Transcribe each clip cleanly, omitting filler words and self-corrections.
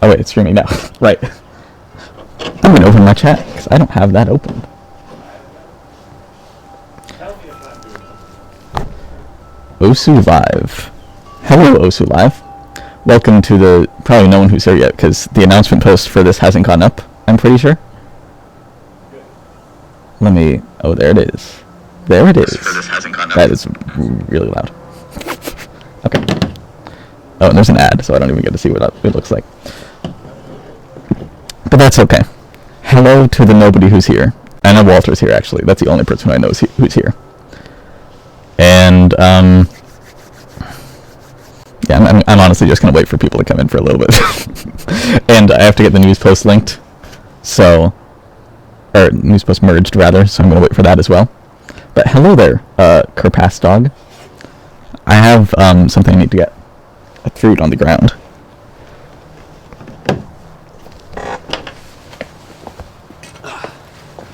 Oh wait, it's streaming now. Right. I'm gonna open my chat because I don't have that opened. Osu Live. Hello, Osu Live. Welcome to the... Probably no one who's here yet because the announcement post for this hasn't gone up, I'm pretty sure. Let me... Oh, there it is. There it is. That is really loud. Okay. Oh, and there's an ad, so I don't even get to see what it looks like. But that's okay. Hello to the nobody who's here. I know Walter's here, actually. That's the only person I know who's here. And, yeah, I'm honestly just going to wait for people to come in for a little bit. And I have to get the news post linked. So, or news post merged, rather, so I'm going to wait for that as well. But hello there, Kerpass Dog. I have something I need to get. A fruit on the ground.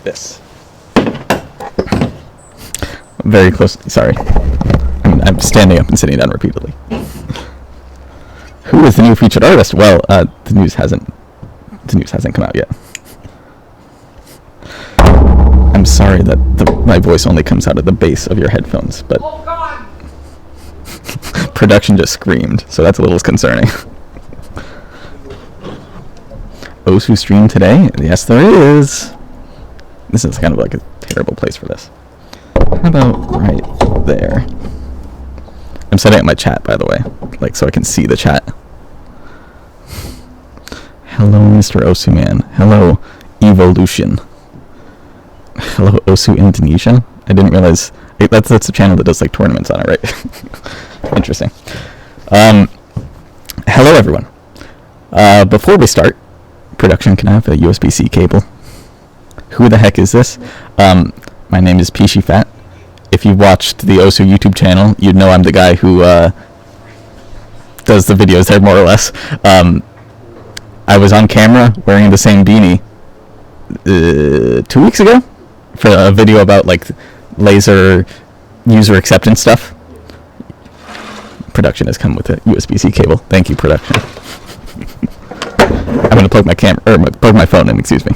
This. Very close. Sorry. I'm standing up and sitting down repeatedly. Who is the new featured artist? Well, the news hasn't come out yet. I'm sorry that my voice only comes out at the base of your headphones, but production just screamed, so that's a little concerning. Osu stream today? Yes, there is. This is kind of like a terrible place for this. How about right there? I'm setting up my chat, by the way, like so I can see the chat. Hello, Mr. Osu Man. Hello, Evolution. Hello, Osu Indonesia. I didn't realize that's a channel that does like tournaments on it, right? Interesting. Hello, everyone. Before we start, production, can I have a USB-C cable? Who the heck is this? My name is Peachy Fat. If you've watched the Osu YouTube channel, you'd know I'm the guy who does the videos there, more or less. I was on camera wearing the same beanie 2 weeks ago for a video about like laser user acceptance stuff. Production has come with a USB-C cable. Thank you, production. I'm gonna plug my plug my phone in. Excuse me.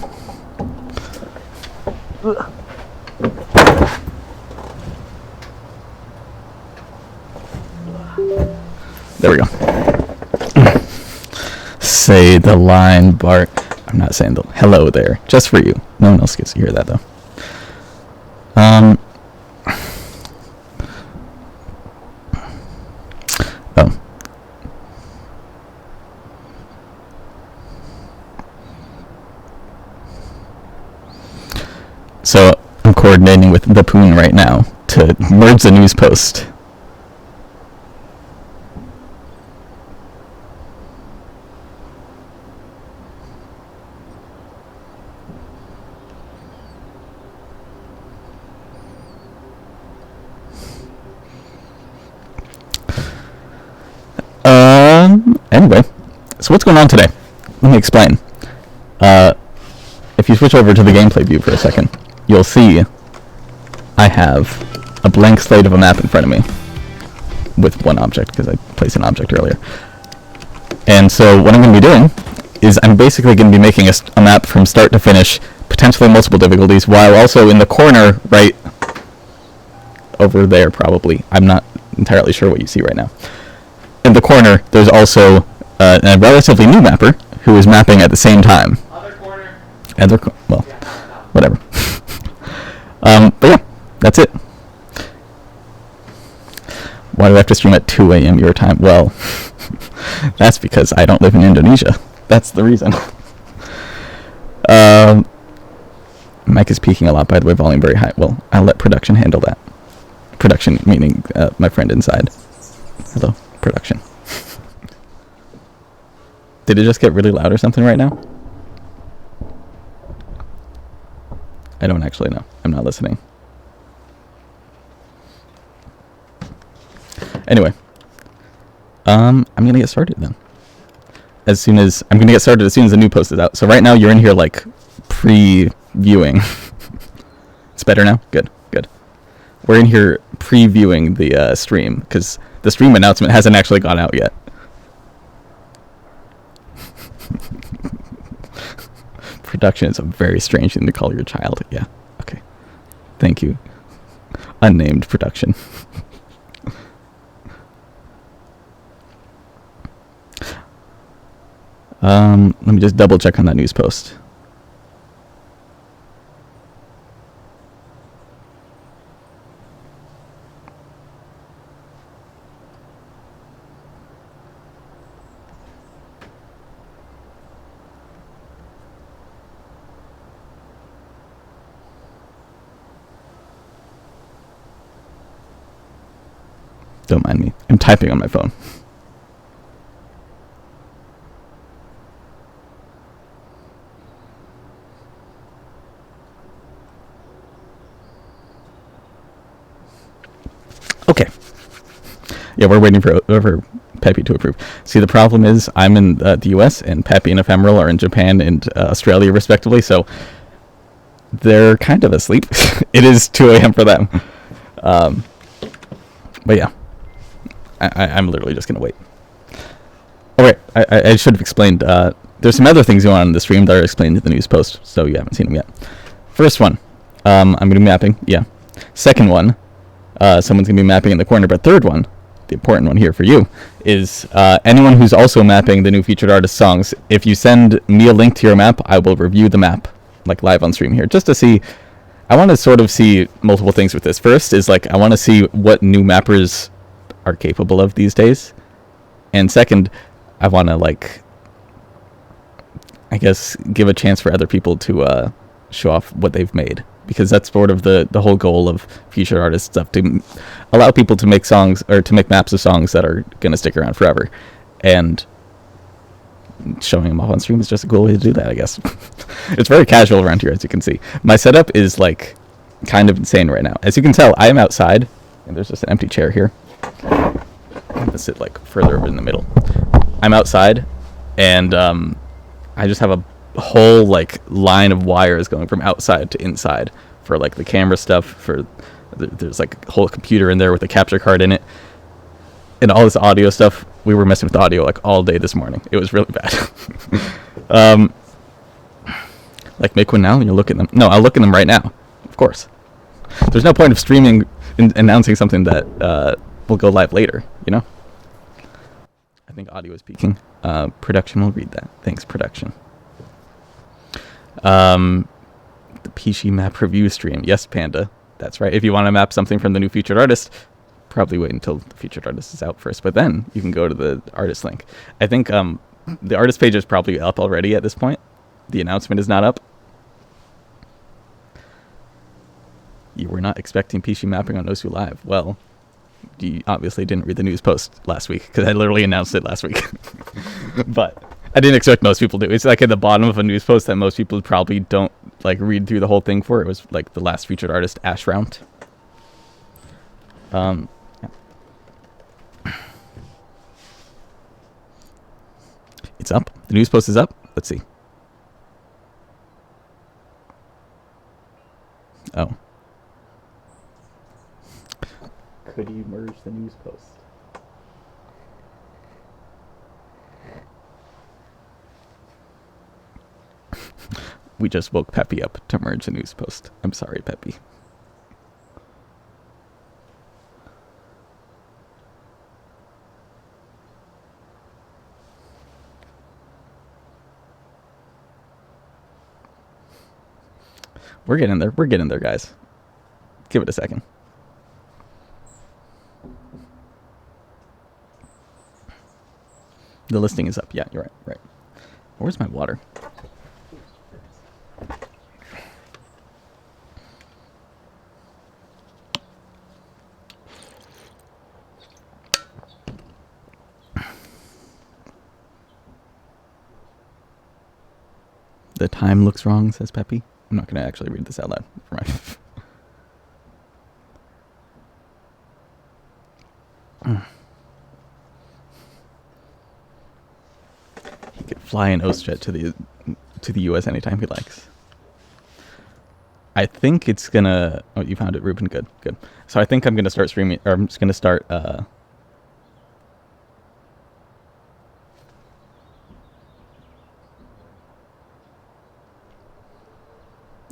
There we go. Say the line, Bart. I'm not saying the hello there. Just for you. No one else gets to hear that though. Oh. So I'm coordinating with the Poon right now to merge the news post. Anyway, so what's going on today? Let me explain. If you switch over to the gameplay view for a second, you'll see I have a blank slate of a map in front of me with one object, because I placed an object earlier. And so what I'm going to be doing is I'm basically going to be making a map from start to finish, potentially multiple difficulties, while also in the corner right over there, probably. I'm not entirely sure what you see right now. In the corner, there's also a relatively new mapper who is mapping at the same time. Other corner. Well, whatever. But yeah, that's it. Why do I have to stream at 2 a.m. your time? Well, that's because I don't live in Indonesia. That's the reason. Mic is peaking a lot, by the way, volume very high. Well, I'll let production handle that. Production meaning my friend inside. Hello, production. Did it just get really loud or something right now? I don't actually know. I'm not listening. Anyway, I'm gonna get started then. I'm gonna get started as soon as the new post is out. So right now you're in here like previewing. It's better now? Good. We're in here previewing the stream because the stream announcement hasn't actually gone out yet. Production is a very strange thing to call your child. Yeah. Okay. Thank you. Unnamed production. Let me just double check on that news post. Don't mind me. I'm typing on my phone. Okay. Yeah, we're waiting for Peppy to approve. See, the problem is I'm in the US, and Peppy and Ephemeral are in Japan and Australia, respectively, so they're kind of asleep. It is 2 a.m. for them. But yeah. I'm literally just going to wait. Okay, I should have explained. There's some other things going on in the stream that are explained in the news post, so you haven't seen them yet. First one, I'm going to be mapping. Yeah. Second one, someone's going to be mapping in the corner. But third one, the important one here for you, is anyone who's also mapping the new featured artist songs, if you send me a link to your map, I will review the map, like live on stream here, just to see. I want to sort of see multiple things with this. First is, like, I want to see what new mappers are capable of these days, and second, I want to, like, I guess, give a chance for other people to show off what they've made, because that's sort of the whole goal of featured artist stuff, to allow people to make songs, or to make maps of songs that are gonna stick around forever, and showing them off on stream is just a cool way to do that, I guess. It's very casual around here, as you can see. My setup is, like, kind of insane right now. As you can tell, I am outside, and there's just an empty chair here. I'm gonna sit, like, further over in the middle. I'm outside, and I just have a whole, like, line of wires going from outside to inside for, like, the camera stuff. For there's, like, a whole computer in there with a capture card in it, and all this audio stuff. We were messing with audio, like, all day this morning. It was really bad. Like, make one now and you'll look at them. No, I'll look at them right now, of course. There's no point of streaming and announcing something that will go live later, you know? I think audio is peaking. Production will read that. Thanks, production. The Pishi map review stream. Yes, Panda. That's right. If you want to map something from the new featured artist, probably wait until the featured artist is out first, but then you can go to the artist link. I think the artist page is probably up already at this point. The announcement is not up. You were not expecting Pishi mapping on Osu Live. Well, you obviously didn't read the news post last week, because I literally announced it last week. But I didn't expect most people to. It's like at the bottom of a news post that most people probably don't, like, read through the whole thing for. It was like the last featured artist, Ash Round. Yeah. It's up. The news post is up. Let's see. Oh. Could you merge the news post? We just woke Peppy up to merge the news post. I'm sorry, Peppy. We're getting there. We're getting there, guys. Give it a second. The listing is up. Yeah, you're right. Right. Where's my water? The time looks wrong, says Peppy. I'm not going to actually read this out loud. Never mind. He could fly an Ostjet to the US anytime he likes. I think it's gonna. Oh, you found it, Ruben. Good, good. So I think I'm gonna start streaming, or I'm just gonna start.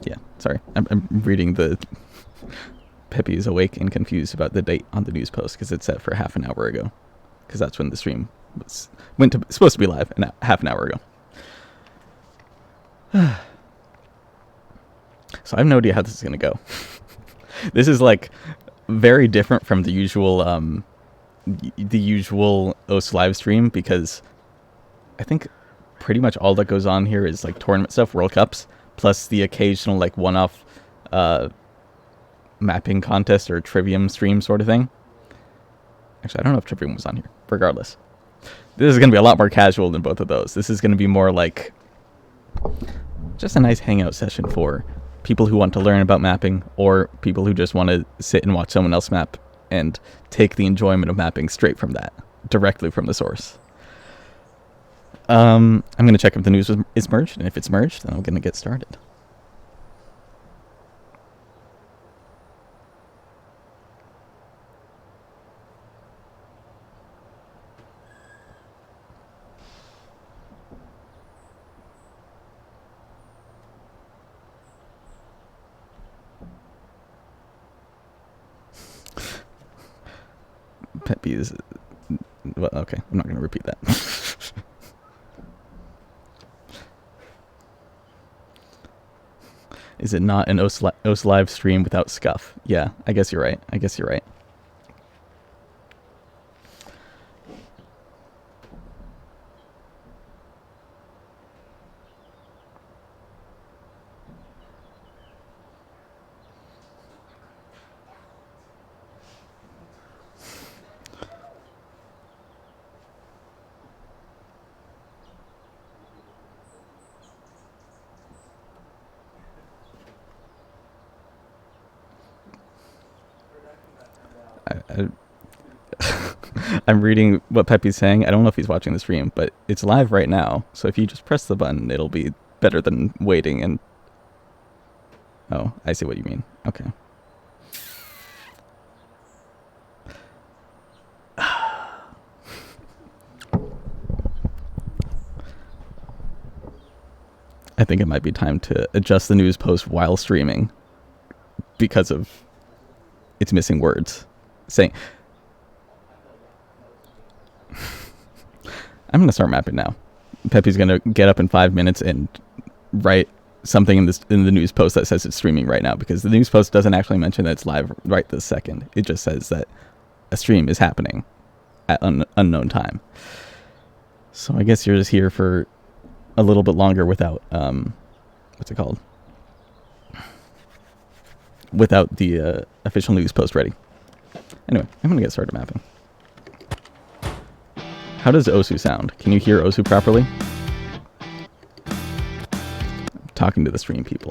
Yeah, sorry. I'm reading the... Peppy is awake and confused about the date on the news post because it's set for half an hour ago. Because that's when the stream was supposed to be live half an hour ago. So I have no idea how this is going to go. This is like very different from the usual OS live stream, because I think pretty much all that goes on here is like tournament stuff, World Cups, plus the occasional like one-off mapping contest or Trivium stream sort of thing. Actually, I don't know if Trivium was on here. Regardless, this is going to be a lot more casual than both of those. This is going to be more like just a nice hangout session for people who want to learn about mapping, or people who just want to sit and watch someone else map and take the enjoyment of mapping straight from that, directly from the source. I'm going to check if the news is merged, and if it's merged, then I'm going to get started. Peppy is... Well, okay, I'm not going to repeat that. Is it not an OS live stream without scuff? Yeah, I guess you're right. I guess you're right. I'm reading what Peppy's saying. I don't know if he's watching the stream, but it's live right now. So if you just press the button, it'll be better than waiting and... Oh, I see what you mean. Okay. I think it might be time to adjust the news post while streaming because of its missing words. Saying... I'm going to start mapping now. Peppy's going to get up in 5 minutes and write something in the news post that says it's streaming right now, because the news post doesn't actually mention that it's live right this second. It just says that a stream is happening at unknown time. So I guess you're just here for a little bit longer without, what's it called? Without the official news post ready. Anyway, I'm going to get started mapping. How does Osu sound? Can you hear Osu properly? I'm talking to the stream people.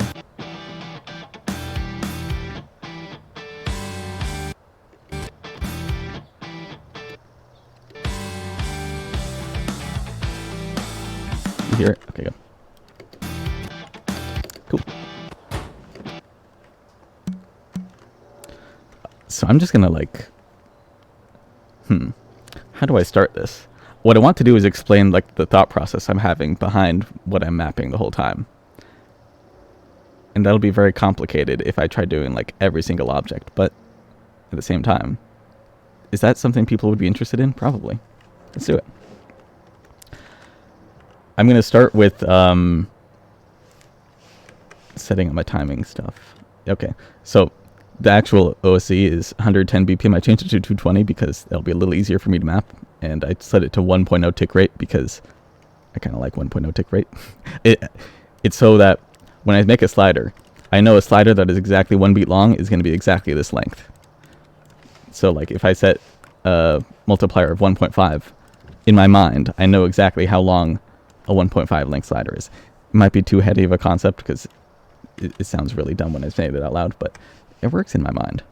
You hear it? Okay, good. Cool. So I'm just gonna like... How do I start this? What I want to do is explain like the thought process I'm having behind what I'm mapping the whole time. And that'll be very complicated if I try doing like every single object, but at the same time, is that something people would be interested in? Probably. Let's do it. I'm going to start with setting up my timing stuff. Okay, so the actual OSC is 110 BPM. I changed it to 220 because that'll be a little easier for me to map. And I set it to 1.0 tick rate because I kind of like 1.0 tick rate. It's so that when I make a slider, I know a slider that is exactly 1 beat long is going to be exactly this length. So like if I set a multiplier of 1.5, in my mind, I know exactly how long a 1.5 length slider is. It might be too heady of a concept because it sounds really dumb when I say it out loud, but it works in my mind.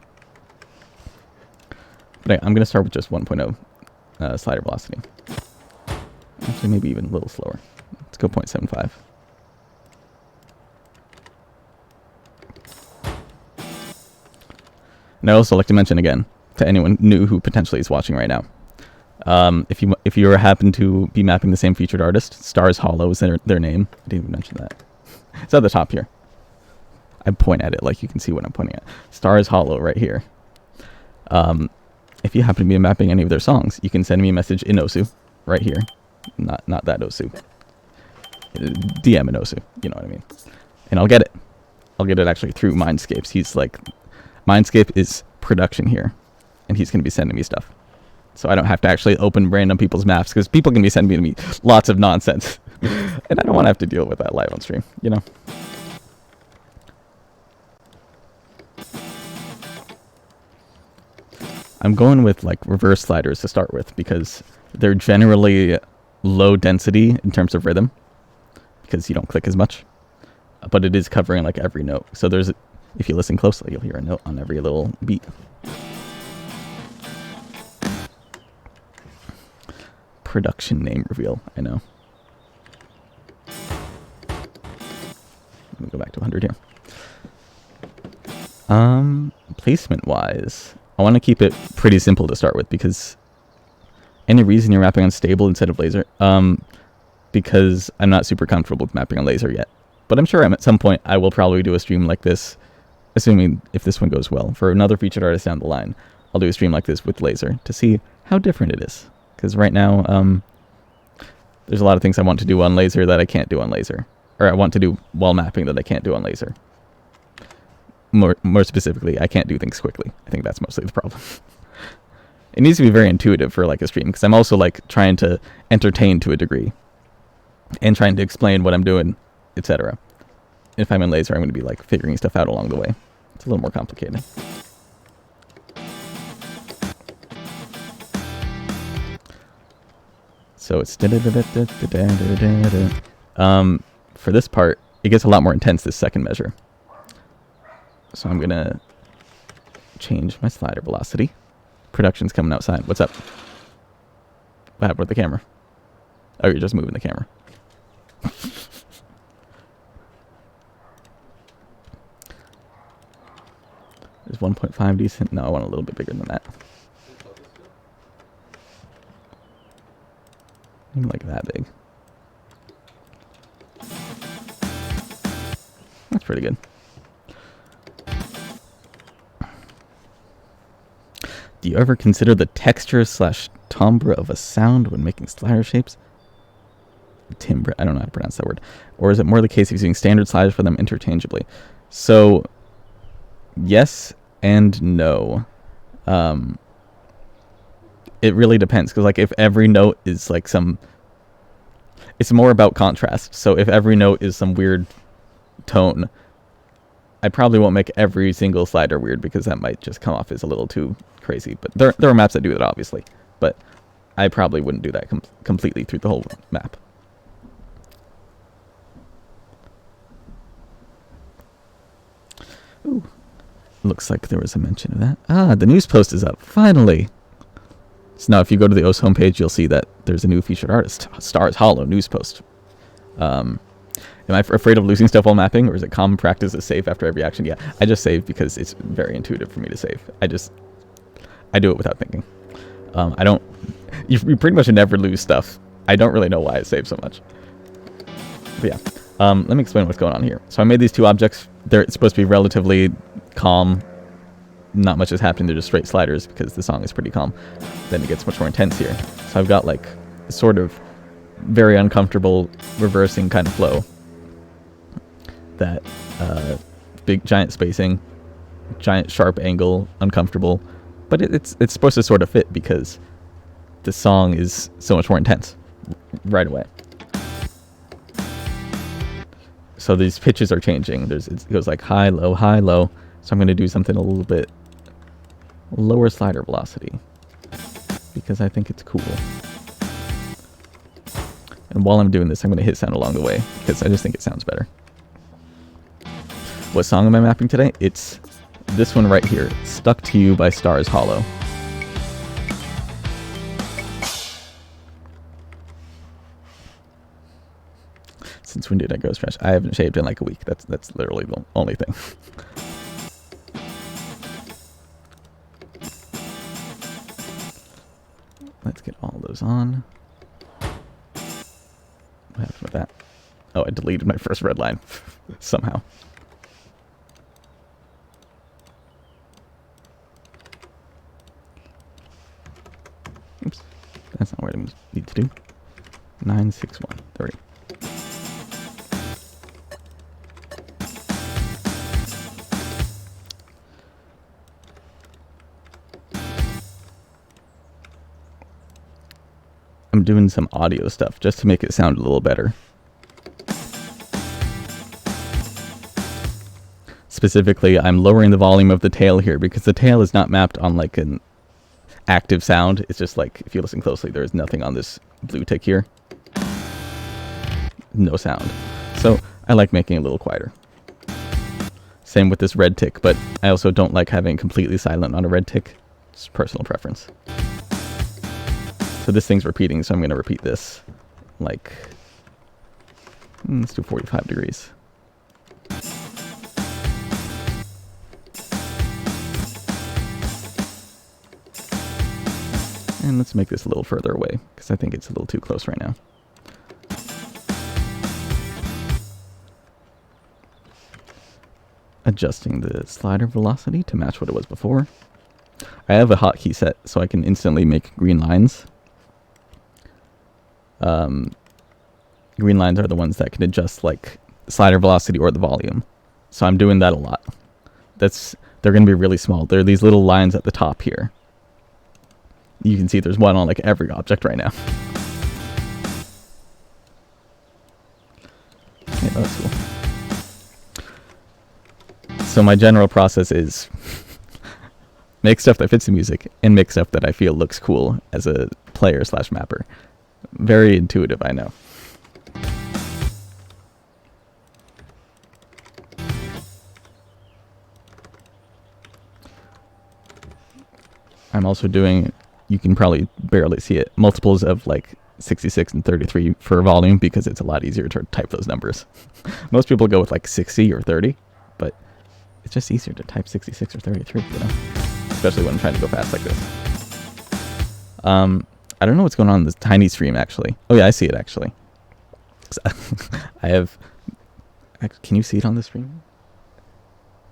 But I'm going to start with just 1.0 slider velocity. Actually, maybe even a little slower. Let's go 0.75. And I also like to mention again to anyone new who potentially is watching right now, if you happen to be mapping the same featured artist, Stars Hollow is their name. I didn't even mention that. It's at the top here. I point at it like you can see what I'm pointing at. Stars Hollow right here. If you happen to be mapping any of their songs, you can send me a message in Osu right here. Not that Osu. DM in Osu, you know what I mean. And I'll get it. I'll get it actually through Mindscapes. He's like, Mindscape is production here, and he's going to be sending me stuff. So I don't have to actually open random people's maps, because people can be sending me lots of nonsense. And I don't want to have to deal with that live on stream, you know? I'm going with like reverse sliders to start with, because they're generally low density in terms of rhythm, because you don't click as much. But it is covering like every note. So there's, if you listen closely, you'll hear a note on every little beat. Production name reveal, I know. Let me go back to 100 here. Placement wise, I want to keep it pretty simple to start with, because any reason you're mapping on stable instead of laser, because I'm not super comfortable with mapping on laser yet. But I'm sure at some point I will probably do a stream like this, assuming if this one goes well. For another featured artist down the line, I'll do a stream like this with laser to see how different it is. Because right now, there's a lot of things I want to do on laser that I can't do on laser. Or I want to do while mapping that I can't do on laser. More specifically, I can't do things quickly. I think that's mostly the problem. It needs to be very intuitive for like a stream, because I'm also like trying to entertain to a degree. And trying to explain what I'm doing, etc. If I'm in laser, I'm going to be like figuring stuff out along the way. It's a little more complicated. So it's for this part, it gets a lot more intense this second measure. So I'm going to change my slider velocity. Production's coming outside. What's up? What happened with the camera? Oh, you're just moving the camera. Is 1.5 decent? No, I want a little bit bigger than that. Maybe like that big. That's pretty good. Do you ever consider the texture / timbre of a sound when making slider shapes? Timbre, I don't know how to pronounce that word. Or is it more the case of using standard sliders for them interchangeably? So, yes and no. It really depends, because like if every note is like some, it's more about contrast. So if every note is some weird tone, I probably won't make every single slider weird, because that might just come off as a little too crazy. But there are maps that do that, obviously, but I probably wouldn't do that completely through the whole map. Ooh. Looks like there was a mention of that. Ah, the news post is up, finally. So now if you go to the OS homepage, you'll see that there's a new featured artist, Stars Hollow news post. Am I afraid of losing stuff while mapping, or is it common practice to save after every action? Yeah, I just save because it's very intuitive for me to save. I do it without thinking. You pretty much never lose stuff. I don't really know why I save so much. But yeah, let me explain what's going on here. So I made these two objects. They're supposed to be relatively calm. Not much is happening. They're just straight sliders, because the song is pretty calm. Then it gets much more intense here. So I've got like a sort of very uncomfortable reversing kind of flow. That big giant spacing, giant sharp angle, uncomfortable, but it's supposed to sort of fit, because the song is so much more intense right away. So these pitches are changing. It goes like high, low, high, low. So I'm going to do something a little bit lower slider velocity, because I think it's cool. And while I'm doing this, I'm going to hit sound along the way, because I just think it sounds better. What song am I mapping today? It's this one right here, Stuck to You by Stars Hollow. Since when did I go trash? I haven't shaved in like a week. That's literally the only thing. Let's get all those on. What happened with that? Oh, I deleted my first red line somehow. 96130. I'm doing some audio stuff just to make it sound a little better. Specifically, I'm lowering the volume of the tail here because the tail is not mapped on like an active sound. It's just like, if you listen closely, there's nothing on this blue tick here. No sound. So I like making it a little quieter. Same with this red tick, but I also don't like having completely silent on a red tick. It's personal preference. So this thing's repeating, so I'm going to repeat this. Like, let's do 45 degrees. And let's make this a little further away, because I think it's a little too close right now. Adjusting the slider velocity to match what it was before. I have a hotkey set, so I can instantly make green lines. Green lines are the ones that can adjust like the slider velocity or the volume. So I'm doing that a lot. They're going to be really small. There are these little lines at the top here. You can see there's one on like every object right now. Yeah, that's cool. So my general process is make stuff that fits the music and make stuff that I feel looks cool as a player / mapper. Very intuitive, I know. I'm also doing, you can probably barely see it, multiples of like 66 and 33 for volume because it's a lot easier to type those numbers. Most people go with like 60 or 30, but it's just easier to type 66 or 33, you know? Especially when I'm trying to go fast like this. I don't know what's going on in this tiny stream, actually. Oh yeah, I see it, actually. Can you see it on the stream?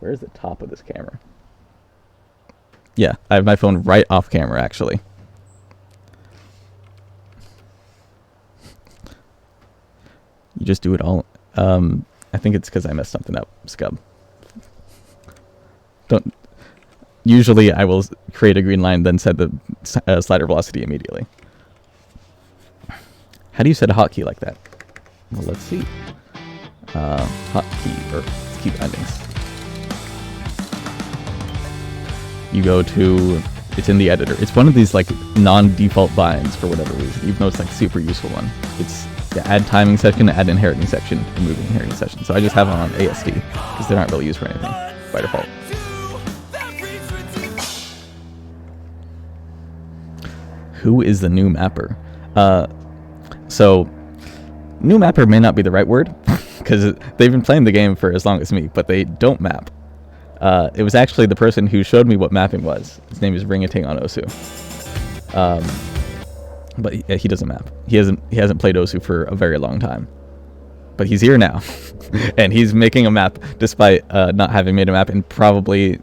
Where's the top of this camera? Yeah, I have my phone right off camera, actually. You just do it all. I think it's because I messed something up, Scub. Usually I will create a green line, then set the slider velocity immediately. How do you set a hotkey like that? Well, let's see. Hotkey, or key bindings. You go to, it's in the editor. It's one of these like non-default binds for whatever reason, even though it's like super useful one. It's the add timing section, add inheriting section, removing inheriting section. So I just have it on AST because they're not really used for anything by default. Who is the new mapper? So new mapper may not be the right word because they've been playing the game for as long as me, but they don't map. It was actually the person who showed me what mapping was. His name is Ringating on Osu. But he doesn't map. He hasn't played Osu for a very long time. But he's here now. And he's making a map despite not having made a map in probably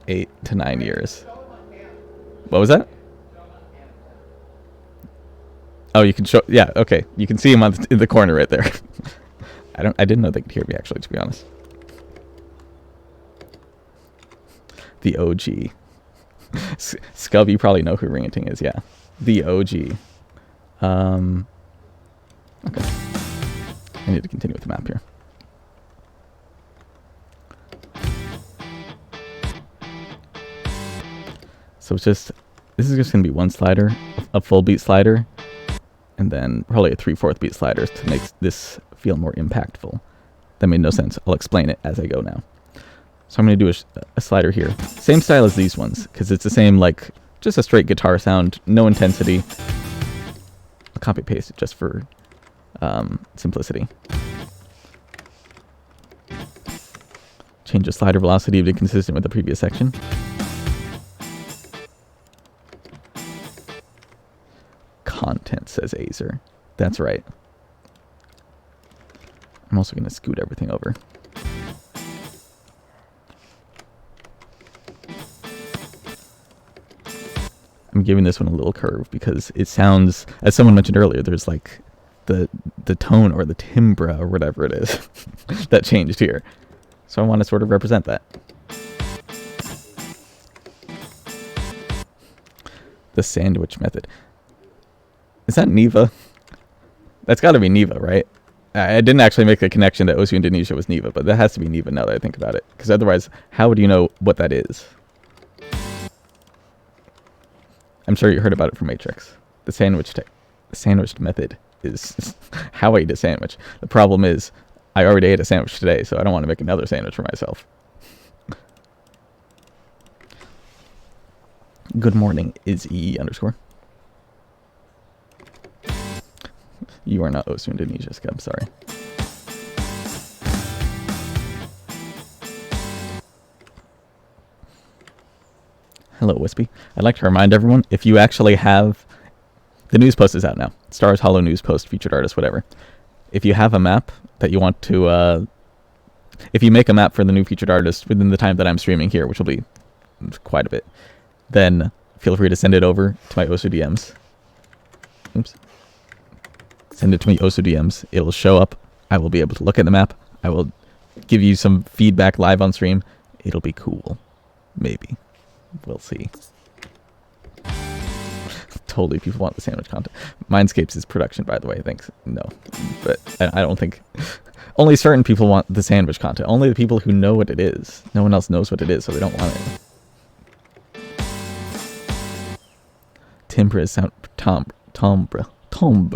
8 to 9 years. What was that? Oh, you can show, yeah, okay. You can see him in the corner right there. I didn't know they could hear me, actually, to be honest. The OG. Scub, you probably know who Ringating is, yeah. The OG. Okay. I need to continue with the map here. So it's just, this is just going to be one slider, a full beat slider, and then probably a 3/4 beat slider to make this feel more impactful. That made no sense. I'll explain it as I go now. So I'm going to do a slider here. Same style as these ones, because it's the same, like, just a straight guitar sound, no intensity. I'll copy paste it just for simplicity. Change the slider velocity to be consistent with the previous section. Content, says Azer. That's right. I'm also going to scoot everything over. I'm I'm giving this one a little curve because it sounds, as someone mentioned earlier, there's like the tone or the timbre or whatever it is that changed here. So I want to sort of represent that. The sandwich method. Is that Neva? That's got to be Neva, right? I didn't actually make the connection that Osu Indonesia was Neva, but that has to be Neva now that I think about it. Because otherwise, how would you know what that is? I'm sure you heard about it from Matrix. The sandwich method is how I eat a sandwich. The problem is, I already ate a sandwich today, so I don't want to make another sandwich for myself. Good morning, is _. You are not Osu Indonesia, Scub, sorry. Hello, Wispy. I'd like to remind everyone, if you actually have... The news post is out now. Stars Hollow news post, featured artist, whatever. If you have a map that you want to... if you make a map for the new featured artist within the time that I'm streaming here, which will be quite a bit, then feel free to send it over to my Osu DMs. Oops. Send it to me, Osu DMs. It will show up. I will be able to look at the map. I will give you some feedback live on stream. It'll be cool. Maybe. We'll see. Totally people want the sandwich content. Mindscapes is production, by the way. Thanks. No. But I don't think... Only certain people want the sandwich content. Only the people who know what it is. No one else knows what it is, so they don't want it. Timbre is sound... Tombre. I'm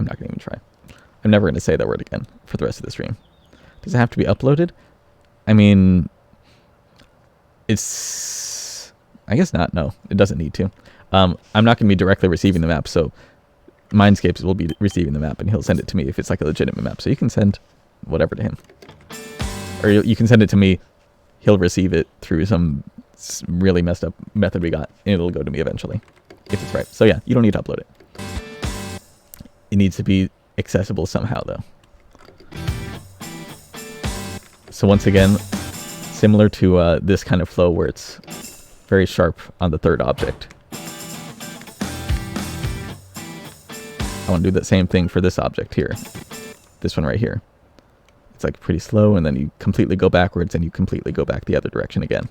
not going to even try. I'm never going to say that word again for the rest of the stream. Does it have to be uploaded? I mean... It's... I guess not. No, it doesn't need to. I'm not going to be directly receiving the map, so Mindscapes will be receiving the map, and he'll send it to me if it's like a legitimate map. So you can send whatever to him. Or you can send it to me. He'll receive it through some really messed up method we got, and it'll go to me eventually, if it's right. So yeah, you don't need to upload it. It needs to be accessible somehow, though. So once again, similar to this kind of flow where it's very sharp on the third object. I want to do that same thing for this object here. This one right here. It's like pretty slow, and then you completely go backwards, and you completely go back the other direction again.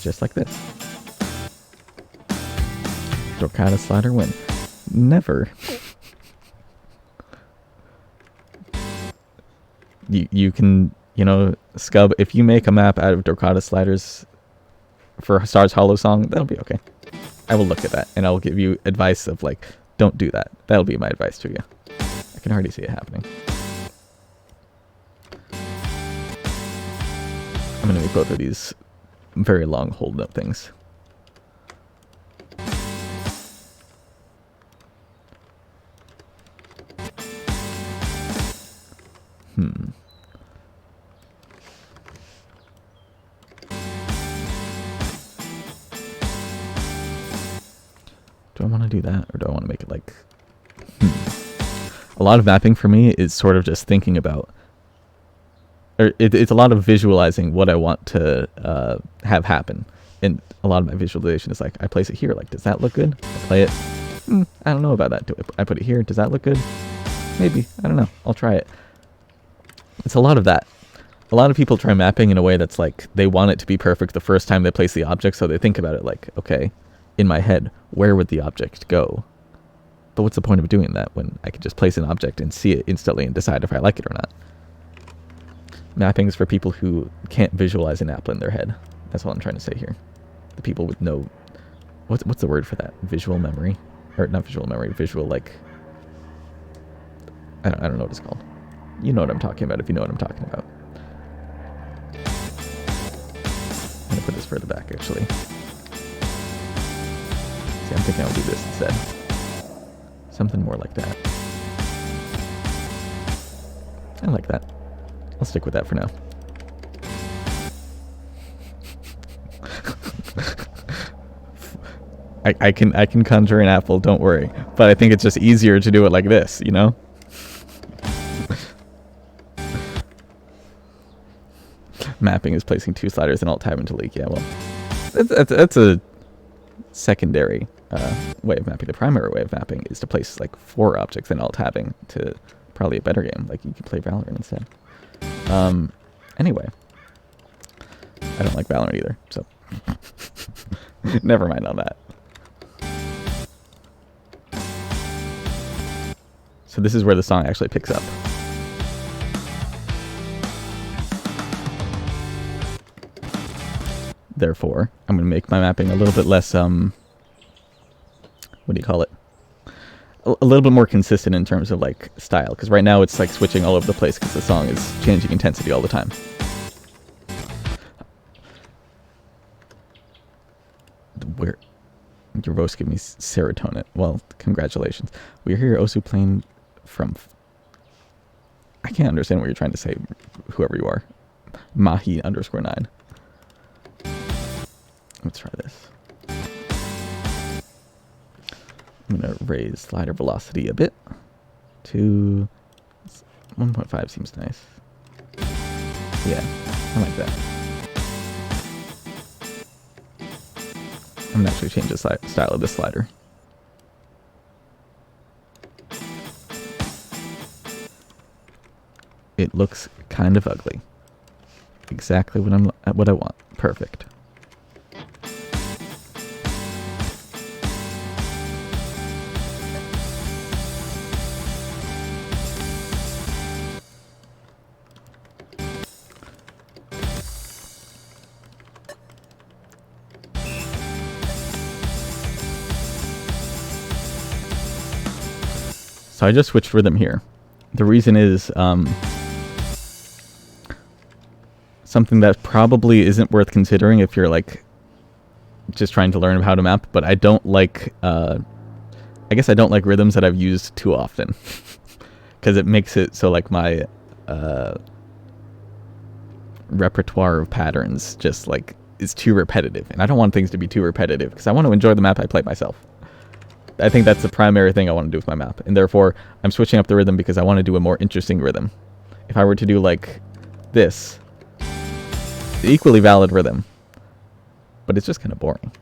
Just like this. Dorcata slider win. Never. You can, you know, Scub, if you make a map out of Dorcata sliders for Stars Hollow song, that'll be okay. I will look at that, and I'll give you advice of, like, don't do that. That'll be my advice to you. I can already see it happening. I'm going to make both of these very long hold note things. Do I want to do that, or do I want to make it like... A lot of mapping for me is sort of just thinking about... Or it's a lot of visualizing what I want to have happen. And a lot of my visualization is like, I place it here, like, does that look good? I play it. I don't know about that. Do I put it here? Does that look good? Maybe. I don't know. I'll try it. It's a lot of that. A lot of people try mapping in a way that's like, they want it to be perfect the first time they place the object, so they think about it like, okay, in my head, where would the object go? But what's the point of doing that when I could just place an object and see it instantly and decide if I like it or not? Mapping is for people who can't visualize an apple in their head. That's all I'm trying to say here. The people with no... What's the word for that? Visual memory? Or not visual memory, visual, like... I don't know what it's called. You know what I'm talking about if you know what I'm talking about. I'm going to put this further back, actually. See, I'm thinking I'll do this instead. Something more like that. I like that. I'll stick with that for now. I can conjure an apple, don't worry. But I think it's just easier to do it like this, you know? Mapping is placing two sliders in alt tab into leak. Yeah, well, That's a secondary way of mapping. The primary way of mapping is to place like 4 objects in alt-tabbing to probably a better game. Like you can play Valorant instead. Anyway, I don't like Valorant either, so never mind on that. So this is where the song actually picks up. Therefore, I'm going to make my mapping a little bit less, what do you call it? A little bit more consistent in terms of, like, style. Because right now it's, like, switching all over the place because the song is changing intensity all the time. Where? Your voice gave me serotonin. Well, congratulations. We hear Osu playing from... I can't understand what you're trying to say, whoever you are. Mahi_9. Let's try this. I'm going to raise slider velocity a bit to 1.5 seems nice. Yeah, I like that. I'm going to actually change the style of this slider. It looks kind of ugly. Exactly what I want. Perfect. So I just switched rhythm here. The reason is something that probably isn't worth considering if you're like just trying to learn how to map, but I don't like I guess I don't like rhythms that I've used too often because it makes it so like my repertoire of patterns just like is too repetitive, and I don't want things to be too repetitive because I want to enjoy the map I play myself. I think that's the primary thing I want to do with my map, and therefore I'm switching up the rhythm because I want to do a more interesting rhythm. If I were to do like this, equally valid rhythm, but it's just kind of boring.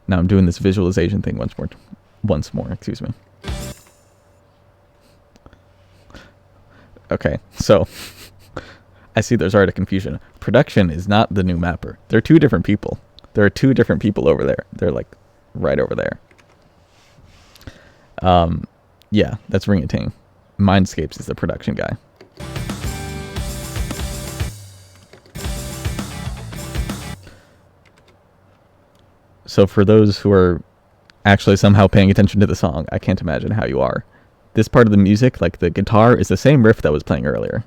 Now I'm doing this visualization thing once more, excuse me. Okay, so I see there's already confusion. Production is not the new mapper. They're 2 different people. There are 2 different people over there. They're like right over there. Yeah, that's Ring-a-Ting. Mindscapes is the production guy. So for those who are actually somehow paying attention to the song, I can't imagine how you are. This part of the music, like the guitar, is the same riff that was playing earlier.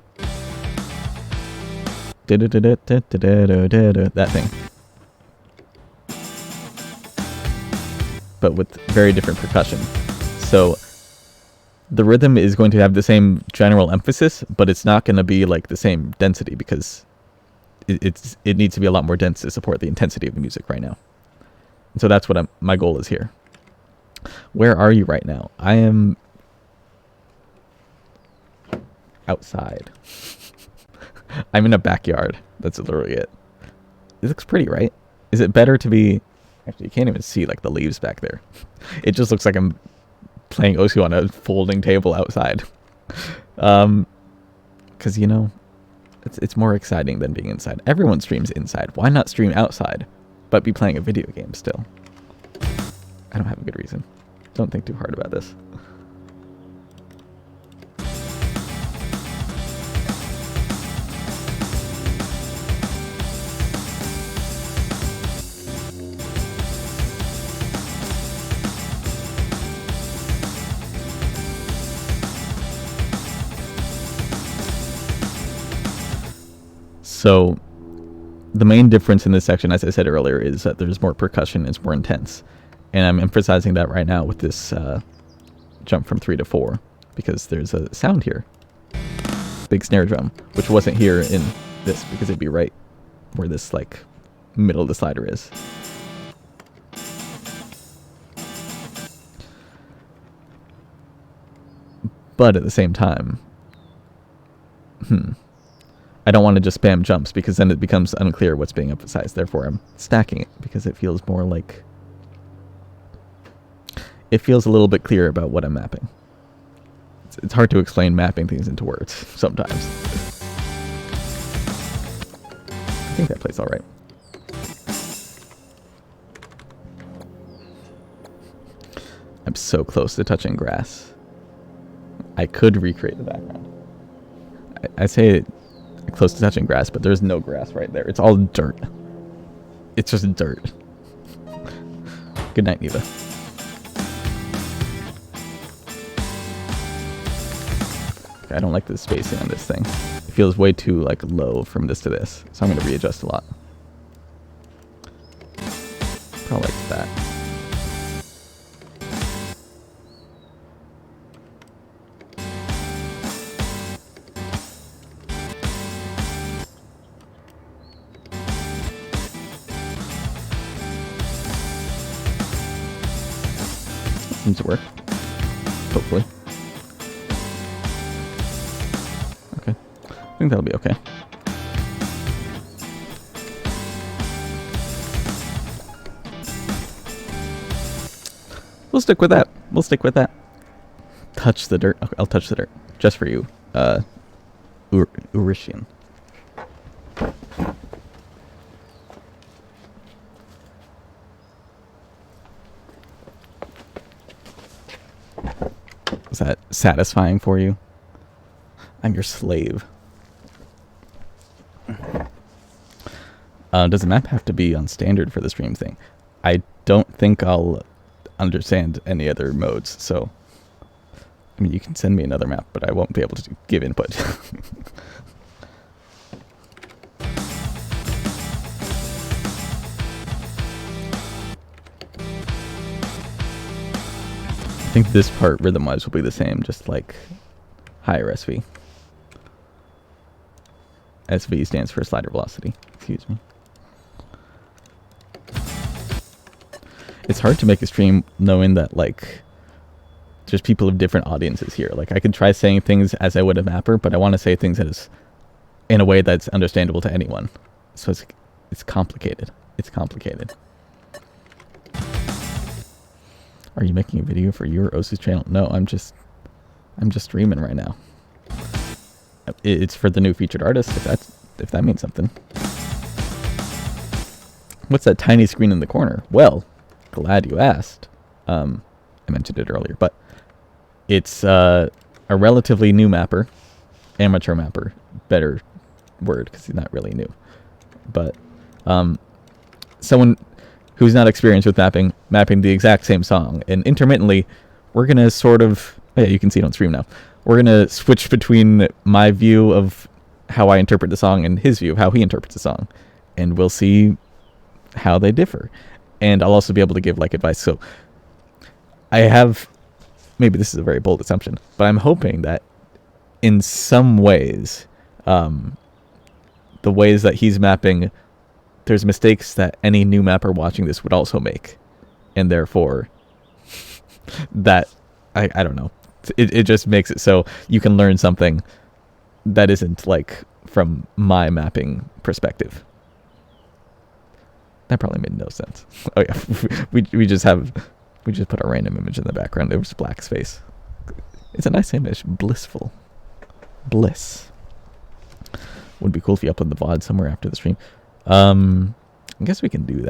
That thing. But with very different percussion. So the rhythm is going to have the same general emphasis, but it's not going to be like the same density because it needs to be a lot more dense to support the intensity of the music right now. And so that's what my goal is here. Where are you right now? I am outside. I'm in a backyard. That's literally it. It looks pretty, right? Is it better to be... Actually, you can't even see like the leaves back there. It just looks like I'm playing Osu on a folding table outside. Because, you know, it's more exciting than being inside. Everyone streams inside. Why not stream outside, but be playing a video game still? I don't have a good reason. Don't think too hard about this. So the main difference in this section, as I said earlier, is that there's more percussion, it's more intense. And I'm emphasizing that right now with this jump from 3 to 4, because there's a sound here. Big snare drum, which wasn't here in this, because it'd be right where this like middle of the slider is. But at the same time, I don't want to just spam jumps because then it becomes unclear what's being emphasized. Therefore, I'm stacking it because it feels more like... It feels a little bit clearer about what I'm mapping. It's hard to explain mapping things into words sometimes. I think that plays all right. I'm so close to touching grass. I could recreate the background. I say close to touching grass, but there's no grass right there. It's all dirt. It's just dirt. Good night, Neva. Okay, I don't like the spacing on this thing. It feels way too like low from this to this, so I'm going to readjust a lot. Probably like that. Seems to work. Hopefully. Okay. I think that'll be okay. We'll stick with that. We'll stick with that. Touch the dirt. Okay, I'll touch the dirt. Just for you. Urishian. Is that satisfying for you? I'm your slave. Does the map have to be on standard for the stream thing? I don't think I'll understand any other modes, so... I mean, you can send me another map, but I won't be able to give input. I think this part rhythm-wise will be the same, just like higher SV. SV stands for slider velocity. Excuse me. It's hard to make a stream knowing that, like, there's people of different audiences here. Like, I could try saying things as I would a mapper, but I want to say things as in a way that's understandable to anyone. So it's complicated. It's complicated. Are you making a video for your Osu's channel? No, I'm just streaming right now. It's for the new featured artist, if that means something. What's that tiny screen in the corner? Well, glad you asked. I mentioned it earlier, but it's a relatively new mapper, amateur mapper, better word because he's not really new, but someone who's not experienced with mapping the exact same song, and intermittently we're gonna sort of, yeah, you can see it on stream now. We're gonna switch between my view of how I interpret the song and his view of how he interprets the song, and we'll see how they differ. And I'll also be able to give like advice. So I have, maybe this is a very bold assumption, but I'm hoping that in some ways, the ways that he's mapping, there's mistakes that any new mapper watching this would also make, and therefore that I don't know, it just makes it so you can learn something that isn't like from my mapping perspective. That probably made no sense. Oh yeah, we just put a random image in the background. There was black space. It's a nice image. Blissful. Bliss. Would be cool if you upload the VOD somewhere after the stream. I guess we can do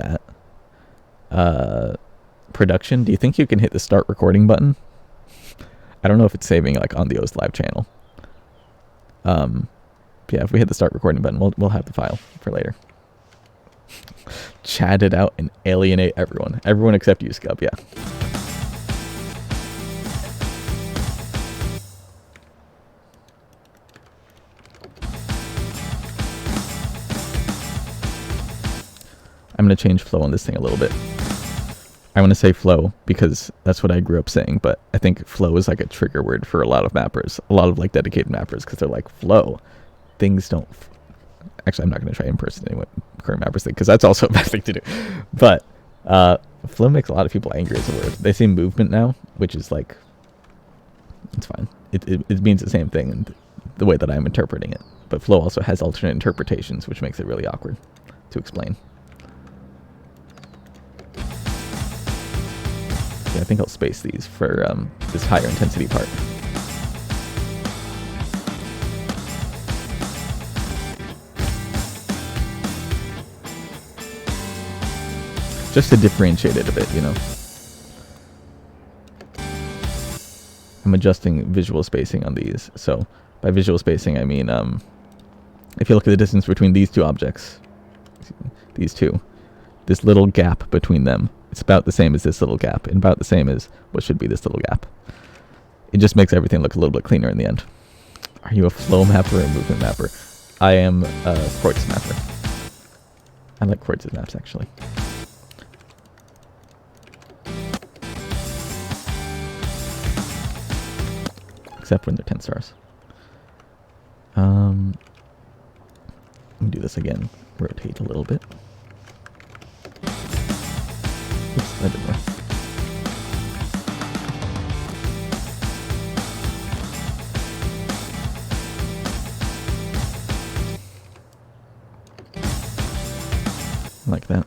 that. Production, do you think you can hit the start recording button? I don't know if it's saving like on the O's live channel. Yeah, if we hit the start recording button, we'll have the file for later. Chat it out and alienate everyone. Everyone except you, Scub, yeah. I'm going to change flow on this thing a little bit. I want to say flow because that's what I grew up saying, but I think flow is like a trigger word for a lot of mappers, a lot of like dedicated mappers, because they're like, flow. Things don't... Actually, I'm not going to try impersonating what current mappers think, because that's also a bad thing to do. But flow makes a lot of people angry as a word. They say movement now, which is like... It's fine. it means the same thing in the way that I'm interpreting it. But flow also has alternate interpretations, which makes it really awkward to explain. Yeah, I think I'll space these for this higher intensity part. Just to differentiate it a bit, you know. I'm adjusting visual spacing on these. So by visual spacing, I mean, if you look at the distance between these two objects, these two, this little gap between them, it's about the same as this little gap, and about the same as what should be this little gap. It just makes everything look a little bit cleaner in the end. Are you a flow mapper or a movement mapper? I am a quartz mapper. I like quartz's maps, actually. Except when they're 10 stars. Let me do this again. Rotate a little bit. Oops, that didn't work. Like that.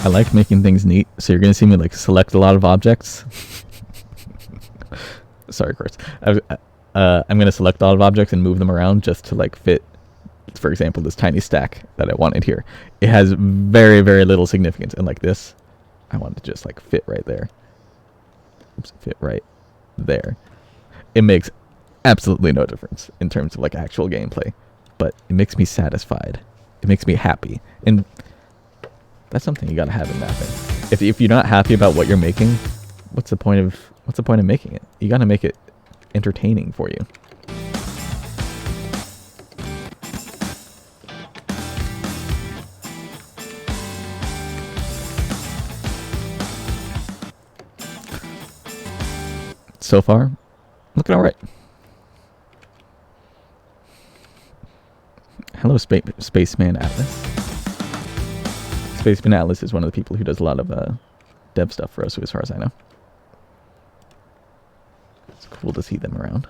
I like making things neat, so you're gonna see me like select a lot of objects. Sorry, Quartz. I'm going to select a lot of objects and move them around just to like fit, for example, this tiny stack that I wanted here. It has very, very little significance. And like this, I want it to just like fit right there. Oops, fit right there. It makes absolutely no difference in terms of like actual gameplay, but it makes me satisfied. It makes me happy. And that's something you got to have in mapping. If you're not happy about what you're making, what's the point of making it? You gotta make it entertaining for you. So far, looking alright. Hello, Spaceman Atlas. Spaceman Atlas is one of the people who does a lot of dev stuff for us, as far as I know. It's cool to see them around.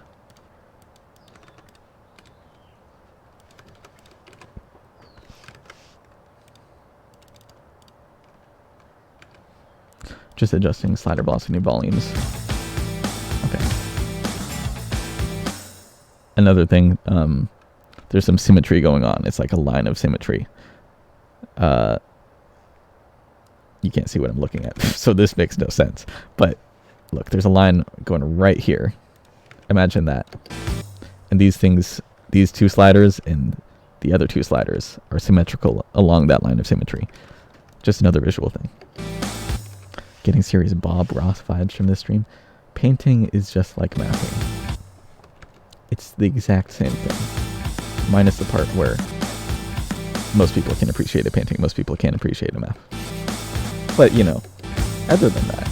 Just adjusting slider velocity and volumes. Okay. Another thing, there's some symmetry going on. It's like a line of symmetry. You can't see what I'm looking at, so this makes no sense. But look, there's a line going right here. Imagine that. And these things, these two sliders and the other two sliders are symmetrical along that line of symmetry. Just another visual thing. Getting serious Bob Ross vibes from this stream. Painting is just like mapping. It's the exact same thing. Minus the part where most people can appreciate a painting, most people can't appreciate a map. But, you know, other than that.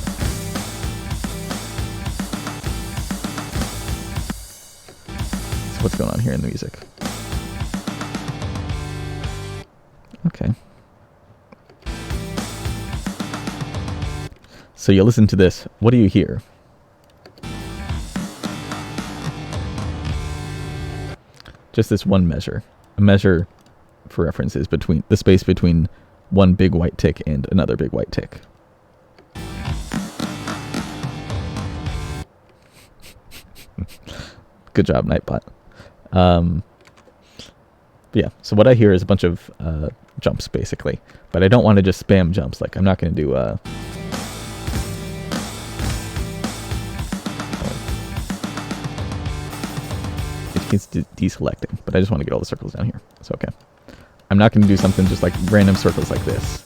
So what's going on here in the music? Okay. So you listen to this. What do you hear? Just this one measure. A measure, for reference, is between the space between one big white tick and another big white tick. Good job, Nightbot. Yeah, so what I hear is a bunch of jumps, basically. But I don't want to just spam jumps. Like, I'm not going to do... it keeps deselecting, but I just want to get all the circles down here. So, okay. I'm not going to do something just like random circles like this.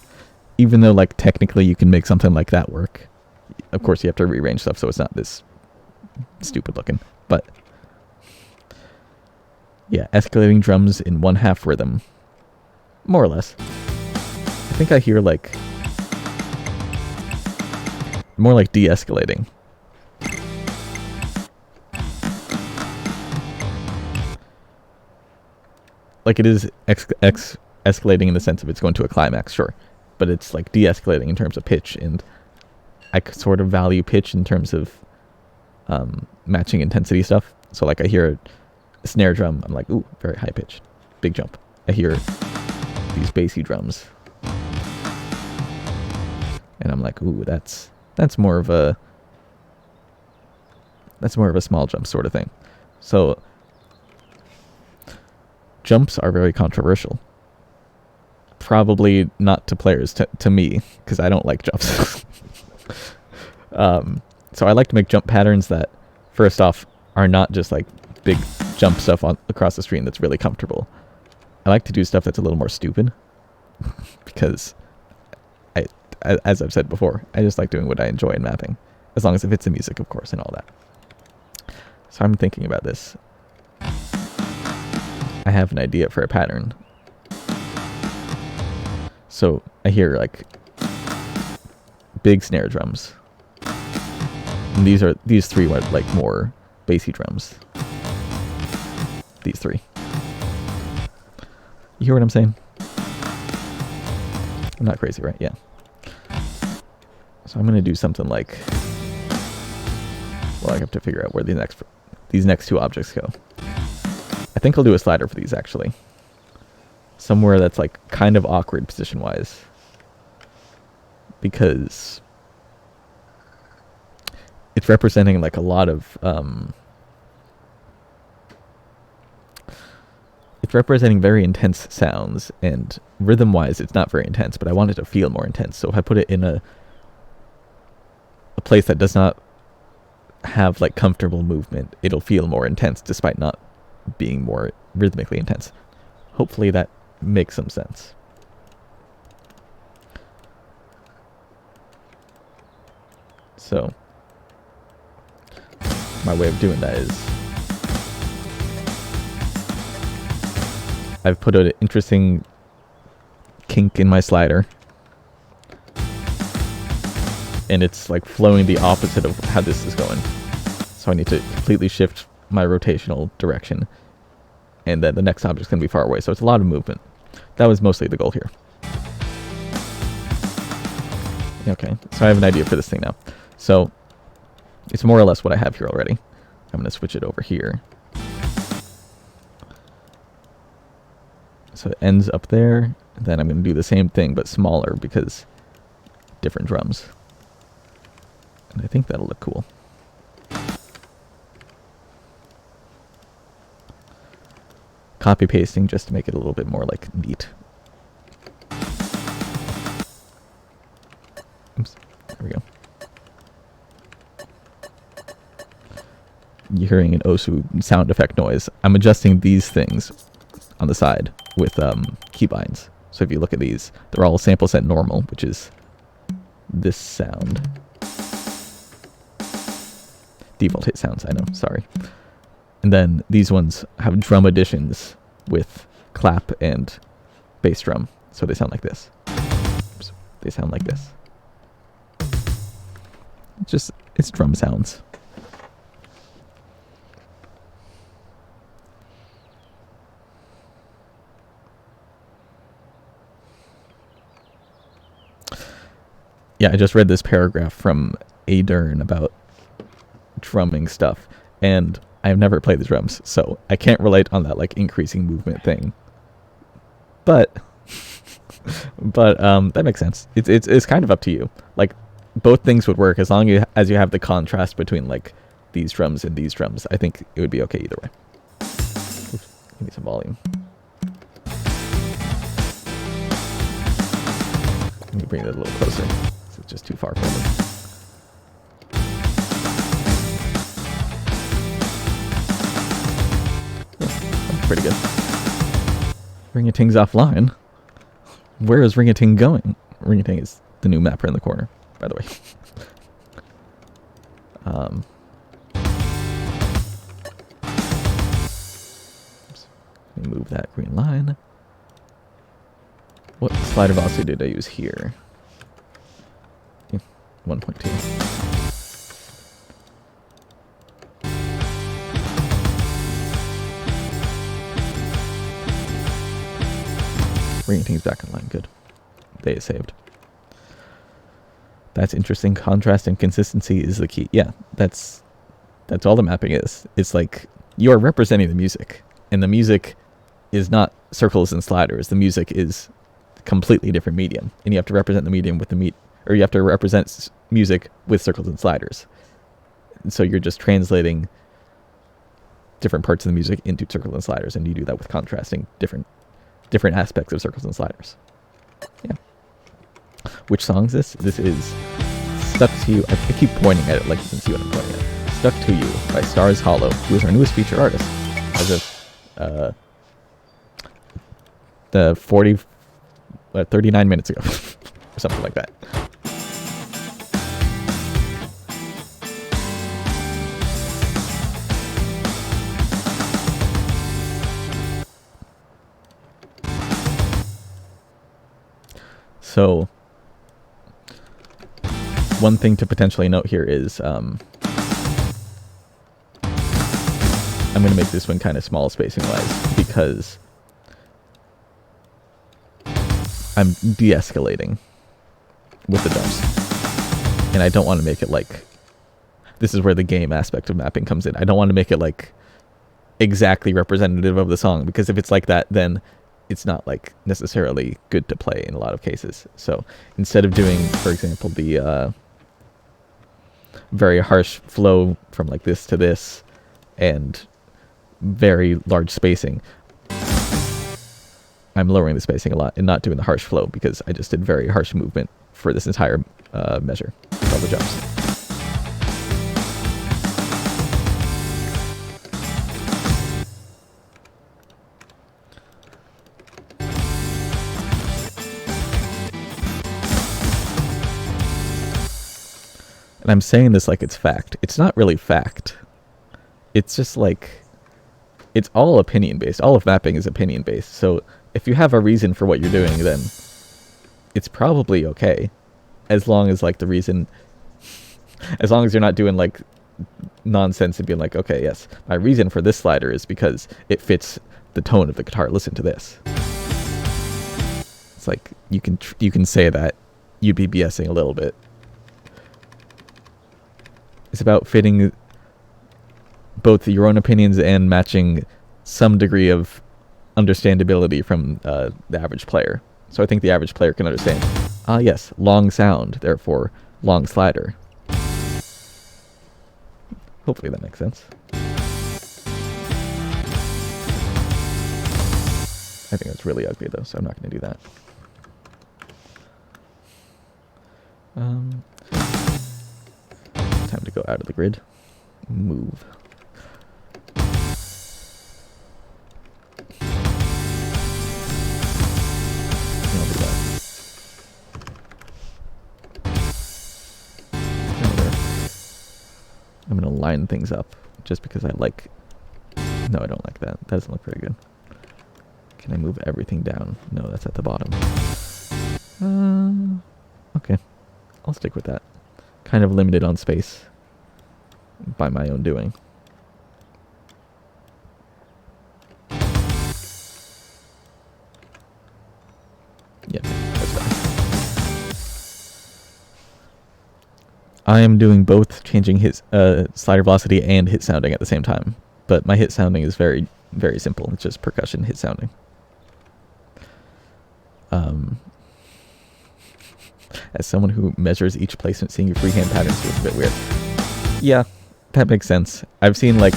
Even though, like, technically you can make something like that work. Of course, you have to rearrange stuff so it's not this stupid looking. But, yeah, escalating drums in 1/2 rhythm. More or less. I think I hear, like, more like de-escalating. Like, it is escalating in the sense of it's going to a climax, sure. But it's, like, de-escalating in terms of pitch, and I could sort of value pitch in terms of matching intensity stuff. So like I hear a snare drum, I'm like, ooh, very high pitch, big jump. I hear these bassy drums, and I'm like, ooh, that's more of a small jump sort of thing. So jumps are very controversial. Probably not to players, to me, because I don't like jumps. So I like to make jump patterns that, first off, are not just like big jump stuff across the screen that's really comfortable. I like to do stuff that's a little more stupid, because as I've said before, I just like doing what I enjoy in mapping, as long as it fits the music, of course, and all that. So I'm thinking about this. I have an idea for a pattern. So I hear like big snare drums. And these three are like more bassy drums. These three. You hear what I'm saying? I'm not crazy, right? Yeah. So I'm gonna do something like, well, I have to figure out where these next two objects go. I think I'll do a slider for these, actually. Somewhere that's like kind of awkward position-wise, because it's representing like a lot of it's representing very intense sounds, and rhythm-wise it's not very intense, but I want it to feel more intense. So if I put it in a place that does not have like comfortable movement, it'll feel more intense despite not being more rhythmically intense. Hopefully that makes some sense. So my way of doing that is I've put an interesting kink in my slider, and it's like flowing the opposite of how this is going. So I need to completely shift my rotational direction, and then the next object's going to be far away. So it's a lot of movement. That was mostly the goal here. Okay, so I have an idea for this thing now. So it's more or less what I have here already. I'm going to switch it over here. So it ends up there. Then I'm going to do the same thing, but smaller, because different drums. And I think that'll look cool. Copy pasting just to make it a little bit more like neat. Oops, there we go. You're hearing an Osu sound effect noise. I'm adjusting these things on the side with keybinds. So if you look at these, they're all sample set normal, which is this sound. Default hit sounds, I know, sorry. And then these ones have drum additions with clap and bass drum. So they sound like this. Oops, they sound like this. It's drum sounds. Yeah, I just read this paragraph from Adern about drumming stuff, and I've never played the drums, so I can't relate on that like increasing movement thing. But that makes sense. It's kind of up to you. Like both things would work as long as you have the contrast between like these drums and these drums. I think it would be okay either way. Oops, give me some volume. Let me bring that a little closer. It's just too far for me. Pretty good. Ring-a-ting's offline. Where is Ring-a-ting going? Ring-a-ting is the new mapper in the corner, by the way. Oops. Let me move that green line. What slider velocity did I use here? 1.2. Ring-a-ting's back online. Good. They is saved. That's interesting. Contrast and consistency is the key. Yeah, that's That's all the mapping is. It's like you are representing the music, and the music is not circles and sliders. The music is completely different medium, and you have to represent the medium with or you have to represent music with circles and sliders. And so you're just translating different parts of the music into circles and sliders, and you do that with contrasting different aspects of circles and sliders. Yeah. Which song is this? This is Stuck to You. I keep pointing at it like you can see what I'm pointing at. Stuck to You by Stars Hollow, who is our newest featured artist as of the 39 minutes ago or something like that. So one thing to potentially note here is I'm going to make this one kind of small spacing wise because I'm de-escalating with the jumps, and I don't want to make it like, this is where the game aspect of mapping comes in. I don't want to make it like exactly representative of the song, because if it's like that, then it's not like necessarily good to play in a lot of cases. So instead of doing, for example, the very harsh flow from like this to this and very large spacing, I'm lowering the spacing a lot and not doing the harsh flow, because I just did very harsh movement for this entire measure, all the jumps. And I'm saying this like it's fact. It's not really fact. It's just like, it's all opinion based. All of mapping is opinion based. So if you have a reason for what you're doing, then it's probably okay. As long as like the reason, as long as you're not doing like nonsense and being like, okay, yes, my reason for this slider is because it fits the tone of the guitar. Listen to this. It's like, you can say that, you'd be BSing a little bit. It's about fitting both your own opinions and matching some degree of understandability from the average player. So I think the average player can understand, yes, long sound, therefore long slider. Hopefully that makes sense. I think that's really ugly though, so I'm not going to do that. Time to go out of the grid. Move. I'll do that. I'm gonna line things up just because I like. No, I don't like that. That doesn't look very good. Can I move everything down? No, that's at the bottom. Okay. I'll stick with that. Kind of limited on space by my own doing. Yeah, that's fine. I am doing both, changing hit slider velocity and hit sounding at the same time. But my hit sounding is very, very simple. It's just percussion hit sounding. As someone who measures each placement, seeing your freehand patterns feels a bit weird. Yeah, that makes sense. I've seen, like,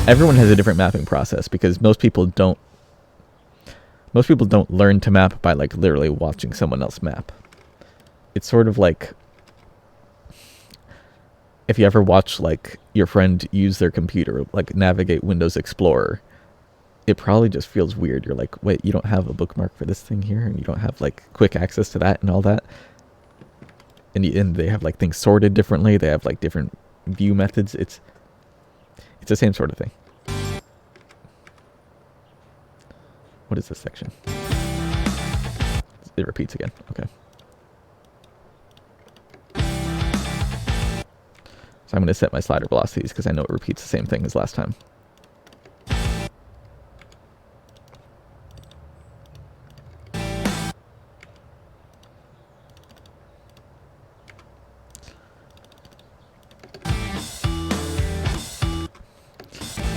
everyone has a different mapping process, because most people don't learn to map by, like, literally watching someone else map. It's sort of like if you ever watch, like, your friend use their computer, like, navigate Windows Explorer, it probably just feels weird. You're like, wait, you don't have a bookmark for this thing here, and you don't have, like, quick access to that and all that. And they have, like, things sorted differently. They have, like, different view methods. It's the same sort of thing. What is this section? It repeats again. Okay. So I'm going to set my slider velocities because I know it repeats the same thing as last time.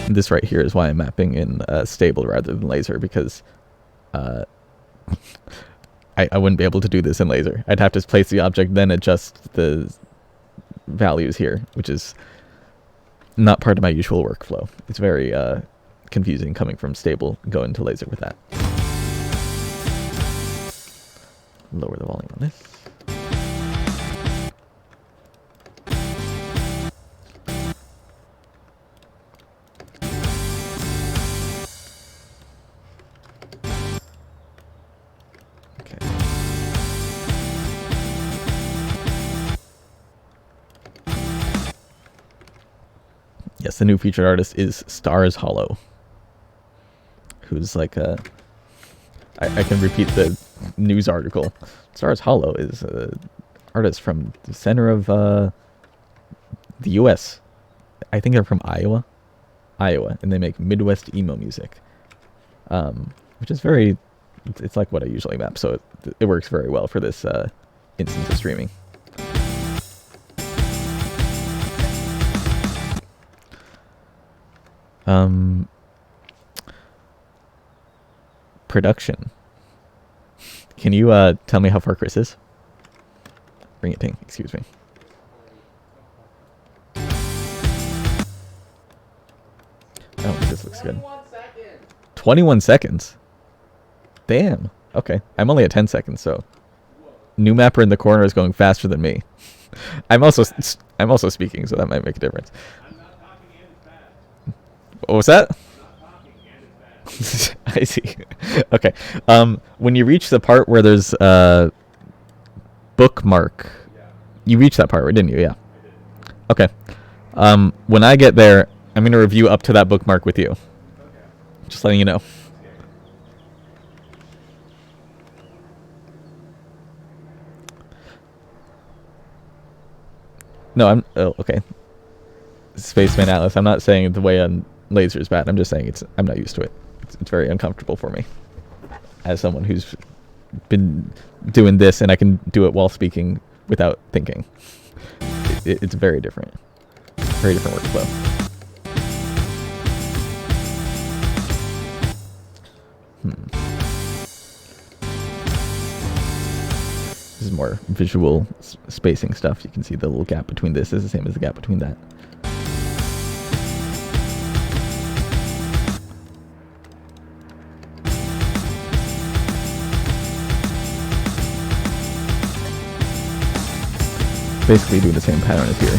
This right here is why I'm mapping in stable rather than laser, because I wouldn't be able to do this in laser. I'd have to place the object, then adjust the values here, which is not part of my usual workflow. It's very confusing coming from stable, going to laser with that. Lower the volume on this. Yes, the new featured artist is Stars Hollow, who's like a... I can repeat the news article. Stars Hollow is an artist from the center of the U.S. I think they're from Iowa, and they make Midwest emo music, which is very... It's like what I usually map, so it works very well for this instance of streaming. Production. Can you tell me how far Chris is? Bring it, Ting. Excuse me. Oh, this looks good. 21 seconds. Damn. Okay. I'm only at 10 seconds, so new mapper in the corner is going faster than me. I'm also speaking, so that might make a difference. What was that? I see. Okay. When you reach the part where there's bookmark, you reached that part, right? Didn't you? Yeah. Okay. When I get there, I'm gonna review up to that bookmark with you. Just letting you know. No, oh, okay. Spaceman Atlas. I'm not saying the way on laser is bad. I'm just saying I'm not used to it. It's very uncomfortable for me as someone who's been doing this, and I can do it while speaking without thinking. It's very different workflow. This is more visual spacing stuff. You can see the little gap between this is the same as the gap between that. Basically doing the same pattern as here.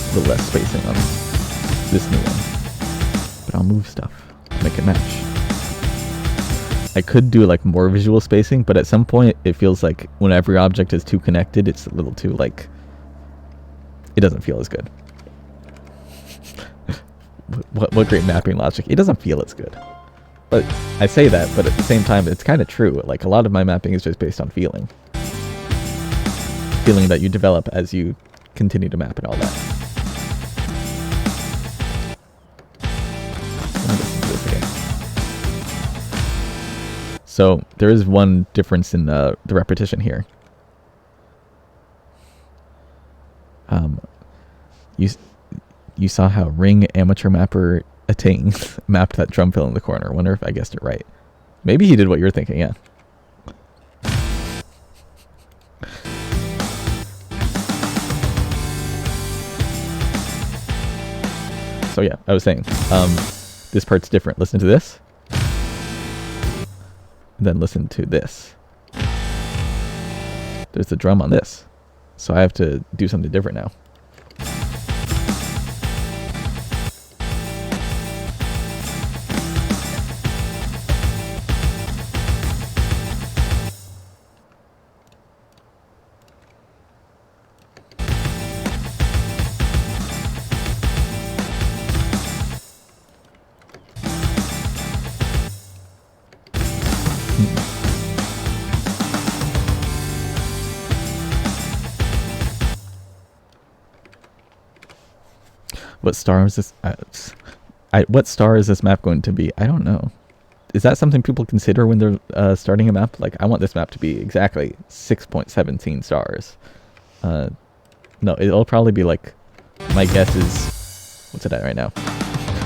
A little less spacing on this new one. But I'll move stuff, make it match. I could do like more visual spacing, but at some point it feels like when every object is too connected, it's a little too like... It doesn't feel as good. What great mapping logic. It doesn't feel as good. But I say that, but at the same time, it's kind of true. Like, a lot of my mapping is just based on feeling. Feeling that you develop as you continue to map and all that. So, there is one difference in the repetition here. You saw how Ring Amateur Mapper Attain mapped that drum fill in the corner. Wonder if I guessed it right. Maybe he did what you're thinking, yeah. So yeah, I was saying, this part's different. Listen to this. And then listen to this. There's the drum on this. So I have to do something different now. What star is this? What star is this map going to be? I don't know. Is that something people consider when they're starting a map? Like, I want this map to be exactly 6.17 stars. No, it'll probably be like my guess is, what's it at right now?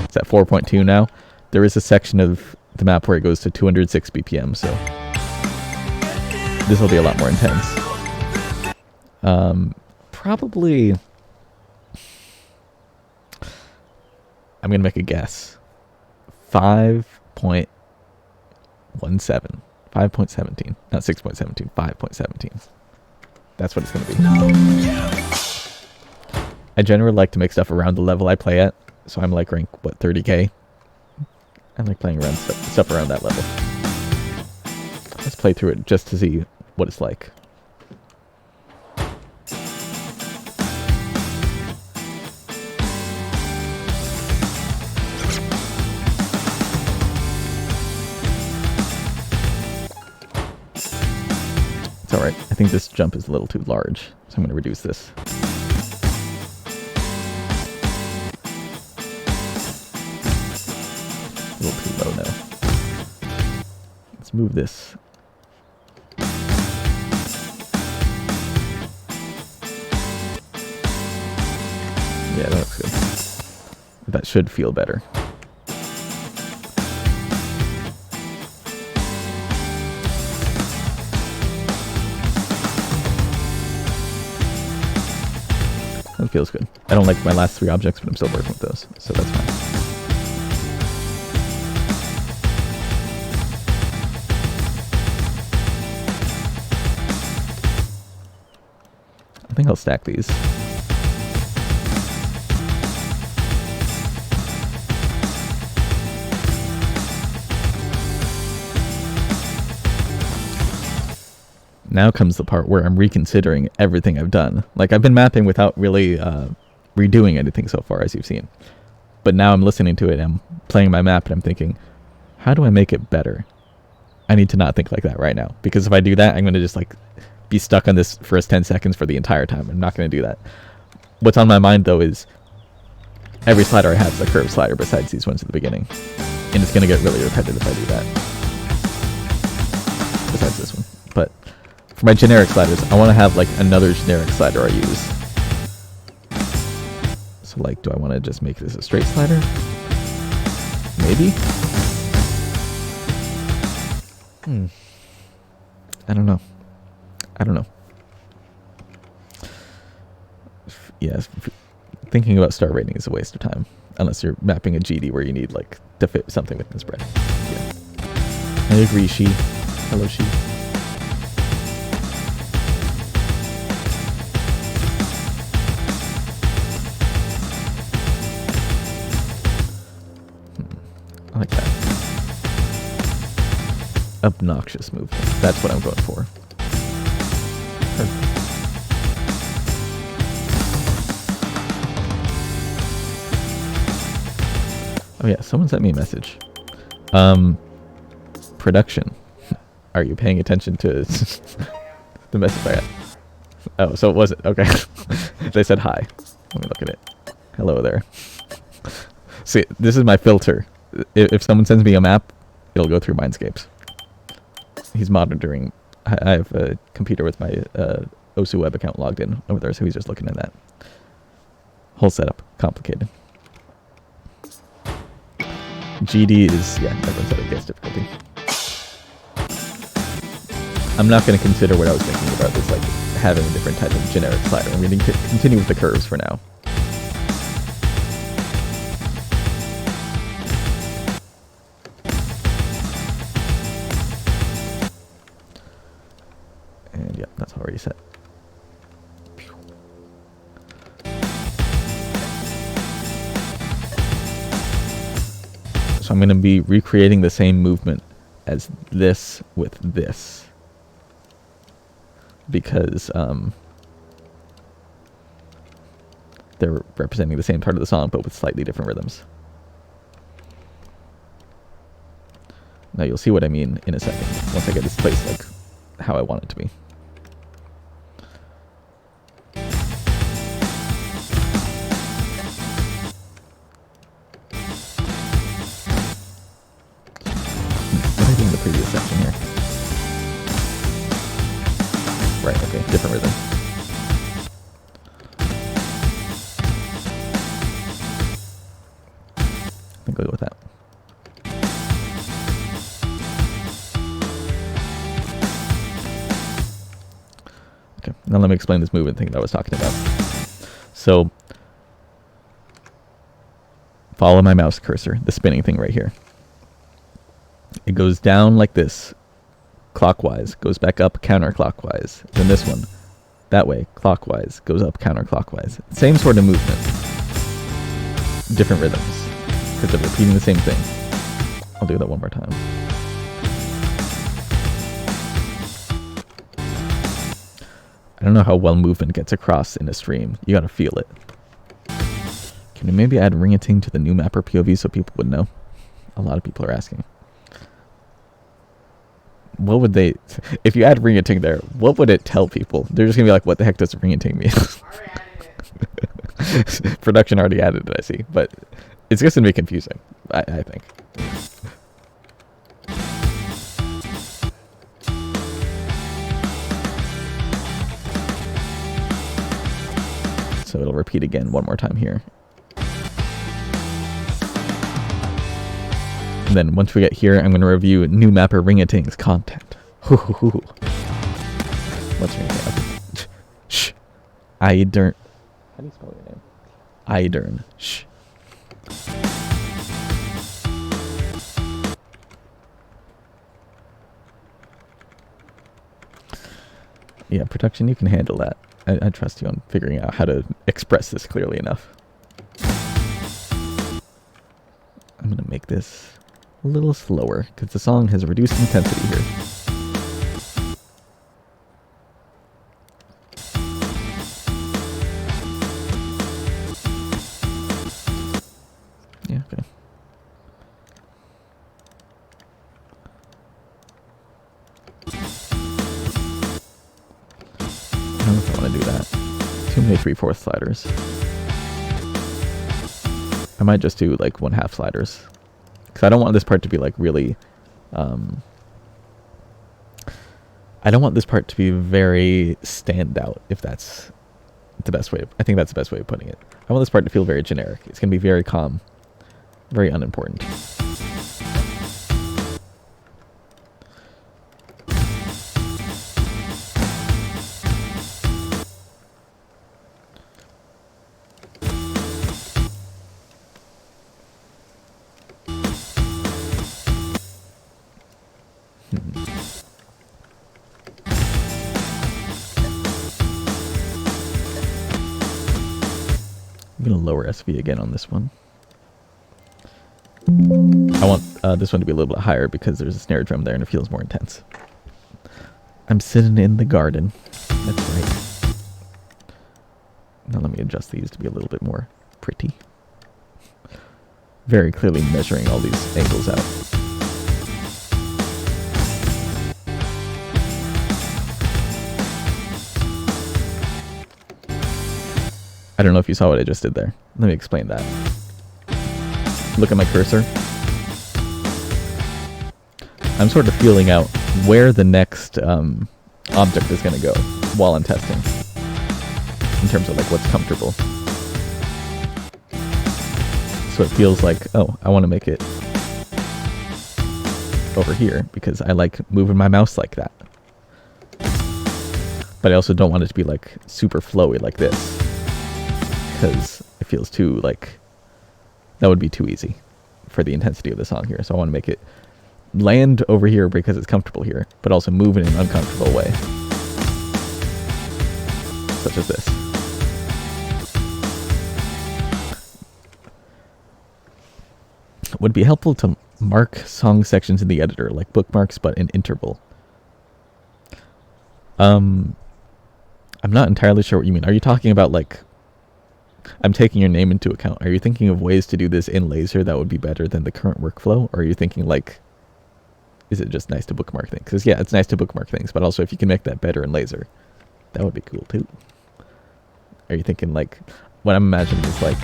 It's at 4.2 now. There is a section of the map where it goes to 206 BPM, so this will be a lot more intense. Probably, I'm gonna make a guess. 5.17, not 6.17, 5.17. That's what it's gonna be. I generally like to make stuff around the level I play at, so I'm like rank, what, 30k? I like playing around stuff around that level. Let's play through it just to see what it's like. It's alright. I think this jump is a little too large, so I'm going to reduce this. A little too low now. Let's move this. Yeah, that looks good. That should feel better. That feels good. I don't like my last 3 objects, but I'm still working with those, so that's fine. I think I'll stack these. Now comes the part where I'm reconsidering everything I've done. Like, I've been mapping without really redoing anything so far, as you've seen. But now I'm listening to it, and I'm playing my map, and I'm thinking, how do I make it better? I need to not think like that right now. Because if I do that, I'm going to just, like, be stuck on this first 10 seconds for the entire time. I'm not going to do that. What's on my mind, though, is every slider I have is a curved slider besides these ones at the beginning. And it's going to get really repetitive if I do that. Besides this one. But for my generic sliders, I want to have, like, another generic slider I use. So, like, do I want to just make this a straight slider? Maybe? I don't know. Yeah, thinking about star rating is a waste of time. Unless you're mapping a GD where you need, like, to fit something within spread. Yeah. I agree, She. Hello, She. I like that. Obnoxious movement. That's what I'm going for. Perfect. Oh yeah, someone sent me a message. Production. Are you paying attention to the message I got? Oh, so it wasn't. Okay. They said hi. Let me look at it. Hello there. See, this is my filter. If someone sends me a map, it'll go through Mindscapes. He's monitoring. I have a computer with my OSU web account logged in over there, so he's just looking at that. Whole setup. Complicated. GD is, yeah, everyone said it gets difficulty. I'm not going to consider what I was thinking about this, like, having a different type of generic slider. I'm going to continue with the curves for now. And, yeah, that's already set. So I'm going to be recreating the same movement as this with this. Because they're representing the same part of the song, but with slightly different rhythms. Now you'll see what I mean in a second, once I get this placed like how I want it to be. What did I do in the previous section here? Right, okay, different rhythm. Now let me explain this movement thing that I was talking about. So, follow my mouse cursor, the spinning thing right here. It goes down like this, clockwise, goes back up counterclockwise. Then this one, that way, clockwise, goes up counterclockwise. Same sort of movement. Different rhythms, because they're repeating the same thing. I'll do that one more time. I don't know how well movement gets across in a stream. You gotta feel it. Can you maybe add ring-a-ting to the new mapper POV so people would know? A lot of people are asking. What would they... If you add ring-a-ting there, what would it tell people? They're just gonna be like, what the heck does ring-a-ting mean? Production already added it, I see. But it's just gonna be confusing, I think. So it'll repeat again one more time here. And then once we get here, I'm going to review new mapper ring-a-ting's content. What's ring-a-ting? Shh. Idern. How do you spell your name? Idern. Shh. Yeah, production, you can handle that. I trust you on figuring out how to express this clearly enough. I'm going to make this a little slower, because the song has reduced intensity here. Yeah, okay. I don't know if I want to do that. Too many 3/4 sliders. I might just do like 1/2 sliders. Because I don't want this part to be like really... I don't want this part to be very standout, if that's the best way. I think that's the best way of putting it. I want this part to feel very generic. It's going to be very calm. Very unimportant. I'm going to lower SV again on this one. I want this one to be a little bit higher because there's a snare drum there and it feels more intense. I'm sitting in the garden. That's right. Now let me adjust these to be a little bit more pretty. Very clearly measuring all these angles out. I don't know if you saw what I just did there. Let me explain that. Look at my cursor. I'm sort of feeling out where the next object is going to go while I'm testing. In terms of like what's comfortable. So it feels like, oh, I want to make it over here because I like moving my mouse like that. But I also don't want it to be like super flowy like this. Because it feels too, like, that would be too easy for the intensity of the song here. So I want to make it land over here because it's comfortable here, but also move in an uncomfortable way. Such as this. Would be helpful to mark song sections in the editor, like bookmarks, but in interval. I'm not entirely sure what you mean. Are you talking about, like, I'm taking your name into account. Are you thinking of ways to do this in laser that would be better than the current workflow? Or are you thinking like, is it just nice to bookmark things? Because yeah, it's nice to bookmark things, but also if you can make that better in laser, that would be cool too. Are you thinking like, what I'm imagining is like,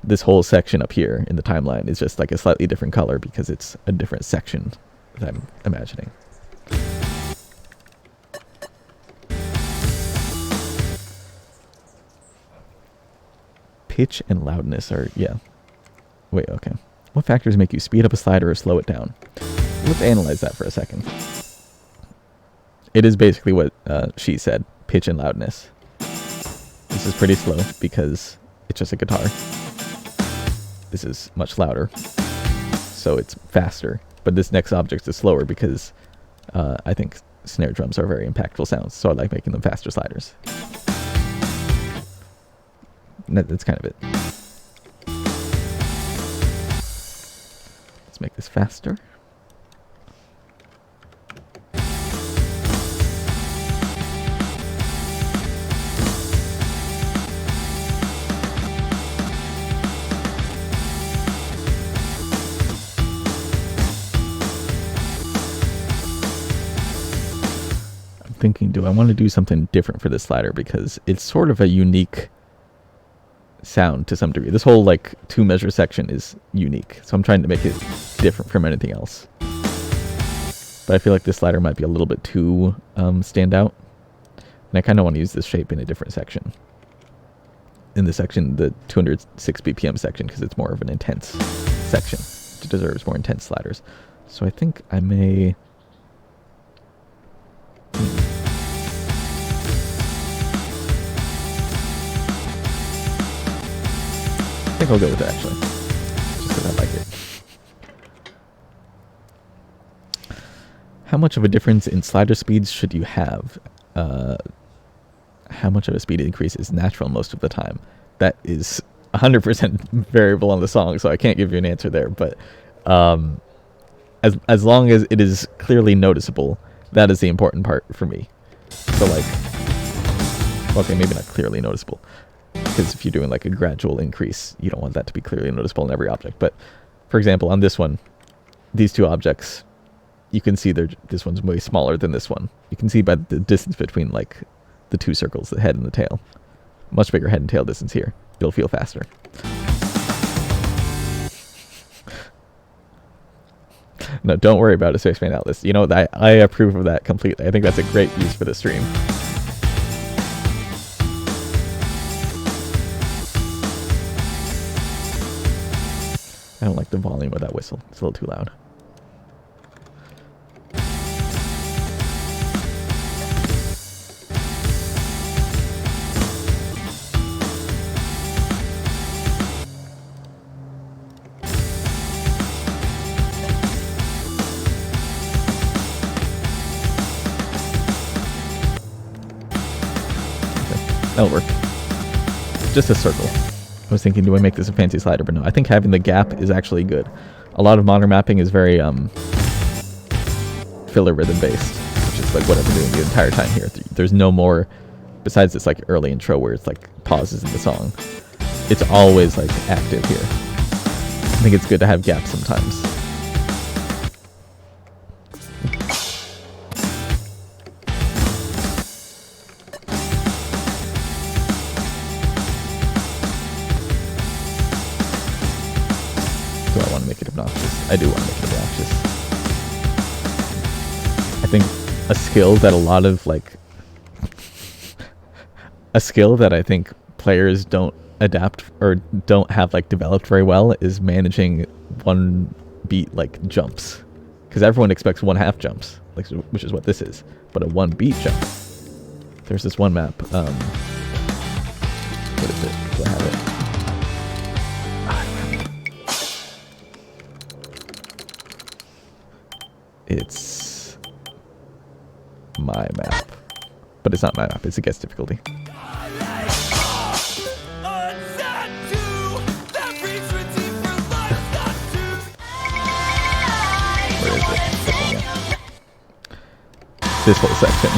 this whole section up here in the timeline is just like a slightly different color because it's a different section that I'm imagining. Pitch and loudness are, yeah. Wait, okay. What factors make you speed up a slider or slow it down? Let's analyze that for a second. It is basically what she said. pitch and loudness. This is pretty slow because it's just a guitar. This is much louder, so it's faster. But this next object is slower because I think snare drums are very impactful sounds, so I like making them faster sliders. That's kind of it. Let's make this faster. Thinking, do I want to do something different for this slider, because it's sort of a unique sound to some degree. This whole like 2-measure section is unique, so I'm trying to make it different from anything else. But I feel like this slider might be a little bit too stand out, and I kind of want to use this shape in a different section. In the section, the 206 BPM section, because it's more of an intense section. It deserves more intense sliders. So I think I may... I think I'll go with it, actually, just because I like it. How much of a difference in slider speeds should you have? How much of a speed increase is natural most of the time? That is 100% variable on the song, so I can't give you an answer there. But as long as it is clearly noticeable, that is the important part for me. So like, okay, maybe not clearly noticeable, because if you're doing like a gradual increase, you don't want that to be clearly noticeable in every object. But for example, on this one, these two objects, you can see this one's way smaller than this one. You can see by the distance between like the two circles, the head and the tail. Much bigger head and tail distance here. You'll feel faster. No, don't worry about a spaceman outlist. You know, I approve of that completely. I think that's a great use for the stream. I don't like the volume of that whistle. It's a little too loud. That'll work. Just a circle. I was thinking, do I make this a fancy slider? But no, I think having the gap is actually good. A lot of modern mapping is very filler rhythm based, which is like what I've been doing the entire time here. There's no more, besides this like early intro where it's like pauses in the song. It's always like active here. I think it's good to have gaps sometimes. I do want to make it obnoxious. I think a skill that a lot of like a skill that I think players don't adapt or don't have like developed very well is managing one beat like jumps, because everyone expects 1/2 jumps, like, which is what this is, but a 1 beat jump. There's this one map. What is it? Do I have it? It's my map, but it's not my map. It's a guess difficulty. Where is it? This whole section.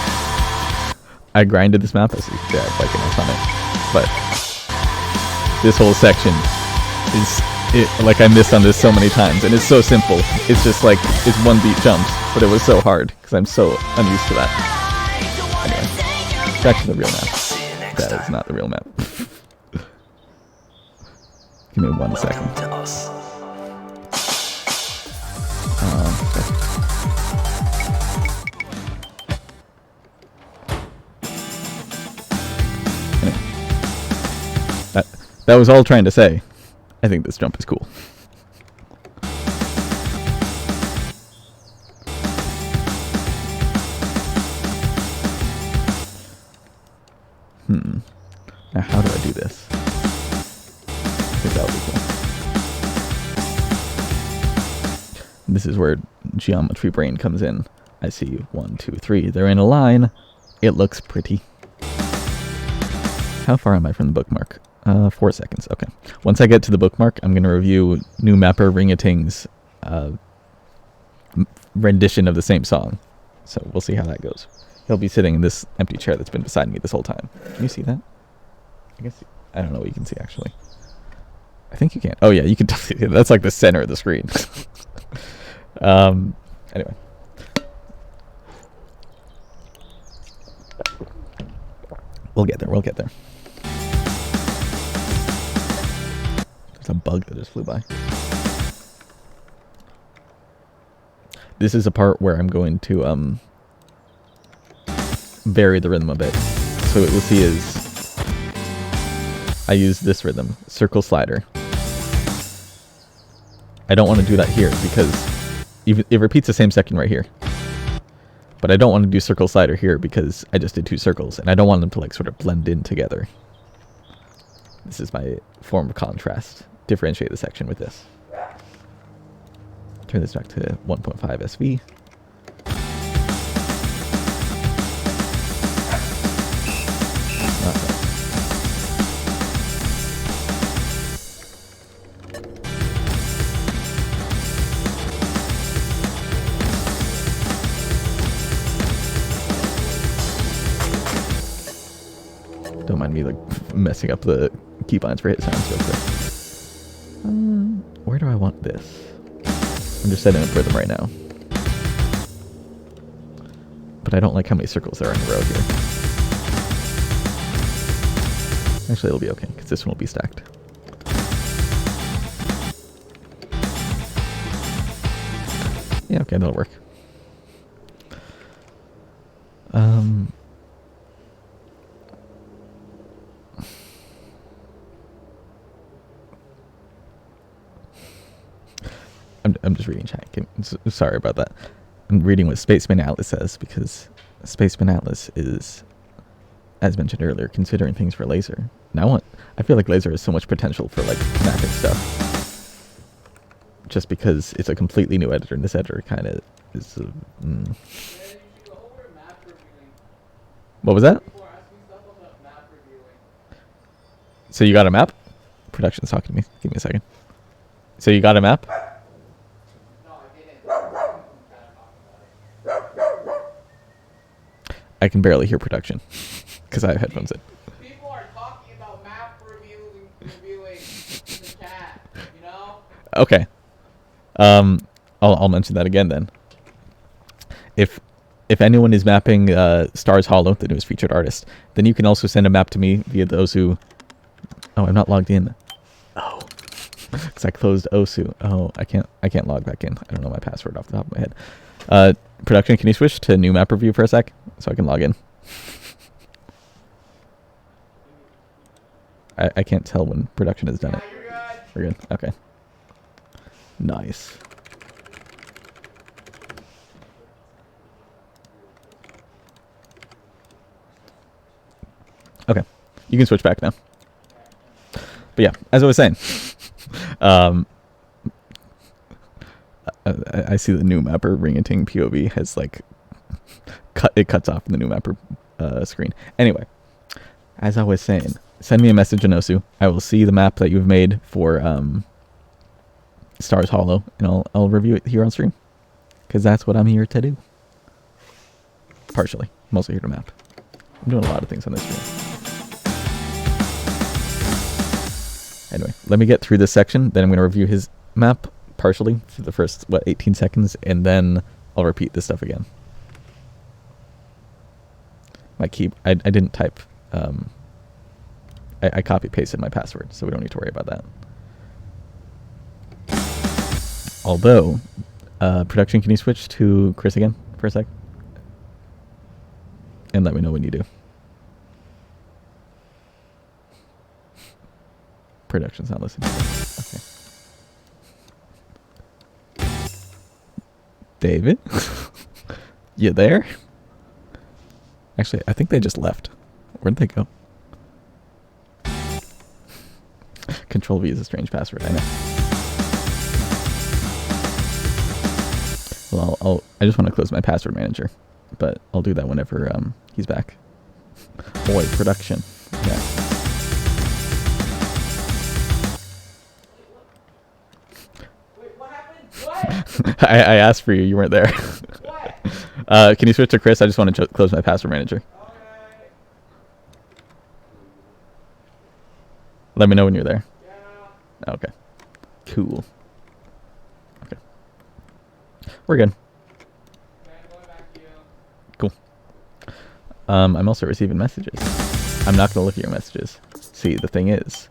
I grinded this map. I see like an X on it, but this whole section is. Like I missed on this so many times, and it's so simple. It's just like, it's 1 beat jumps, but it was so hard because I'm so unused to that. Anyway, back to the real map. That is not the real map. Give me 1 second. Anyway. That was all trying to say. I think this jump is cool. Now how do I do this? I think that would be cool. This is where Geometry Brain comes in. I see 1, 2, 3. They're in a line. It looks pretty. How far am I from the bookmark? 4 seconds. Okay. Once I get to the bookmark, I'm going to review new mapper Ringating's rendition of the same song. So we'll see how that goes. He'll be sitting in this empty chair that's been beside me this whole time. Can you see that? I guess I don't know what you can see actually. I think you can. Oh yeah, you can definitely see it. That's like the center of the screen. Anyway. We'll get there. We'll get there. There's a bug that just flew by. This is a part where I'm going to vary the rhythm a bit. So what we'll see is I use this rhythm, circle slider. I don't want to do that here because it repeats the same second right here. But I don't want to do circle slider here because I just did 2 circles and I don't want them to like sort of blend in together. This is my form of contrast. Differentiate the section with this. Turn this back to 1.5 SV. Don't mind me like messing up the keybinds for hit sounds real quick. Where do I want this? I'm just setting up rhythm right now. But I don't like how many circles there are in a row here. Actually, it'll be okay, because this one will be stacked. Yeah, okay, that'll work. I'm just reading chat. Sorry about that. I'm reading what Spaceman Atlas says because Spaceman Atlas is, as mentioned earlier, considering things for laser. Now I feel like laser has so much potential for like mapping stuff. Just because it's a completely new editor, and this editor kind of is. What was that? So you got a map? Production's talking to me. Give me a second. So you got a map? I can barely hear production because I have headphones in. People are talking about map reviews and reviewing in the chat, you know? Okay. I'll mention that again then. If anyone is mapping Stars Hollow, the newest featured artist, then you can also send a map to me via the Osu. Oh, I'm not logged in. Oh, because I closed Osu. Oh, I can't log back in. I don't know my password off the top of my head. Production, can you switch to new map review for a sec so I can log in? I can't tell when production has done it. You're good. We're good. Okay. Nice. Okay, you can switch back now. But yeah, as I was saying, I see the new mapper Ringating POV has like it cuts off in the new mapper screen. Anyway, as I was saying, send me a message in Osu. I will see the map that you've made for Stars Hollow, and I'll review it here on stream, because that's what I'm here to do. Partially, I'm also here to map. I'm doing a lot of things on this stream. Anyway, let me get through this section, then I'm going to review his map partially for the first, 18 seconds, and then I'll repeat this stuff again. I didn't type, I copy-pasted my password, so we don't need to worry about that. Although, production, can you switch to Chris again for a sec? And let me know when you do. Production's not listening. Okay. David? You there? Actually, I think they just left. Where'd they go? Control V is a strange password, I know. Well, I just want to close my password manager, but I'll do that whenever he's back. Boy, production. Yeah. Wait, what happened? What? I asked for you. You weren't there. What? Can you switch to Chris? I just want to close my password manager. Okay. Let me know when you're there. Yeah. Okay. Cool. Okay. We're good. Okay, I'm going back to you. Cool. I'm also receiving messages. I'm not going to look at your messages. See, the thing is,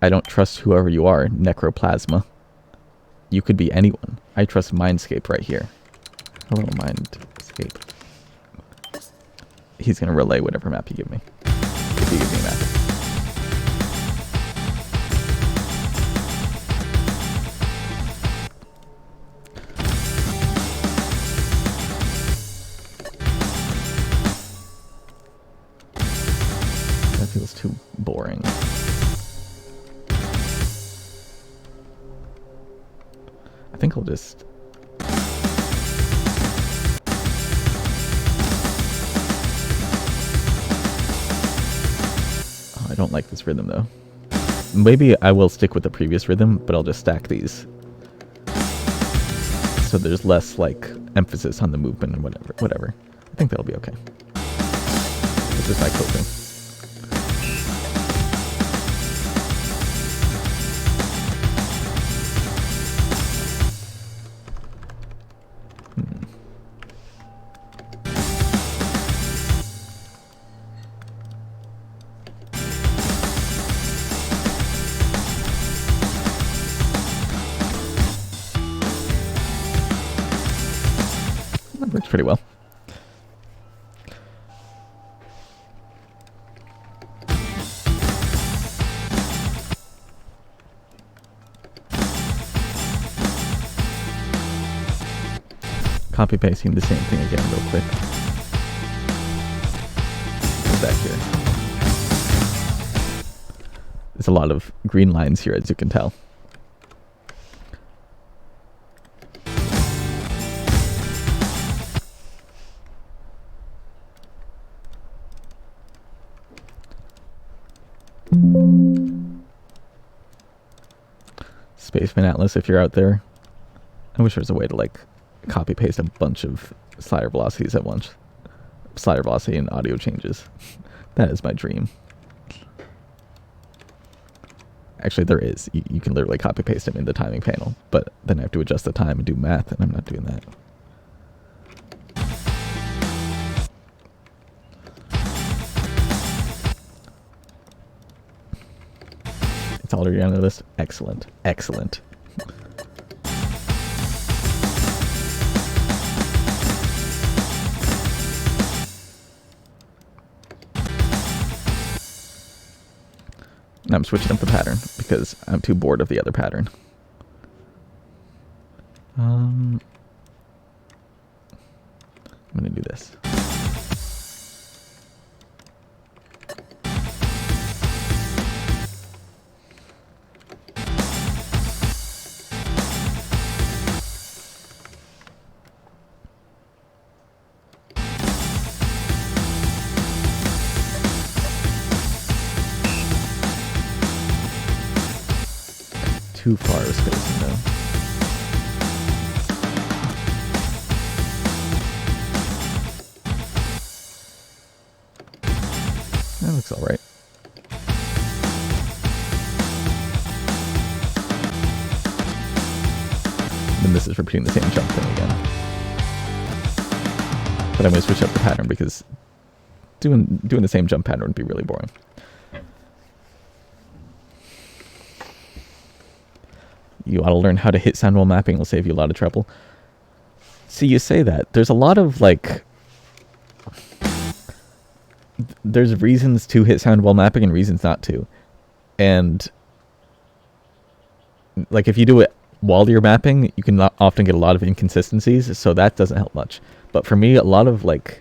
I don't trust whoever you are, Necroplasma. You could be anyone. I trust Mindscape right here. Hello, Mindscape. He's going to relay whatever map you give me. If you give me a map. That feels too boring. I think I'll just... Oh, I don't like this rhythm though. Maybe I will stick with the previous rhythm, but I'll just stack these. So there's less, like, emphasis on the movement and whatever. I think that'll be okay. This is my coping. That works pretty well. Copy pasting the same thing again real quick. Go back here. There's a lot of green lines here, as you can tell. Spaceman Atlas, if you're out there. I wish there was a way to, like, copy paste a bunch of slider velocities at once. Slider velocity and audio changes. That is my dream. Actually, there is. You can literally copy paste them in the timing panel, but then I have to adjust the time and do math, and I'm not doing that. It's already on the list. Excellent. Excellent. Now I'm switching up the pattern because I'm too bored of the other pattern. I'm gonna do this. Too far of spacing though. That looks alright. Then this is repeating the same jump thing again. But I'm going to switch up the pattern because doing the same jump pattern would be really boring. You ought to learn how to hit sound while mapping. It'll save you a lot of trouble. See, you say that. There's a lot of, like... There's reasons to hit sound while mapping and reasons not to. And... like, if you do it while you're mapping, you can often get a lot of inconsistencies, so that doesn't help much. But for me, a lot of, like...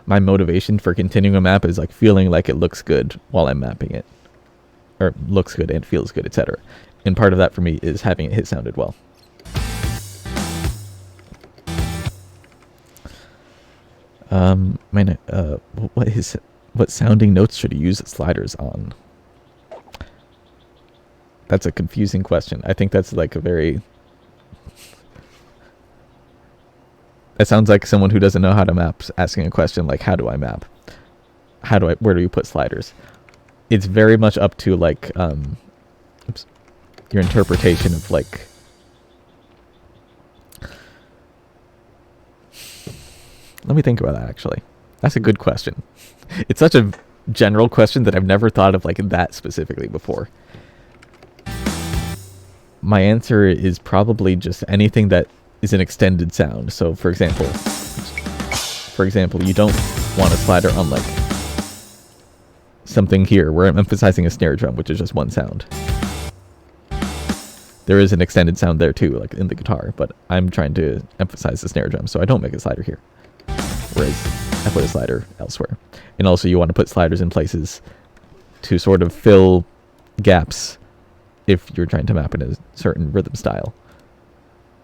my motivation for continuing a map is, like, feeling like it looks good while I'm mapping it. or looks good and feels good, etc. And part of that for me is having it hit sounded well. What sounding notes should you use sliders on? That's a confusing question. I think that's like a very... That sounds like someone who doesn't know how to map asking a question like, how do I map? Where do you put sliders? It's very much up to like, your interpretation of like... Let me think about that, actually. That's a good question. It's such a general question that I've never thought of like that specifically before. My answer is probably just anything that is an extended sound. So for example, you don't want a slider on like something here where I'm emphasizing a snare drum, which is just one sound. There is an extended sound there too, like in the guitar, but I'm trying to emphasize the snare drum, so I don't make a slider here. Whereas I put a slider elsewhere. And also you want to put sliders in places to sort of fill gaps if you're trying to map in a certain rhythm style.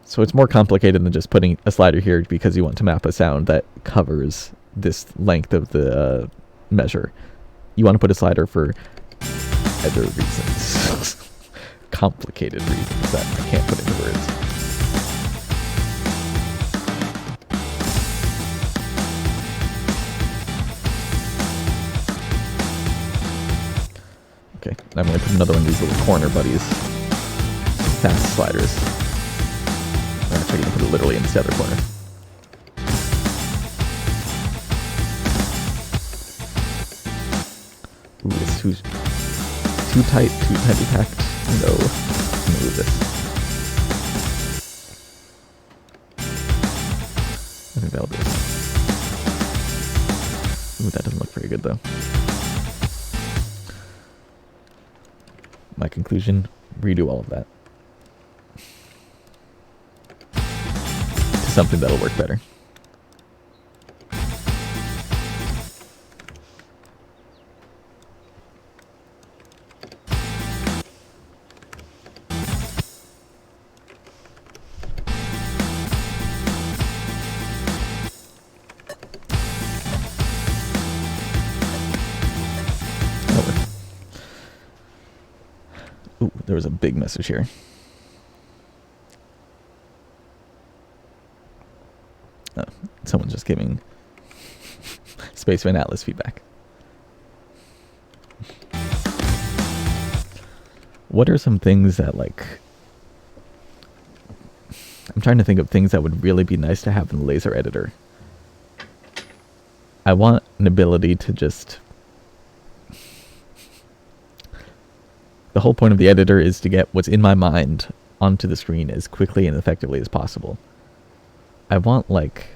So it's more complicated than just putting a slider here because you want to map a sound that covers this length of the measure. You want to put a slider for other reasons. Complicated reasons that I can't put into words. Okay, I'm going to put another one of these little corner buddies. Fast sliders. I'm actually going to put it literally in the other corner. Ooh, it's too tight, too tightly packed. No, I'm going to move this. I think that'll do it. Ooh, that doesn't look very good though. My conclusion, redo all of that to something that'll work better. Ooh, there was a big message here. Oh, someone's just giving Spaceman Atlas feedback. What are some things that, like... I'm trying to think of things that would really be nice to have in the laser editor. I want an ability to just... The whole point of the editor is to get what's in my mind onto the screen as quickly and effectively as possible. I want, like...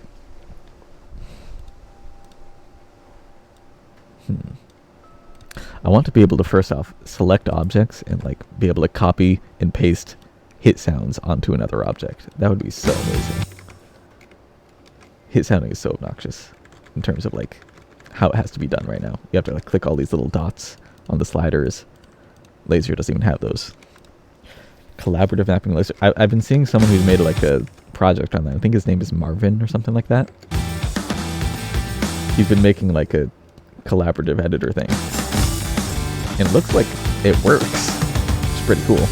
I want to be able to, first off, select objects and, like, be able to copy and paste hit sounds onto another object. That would be so amazing. Hit sounding is so obnoxious in terms of, like, how it has to be done right now. You have to, like, click all these little dots on the sliders. Laser doesn't even have those. Collaborative mapping laser. I've been seeing someone who's made like a project on that. I think his name is Marvin or something like that. He's been making like a collaborative editor thing. And it looks like it works. It's pretty cool.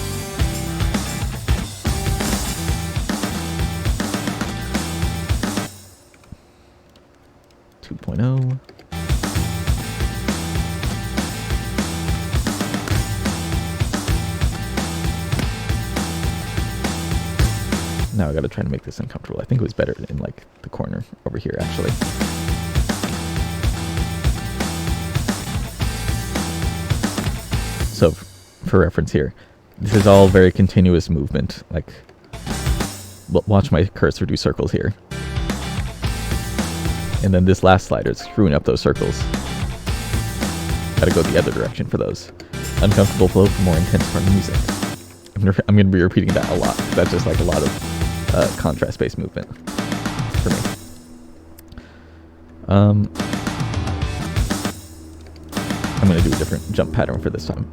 Now I gotta try to make this uncomfortable. I think it was better in like the corner over here actually. So for reference here, this is all very continuous movement. Like, watch my cursor do circles here. And then this last slider is screwing up those circles. Gotta go the other direction for those. Uncomfortable flow for more intense part of music. I'm gonna be repeating that a lot. That's just like a lot of contrast-based movement for me. I'm gonna do a different jump pattern for this time.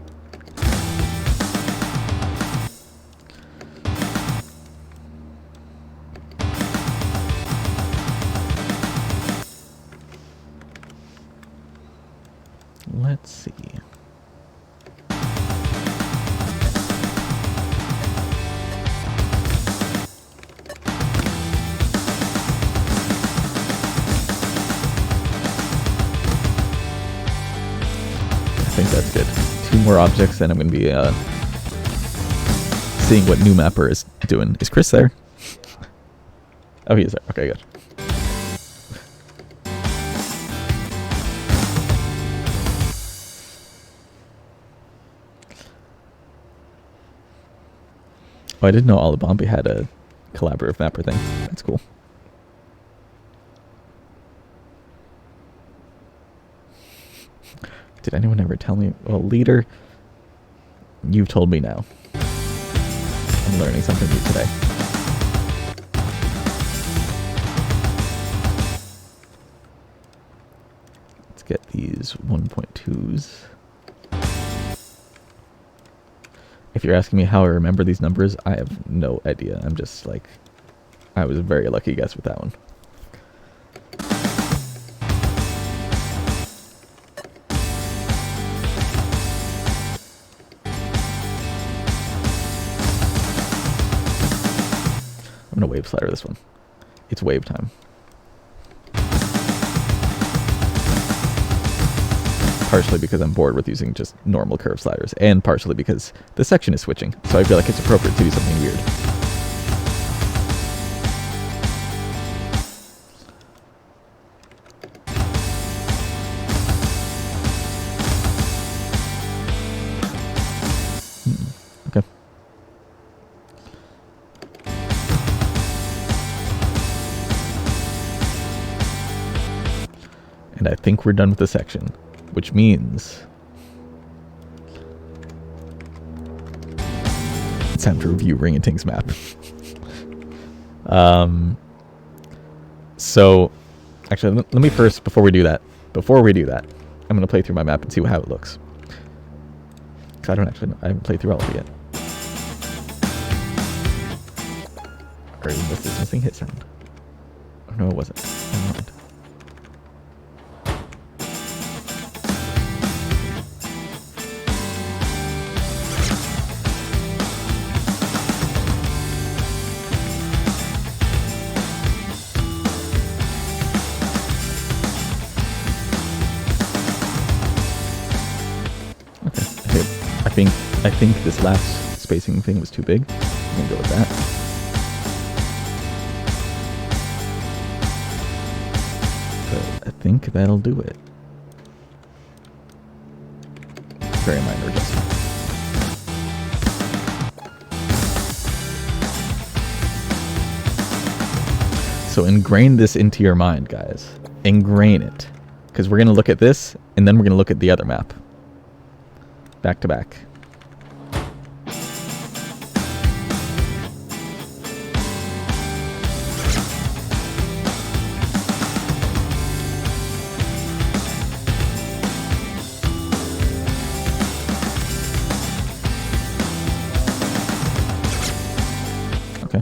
more objects, and I'm going to be seeing what new mapper is doing. Is Chris there? Oh, he is there. Okay, good. Oh, I didn't know Alabambi had a collaborative mapper thing. That's cool. Did anyone ever tell me? Well, leader, you've told me now. I'm learning something new today. Let's get these 1.2s. If you're asking me how I remember these numbers, I have no idea. I'm just like, I was a very lucky guess with that one. I'm gonna wave slider this one. It's wave time. Partially because I'm bored with using just normal curve sliders, and partially because the section is switching, so I feel like it's appropriate to do something weird. Okay. And I think we're done with the section. Which means it's time to review Ring and Ting's map. So actually, let me first, before we do that, I'm going to play through my map and see how it looks. Because I haven't played through all of it yet. Or was this missing hit sound? Oh, no, it wasn't. Never mind. I think this last spacing thing was too big. I'm gonna go with that. But I think that'll do it. Very minor adjustment. So ingrain this into your mind, guys. Ingrain it. Because we're gonna look at this, and then we're gonna look at the other map. Back to back. Okay.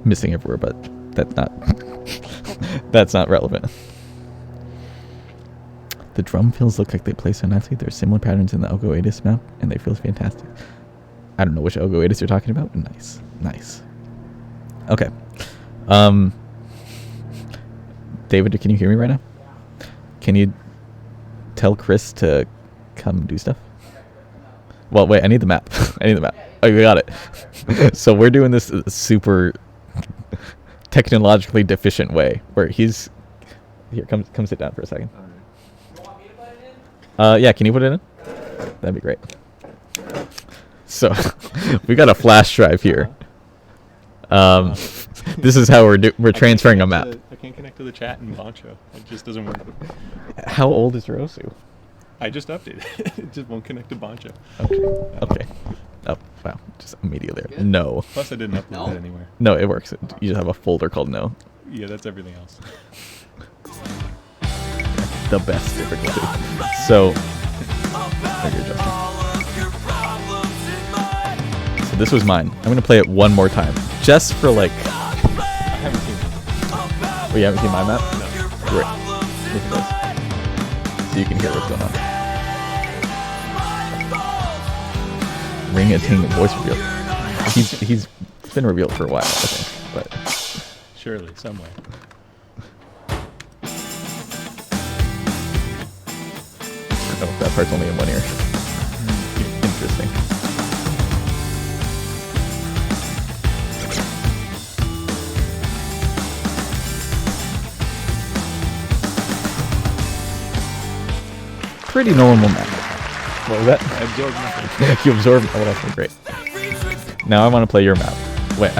Missing everywhere, but that's not that's not relevant. The drum fills look like they play so nicely. There are similar patterns in the Ogoatis map, and they feel fantastic. I don't know which Ogoatis you're talking about. Nice. Nice. Okay. David, can you hear me right now? Can you tell Chris to come do stuff? Well, wait, I need the map. I need the map. Oh, we got it. So we're doing this super technologically deficient way, where he's... Here, come sit down for a second. Yeah, can you put it in? That'd be great. So, we got a flash drive here. This is how we're transferring a map. I can't connect to the chat in Boncho. It just doesn't work. How old is Rosu? I just updated it. It just won't connect to Boncho. Okay. Okay. Oh, wow. Just immediately there. No. Plus, I didn't upload it anywhere. No, it works. You just have a folder called no. Yeah, that's everything else. The best difficulty. So, so this was mine. I'm gonna play it one more time, just for like. I haven't seen it. Oh, you haven't seen my map? No. Great. Look at this. So you can hear what's going on. Ring a Ting voice reveal. He's been revealed for a while, I think, but Surely, somewhere. oh, that part's only in one ear. Interesting. Pretty normal map. What was that? I absorbed nothing. You absorbed. Oh, that's great. Now I want to play your map. Wait,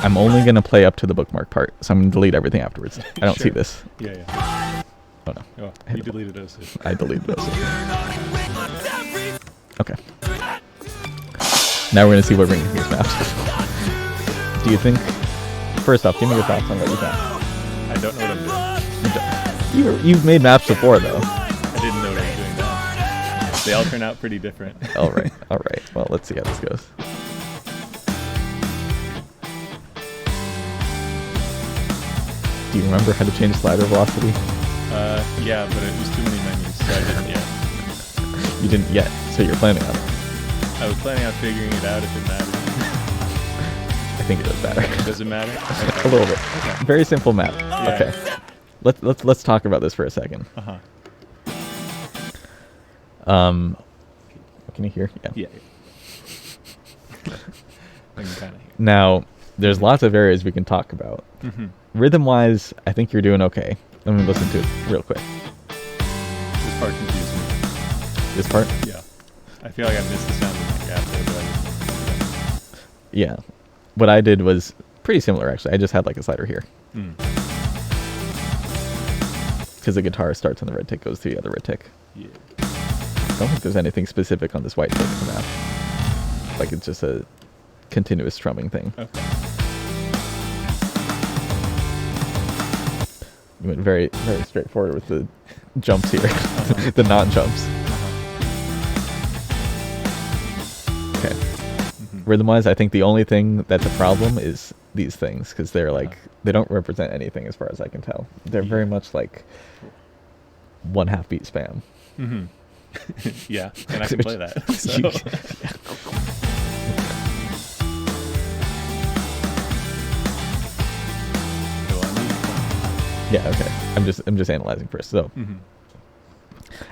I'm only gonna play up to the bookmark part, so I'm gonna delete everything afterwards. I don't see Sure. this. Yeah, yeah. Oh no. Oh, you deleted those. I deleted those. Okay. Now we're gonna see what brings these maps. Do you think? First off, give me your thoughts on what you got. I don't know what I'm doing. You've made maps before though. I didn't know what I was doing now. They all turn out pretty different. All right. All right. Well, let's see how this goes. Do you remember how to change slider velocity? Yeah, but it was too many menus, so I didn't yet. You didn't yet, so you're planning on it. I was planning on figuring it out if it mattered. I think it does matter. Does it matter? A little bit. Okay. Very simple map. Yeah. Okay. Let's talk about this for a second. Uh-huh. Can you hear? Yeah. Yeah. I can kind of hear. Now, there's lots of areas we can talk about. Mm-hmm. Rhythm-wise, I think you're doing okay. Let me listen to it real quick. This part confused me. This part? Yeah. I feel like I missed the sound of my gap there, but Yeah. What I did was pretty similar, actually. I just had like a slider here. Because the guitar starts on the red tick, goes to the other red tick. Yeah. I don't think there's anything specific on this white tick in the map. Like it's just a continuous strumming thing. Okay. You went very, very straightforward with the jumps here. The non-jumps. Okay. Rhythm-wise, I think the only thing that's a problem is these things, because they're like, they don't represent anything as far as I can tell. They're very much like 1/2 beat spam. Mm-hmm. Yeah, and I can play that. So. Yeah, okay. I'm just analyzing first. So,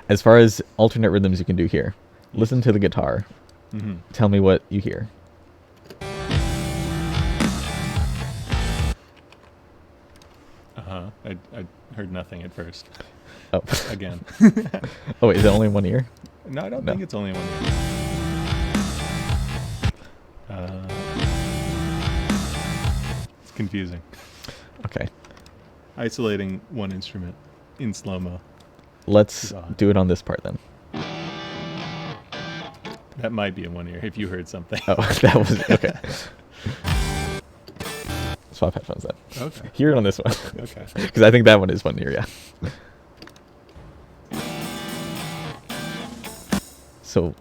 as far as alternate rhythms you can do here, listen to the guitar. Tell me what you hear. I heard nothing at first. Oh. Again. Oh, wait, is it only one ear? No, I don't think it's only one ear. It's confusing. Okay. Isolating one instrument in slow-mo. Let's do it on this part then. That might be in one ear if you heard something. Oh, that was okay. Swap headphones then. Okay. Hear it on this one. Okay. Because I think that one is one ear, yeah. So,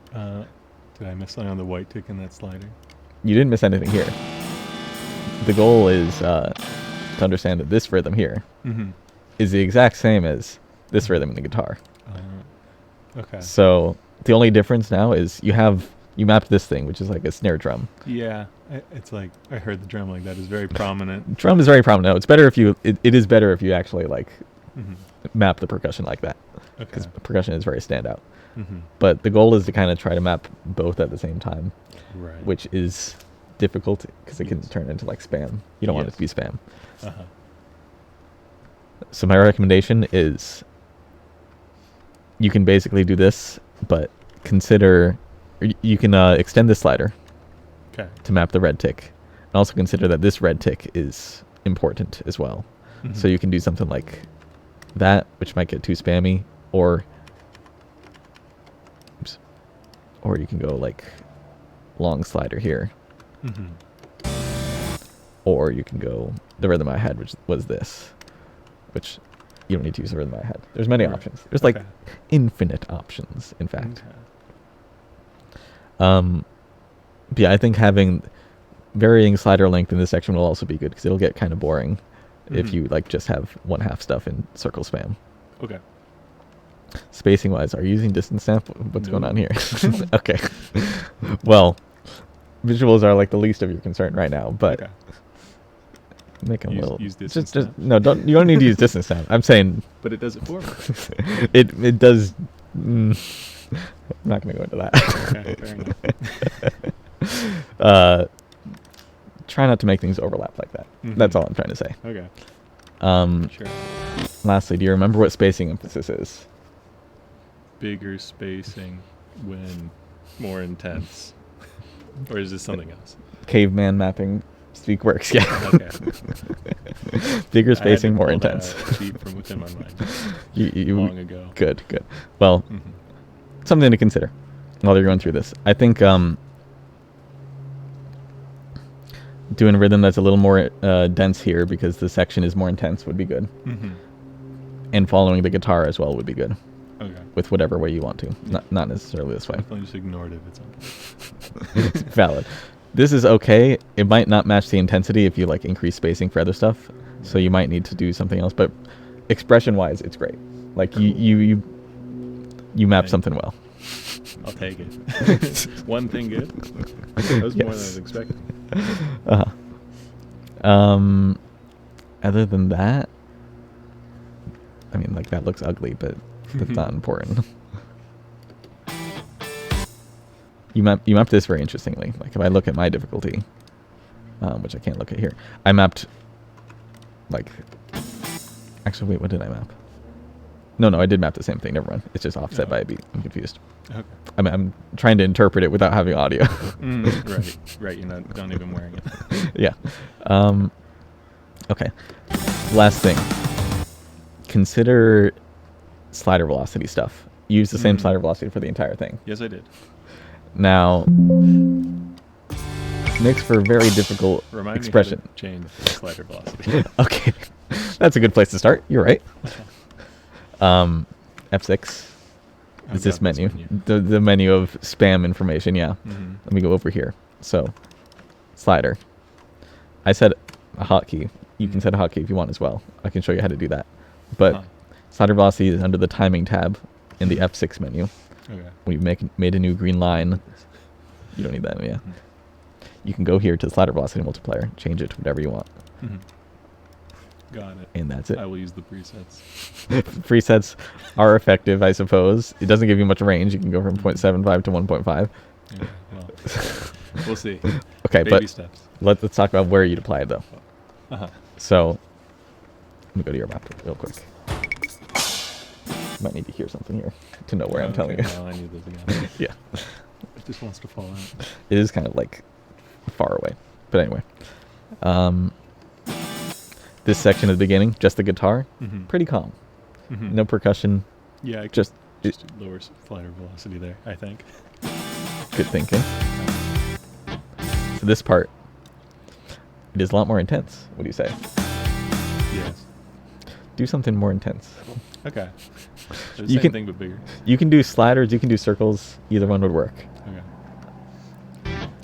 did I miss something on the white tick in that slider? you didn't miss anything here. The goal is to understand that this rhythm here is the exact same as this rhythm in the guitar. Okay. So the only difference now is you mapped this thing, which is like a snare drum. Yeah, it's like I heard the drum like that is very prominent. Drum is very prominent. No, it's better if you. It is better if you actually like map the percussion like that, because percussion is very standout. But the goal is to kind of try to map both at the same time, Right. which is difficult because it can turn into like spam. You don't want it to be spam. So my recommendation is you can basically do this, but consider you can extend this slider to map the red tick, and also consider that this red tick is important as well. So you can do something like that, which might get too spammy, or you can go like long slider here, or you can go the rhythm I had, which was this, which you don't need to use the rhythm I had. There's many options. There's like infinite options, in fact. But yeah, I think having varying slider length in this section will also be good, because it'll get kind of boring if you like just have 1/2 stuff in circle spam. Okay. Spacing wise, are you using distance stamp? What's going on here? Okay. Well, visuals are like the least of your concern right now, but make them a little. Use distance just no, don't. You don't need to use distance stamp. I'm saying. But it does it for me. It does. I'm not going to go into that. Okay, fair enough. Try not to make things overlap like that. That's all I'm trying to say. Okay. Sure. Lastly, do you remember what spacing emphasis is? Bigger spacing when more intense. Or is this something else? Caveman mapping speak works, yeah. Okay. Bigger I had to spacing, more pull that intense. deep from within my mind. You Long ago. Good. Well, something to consider while you're going through this. I think doing a rhythm that's a little more dense here because the section is more intense would be good. And following the guitar as well would be good. Okay. With whatever way you want to. Not necessarily this way. Definitely just ignored it if it's on. It's valid. This is okay. It might not match the intensity if you like increase spacing for other stuff. So you might need to do something else. But expression-wise, it's great. Like you map something well. I'll take it. One thing good. That was more than I was expecting. Other than that, I mean, like that looks ugly, but that's not important. You map this very interestingly. Like if I look at my difficulty, which I can't look at here, I mapped like. Actually, wait, what did I map? No, I did map the same thing. Never mind. It's just offset by a beat. I'm confused. Okay. I'm trying to interpret it without having audio. Right. You're not even wearing it. Yeah. Okay. Last thing. Consider slider velocity stuff. Use the same slider velocity for the entire thing. Yes, I did. Now, makes for a very difficult Remind expression. me how to change the slider velocity. Okay. That's a good place to start. You're right. F6 is this menu. The menu of spam information, yeah. Let me go over here. So, slider. I said a hotkey. You can set a hotkey if you want as well. I can show you how to do that. But slider velocity is under the timing tab in the F6 menu. Okay. We made a new green line. You don't need that, yeah. You can go here to the slider velocity multiplier, change it to whatever you want. Got it. And that's it. I will use the presets. Presets are effective, I suppose. It doesn't give you much range. You can go from 0.75 to 1.5. Yeah, well, we'll see. Okay, Baby but steps. let's talk about where you'd apply it, though. So, let me go to your map real quick. Might need to hear something here to know where I'm telling you. Well, I need this again. Yeah. It just wants to fall out. It is kind of like far away. But anyway. This section at the beginning, just the guitar, pretty calm. No percussion. Yeah, just lower slider velocity there, I think. Good thinking. So this part, it is a lot more intense. What do you say? Yes. Do something more intense. Okay. So the same thing but bigger. You can do sliders, you can do circles. Either one would work. Okay.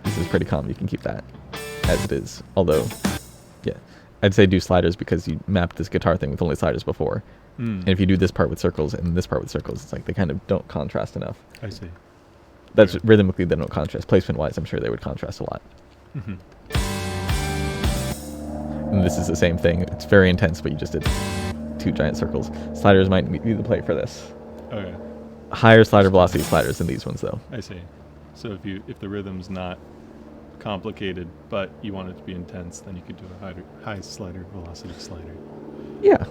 This is pretty calm. You can keep that as it is. Although, yeah, I'd say do sliders because you mapped this guitar thing with only sliders before. And if you do this part with circles and this part with circles, it's like they kind of don't contrast enough. I see. That's rhythmically they don't contrast. Placement-wise, I'm sure they would contrast a lot. And this is the same thing. It's very intense, but you just did 2 giant circles. Sliders might be the play for this. Okay. Higher slider velocity sliders than these ones, though. I see. So if the rhythm's not complicated, but you want it to be intense, then you could do a high slider velocity slider. Yeah,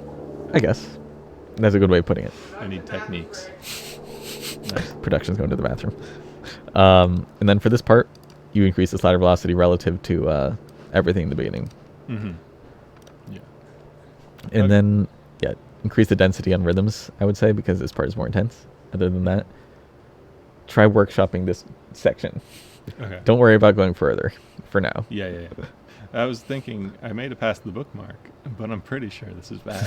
I guess. That's a good way of putting it. I need techniques. Nice. Production's going to the bathroom. And then for this part, you increase the slider velocity relative to everything in the beginning. Yeah. And then, yeah, increase the density on rhythms, I would say, because this part is more intense. Other than that, try workshopping this section. Okay. Don't worry about going further for now. Yeah. I was thinking I made it past the bookmark, but I'm pretty sure this is bad.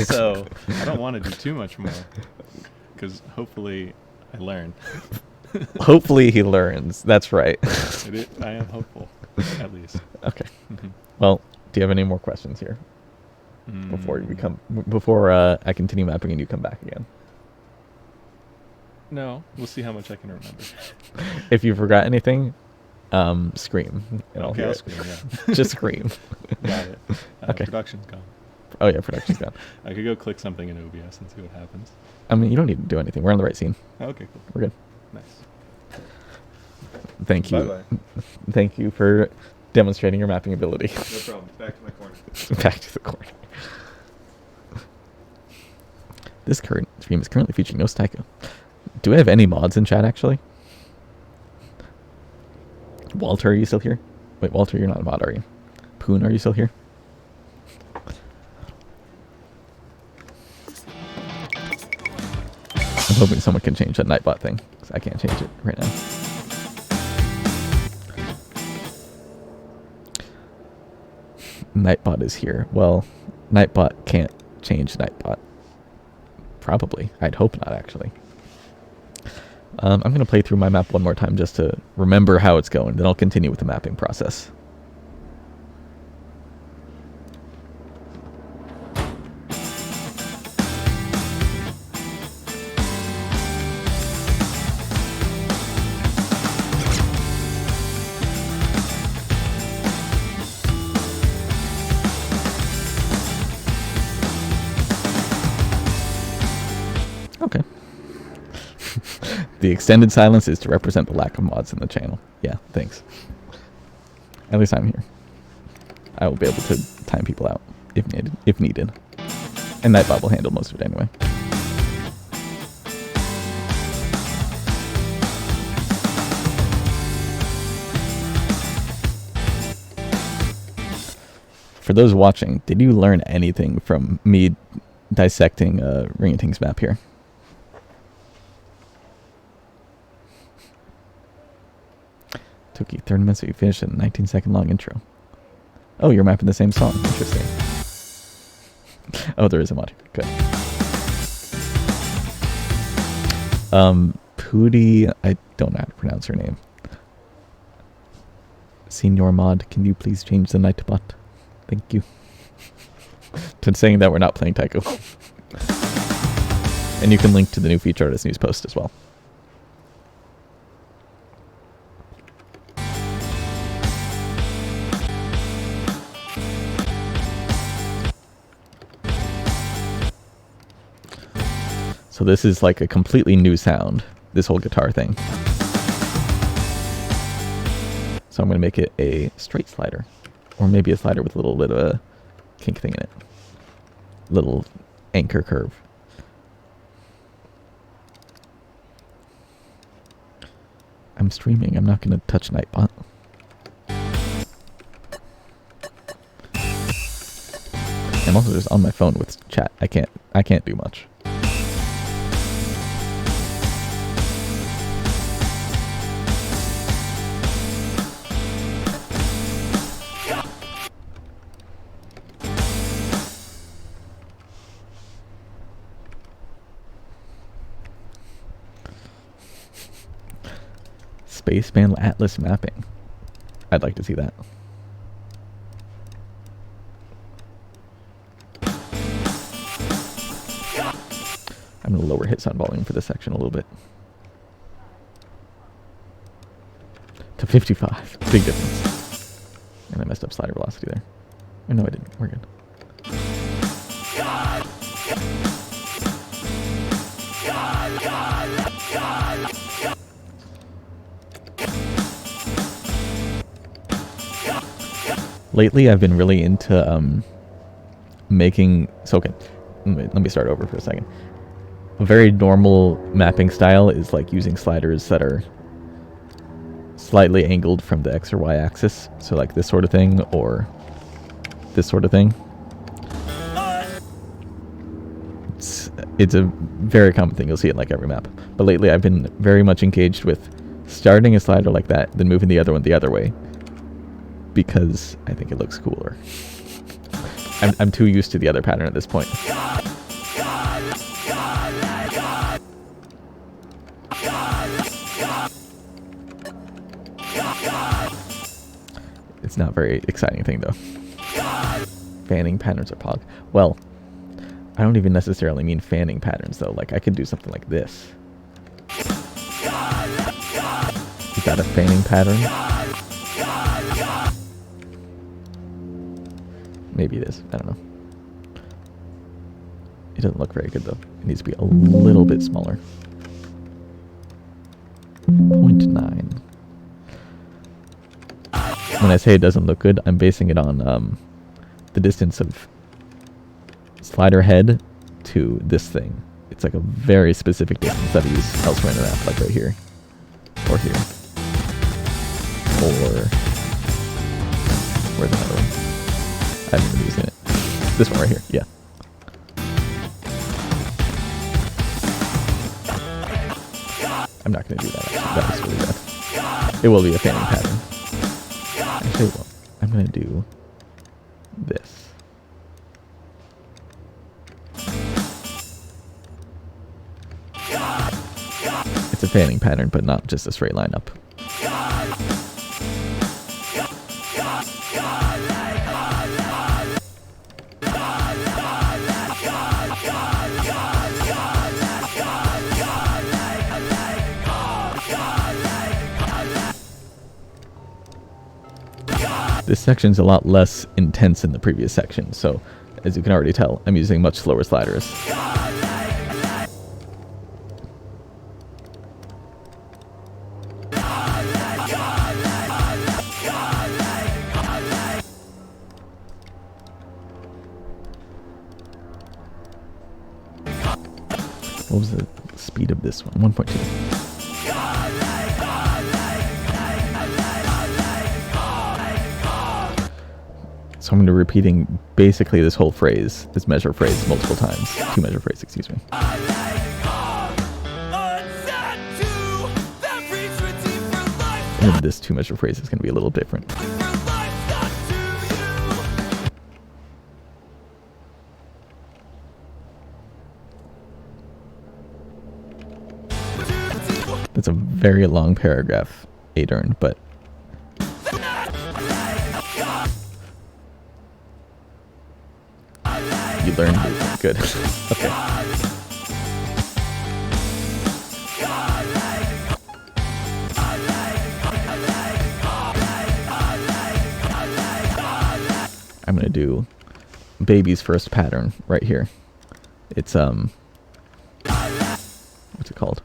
So I don't want to do too much more, because hopefully I learn. Hopefully he learns. That's right. I am hopeful, at least. Okay. Well, do you have any more questions here before I continue mapping and you come back again? No, we'll see how much I can remember. If you forgot anything, scream. Okay, I'll scream, yeah. Just scream. Got it. Okay. Production's gone. Oh yeah, production's gone. I could go click something in OBS and see what happens. I mean, you don't need to do anything. We're on the right scene. Okay, cool. We're good. Nice. Thank you. Bye-bye. Thank you for demonstrating your mapping ability. No problem. Back to my corner. Back to the corner. This current stream is currently featuring no Styco. Do I have any mods in chat, actually? Walter, are you still here? Wait, Walter, you're not a mod, are you? Poon, are you still here? I'm hoping someone can change that Nightbot thing, because I can't change it right now. Nightbot is here. Well, Nightbot can't change Nightbot. Probably. I'd hope not, actually. I'm going to play through my map one more time just to remember how it's going. Then I'll continue with the mapping process. Okay. The extended silence is to represent the lack of mods in the channel. Yeah, thanks. At least I'm here. I will be able to time people out if needed. And Nightbot will handle most of it anyway. For those watching, did you learn anything from me dissecting Ringating's map here? Took you 30 minutes to finish a 19-second long intro. Oh, you're mapping the same song. Interesting. Oh, there is a mod. Good. Pooty, I don't know how to pronounce her name. Senior Mod, can you please change the Nightbot? Thank you. To saying that we're not playing Tycho. And you can link to the new feature artist news post as well. So this is like a completely new sound, this whole guitar thing. So I'm going to make it a straight slider. Or maybe a slider with a little bit of a kink thing in it. Little anchor curve. I'm streaming, I'm not going to touch Nightbot. I'm also just on my phone with chat. I can't do much. Spaceman Atlas mapping. I'd like to see that. I'm going to lower hit sound volume for this section a little bit. To 55. Big difference. And I messed up slider velocity there. Oh, no, I didn't. We're good. Lately, I've been really into making... So, okay, let me start over for a second. A very normal mapping style is like using sliders that are slightly angled from the X or Y axis. So like this sort of thing, or this sort of thing. It's a very common thing. You'll see it in like every map. But lately, I've been very much engaged with starting a slider like that, then moving the other one the other way. Because I think it looks cooler. I'm too used to the other pattern at this point. It's not a very exciting thing though. Fanning patterns are pog. Well, I don't even necessarily mean fanning patterns though. Like I could do something like this. Is that a fanning pattern? Maybe it is. I don't know. doesn't look very good though. It needs to be a little bit smaller. 0.9. When I say it doesn't look good, I'm basing it on the distance of slider head to this thing. It's like a very specific distance that I use elsewhere in the map, like right here. Or here. Or... where's another one? I haven't been using it. This one right here, yeah. I'm not going to do that, actually. That was really bad. It will be a fanning pattern. Actually, well, I'm going to do this. It's a fanning pattern, but not just a straight line up. This section's a lot less intense than the previous section, so as you can already tell, I'm using much slower sliders. What was the speed of this one? 1.2. So I'm going to be repeating basically this whole phrase, this measure phrase, multiple times. Two measure phrase, excuse me. And then this two measure phrase is going to be a little different. That's a very long paragraph, Adern, but you learned movement. Good. Okay. I'm gonna do baby's first pattern right here. It's what's it called?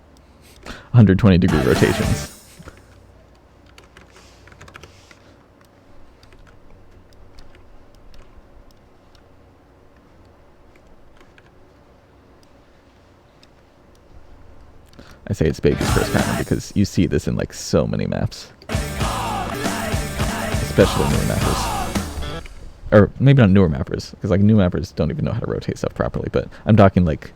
120-degree rotations. I say it's baby's first pattern because you see this in like so many maps. Especially newer mappers. Or maybe not newer mappers, because like new mappers don't even know how to rotate stuff properly, but I'm talking like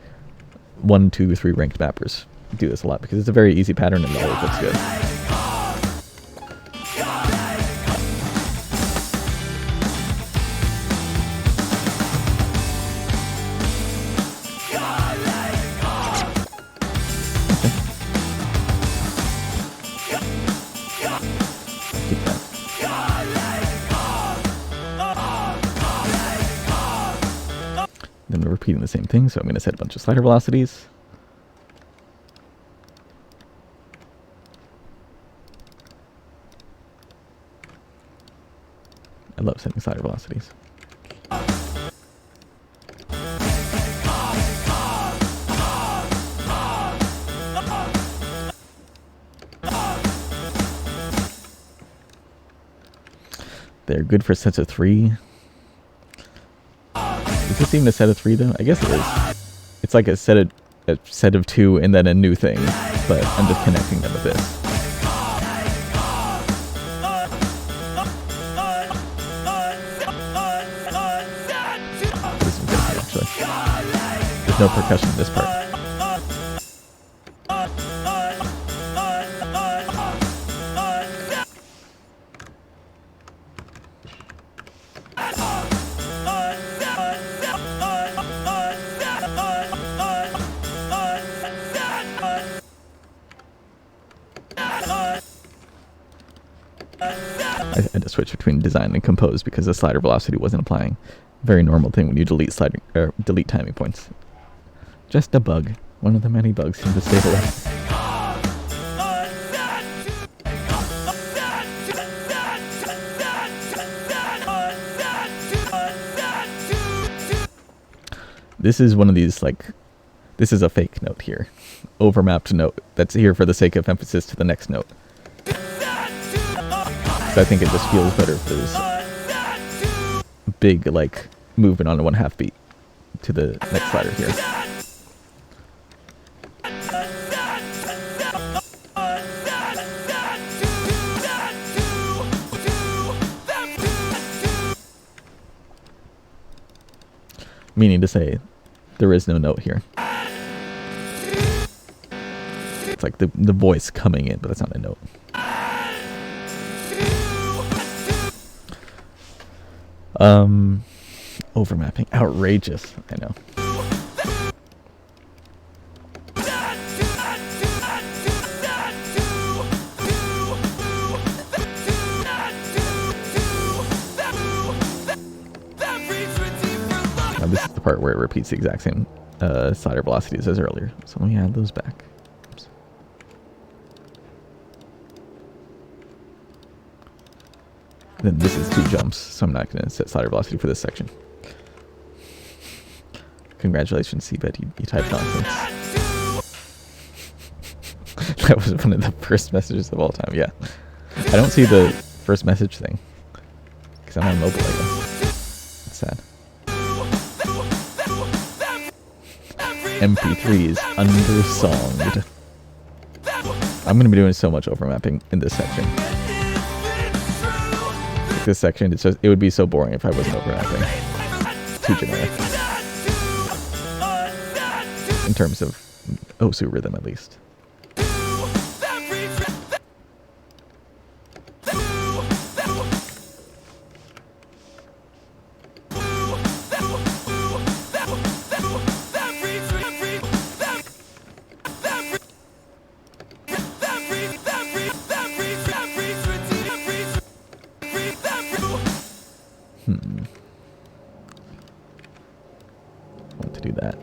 1, 2, 3 ranked mappers do this a lot because it's a very easy pattern and it always looks good. Then we're repeating the same thing, so I'm going to set a bunch of slider velocities. I love setting slider velocities. They're good for sets of 3. Is this even a set of 3 though? I guess it is. It's like a set of 2 and then a new thing, but I'm just connecting them with this. This is good actually. There's no percussion in this part. I had to switch between design and compose because the slider velocity wasn't applying. Very normal thing when you delete delete timing points. Just a bug. One of the many bugs in the stabilizer. This is one of these, like, this is a fake note here. Overmapped note that's here for the sake of emphasis to the next note. So I think it just feels better if there's big, like, movement on a 1/2 beat to the next slider here. Meaning to say, there is no note here. It's like the voice coming in, but that's not a note. Overmapping. Outrageous. I know. Now this is the part where it repeats the exact same slider velocities as earlier. So let me add those back. Oops. Then this is 2 jumps, so I'm not going to set slider velocity for this section. Congratulations, Seabed, you typed nonsense. That was one of the first messages of all time, yeah. I don't see the first message thing, because I'm on mobile, I guess. It's sad. MP3s undersonged. I'm going to be doing so much overmapping in this section. Like this section, it's just, it would be so boring if I wasn't overmapping. Too generic. In terms of Osu rhythm, at least. Want to do that.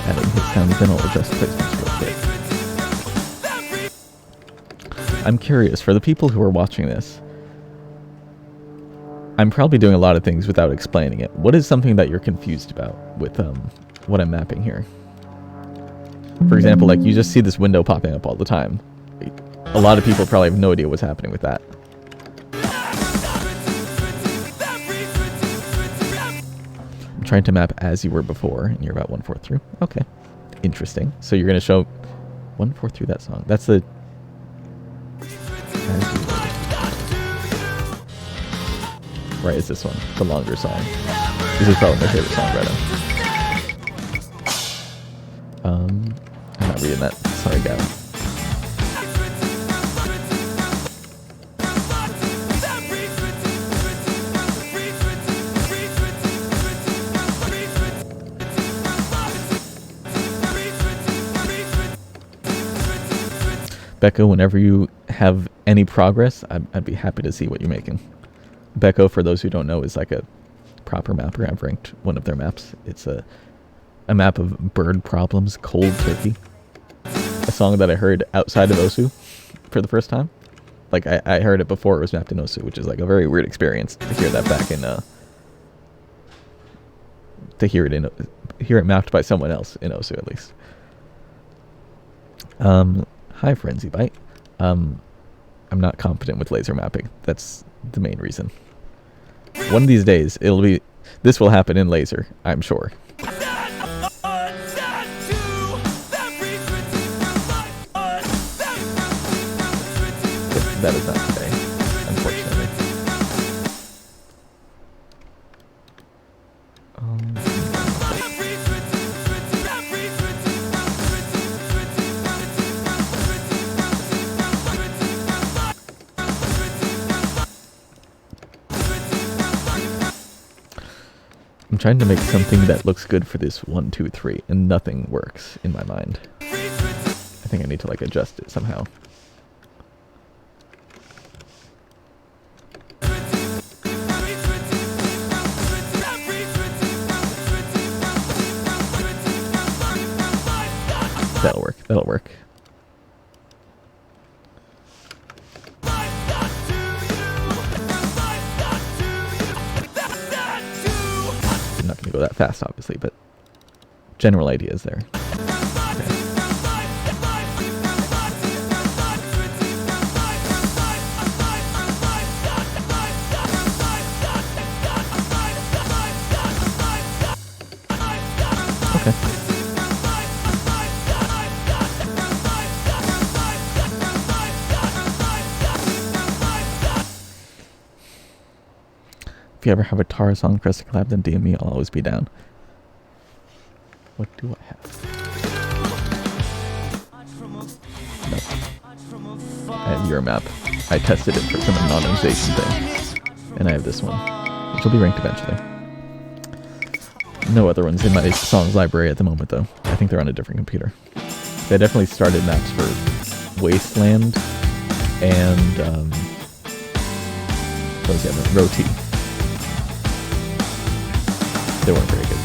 Adding his sound, then I'll adjust placements real quick. I'm curious, for the people who are watching this, I'm probably doing a lot of things without explaining it. What is something that you're confused about with what I'm mapping here? For example, like you just see this window popping up all the time. A lot of people probably have no idea what's happening with that. I'm trying to map as you were before, and you're about 1/4 through. Okay, interesting. So you're going to show 1/4 through that song. That's the... Right, it's this one, the longer song. This is probably my favorite song right now. I'm not reading that. Sorry, guy. Becca, whenever you have any progress, I'd be happy to see what you're making. Becco, for those who don't know, is like a proper mapper. I've ranked one of their maps. It's a map of bird problems, cold turkey. A song that I heard outside of Osu for the first time. Like I heard it before it was mapped in Osu, which is like a very weird experience to hear that back in to hear it mapped by someone else in Osu at least. Hi Frenzy Bite. I'm not competent with laser mapping. That's the main reason. One of these days, this will happen in laser, I'm sure. But that is not today, unfortunately. I'm trying to make something that looks good for this 1, 2, 3, and nothing works in my mind. I think I need to like adjust it somehow. That'll work. That'll work. I'm not going to go that fast, obviously, but general idea is there. Okay. If you ever have a Tara song for us to collab, then DM me. I'll always be down. What do I have? Nope. I have your map. I tested it for some anonymization thing. And I have this one, which will be ranked eventually. No other ones in my songs library at the moment, though. I think they're on a different computer. They definitely started maps for Wasteland and what was the other? Roti. They weren't very good, though.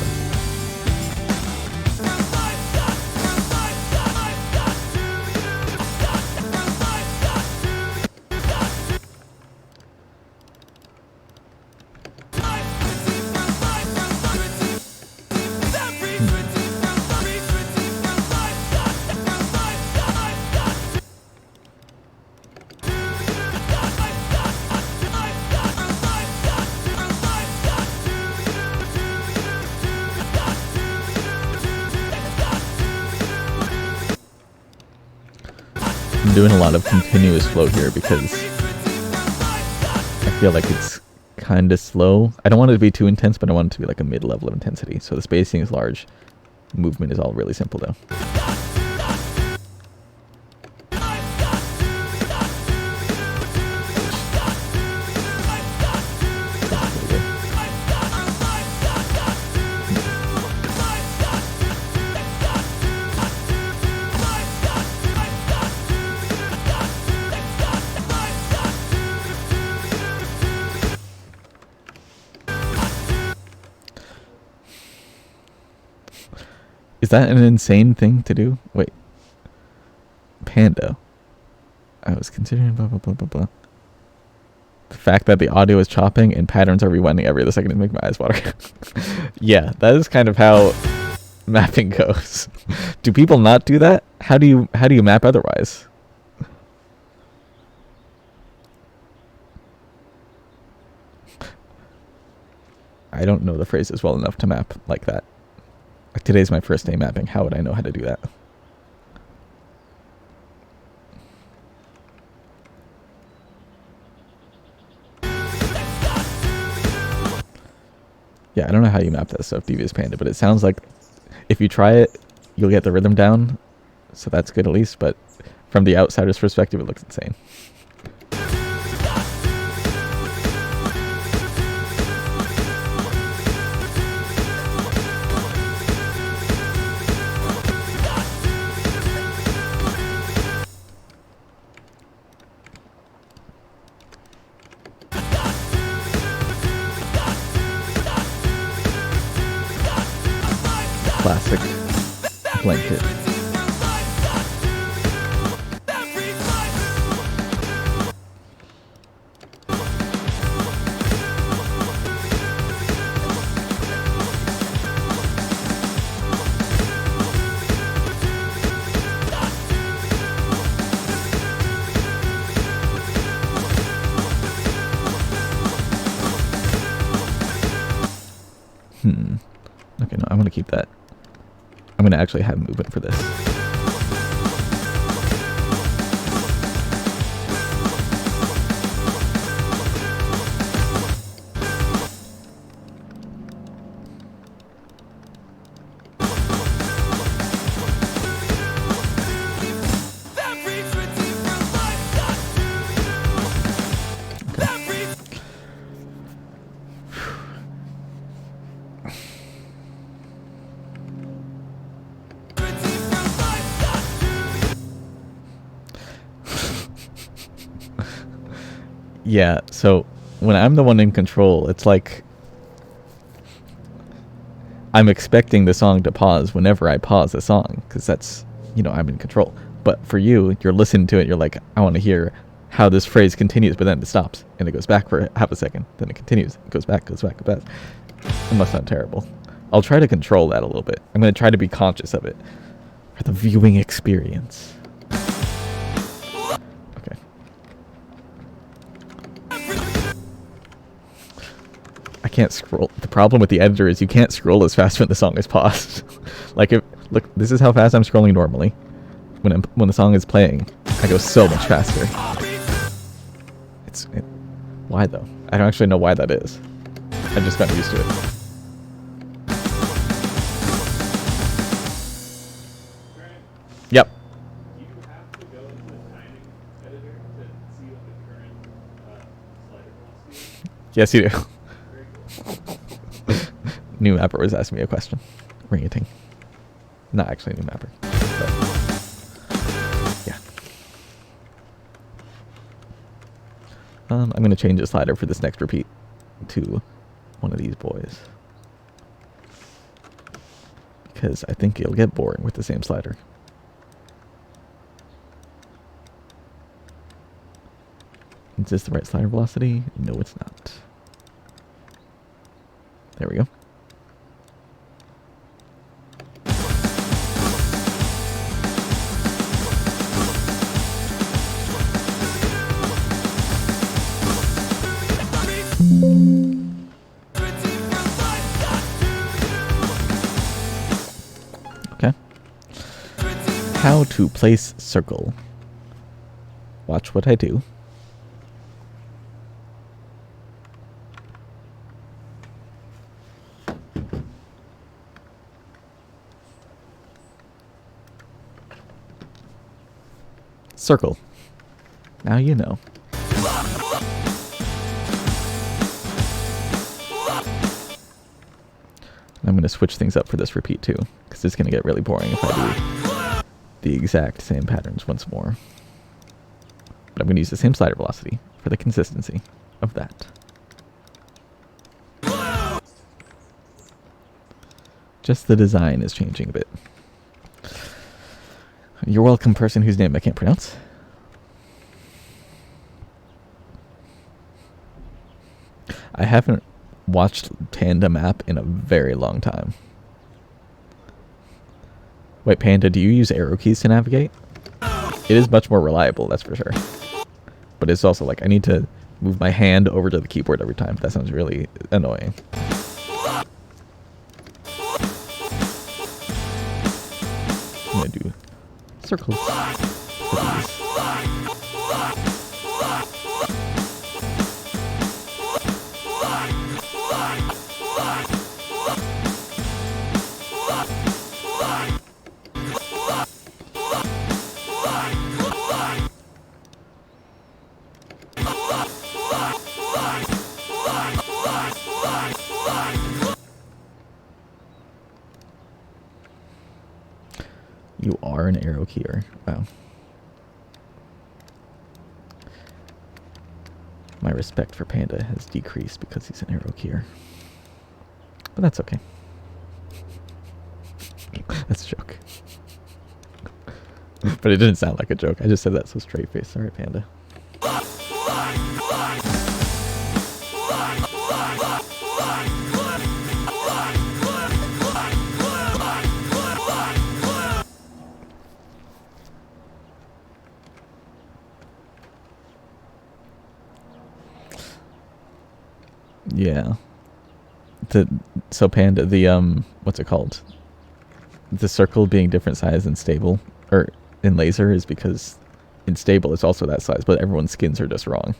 I'm doing a lot of continuous flow here because I feel like it's kind of slow. I don't want it to be too intense, but I want it to be like a mid-level of intensity. So the spacing is large. Movement is all really simple, though. Is that an insane thing to do? Wait. Panda. I was considering blah blah blah blah blah. The fact that the audio is chopping and patterns are rewinding every other second to make my eyes water. Yeah, that is kind of how mapping goes. Do people not do that? How do you map otherwise? I don't know the phrases well enough to map like that. Like today's my first day mapping. How would I know how to do that? Yeah, I don't know how you map that stuff, Devious Panda, but it sounds like if you try it, you'll get the rhythm down. So that's good at least, but from the outsider's perspective, it looks insane. Classic blanket. Okay, no, I'm gonna keep that. I'm gonna actually have movement for this. Yeah, so when I'm the one in control, it's like I'm expecting the song to pause whenever I pause the song, because that's you know, I'm in control. But for you, you're listening to it, you're like, I want to hear how this phrase continues, but then it stops, and it goes back for half a second, then it continues, it goes back, goes back, goes back. It must sound terrible. I'll try to control that a little bit. I'm going to try to be conscious of it for the viewing experience. Okay. I can't scroll. The problem with the editor is you can't scroll as fast when the song is paused. Like, look, this is how fast I'm scrolling normally. When the song is playing, I go so much faster. Why though? I don't actually know why that is. I just got used to it. Yep. Do you have to go into the timing editor to see what the current slider velocity is? Yes, you do. Very cool. New mapper was asking me a question. Ring a ting. Not actually a new mapper. But yeah. I'm going to change the slider for this next repeat to one of these boys. Because I think it'll get boring with the same slider. Is this the right slider velocity? No, it's not. There we go. Okay. How to place circle. Watch what I do. Circle. Now you know. I'm going to switch things up for this repeat too, because it's going to get really boring if I do the exact same patterns once more. But I'm going to use the same slider velocity for the consistency of that. Just the design is changing a bit. You're welcome, person whose name I can't pronounce. I haven't watched Panda map in a very long time. Wait, Panda, do you use arrow keys to navigate? It is much more reliable, that's for sure. But it's also like I need to move my hand over to the keyboard every time. That sounds really annoying. I'm gonna do circles for these. You are an arrow keyer. Wow. My respect for Panda has decreased because he's an arrow keyer. But that's okay. That's a joke. But it didn't sound like a joke. I just said that so straight face. Sorry, Panda. Yeah. So Panda, what's it called? The circle being different size in stable, or in laser, is because in stable it's also that size, but everyone's skins are just wrong.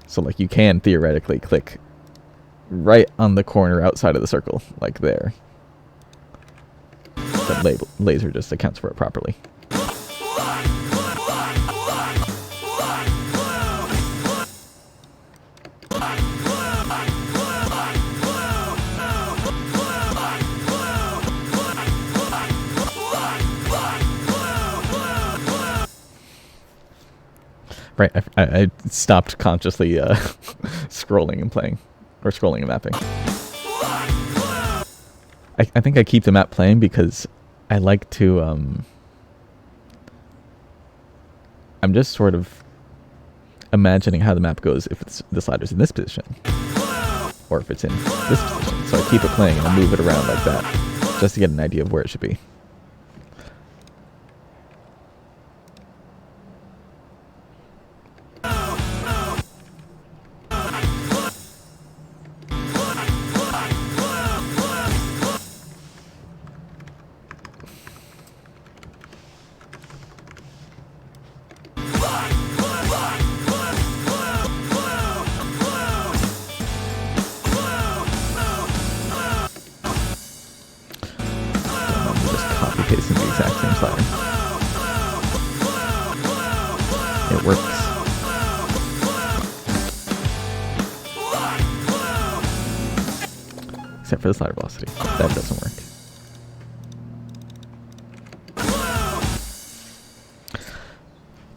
So like you can theoretically click right on the corner outside of the circle, like there. But laser just accounts for it properly. Right, I stopped consciously scrolling and playing, or scrolling and mapping. I think I keep the map playing because I like to I'm just sort of imagining how the map goes if it's the slider's in this position, or if it's in this position. So I keep it playing and I move it around like that, just to get an idea of where it should be. Pasting the exact same slider. It works. Except for the slider velocity. That doesn't work.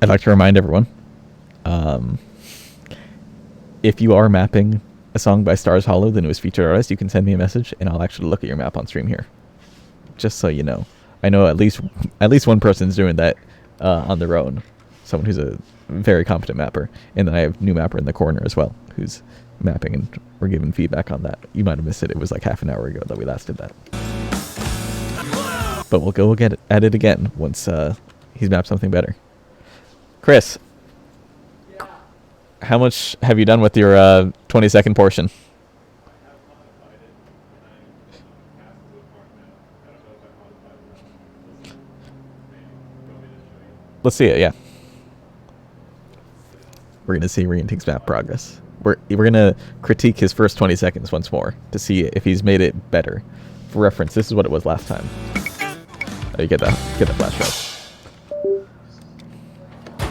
I'd like to remind everyone, if you are mapping a song by Stars Hollow, the newest featured artist, you can send me a message and I'll actually look at your map on stream here. Just so you know. I know at least one person's doing that on their own. Someone who's a very competent mapper. And then I have new mapper in the corner as well, who's mapping, and we're giving feedback on that. You might have missed it. It was like half an hour ago that we last did that. But we'll go get at it again once he's mapped something better. Chris, Yeah. how much have you done with your 20-second portion? Let's see it, yeah. We're gonna see Rinting's map progress. We're gonna critique his first 20 seconds once more to see if he's made it better. For reference, this is what it was last time. Oh, you get that flash drive.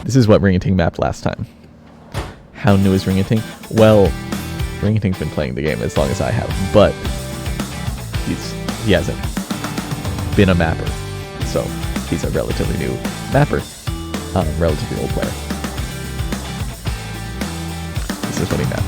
This is what Rinting mapped last time. How new is Rinting? Well, Rinting's been playing the game as long as I have, but he hasn't been a mapper, so he's a relatively new mapper. Relatively old player. This is what he mapped.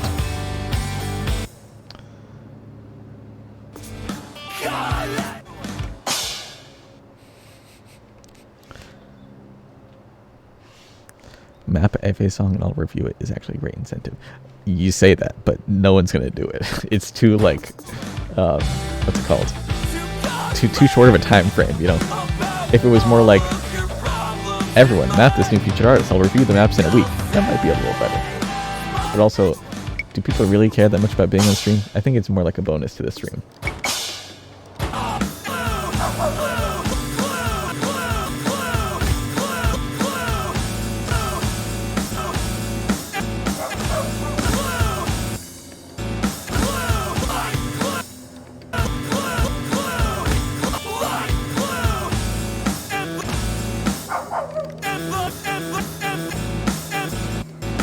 Map a FA song and I'll review it is actually a great incentive. You say that, but no one's gonna do it. It's too like, what's it called? Too short of a time frame, you know. If it was more like, everyone map this new featured artist, I'll review the maps in a week, that might be a little better. But also, do people really care that much about being on stream? I think it's more like a bonus to the stream.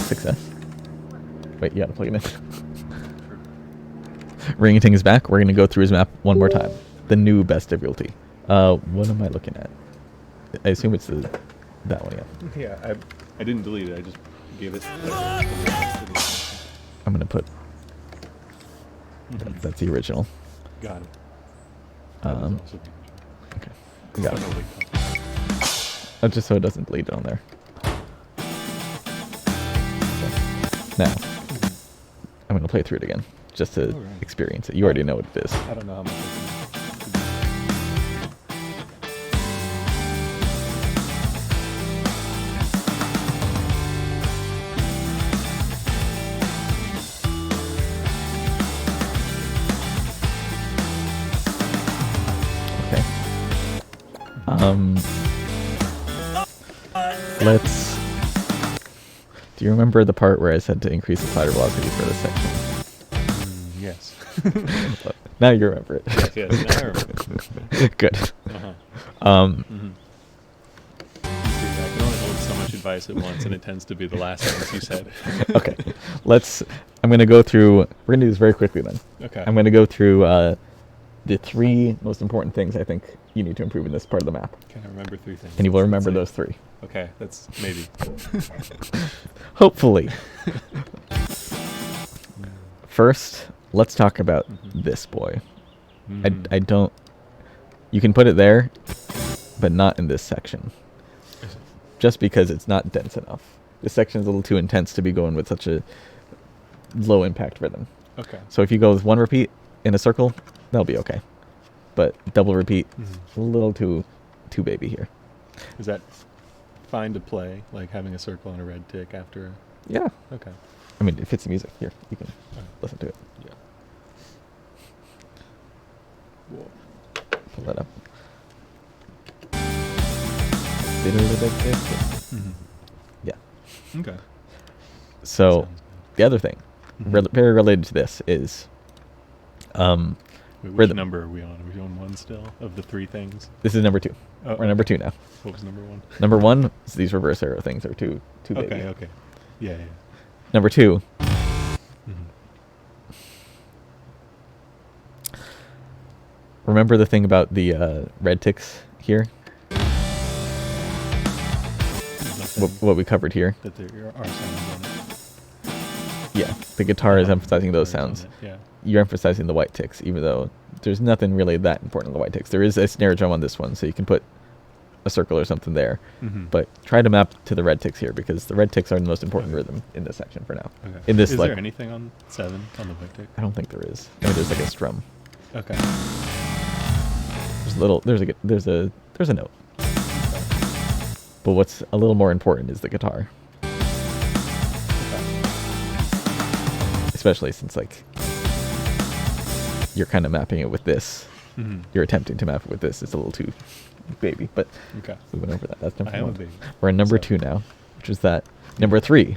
Success. Wait, you gotta plug it in. Rinting is back. We're gonna go through his map one more time. The new best difficulty. What am I looking at? I assume it's that one, yeah. Yeah, I didn't delete it. I just gave it. I'm gonna put. That's the original. Got it. Okay. We got it. Just so it doesn't bleed on there. Now, I'm going to play through it again, just to experience it. You already know what it is. I don't know how much. Okay. Let's... Do you remember the part where I said to increase the slider velocity for this section? Yes. Now you remember it. Yes, now I remember. Good. I can only hold so much advice at once, and it tends to be the last things you said. Okay. I'm going to go through... We're going to do this very quickly then. Okay. I'm going to go through the 3 most important things I think you need to improve in this part of the map. Can I remember 3 things? And you will remember those 3. Okay, that's maybe. Hopefully. First, let's talk about this boy. I don't... You can put it there. but not in this section. Just because it's not dense enough. This section is a little too intense to be going with such a low impact rhythm. Okay. So if you go with one repeat in a circle, that'll be okay. But double repeat, a little too baby here. Is that fine to play, like having a circle and a red tick after? Yeah. Okay. I mean, it fits the music. Here, you can Alright. listen to it. Yeah. Whoa. Pull that up. Yeah. Okay. So Sounds the other thing, very related to this, is good. Wait, which rhythm. number are we on? Are we on 1 still of the 3 things? This is number 2. Oh, We're number 2 now. What was number 1? Number 1 is these reverse arrow things are too baby. Okay. Okay. Yeah. Yeah. Number 2, Mhm. remember the thing about the red ticks here? What we covered here? That there are sounds on it. Yeah, the guitar is Uh-huh. emphasizing those There's on sounds. it, yeah. You're emphasizing the white ticks, even though there's nothing really that important in the white ticks. There is a snare drum on this one, so you can put a circle or something there. Mhm. But try to map to the red ticks here, because the red ticks are the most important rhythm in this section for now. Okay. In this, is like, there anything on 7 on the white tick? I don't think there is. I mean, there's like a strum. Okay. There's a little. There's a note. But what's a little more important is the guitar, especially since like you're kind of mapping it with this. Mhm. You're attempting to map it with this. It's a little too baby, but Okay. we went over that. That's number I am a 1. baby. We're in number So- 2 now, which is that. Number 3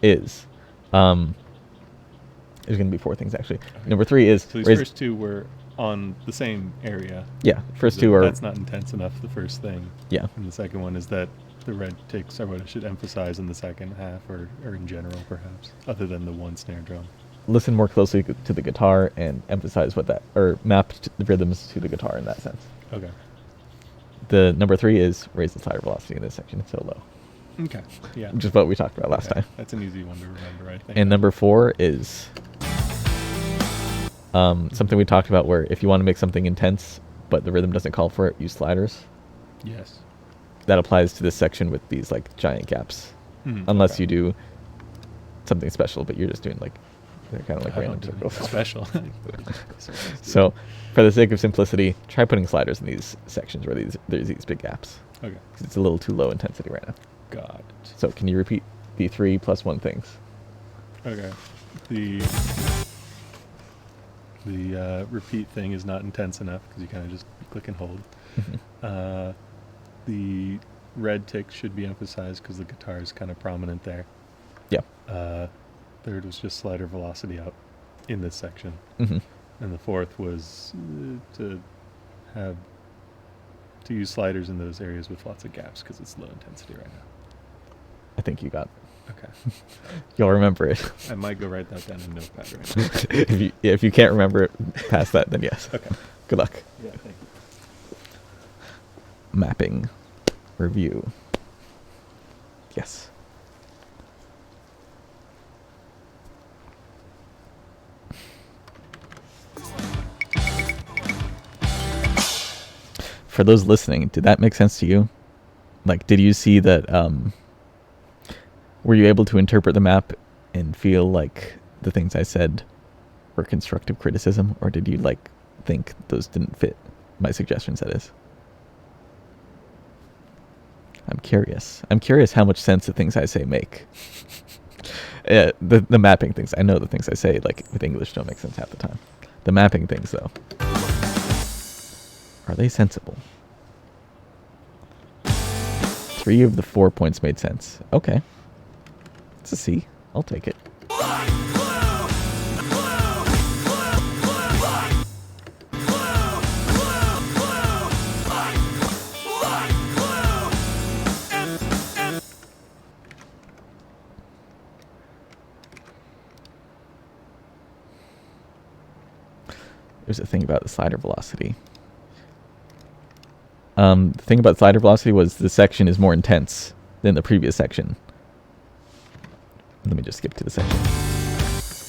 is there's going to be 4 things actually. Okay. Number 3 is So these raise- first 2 were on the same area. yeah, first So 2 are That's not intense enough, the first thing. yeah. And the second one is that the red ticks are what I should emphasize in the second half, or in general, perhaps, other than the one snare drum. Listen more closely to the guitar and emphasize what that, or map the rhythms to the guitar in that sense. Okay. The number 3 is raise the slider velocity in this section so low, Okay. Yeah. which is what we talked about last Okay. time. That's an easy one to remember, I think. And number 4 is something we talked about, where if you want to make something intense but the rhythm doesn't call for it, use sliders. Yes. That applies to this section with these like giant gaps, Mhm. unless Okay. you do something special, but you're just doing like they're kind of like I random don't do anything circles. special. So, for the sake of simplicity, try putting sliders in these sections where there's these big gaps, Okay. 'cause it's a little too low intensity right now. Got it. So, can you repeat the 3 plus 1 things? Okay. The repeat thing is not intense enough because you kind of just click and hold. The red tick should be emphasized because the guitar is kind of prominent there. Yeah. Third was just slider velocity out in this section. hmm And the fourth was to use sliders in those areas with lots of gaps because it's low intensity right now. I think you got it. Okay. You'll remember it. I might go write that down in Notepad right now. if you can't remember it past that, then yes. Okay. Good luck. Yeah, thank you. Mapping review. Yes. For those listening, did that make sense to you? Like, did you see that, were you able to interpret the map and feel like the things I said were constructive criticism, or did you, like, think those didn't fit my suggestions, that is? I'm curious. I'm curious how much sense the things I say make. The mapping things, I know the things I say, like, with English don't make sense half the time. The mapping things, though. Are they sensible? 3 of the 4 points made sense. Okay. It's a C. I'll take it. There's a thing about the slider velocity. The thing about slider velocity was the section is more intense than the previous section. Let me just skip to the section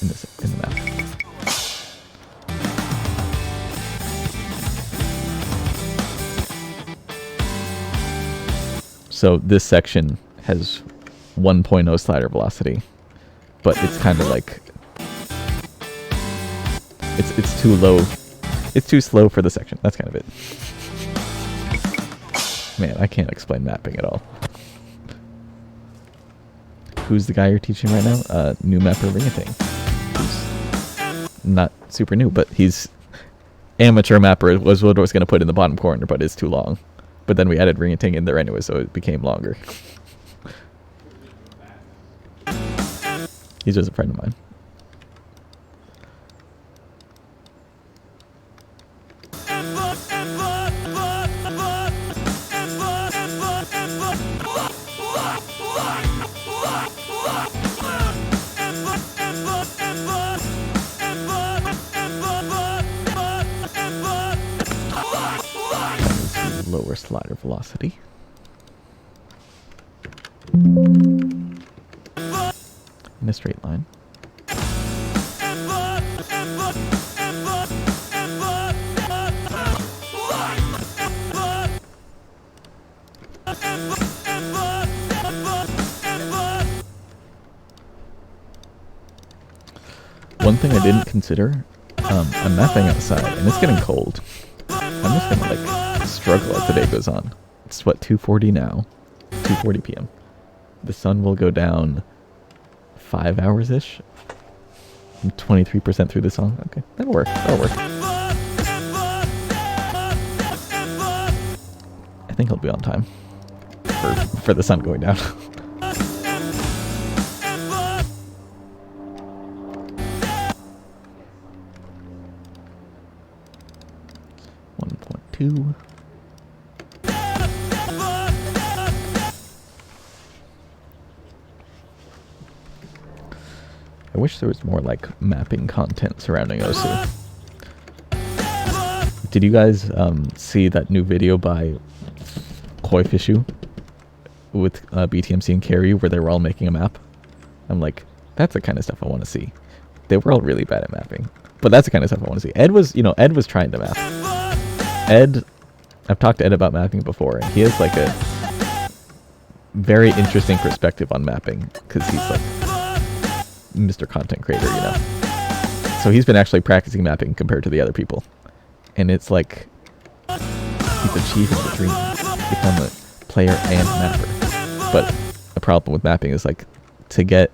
in the map. So this section has 1.0 slider velocity, but it's kind of like it's too low. It's too slow for the section. That's kind of it. Man, I can't explain mapping at all. Who's the guy you're teaching right now? New mapper Ringating. Who's not super new, but he's amateur mapper was what I was going to put in the bottom corner, but it's too long. But then we added Ringating in there anyway, so it became longer. He's just a friend of mine. Lower slider velocity. In a straight line. One thing I didn't consider, I'm mapping outside and it's getting cold. I'm just gonna like struggle as the day goes on. It's what, 2:40 now, 2:40 p.m. The sun will go down 5 hours-ish. I'm 23% through the song. Okay, that'll work. That'll work. I think I'll be on time for the sun going down. 1.2. I wish there was more like mapping content surrounding Osu. Did you guys see that new video by Koi Fishu with BTMC and Carrie where they were all making a map? I'm like, that's the kind of stuff I want to see. They were all really bad at mapping, but that's the kind of stuff I want to see. Ed was trying to map. Ed, I've talked to Ed about mapping before, and he has like a very interesting perspective on mapping because he's like Mr. Content Creator, you know. So he's been actually practicing mapping compared to the other people, and it's like he's achieving the dream, become a player and mapper. But the problem with mapping is like to get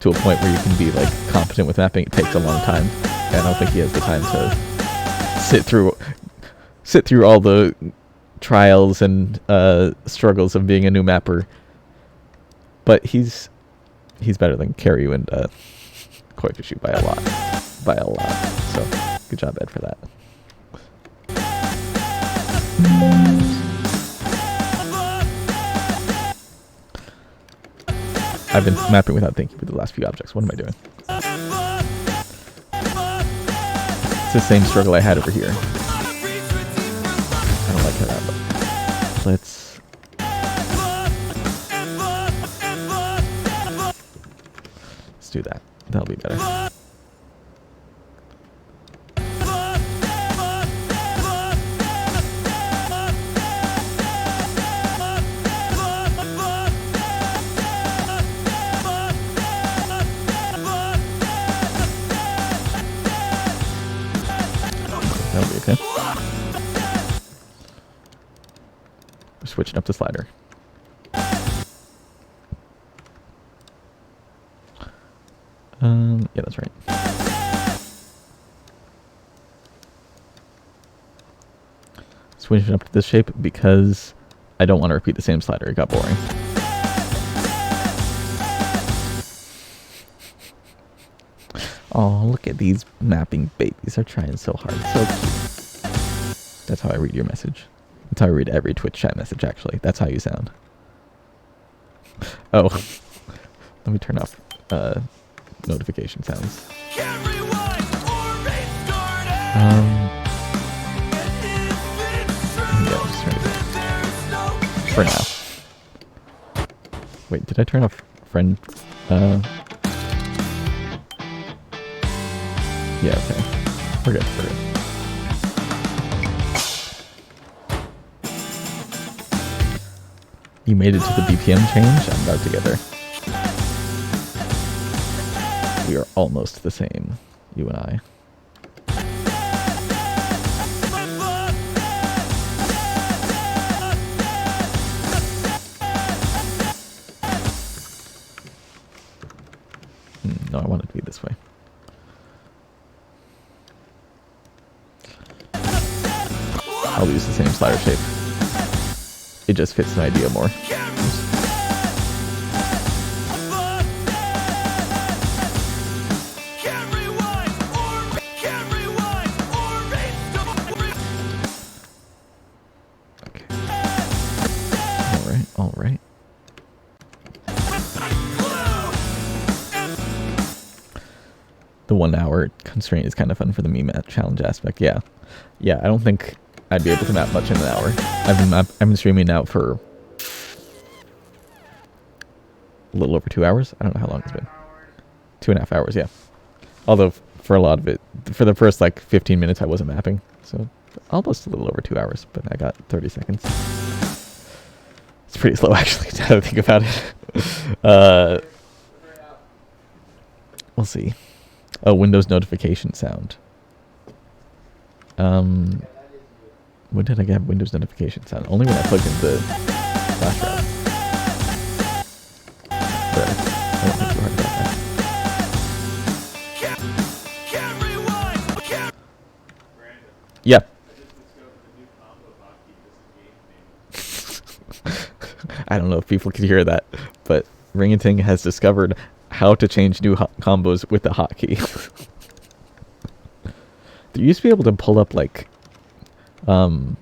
to a point where you can be like competent with mapping, it takes a long time, and I don't think he has the time to sit through all the trials and struggles of being a new mapper. But he's better than Karyu and Koi Fishu by a lot. So good job, Ed, for that. I've been mapping without thinking for the last few objects. What am I doing? It's the same struggle I had over here. I don't like how that looks. Let's do that. That'll be better. That'll be okay. We're switching up the slider. Yeah, that's right. Switching up to this shape because I don't want to repeat the same slider. It got boring. Oh, look at these mapping babies. They're trying so hard. So cute. That's how I read your message. That's how I read every Twitch chat message, actually. That's how you sound. Oh. Let me turn off notification sounds. Yeah, just turn it off. For now. Wait, did I turn off friend? Yeah, okay. We're good, we're good. You made it to the BPM change? I'm about to get there. We are almost the same, you and I. No, I want it to be this way. I'll use the same slider shape. It just fits the idea more. Okay. All right. The 1 hour constraint is kind of fun for the meme challenge aspect. Yeah, I don't think I'd be able to map much in an hour. I've been streaming now for a little over 2 hours. I don't know how long it's been. 2.5 hours, yeah. Although for a lot of it, for the first like 15 minutes, I wasn't mapping, so almost a little over 2 hours. But I got 30 seconds. It's pretty slow actually. Now that I think about it. We'll see. Oh, Windows notification sound. When did I get Windows notification sound? Only when I plugged in the flash drive. But I don't think too hard about that. Yeah. I don't know if people could hear that, but Ringating has discovered how to change new combos with the hotkey. You used to be able to pull up like, I'm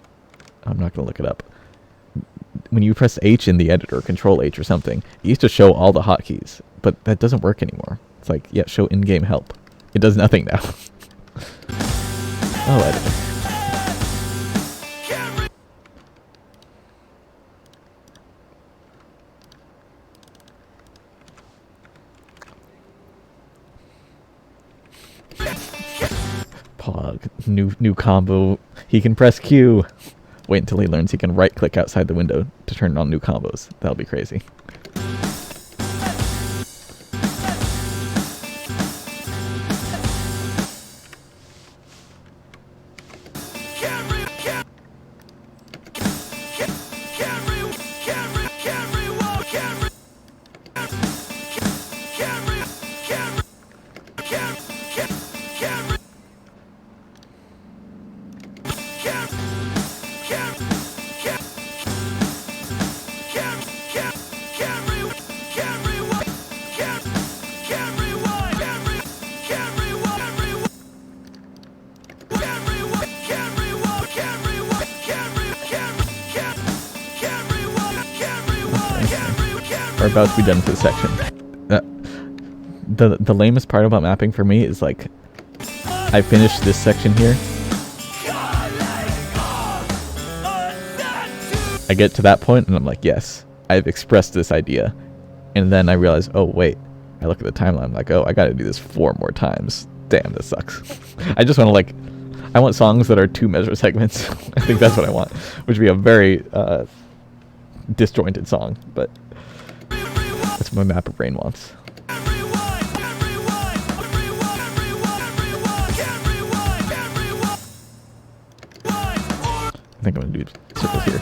not gonna look it up. When you press H in the editor, Control H or something, it used to show all the hotkeys, but that doesn't work anymore. It's like, yeah, show in-game help. It does nothing now. Oh, editor. Pog, new combo. He can press Q. Wait until he learns he can right-click outside the window to turn on new combos. That'll be crazy. We're about to be done with this section. The lamest part about mapping for me is like, I finished this section here. I get to that point and I'm like, yes, I've expressed this idea. And then I realize, oh wait, I look at the timeline, I'm like, oh, I gotta do this 4 more times. Damn, this sucks. I just want to like, I want songs that are 2 measure segments. I think that's what I want, which would be a very disjointed song, but that's what my mapper brain wants. I think I'm gonna do circles here.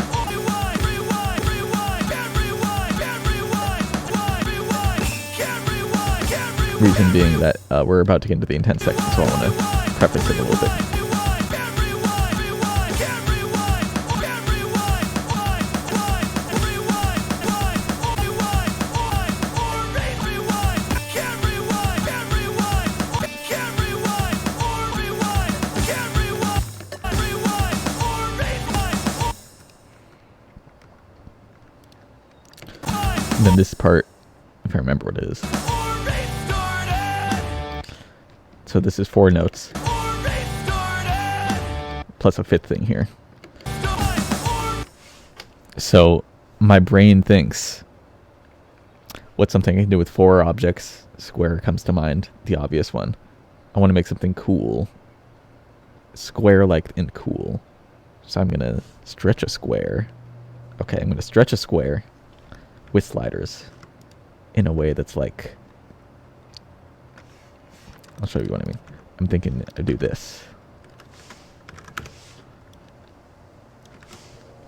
Reason being that we're about to get into the intense section, so I want to preface it a little bit. And then this part, if I remember what it is. So this is 4 notes. Plus a 5th thing here. So my brain thinks, what's something I can do with 4 objects? Square comes to mind, the obvious one. I want to make something cool. Square-like and cool. So I'm going to stretch a square. Okay, I'm going to stretch a square. with sliders in a way that's like, I'll show you what I mean. I'm thinking I do this.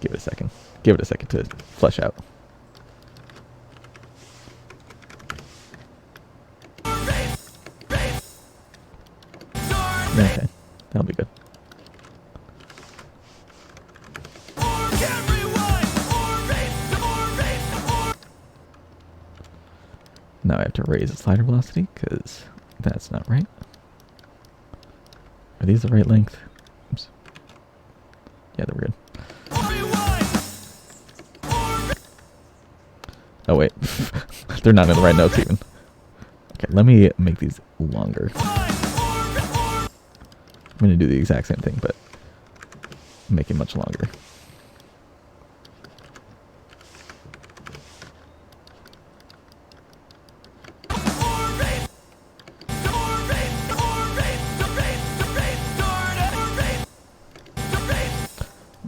Give it a second. Give it a second to flesh out. Okay, that'll be good. Now I have to raise the slider velocity, because that's not right. Are these the right length? Oops. Yeah, they're good. Oh wait, they're not in the right notes even. Okay, let me make these longer. I'm going to do the exact same thing, but make it much longer.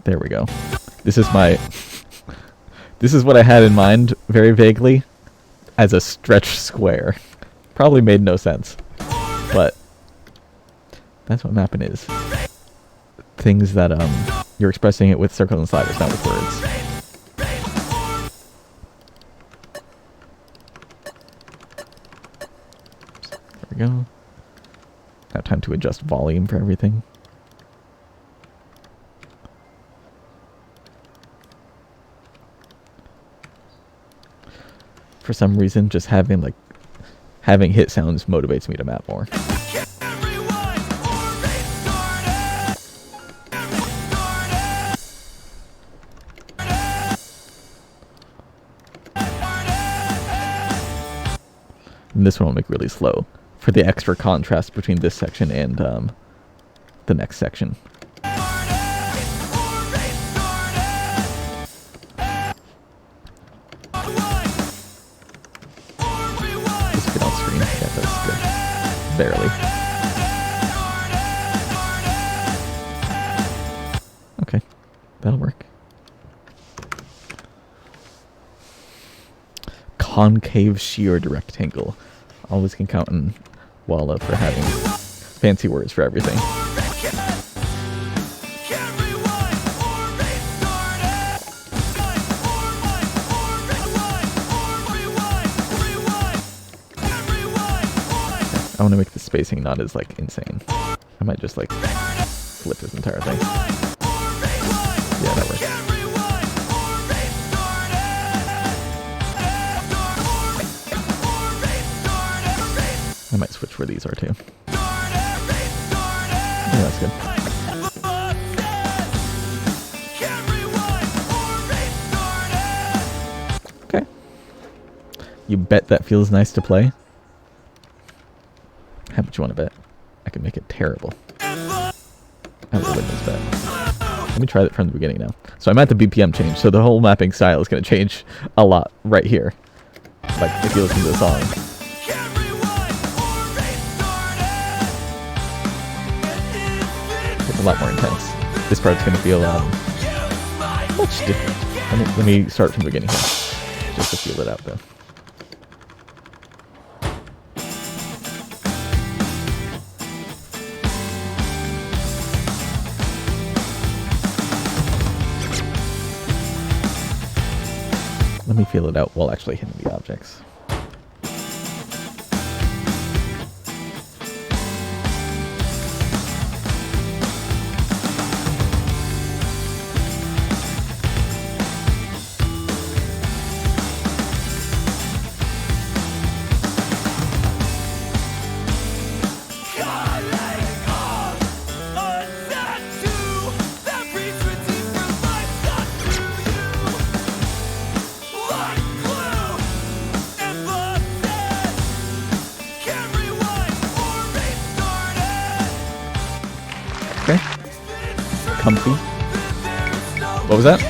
There we go. This is my... This is what I had in mind, very vaguely, as a stretch square. Probably made no sense. But that's what mapping is. Things that, you're expressing it with circles and sliders, not with words. There we go. Now time to adjust volume for everything. For some reason, just having hit sounds motivates me to map more. And this one will make really slow for the extra contrast between this section and the next section. Barely. Okay, that'll work. Concave sheared rectangle. Always can count on Walla for having fancy words for everything. I want to make the spacing not as, like, insane. I might just, like, flip this entire thing. Yeah, that works. I might switch where these are, too. Yeah, that's good. Okay. You bet that feels nice to play? How much you want to bet? I can make it terrible. I will win this bet. Let me try that from the beginning now. So I'm at the BPM change, so the whole mapping style is going to change a lot right here. Like, if you listen to the song. It's a lot more intense. This part's going to feel much different. Let me start from the beginning here, just to feel it out, though. Let me feel it out while actually hitting the objects. Okay. Comfy. What was that?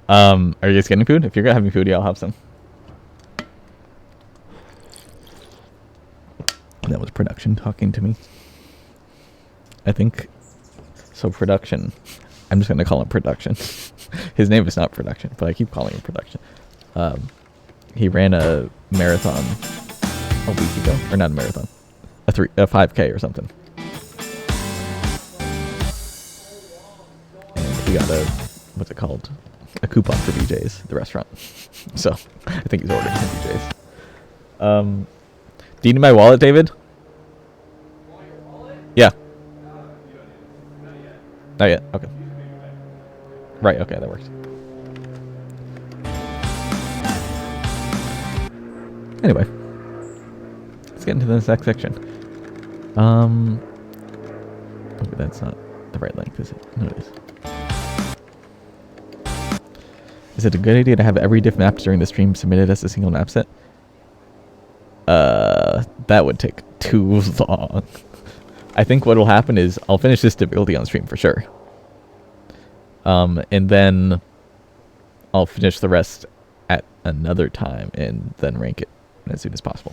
Are you guys getting food? If you're having food, yeah, I'll have some. That was production talking to me. I think so. Production, I'm just gonna call him Production. His name is not Production, but I keep calling him Production. He ran a marathon a week ago, or not a marathon, a 5K or something. And he got what's it called? A coupon for BJ's, the restaurant. So I think he's ordering from BJ's. Do you need my wallet, David? Yeah. Not yet. Okay. Right. Okay, that works. Anyway, let's get into this next section. Okay, that's not the right length, is it? No, it is. Is it a good idea to have every diff map during the stream submitted as a single map set? That would take too long. I think what will happen is I'll finish this difficulty on stream for sure. And then I'll finish the rest at another time and then rank it as soon as possible.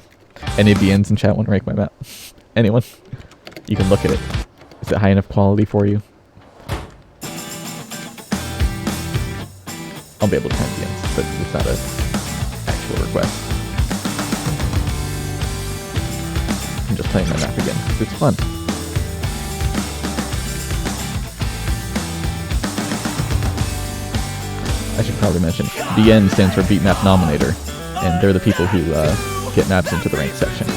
Any BNs in chat want to rank my map? Anyone? You can look at it. Is it high enough quality for you? I'll be able to count BNs, but it's not an actual request. I'm just playing my map again because it's fun. I should probably mention, BN stands for Beat Map Nominator, and they're the people who get maps into the ranked section.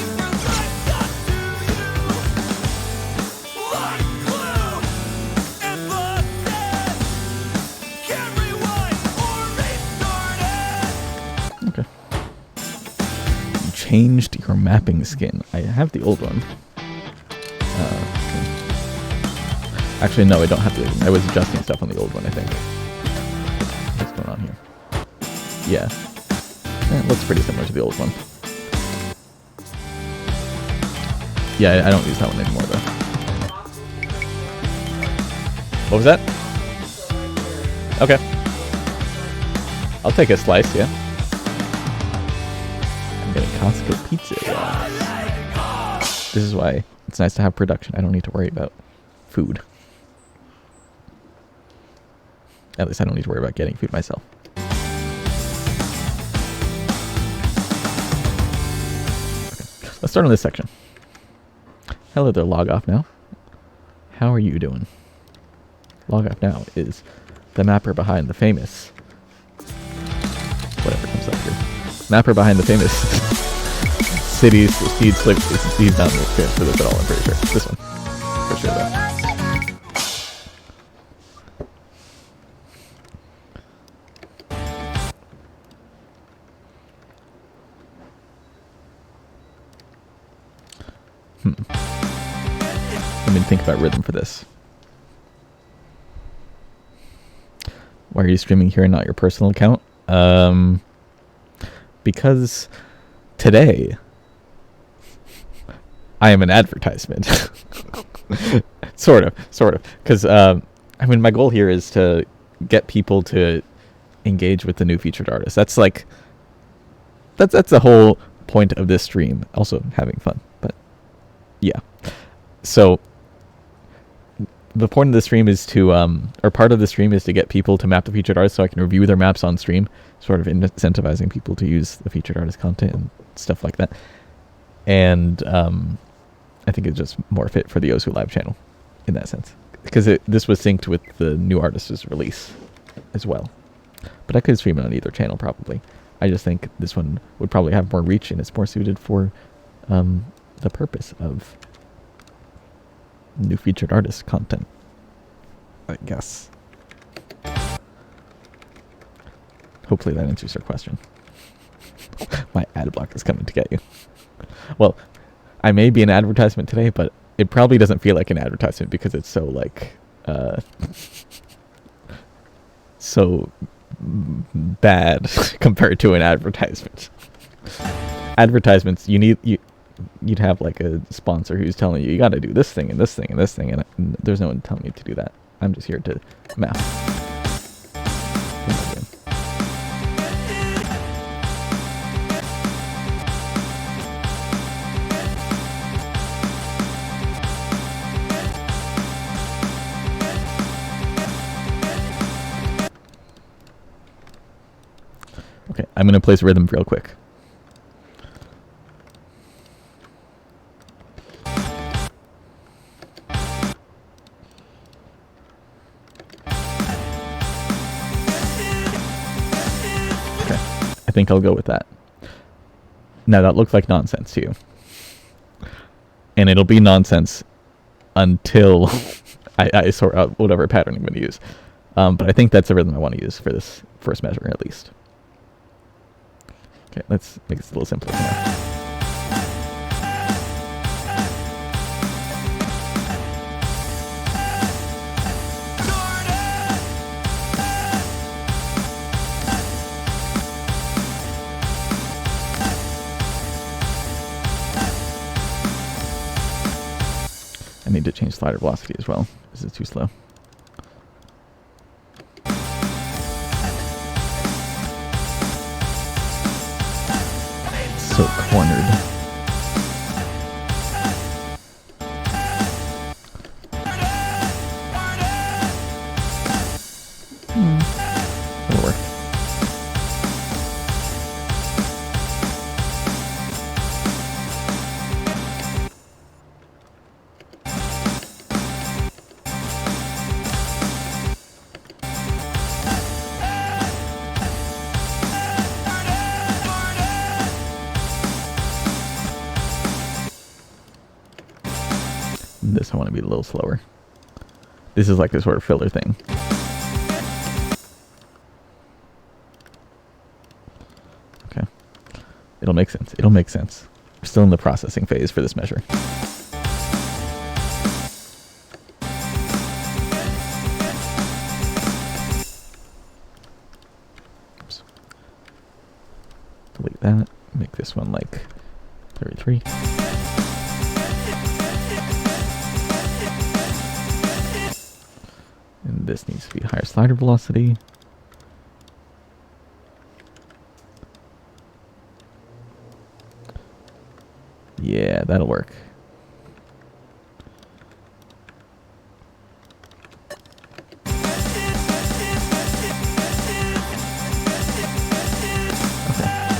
Okay. You changed your mapping skin. I have the old one. Actually, no, I don't have the old one. I was adjusting stuff on the old one, I think. What's going on here? Yeah. It looks pretty similar to the old one. Yeah, I don't use that one anymore, though. What was that? Okay. I'll take a slice, yeah. I'm getting Costco pizza. This is why it's nice to have production. I don't need to worry about food. At least I don't need to worry about getting food myself. Okay, let's start on this section. Hello there, log off now. How are you doing? Log off now is the mapper behind the famous... whatever comes up here. Mapper behind the famous cities, seed slip, he's not experienced for this at all, I'm pretty sure. This one. For sure, though. Let me think about rhythm for this. Why are you streaming here and not your personal account? Because today I am an advertisement. sort of. Because I mean, my goal here is to get people to engage with the new featured artist. That's like that's the whole point of this stream. Also having fun, but yeah. So the point of the stream is to, or part of the stream is to get people to map the featured artist so I can review their maps on stream, sort of incentivizing people to use the featured artist content and stuff like that. And I think it's just more fit for the Osu Live channel in that sense. Because this was synced with the new artist's release as well. But I could stream it on either channel probably. I just think this one would probably have more reach and it's more suited for the purpose of new featured artist content, I guess. Hopefully that answers your question. My ad block is coming to get you. Well, I may be an advertisement today, but it probably doesn't feel like an advertisement because it's so like so bad compared to an advertisement. Advertisements, you'd have like a sponsor who's telling you got to do this thing and this thing and this thing, and there's no one telling you to do that. I'm just here to map. I'm going to place rhythm real quick. Okay, I think I'll go with that. Now that looks like nonsense to you. And it'll be nonsense until I sort out whatever pattern I'm going to use. But I think that's the rhythm I want to use for this first measure, at least. Okay, let's make this a little simpler for now. I need to change slider velocity as well. This is too slow. So cornered. That'll work. This I want to be a little slower. This is like a sort of filler thing. Okay. It'll make sense. It'll make sense. We're still in the processing phase for this measure. Oops. Delete that. Make this one like 33. And this needs to be higher slider velocity. Yeah, that'll work. Okay.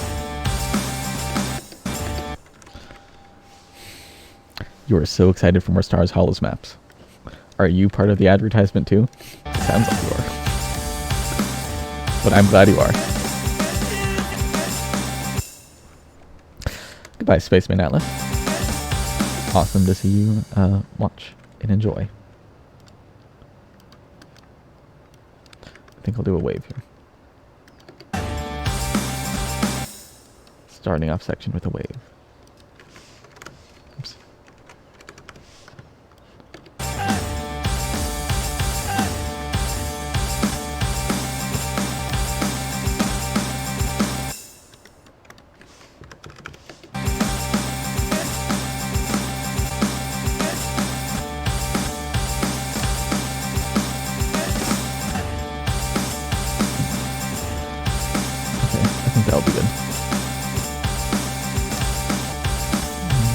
You are so excited for more Stars Hollows maps. Are you part of the advertisement too? Sounds like you are. But I'm glad you are. Goodbye, Spaceman Atlas. Awesome to see you watch and enjoy. I think I'll do a wave here. Starting off section with a wave. Oops. That'll be good.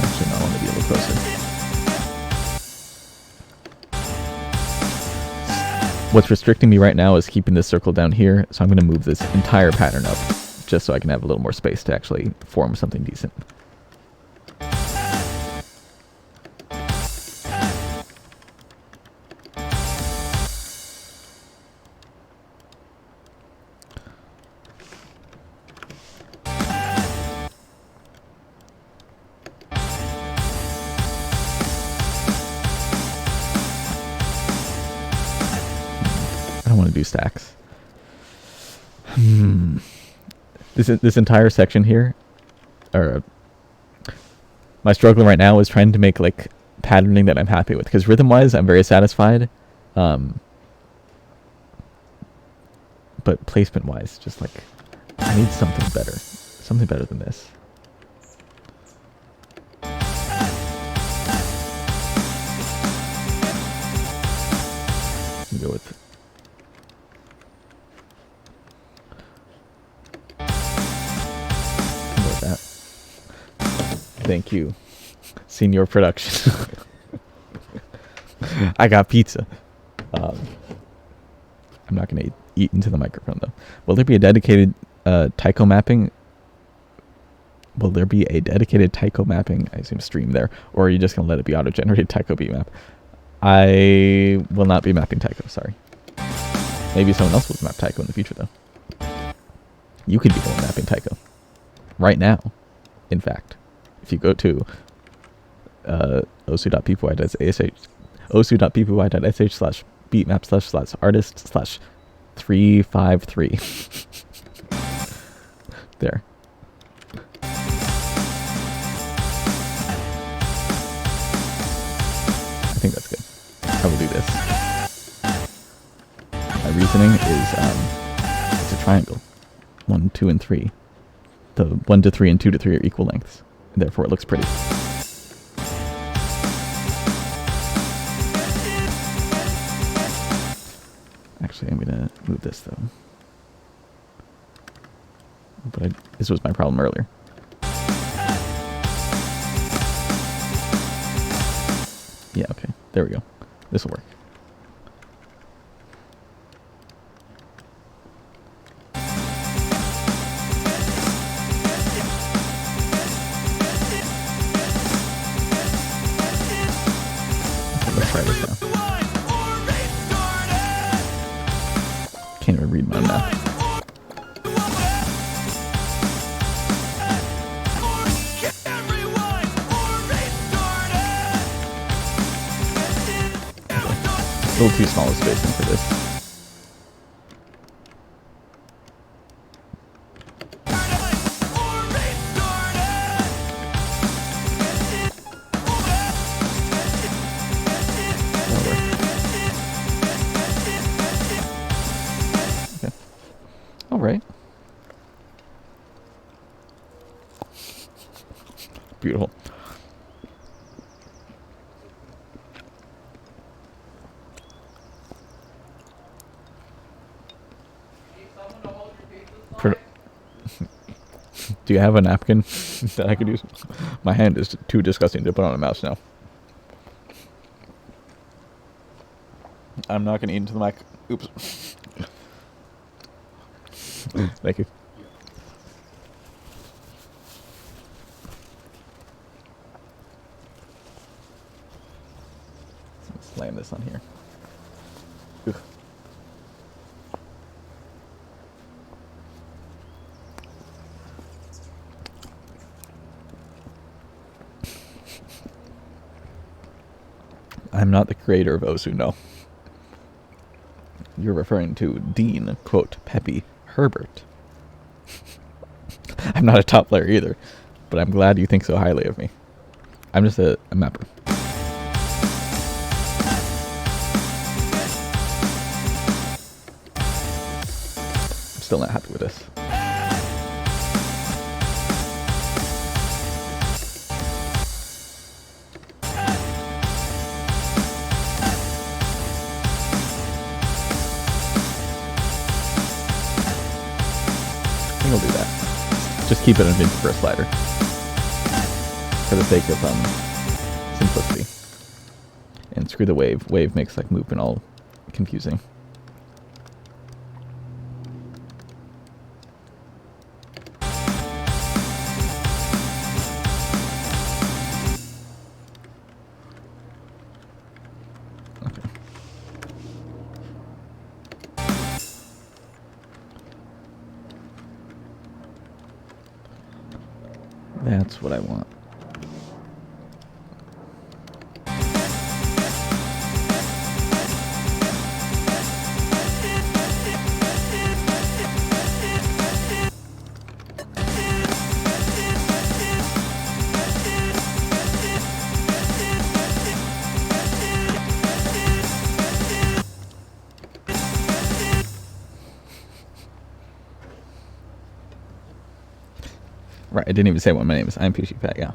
Actually, no, I want to be a little closer. What's restricting me right now is keeping this circle down here, so I'm going to move this entire pattern up, just so I can have a little more space to actually form something decent. I want to do stacks. This entire section here, or my struggle right now is trying to make like patterning that I'm happy with, because rhythm-wise I'm very satisfied, but placement-wise, just like I need something better than this. Go with. That. Thank you, Senior Production. I got pizza. I'm not gonna eat into the microphone though. Will there be a dedicated Tycho mapping. Will there be a dedicated Tycho mapping, I assume, stream there? Or are you just going to let it be auto-generated Tycho beat map? I will not be mapping Tycho, sorry. Maybe someone else will map Tycho in the future, though. You could be the one mapping Tycho. Right now, in fact. If you go to osu.ppy.sh/beatmap/artist/353. There. I think that's good. I will do this. My reasoning is it's a triangle. 1, 2, and 3. The 1 to 3 and 2 to 3 are equal lengths. And therefore it looks pretty. Actually, I'm gonna move this though. But this was my problem earlier. Yeah, okay. There we go. This will work. Okay, let's try this now. Can't even read my map. A little too small a spacing for this. Okay. All right. Beautiful. Do you have a napkin that I could use? My hand is too disgusting to put on a mouse now. I'm not going to eat into the mic. Oops. Thank you. Let's slam this on here. Ugh. I'm not the creator of Osu, no. You're referring to Dean, quote, Peppy Herbert. I'm not a top player either, but I'm glad you think so highly of me. I'm just a mapper. I'm still not happy with this. We'll do that. Just keep it an inch for a slider. For the sake of simplicity. And screw the wave. Wave makes like movement all confusing. That's what I want. Right, I didn't even say what my name is. I'm Pushy Pat, yeah.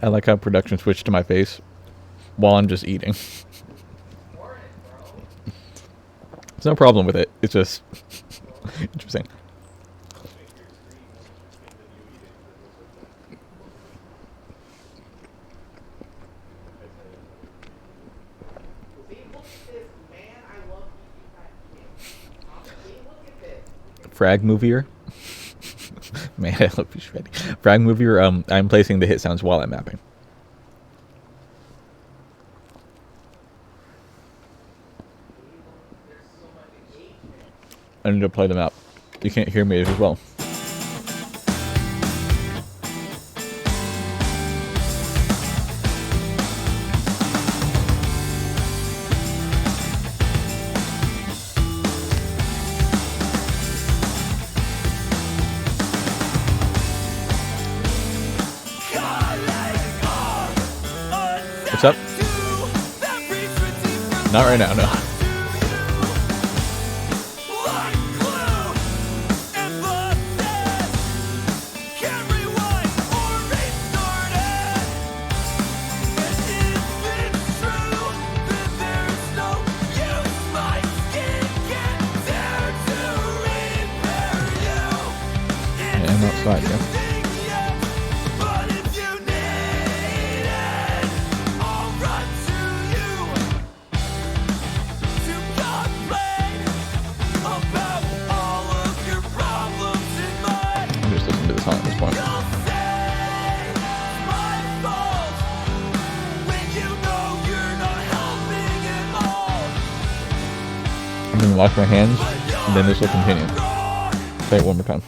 I like how production switched to my face while I'm just eating. There's no problem with it. It's just Interesting. See, look at this, man. I love PvP. See, look at this. Frag movier. Man, I love you, Shreddy. Frag movier. I'm placing the hit sounds while I'm mapping. I need to play them out. You can't hear me as well. What's up? Not right now, no. I'm outside, yeah. I'm just listening to the song at this point. I'm gonna wash my hands, and then this will continue. Say it one more time.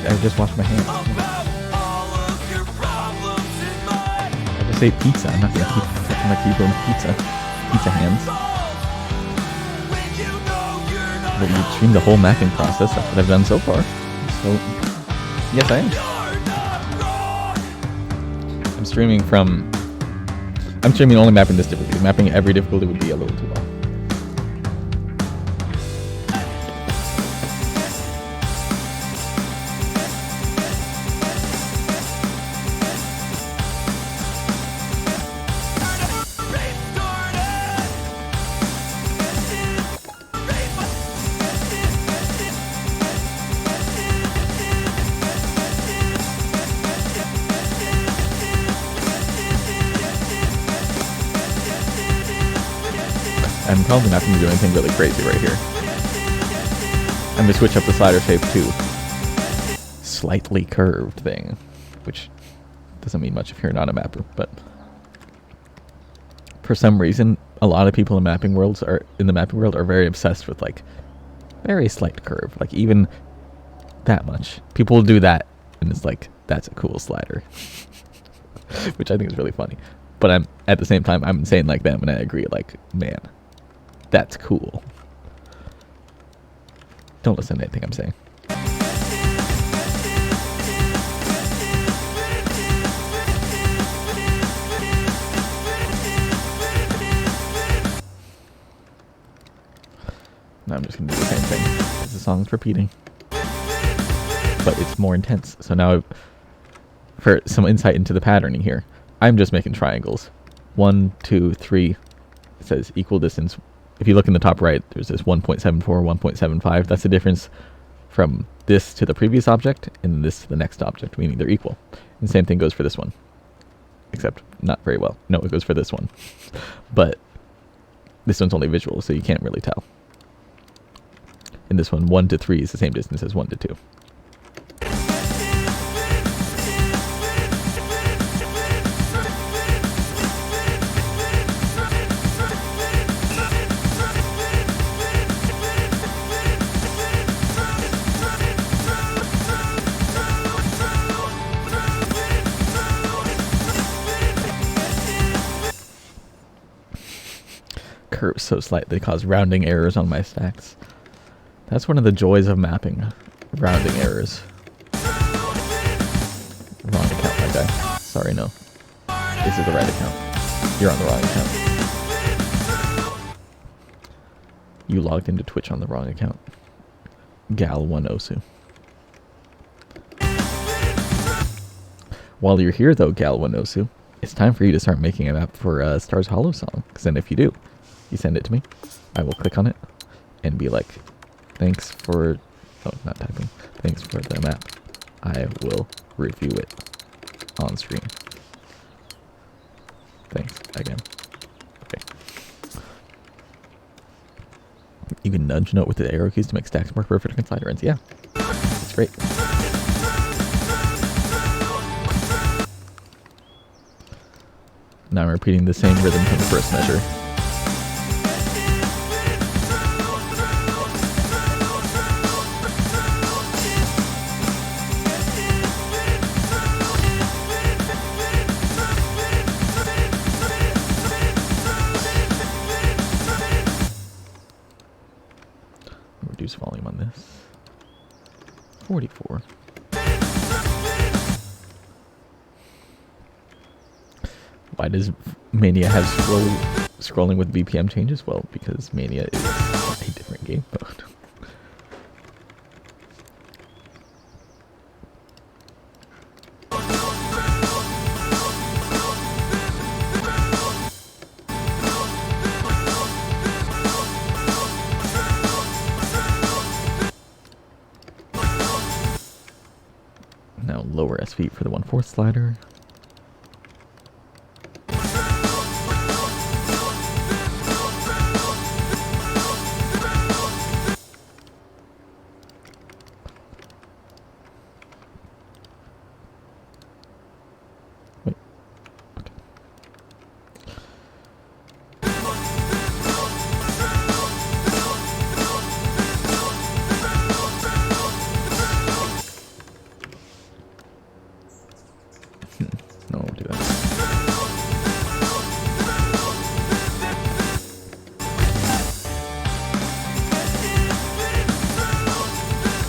I just washed my hands. I just ate pizza. I'm not gonna keep going pizza. Pizza hands. But you stream the whole mapping process. That's what I've done so far. So yes, I am. I'm streaming only mapping this difficulty. Mapping every difficulty would be a little too long. I'm probably not going to do anything really crazy right here. I'm going to switch up the slider shape to slightly curved thing, which doesn't mean much if you're not a mapper, but for some reason, a lot of people in the mapping world are very obsessed with like very slight curve, like even that much. People will do that, and it's like that's a cool slider, which I think is really funny. But I'm at the same time I'm saying like them, and I agree. Like, man, that's cool. Don't listen to anything I'm saying. Now I'm just going to do the same thing. The song's repeating. But it's more intense. So now, for some insight into the patterning here, I'm just making triangles. 1, 2, 3. It says equal distance. If you look in the top right, there's this 1.74, 1.75. That's the difference from this to the previous object and this to the next object, meaning they're equal. And the same thing goes for this one. Except not very well. No, it goes for this one. But this one's only visual, so you can't really tell. In this one, 1 to 3 is the same distance as 1 to 2. curves so slight they cause rounding errors on my stacks. That's one of the joys of mapping. Rounding errors. Wrong account, my guy. Sorry, no. This is the right account. You're on the wrong account. You logged into Twitch on the wrong account. Gal1osu. While you're here, though, Gal1osu, it's time for you to start making a map for Stars Hollow Song. Because then if you do, you send it to me. I will click on it and be like, thanks for... Oh, not typing. Thanks for the map. I will review it on stream. Thanks again. Okay. You can nudge note with the arrow keys to make stacks more perfect on slider ends. Yeah. It's great. Now I'm repeating the same rhythm from the first measure. Reduce volume on this. 44. Why does Mania have scrolling with BPM changes? Well, because Mania is a different game mode. Now lower SV for the 1/4 slider. Wait. Okay. No, we'll do that.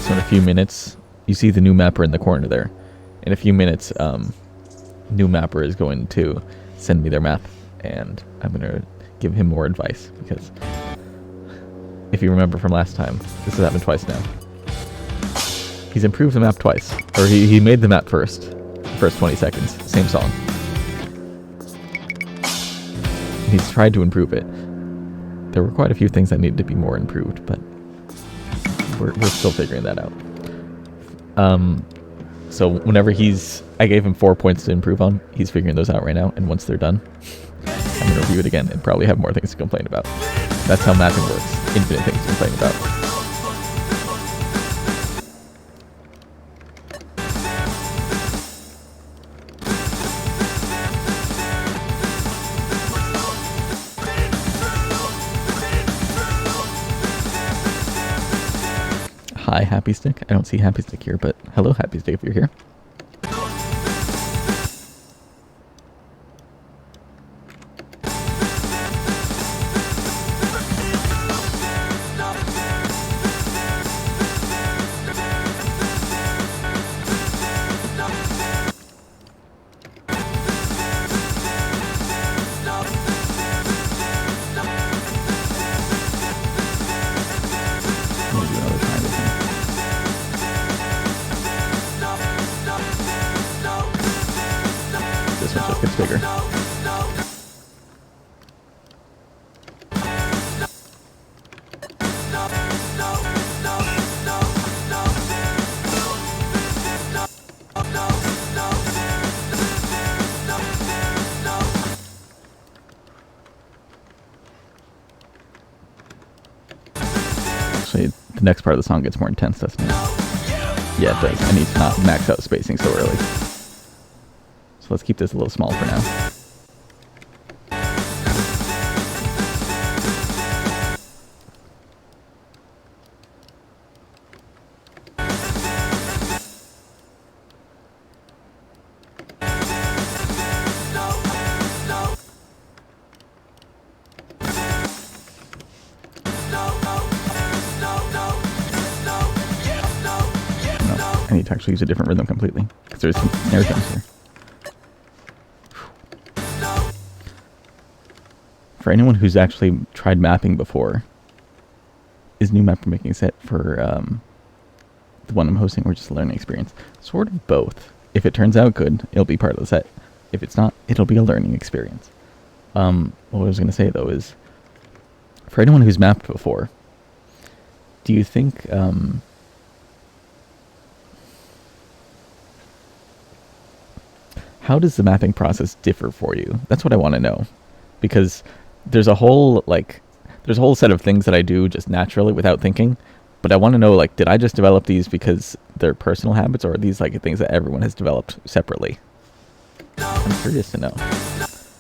So in a few minutes, you see the new mapper in the corner there. In a few minutes, new mapper is going to send me their map, and I'm going to give him more advice, because if you remember from last time, this has happened twice now. He's improved the map twice, or he made the map first 20 seconds, same song. He's tried to improve it. There were quite a few things that needed to be more improved, but we're still figuring that out. So whenever I gave him 4 points to improve on, he's figuring those out right now, and once they're done, I'm gonna review it again and probably have more things to complain about. That's how mapping works. Infinite things to complain about. Hi, Happy Stick. I don't see Happy Stick here, but hello, Happy Stick, if you're here. I'm gonna do another triangle thing. This one just gets bigger. Actually, the next part of the song gets more intense, doesn't it? Yeah, it does. I need to not max out spacing so early. So let's keep this a little small for now. need to actually use a different rhythm completely, because there's some snare drums here. For anyone who's actually tried mapping before, is new map making set for the one I'm hosting, or just a learning experience? Sort of both. If it turns out good, it'll be part of the set. If it's not, it'll be a learning experience. What I was going to say, though, is for anyone who's mapped before, do you think how does the mapping process differ for you? That's what I want to know, because there's a whole set of things that I do just naturally without thinking, but I want to know, like, did I just develop these because they're personal habits, or are these like things that everyone has developed separately? I'm curious to know.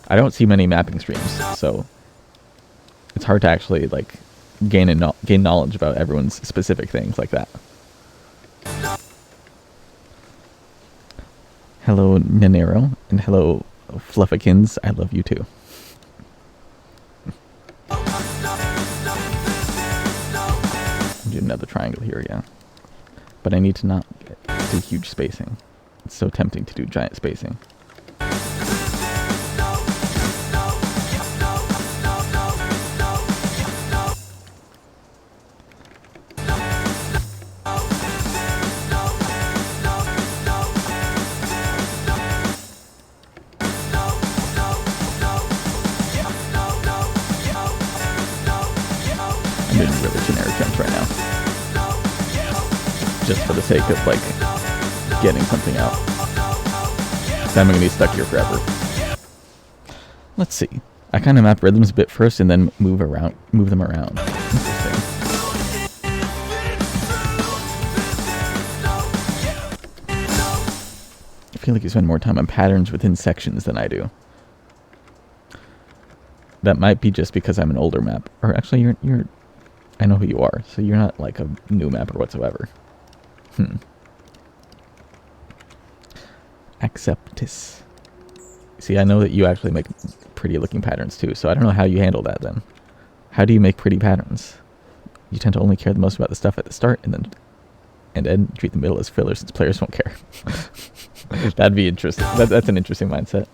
I don't see many mapping streams, so it's hard to actually like gain knowledge about everyone's specific things like that. Hello Nanero, and hello Fluffykins, I love you too. Do another triangle here, yeah. But I need to not do huge spacing. It's so tempting to do giant spacing. I'm doing really generic jumps right now, just for the sake of like getting something out. So I'm gonna be stuck here forever. Let's see. I kind of map rhythms a bit first, and then move them around. Interesting. I feel like you spend more time on patterns within sections than I do. That might be just because I'm an older map, or actually, you're. I know who you are, so you're not like a new mapper whatsoever. Acceptis. See, I know that you actually make pretty looking patterns too, so I don't know how you handle that then. How do you make pretty patterns? You tend to only care the most about the stuff at the start, and then treat the middle as filler since players won't care. That'd be interesting. That's an interesting mindset.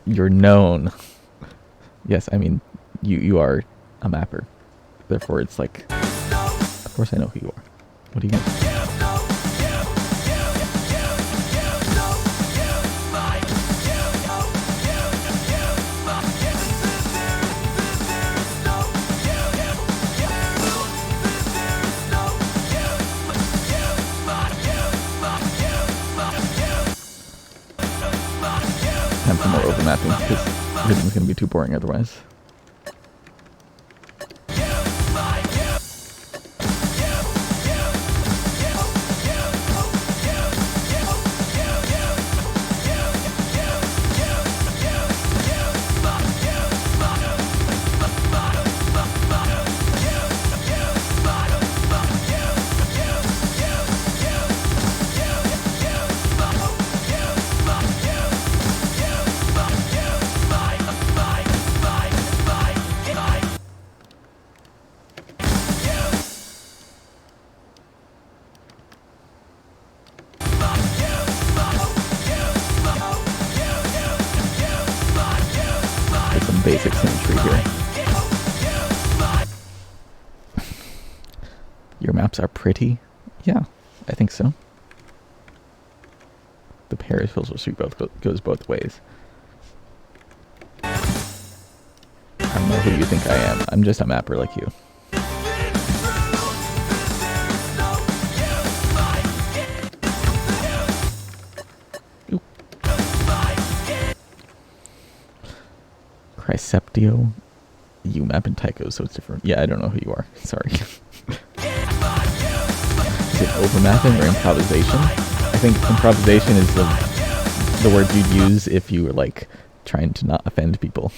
You're known. Yes, I mean, you are a mapper. Therefore, it's like, of course I know who you are. What do you mean? Time for more overmapping, because rhythm's going to be too boring otherwise. Basic symmetry here. Your maps are pretty? Yeah, I think so. The Paris filter suite goes both ways. I don't know who you think I am. I'm just a mapper like you. Chryceptio, you map in Tycho, so it's different. Yeah, I don't know who you are. Sorry. Is it overmapping or improvisation? I think improvisation is the word you'd use if you were like trying to not offend people.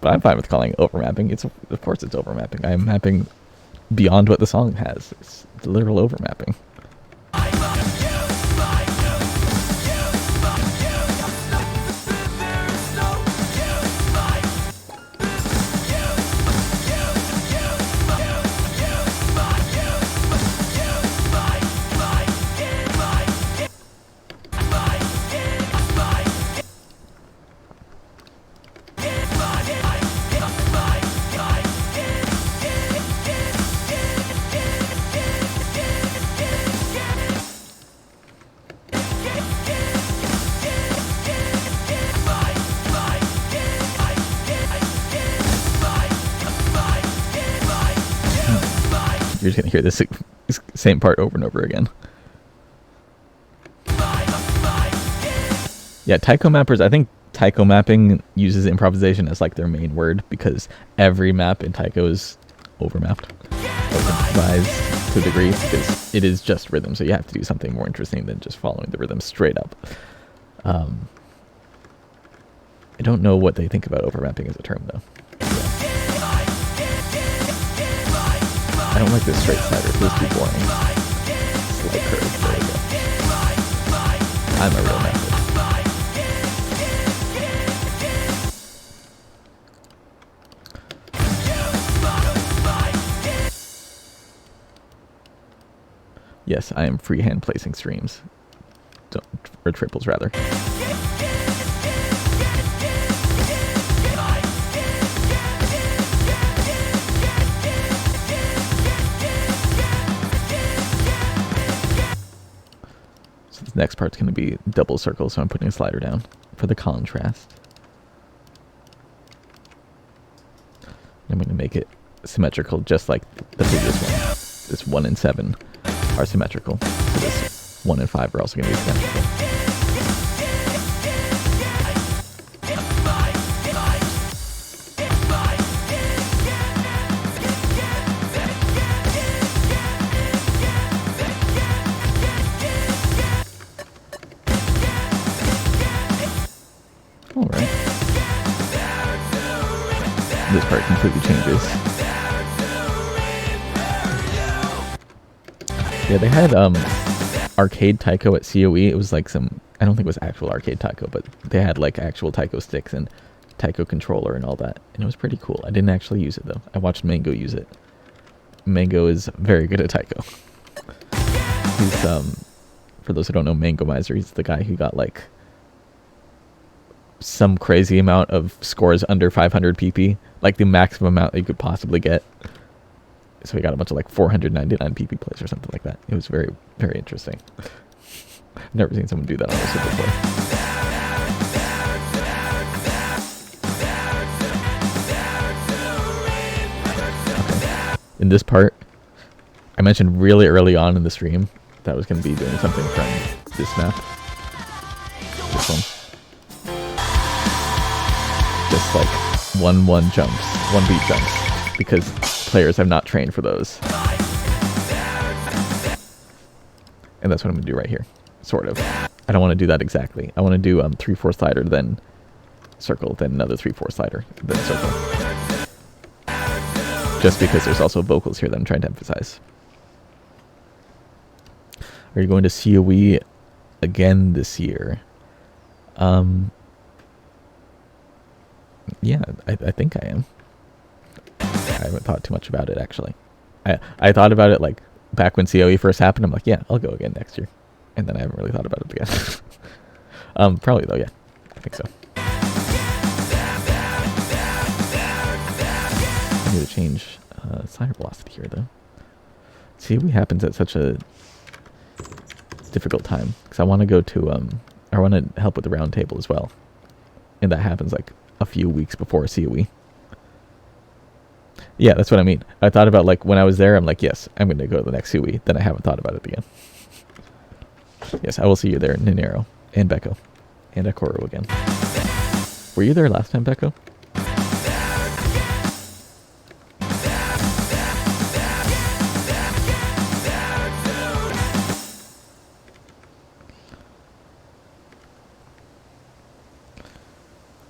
But I'm fine with calling it overmapping. Of course it's overmapping. I'm mapping beyond what the song has. It's literal overmapping. You're just gonna hear this same part over and over again. Yeah, taiko mappers, I think taiko mapping uses improvisation as like their main word because every map in taiko is overmapped, improvised to a degree because it is just rhythm, so you have to do something more interesting than just following the rhythm straight up. I don't know what they think about overmapping as a term though. I don't like this straight slider, it feels too boring. Slight curve, there we go. I'm a real mapper. Yes, I am freehand placing streams. Or triples, rather. So this next part's going to be double circle, so I'm putting a slider down for the contrast. I'm going to make it symmetrical, just like the previous one. This 1 and 7 are symmetrical. So this 1 and 5 are also going to be symmetrical. Alright. This part completely changes. Yeah, they had arcade taiko at COE. It was like some, I don't think it was actual arcade taiko, but they had like actual taiko sticks and taiko controller and all that. And it was pretty cool. I didn't actually use it though. I watched Mango use it. Mango is very good at taiko. He's, for those who don't know, Mango Miser, he's the guy who got like some crazy amount of scores under 500 PP, like the maximum amount that you could possibly get. So he got a bunch of like 499 PP plays or something like that. It was very, very interesting. I've never seen someone do that on a Super before. Okay. In this part, I mentioned really early on in the stream that I was going to be doing something from this map. This one. Just like 1-1 jumps, 1-beat jumps, because players have not trained for those. And that's what I'm going to do right here, sort of. I don't want to do that exactly. I want to do 3/4 slider, then circle, then another 3/4 slider, then circle. Just because there's also vocals here that I'm trying to emphasize. Are you going to COE again this year? Yeah, I think I am. I haven't thought too much about it, actually. I thought about it, like, back when COE first happened. I'm like, yeah, I'll go again next year. And then I haven't really thought about it again. Probably, though, yeah. I think so. I need to change slider velocity here, though. COE happens at such a difficult time. Because I want to go to, I want to help with the round table as well. And that happens, like, a few weeks before COE. Yeah, that's what I mean. I thought about, like, when I was there, I'm like, yes, I'm going to go to the next COE. Then I haven't thought about it again. Yes, I will see you there, Ninero, and Becco, and Akoro again. Were you there last time, Becco?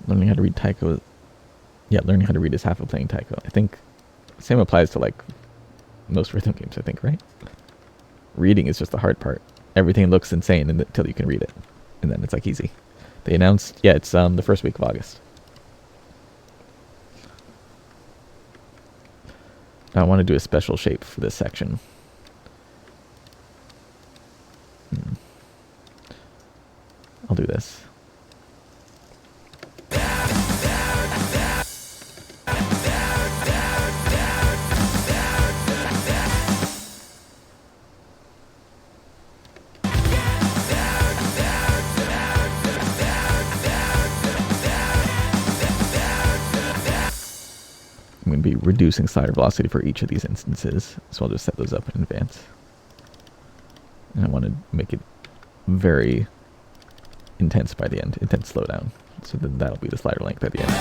Learning how to read taiko. Yeah, learning how to read is half of playing taiko. I think same applies to like most rhythm games, I think, right? Reading is just the hard part. Everything looks insane until you can read it. And then it's like easy. They announced, yeah, it's the first week of August. Now I want to do a special shape for this section. I'll do this. I'm going to be reducing slider velocity for each of these instances, so I'll just set those up in advance. And I want to make it very intense by the end, intense slowdown. So then that'll be the slider length at the end.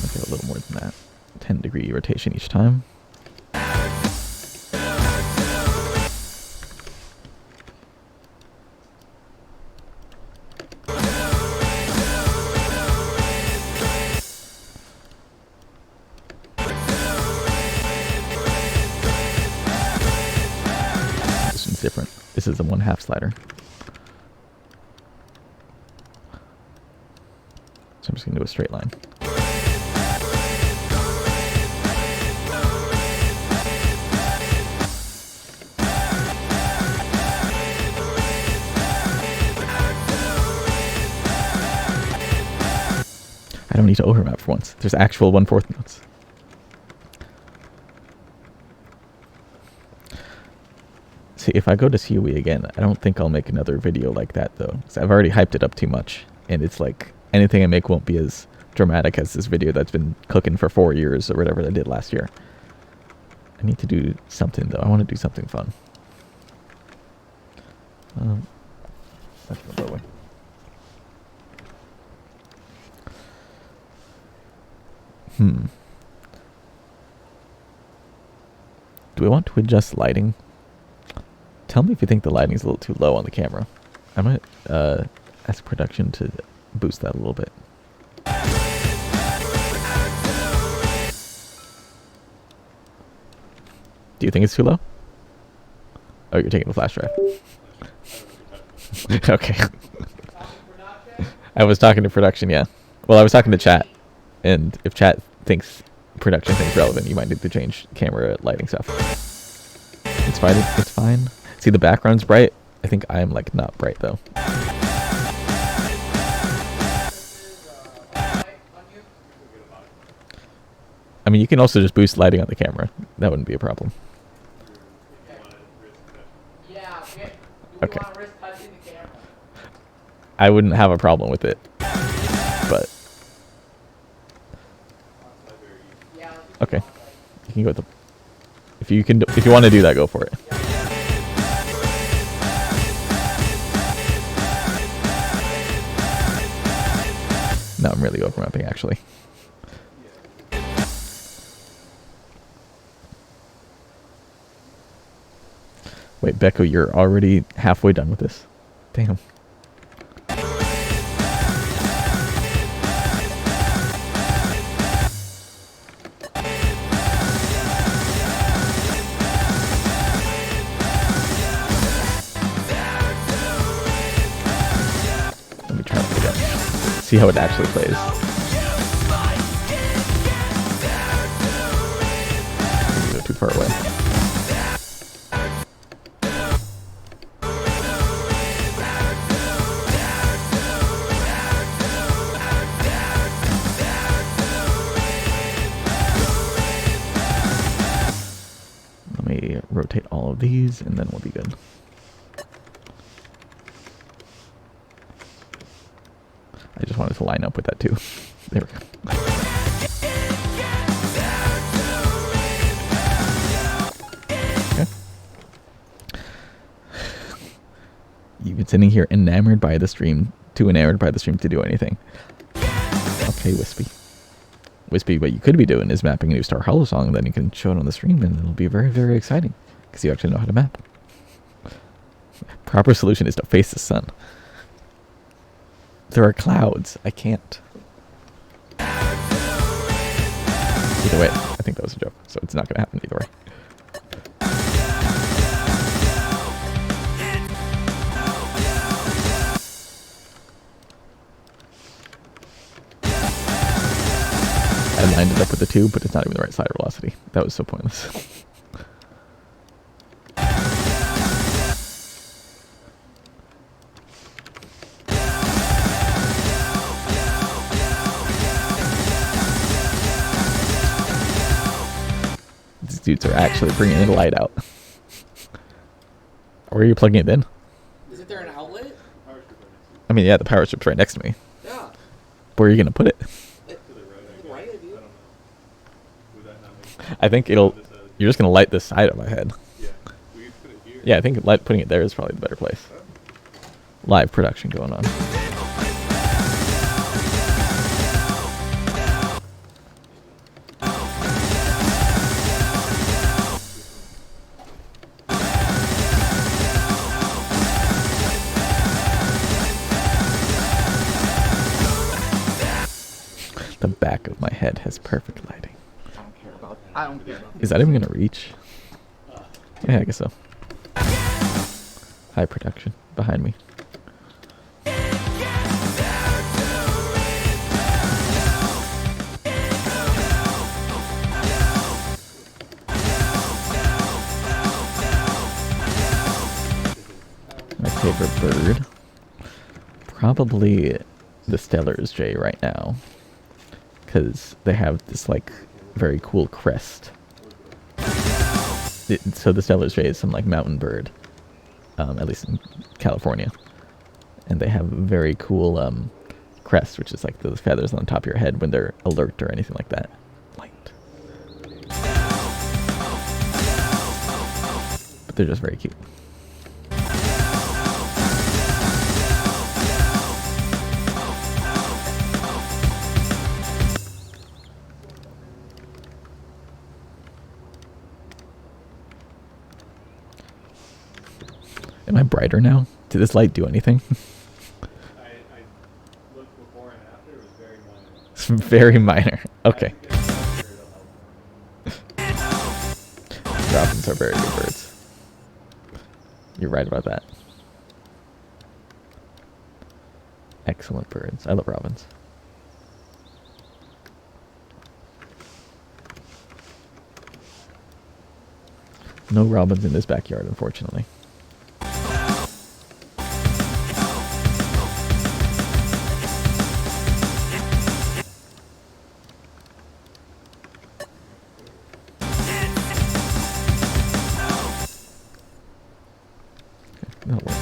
Okay, a little more than that. 10-degree rotation each time. Different. This is a 1/2 slider. So I'm just going to do a straight line. I don't need to overmap for once. There's actual 1/4 notes. See, if I go to CUE again, I don't think I'll make another video like that, though. So I've already hyped it up too much, and it's like, anything I make won't be as dramatic as this video that's been cooking for 4 years, or whatever I did last year. I need to do something, though. I want to do something fun. That's the low way. Do we want to adjust lighting? Tell me if you think the lighting is a little too low on the camera. I might ask production to boost that a little bit. Do you think it's too low? Oh, you're taking the flash drive. Okay. I was talking to production, yeah. Well, I was talking to chat, and if chat thinks production thinks relevant, you might need to change camera lighting stuff. It's fine. It's fine. See, the background's bright. I think I'm like not bright though. I mean, you can also just boost lighting on the camera. That wouldn't be a problem. Okay. I wouldn't have a problem with it, but okay. You can go with the. If you want to do that, go for it. No, I'm really overmapping actually. Wait, Becco, you're already halfway done with this. Damn. Let me try it again. See how it actually plays. Go too far away. Rotate all of these, and then we'll be good. I just wanted to line up with that too. There we go. Okay. You've been sitting here enamored by the stream, too enamored by the stream to do anything. Okay, Wispy. Wispy, what you could be doing is mapping a new Star Hollow song, then you can show it on the stream, and it'll be very, very exciting, because you actually know how to map. Proper solution is to face the sun. There are clouds. I can't. Either way, I think that was a joke, so it's not going to happen either way. I lined it up with the 2, but it's not even the right slider velocity. That was so pointless. dudes are actually bringing the light out. Where are you plugging it in? Isn't there an outlet? I mean, yeah, the power strip's right next to me. Yeah. Where are you gonna put it? Right, dude. I think it'll. You're just gonna light this side of my head. Yeah, I think putting it there is probably the better place. Live production going on. The back of my head has perfect lighting. I don't care about Is that even gonna reach? Yeah, I guess so. High production behind me. My favorite bird? Probably the Stellar's jay right now. Because they have this, like, very cool crest. So the Stellar's jay is some, like, mountain bird. At least in California. And they have a very cool crest, which is like those feathers on the top of your head when they're alert or anything like that. Light. But they're just very cute. Am I brighter now? Did this light do anything? I looked before and after. It was very minor. It's very minor. Okay. Robins are very good birds. You're right about that. Excellent birds. I love robins. No robins in this backyard, unfortunately. That'll work.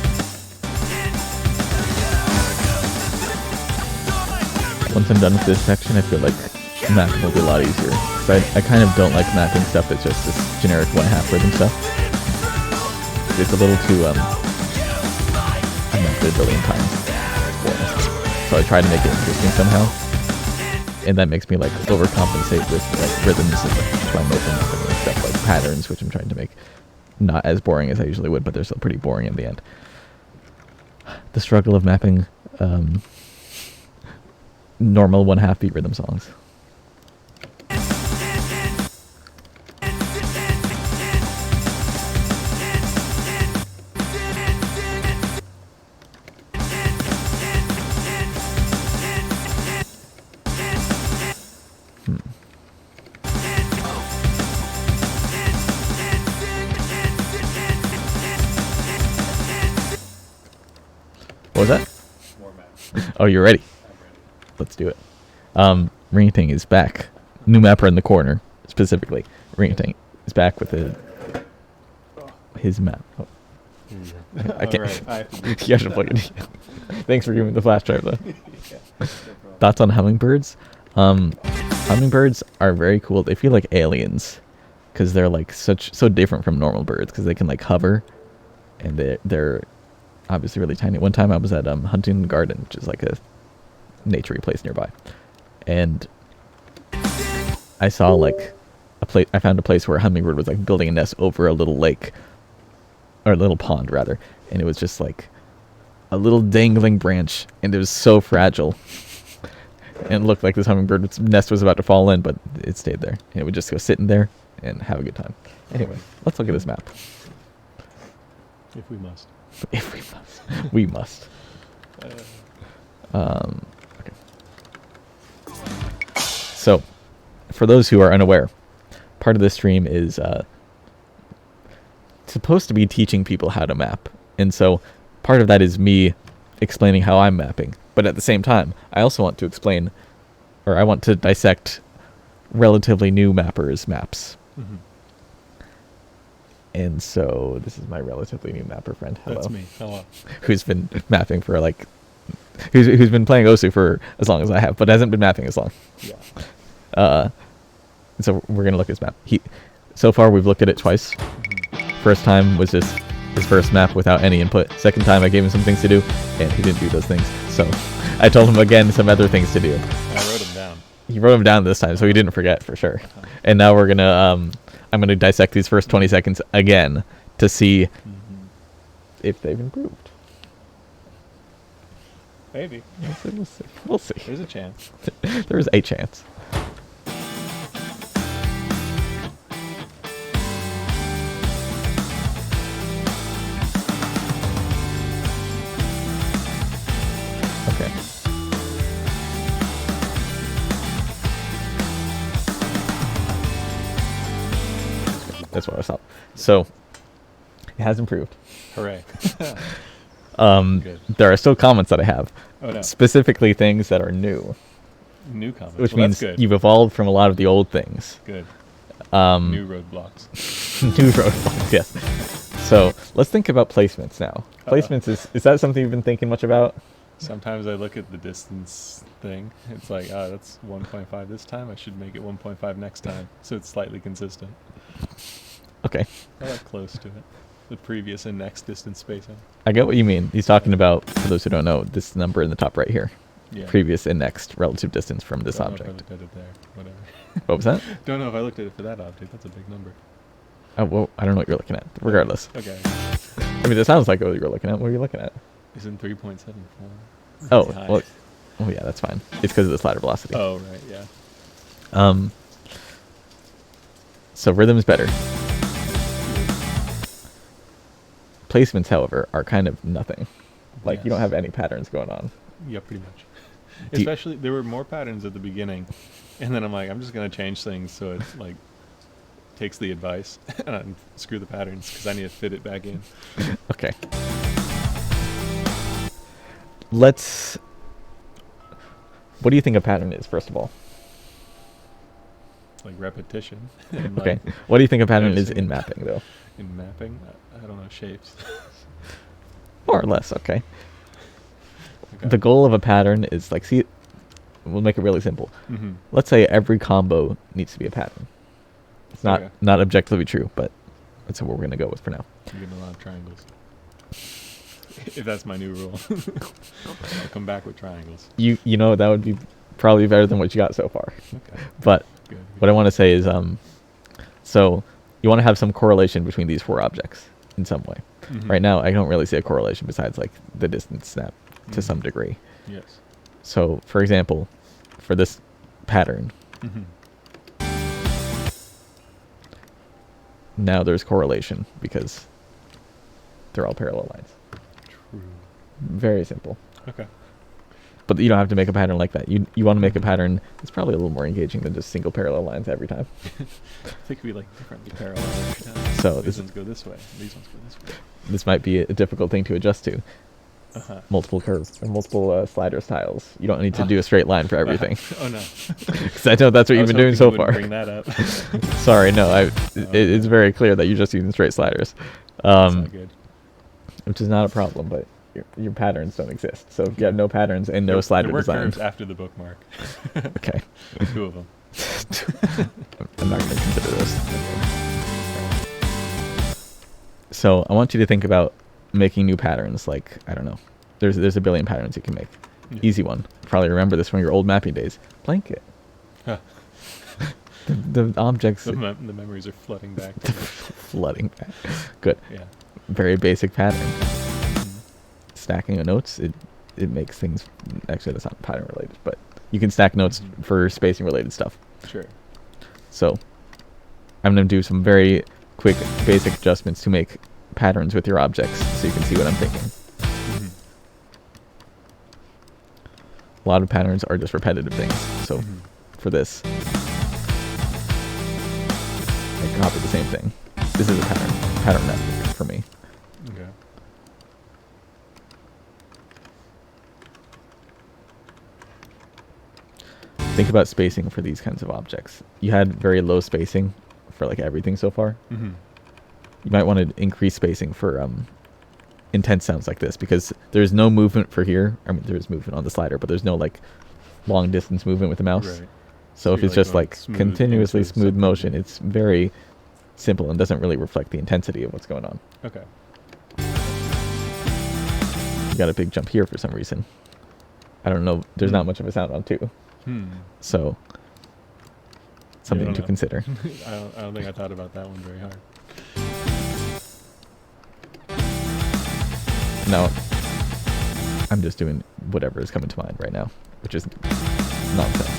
Once I'm done with this section, I feel like mapping will be a lot easier. 'Cause I kind of don't like mapping stuff that's just this generic 1/2 rhythm stuff. It's a little too, I've mapped it a billion times. It's boring. So I try to make it interesting somehow. And that makes me, like, overcompensate with, like, rhythms and try making mapping and stuff like patterns, which I'm trying to make not as boring as I usually would, but they're still pretty boring in the end. The struggle of mapping normal 1/2 beat rhythm songs. What was that? More math. Oh, you're ready. I'm ready. Let's do it. Ringtang is back. New mapper in the corner, specifically. Ringtang is back with his map. Oh. I can't. Alright, I have to do You have to plug it in. Thanks for giving me the flash drive, though. Yeah, no problem. Thoughts on hummingbirds? Hummingbirds are very cool. They feel like aliens because they're like so different from normal birds because they can like hover, and they're obviously really tiny. One time I was at Huntington Garden, which is like a naturey place nearby, and I saw like I found a place where a hummingbird was like building a nest over a little lake, or a little pond rather, and it was just like a little dangling branch, and it was so fragile. And it looked like this hummingbird's nest was about to fall in, but it stayed there. And it would just go sitting there and have a good time. Anyway, let's look at this map. If we must. If we must. We must. Okay. So, for those who are unaware, part of this stream is supposed to be teaching people how to map. And so, part of that is me explaining how I'm mapping. But at the same time, I also want to explain, or I want to dissect relatively new mappers' maps. Mm-hmm. And so this is my relatively new mapper friend. Hello. That's me. Hello. Who's been mapping for like, who's been playing OSU for as long as I have, but hasn't been mapping as long. Yeah. So we're gonna look at his map. So far we've looked at it twice. First time was just his first map without any input. Second time I gave him some things to do, and he didn't do those things. So I told him again some other things to do. I wrote them down. He wrote them down this time, so he didn't forget for sure. And now we're gonna, I'm gonna dissect these first 20 seconds again to see if they've improved. Maybe. We'll see. We'll see. There's a chance. There is a chance. Okay. That's what I thought. So it has improved. Hooray. Good. There are still comments that I have. Oh, no. Specifically things that are new. New comments. Which Well, means that's good. you've evolved from a lot of the old things. Good. New roadblocks. New roadblocks, yes. So let's think about placements now. Placements is that something you've been thinking much about? Sometimes I look at the distance thing. It's like, oh, that's 1.5 this time. I should make it 1.5 next time. So it's slightly consistent. Okay. I like close to it. The previous and next distance spacing. I get what you mean. He's talking about, for those who don't know, this number in the top right here. Yeah. Previous and next relative distance from this Don't know if I object. looked at it there. Whatever. What was that? Don't know if I looked at it for that object. That's a big number. Oh, well, I don't know what you're looking at. Regardless. Okay. I mean, it sounds like what you're looking at. What are you looking at? Isn't 3.74? Oh, High. well, oh yeah, that's fine. It's because of the slider velocity. Oh, right, yeah. So rhythm's better. Placements, however, are kind of nothing. Like, you don't Yes. have any patterns going on. Yeah, pretty much. Do you- Especially, there were more patterns at the beginning. And then I'm like, I'm just going to change things so it, like, takes the advice and screw the patterns because I need to fit it back in. Okay. Let's... What do you think a pattern is, first of all? Like repetition. And Okay. like What do you think a pattern is noticing in it. mapping, though? in mapping, I don't know, shapes. More or less, okay. Okay. The goal of a pattern is, like, see... We'll make it really simple. Mm-hmm. Let's say every combo needs to be a pattern. It's not Okay. not objectively true, but that's what we're going to go with for now. I'm getting a lot of triangles. If that's my new rule. I'll come back with triangles. You know, that would be probably better than what you got so far. Okay. But Good. what I want to say is, so you want to have some correlation between these four objects in some way. Mhm. Right now, I don't really see a correlation besides like the distance snap to Mhm. some degree. Yes. So, for example, for this pattern, Mm-hmm. now there's correlation because they're all parallel lines. True. Very simple. Okay. But you don't have to make a pattern like that. You want to make a pattern that's probably a little more engaging than just single parallel lines every time. They could be like differently parallel every time. So These this- ones go this way. These ones go this way. This might be a difficult thing to adjust to. Uh-huh. Multiple curves or multiple slider styles. You don't need to do a straight line for everything. Oh no. Because I know that's what I you've was been doing hoping so you wouldn't far. Bring that up. Sorry, no. It's very clear that you're just using straight sliders, That's not good. which is not a problem. But your patterns don't exist. So if you have no patterns and no slider there were design, curves after the bookmark. okay, 2 of them. I'm not going to consider those. So I want you to think about making new patterns. Like, I don't know, there's a billion patterns you can make. Yeah. Easy one. Probably remember this from your old mapping days. Blanket. Huh. The objects The memories are flooding back. To me. flooding back. Good. Yeah. Very basic pattern. Mhm. Stacking of notes, it makes things, actually that's not pattern related, but you can stack notes Mhm. for spacing related stuff. Sure. So I'm going to do some very quick basic adjustments to make patterns with your objects so you can see what I'm thinking. Mhm. A lot of patterns are just repetitive things. So Mhm. for this, I copy the same thing. This is a pattern network for me. Okay. Think about spacing for these kinds of objects. You had very low spacing for like everything so far. Mm-hmm. you might want to increase spacing for intense sounds like this, because there's no movement for here. I mean, there's movement on the slider, but there's no like long distance movement with the mouse. Right. So if you're, it's just going like smooth continuously into smooth something. motion, it's very simple and doesn't really reflect the intensity of what's going on. Okay. You got a big jump here for some reason. I don't know. There's not much of a sound on 2. So something don't to know. consider. I don't think I thought about that one very hard. No, I'm just doing whatever is coming to mind right now, which is nonsense.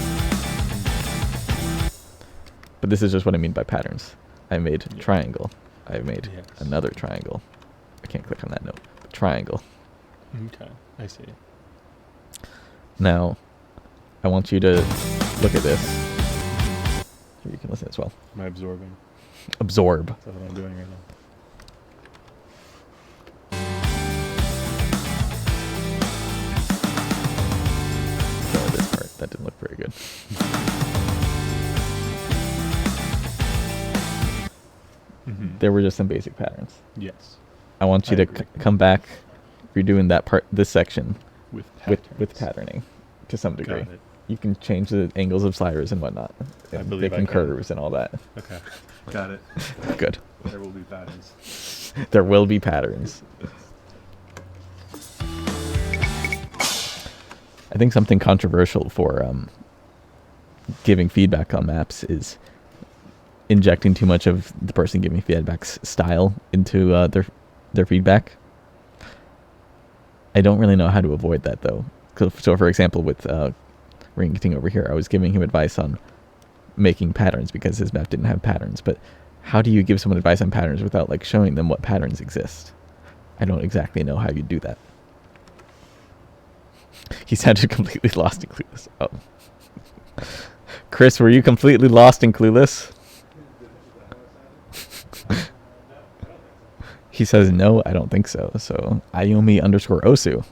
But this is just what I mean by patterns. I made Yeah. triangle. I made Yes. another triangle. I can't click on that note. Triangle. Okay, I see. Now, I want you to look at this. Here, you can listen as well. Am I absorbing? Absorb. That's what I'm doing right now. Ignore this part. That didn't look very good. There were just some basic patterns. Yes. I want you I to agree. come back. You're doing that part, this section, With with patterns. patterning to some degree. Got it. You can change the angles of sliders and whatnot. I and believe I picking can. curves and all that. Okay. Got it. Good. There will be patterns. There will be patterns. I think something controversial for giving feedback on maps is injecting too much of the person giving feedback's style into their feedback. I don't really know how to avoid that though. So for example, with Ring-Ting over here, I was giving him advice on making patterns because his map didn't have patterns. But how do you give someone advice on patterns without like showing them what patterns exist? I don't exactly know how you do that. He sounded completely lost and clueless. Oh. Chris, were you completely lost and clueless? He says, no, I don't think so. So, Ayomi_Osu.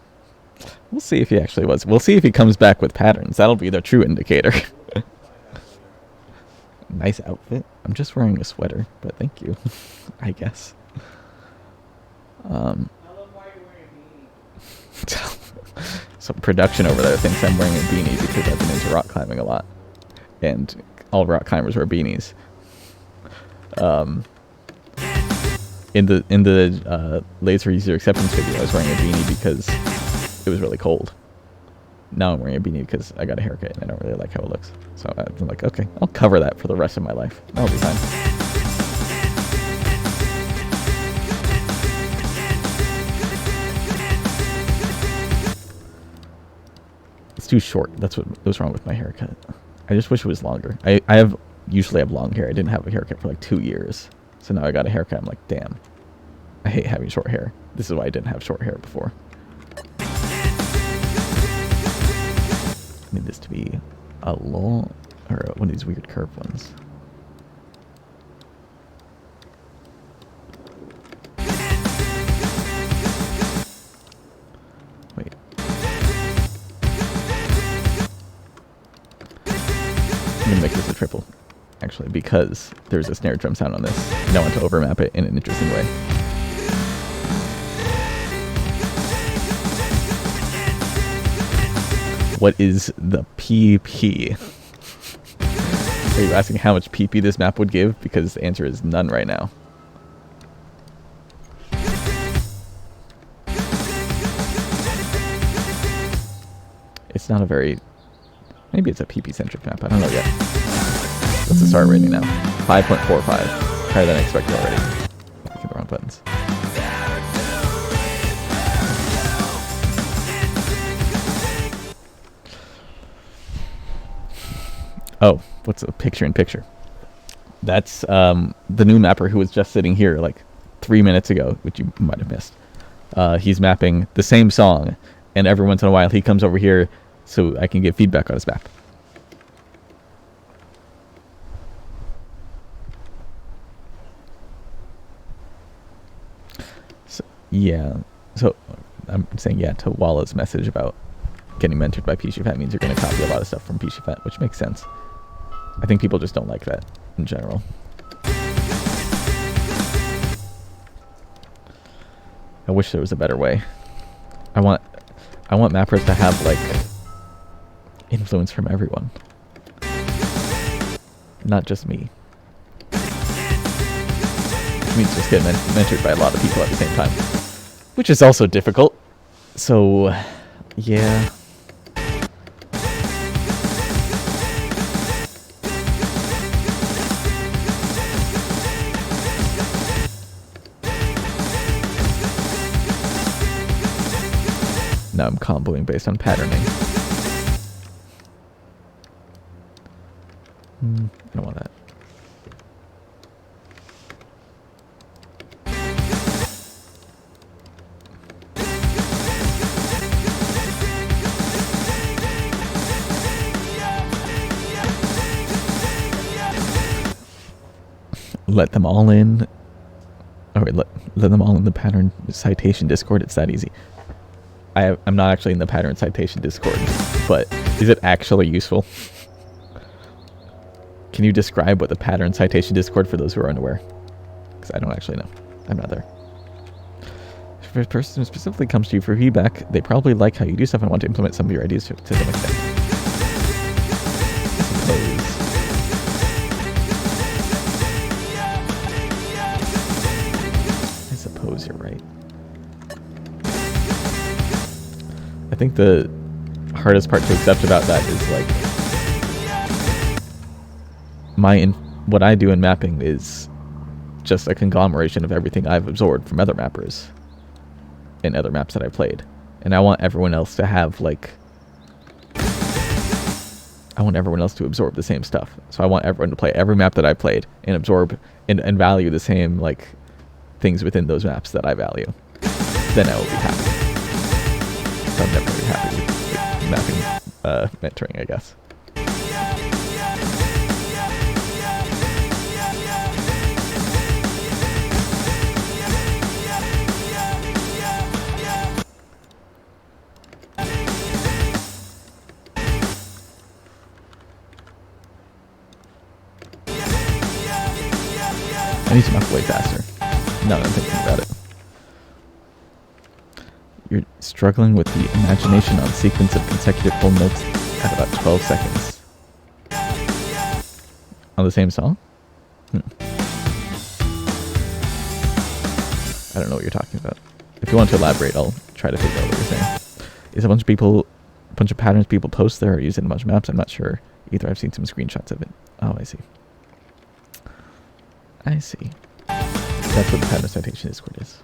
We'll see if he actually was. We'll see if he comes back with patterns. That'll be the true indicator. Nice outfit. I'm just wearing a sweater, but thank you. I guess. I love why you're wearing a beanie. So production over there thinks I'm wearing a beanie because I've been into rock climbing a lot. And all rock climbers wear beanies. In the laser user acceptance video, I was wearing a beanie because it was really cold. Now I'm wearing a beanie because I got a haircut and I don't really like how it looks. So I'm like, okay, I'll cover that for the rest of my life. That'll be fine. It's too short. That's what was wrong with my haircut. I just wish it was longer. I usually have long hair. I didn't have a haircut for like 2 years. So now I got a haircut. I'm like, damn. I hate having short hair. This is why I didn't have short hair before. I need this to be a long, or one of these weird curved ones. Wait. I'm gonna make this a triple, actually, because there's a snare drum sound on this, and I want to overmap it in an interesting way. What is the PP? Are you asking how much PP this map would give? Because the answer is none right now. It's not a very... Maybe it's a PP-centric map. I don't know yet. What's the start rating now? 5.45. Higher than I expected already. Clicking the wrong buttons. Oh, what's a picture-in-picture? That's the new mapper who was just sitting here like 3 minutes ago, which you might have missed. He's mapping the same song, and every once in a while he comes over here so I can get feedback on his map. So, yeah. So I'm saying yeah to Walla's message about getting mentored by PCFat means you're going to copy a lot of stuff from PCFat, which makes sense. I think people just don't like that in general. wish there was a better way. I want mappers to have like influence from everyone, not just me. Which means just get mentored by a lot of people at the same time, which is also difficult. So, yeah. Now I'm comboing based on patterning. I don't want that. Let them all in. Oh wait, let them all in the pattern citation Discord. It's that easy. I'm not actually in the pattern citation Discord, but is it actually useful? Can you describe what the pattern citation Discord for those who are unaware? Because I don't actually know. I'm not there. If a person specifically comes to you for feedback, they probably like how you do stuff and want to implement some of your ideas to some extent. I suppose you're right. I think the hardest part to accept about that is like what I do in mapping is just a conglomeration of everything I've absorbed from other mappers in other maps that I played, and I want everyone else to have like to absorb the same stuff. So I want everyone to play every map that I played and absorb and value the same like things within those maps that I value. Then I will be happy. I'm never really happy with mapping mentoring, I guess. I need to map way faster. Now that I'm thinking about it. You're struggling with the imagination on sequence of consecutive whole notes at about 12 seconds. On the same song? I don't know what you're talking about. If you want to elaborate, I'll try to figure out what you're saying. Is a bunch of patterns people post there or use in a bunch of maps? I'm not sure either. I've seen some screenshots of it. Oh, I see. I see. That's what the pattern citation Discord is.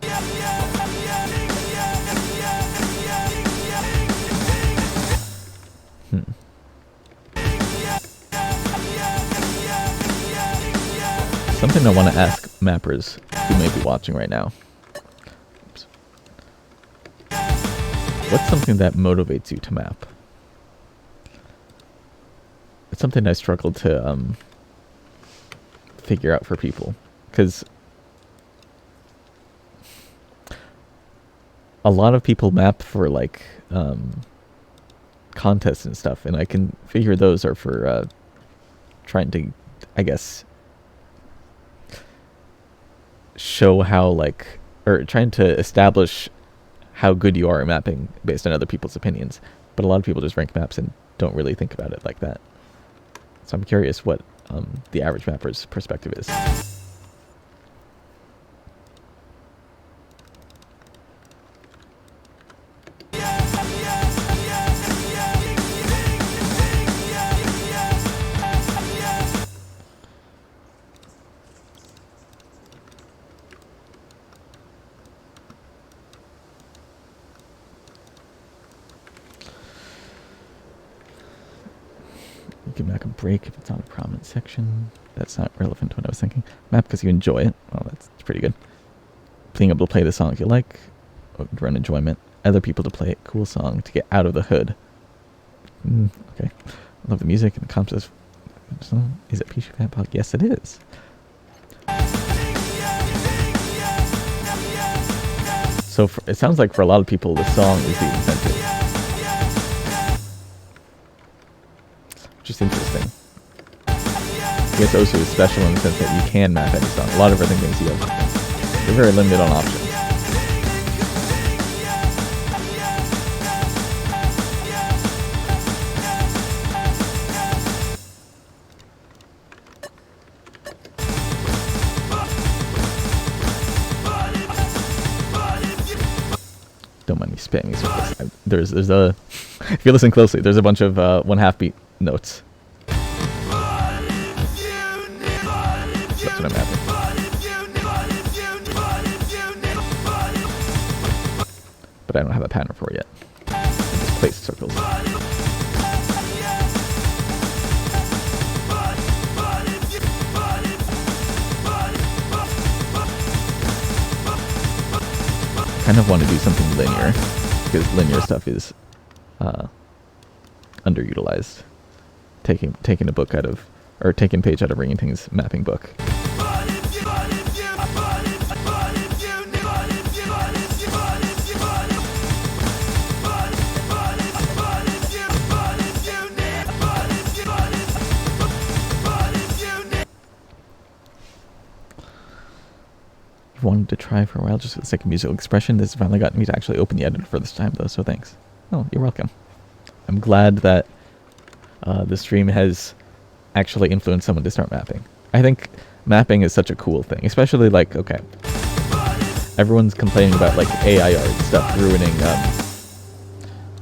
Something I want to ask mappers who may be watching right now. Oops. What's something that motivates you to map? It's something I struggle to figure out for people, because a lot of people map for like contests and stuff, and I can figure those are for trying to, I guess, show how like, or trying to establish how good you are at mapping based on other people's opinions. But a lot of people just rank maps and don't really think about it like that. So I'm curious what the average mapper's perspective is. Give Map a break if it's on a prominent section. That's not relevant to what I was thinking. Map because you enjoy it. Well, that's pretty good. Being able to play the songs you like, run enjoyment. Other people to play a cool song to get out of the hood. Okay. I love the music and the concept. Is it Pichu Fat Pog? Yes, it is. So it sounds like for a lot of people, the song is the incentive. Just interesting. I guess Osu is special in the sense that you can map any song. A lot of other things you have, they're very limited on options. spamming circles. There's a if you listen closely, there's a bunch of 1/2 beat notes. That's what I'm having. But I don't have a pattern for it yet. I just place circles. I kind of want to do something linear, because linear stuff is underutilized. Taking a book out of, or taking a page out of Ringing Things mapping book. Wanted to try for a while just for the sake of musical expression. This finally got me to actually open the editor for this time, though, so thanks. Oh, you're welcome. I'm glad that the stream has actually influenced someone to start mapping. I think mapping is such a cool thing, especially like, okay, everyone's complaining about like AI art stuff ruining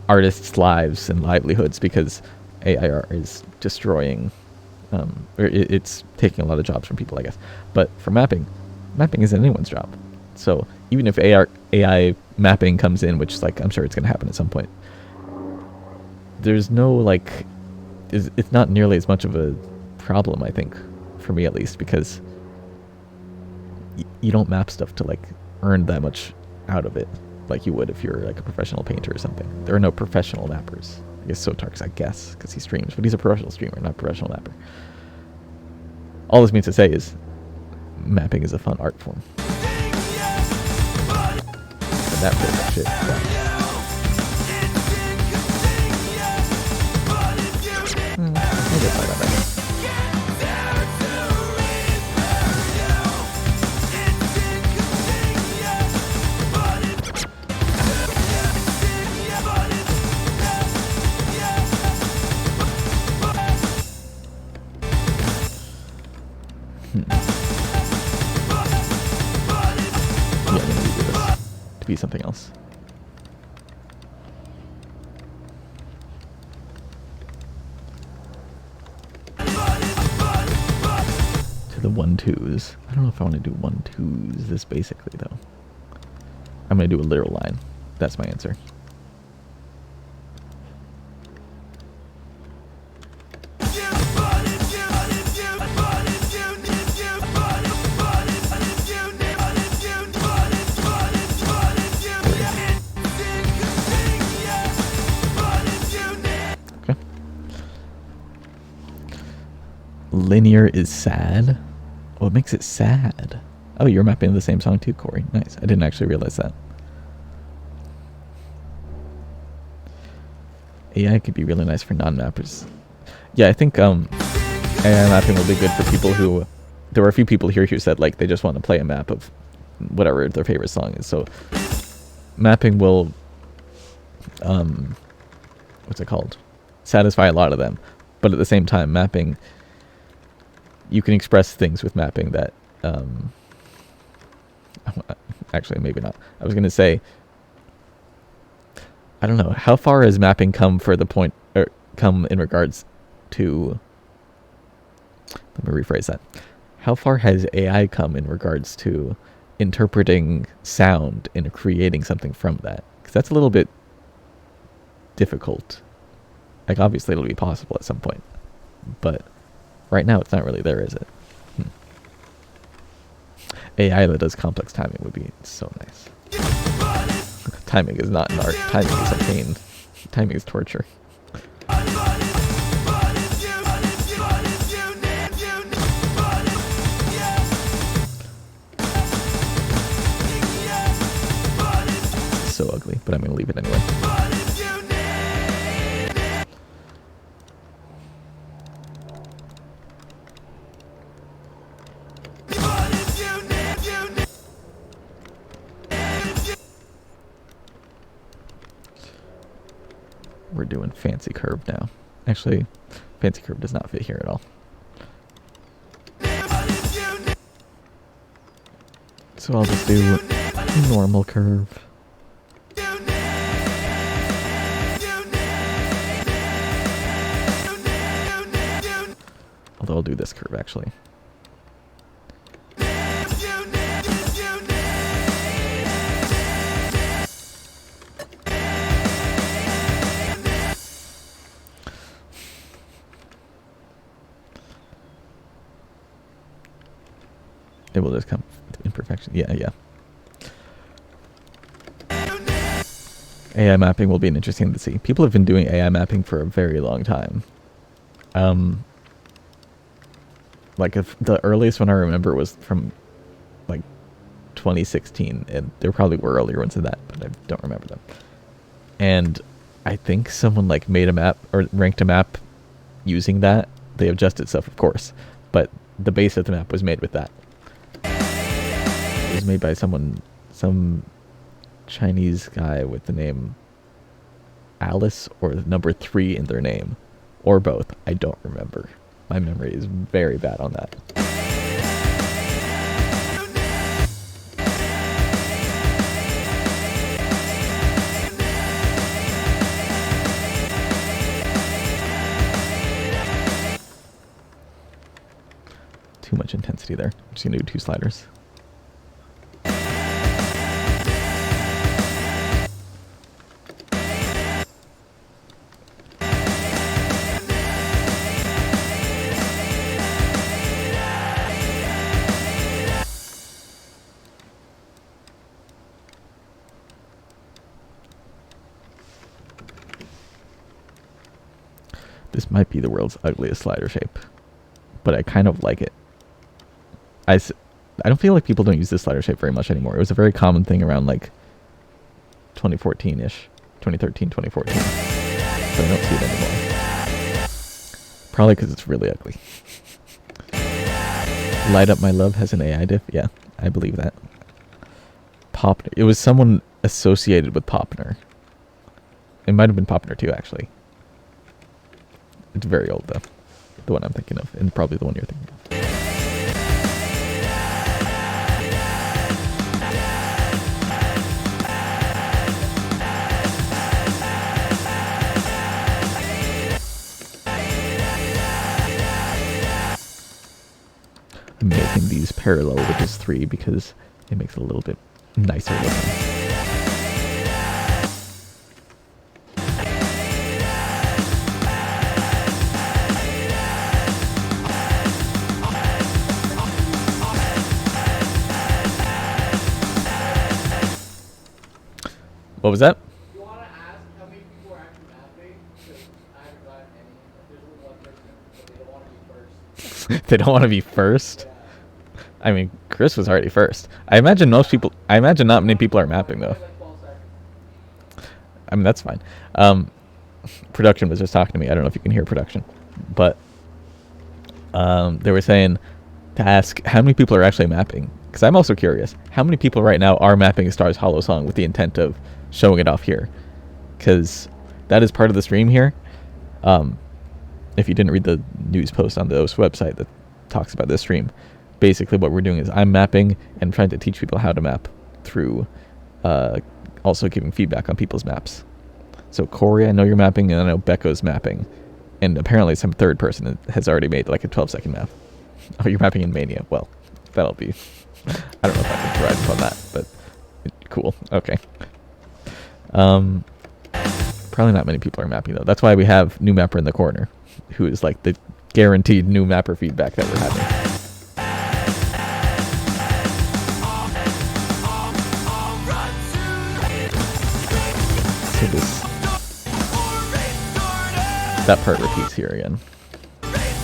artists' lives and livelihoods because AI art is destroying, or it's taking a lot of jobs from people, I guess. But for mapping isn't anyone's job. So even if AI mapping comes in, which is like, I'm sure it's going to happen at some point, there's no like, it's not nearly as much of a problem, I think, for me at least, because you don't map stuff to like earn that much out of it like you would if you're like a professional painter or something. There are no professional mappers. I guess Sotarks, I guess, because he streams, but he's a professional streamer, not a professional mapper. All this means to say is mapping is a fun art form. And that pretty much it. Yeah. I'll get by that right. Yeah, I'm gonna redo this to be something else. To the 1-2s. I don't know if I want to do 1-2s this basically though. I'm gonna do a literal line. That's my answer. Linear is sad? What makes it sad? Oh, you're mapping the same song too, Corey. Nice. I didn't actually realize that. AI could be really nice for non-mappers. Yeah, I think AI mapping will be good for people who... There were a few people here who said like they just want to play a map of whatever their favorite song is. So mapping will... what's it called? Satisfy a lot of them. But at the same time, mapping... You can express things with mapping that, actually, maybe not. I was going to say, I don't know, how far has mapping come for the point, or come in regards to, let me rephrase that. How far has AI come in regards to interpreting sound and creating something from that? Because that's a little bit difficult. Like, obviously it'll be possible at some point, but... Right now, it's not really there, is it? AI that does complex timing would be so nice. Timing is not an art. Timing is a pain. Timing is torture. It's so ugly, but I'm going to leave it anyway. We're doing fancy curve now. Actually, fancy curve does not fit here at all. So I'll just do normal curve. Although I'll do this curve actually. It will just come to imperfection. Yeah, yeah. AI mapping will be interesting to see. People have been doing AI mapping for a very long time. Like if the earliest one I remember was from like 2016, and there probably were earlier ones than that, but I don't remember them. And I think someone like made a map or ranked a map using that. They adjusted stuff, of course, but the base of the map was made with that. It was made by some Chinese guy with the name Alice or the number 3 in their name, or both. I don't remember. My memory is very bad on that. Too much intensity there. I'm just gonna do 2 sliders. This might be the world's ugliest slider shape, but I kind of like it. I don't feel like people don't use this slider shape very much anymore. It was a very common thing around like 2014-ish, 2013, 2014. But I don't see it anymore. Probably because it's really ugly. Light Up My Love has an AI diff? Yeah, I believe that. Popner. It was someone associated with Popner. It might have been Popner too, actually. It's very old though. The one I'm thinking of, and probably the one you're thinking of. I'm making these parallel with this 3 because it makes it a little bit nicer looking. What was that? You want to ask how many people are actually mapping? Because I haven't gotten any. There's only one person, but they don't want to be first. They don't want to be first? Yeah. I mean, Chris was already first. I imagine not many people are mapping though. Like 12 seconds. I mean, that's fine. Production was just talking to me. I don't know if you can hear production, but they were saying to ask how many people are actually mapping. Because I'm also curious, how many people right now are mapping A Star's Hollow Song with the intent of showing it off here? Because that is part of the stream here. If you didn't read the news post on the OS website that talks about this stream, basically what we're doing is I'm mapping and trying to teach people how to map through also giving feedback on people's maps. So Corey, I know you're mapping, and I know Becco's mapping. And apparently some third person has already made like a 12-second map. Oh, you're mapping in Mania. Well, that'll be... I don't know if I can provide on that, but cool. Okay. Probably not many people are mapping though. That's why we have new mapper in the corner, who is like the guaranteed new mapper feedback that we're having. So that part repeats here again,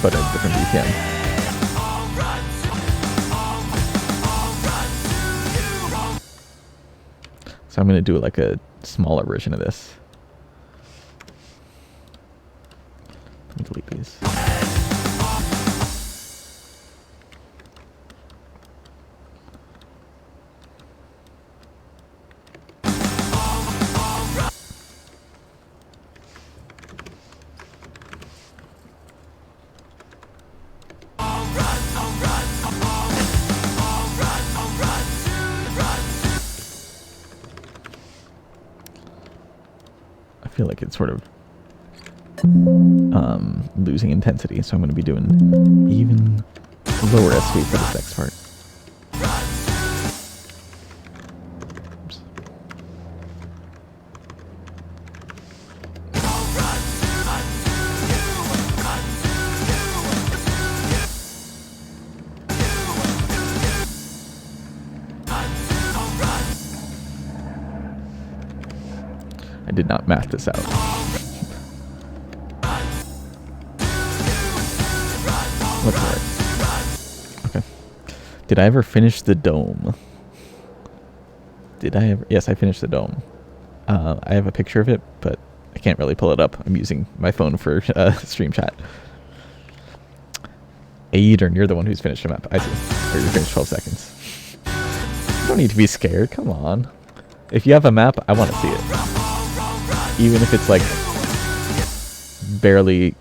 but at a different BPM. So I'm going to do like a smaller version of this. Let me delete these. I feel like it's sort of losing intensity, so I'm going to be doing even lower SV for this next part. Oops. I did not math this out. What's right? Okay. Did I ever finish the dome? Did I ever? Yes, I finished the dome. I have a picture of it, but I can't really pull it up. I'm using my phone for stream chat. Aiden, you're the one who's finished the map. I see. Or you finished 12 seconds. You don't need to be scared. Come on. If you have a map, I want to see it. Even if it's like barely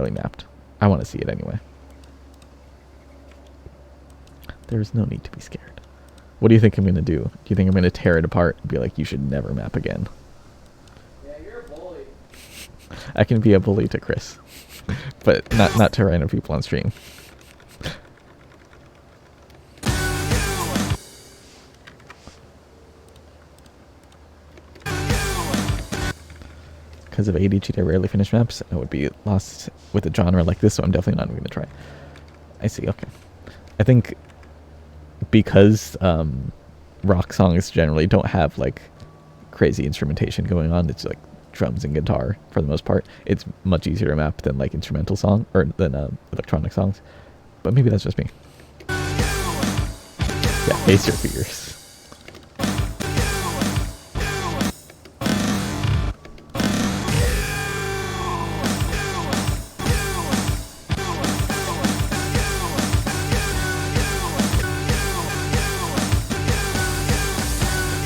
mapped. I want to see it anyway. There's no need to be scared. What do you think I'm going to do? Do you think I'm going to tear it apart and be like, you should never map again? Yeah, you're a bully. I can be a bully to Chris. But not to random people on stream. Because of ADHD, I rarely finish maps. I would be lost with a genre like this, so I'm definitely not going to try. I see, okay. I think because rock songs generally don't have like crazy instrumentation going on, it's like drums and guitar for the most part. It's much easier to map than like instrumental song or than electronic songs. But maybe that's just me. Yeah, face your fears.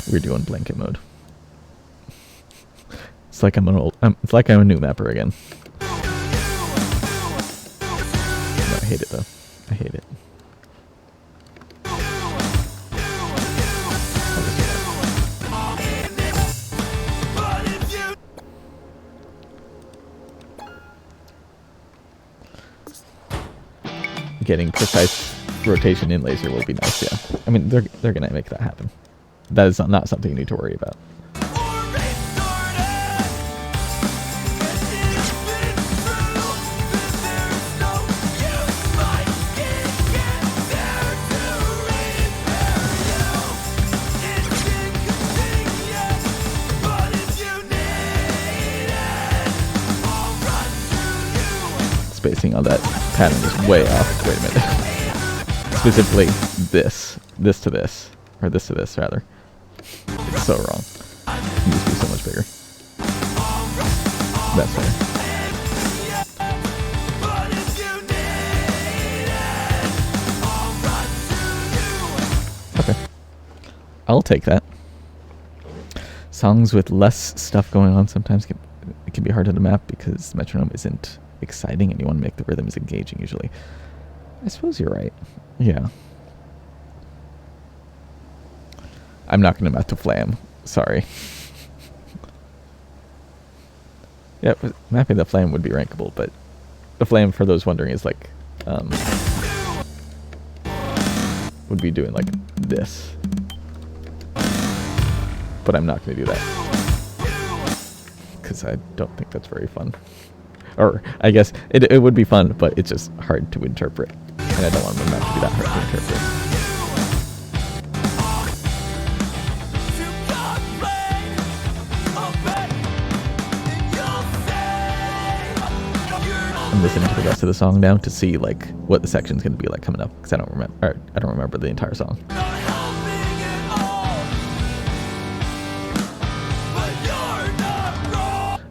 We're doing blanket mode. It's like I'm it's like I'm a new mapper again. No, I hate it though. I hate it. Getting precise rotation in laser will be nice, yeah. I mean, they're gonna make that happen. That is not something you need to worry about. Spacing on that pattern is way off. Wait a minute. Specifically this to this, or this to this rather. It's so wrong. It needs to be so much bigger. That's fair. Okay. I'll take that. Songs with less stuff going on sometimes it can be harder to map because the metronome isn't exciting and you want to make the rhythms engaging usually. I suppose you're right. Yeah. I'm not going to map to Flam. Sorry. Yeah, mapping the Flam would be rankable, but the Flam, for those wondering, is like, would be doing like this. But I'm not going to do that. Because I don't think that's very fun. Or, I guess, it would be fun, but it's just hard to interpret. And I don't want my map to be that hard to interpret. I'm listening to the rest of the song now to see like what the section's gonna be like coming up because I don't remember the entire song.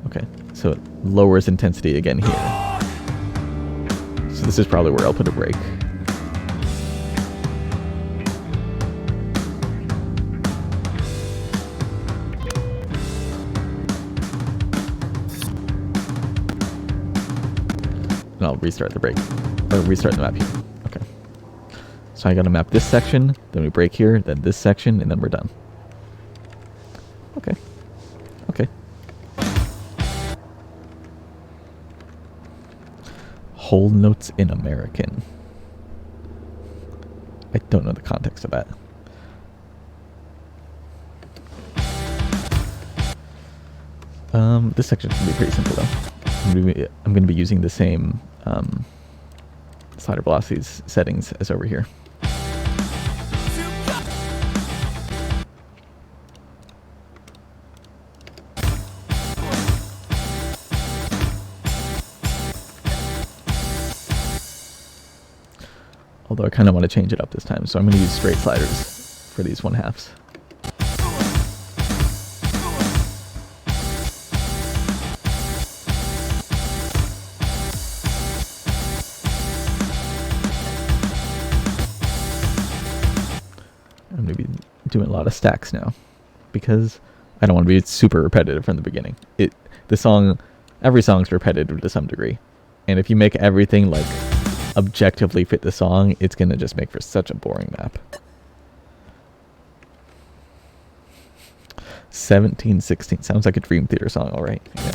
Okay, so it lowers intensity again here. So this is probably where I'll put a break. And I'll restart the break, or restart the map here. Okay. So I gotta map this section, then we break here, then this section, and then we're done. Okay. Okay. Whole notes in American. I don't know the context of that. This section should be pretty simple though. I'm going to be using the same slider velocities settings as over here. Although I kind of want to change it up this time, so I'm going to use straight sliders for these 1/2s. I'm going to be doing a lot of stacks now, because I don't want to be super repetitive from the beginning. Every song's repetitive to some degree, and if you make everything like objectively fit the song, it's going to just make for such a boring map. 1716 sounds like a Dream Theater song, all right. Yeah.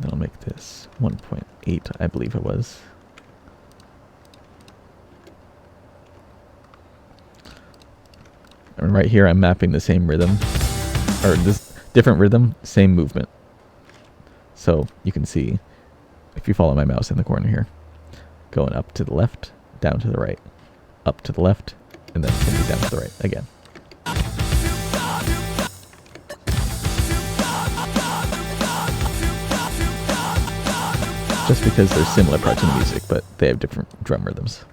Then I'll make this 1.8, I believe it was. And right here I'm mapping the same rhythm, or this different rhythm, same movement. So you can see, if you follow my mouse in the corner here, going up to the left, down to the right, up to the left, and then it's going to be down to the right again. Just because they're similar parts of the music, but they have different drum rhythms.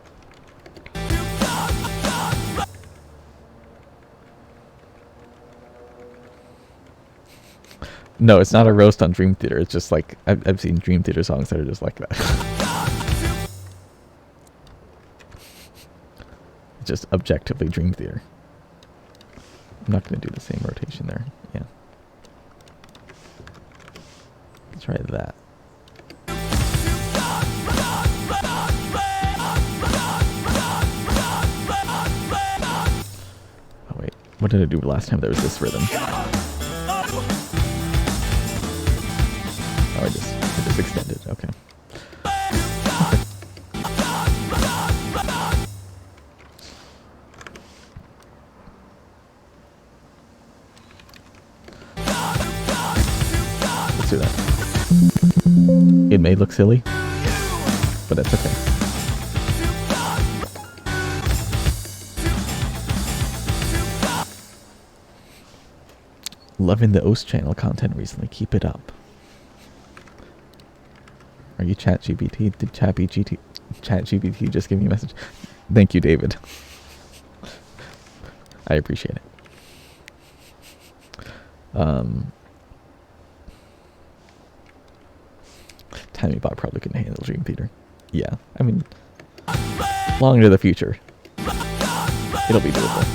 No, it's not a roast on Dream Theater. It's just like, I've seen Dream Theater songs that are just like that. Just objectively Dream Theater. I'm not going to do the same rotation there. Yeah. Let's try that. Oh wait, what did I do last time there was this rhythm? Oh, I just extended. Okay. Let's do that. It may look silly, but that's okay. Loving the OS channel content recently. Keep it up. Are you ChatGPT? Did ChatGPT just give me a message? Thank you, David. I appreciate it. Timey Bot probably couldn't handle Dream Theater. Yeah, I mean, long into the future, it'll be doable.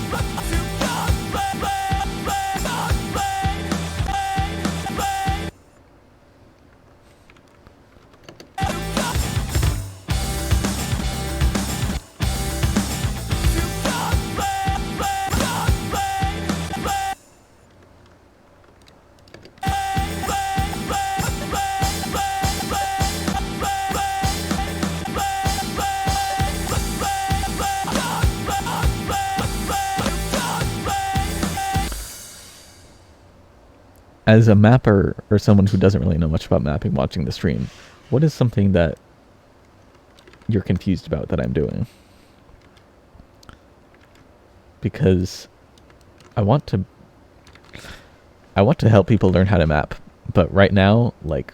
As a mapper, or someone who doesn't really know much about mapping watching the stream, what is something that you're confused about that I'm doing? Because I want to help people learn how to map, but right now, like,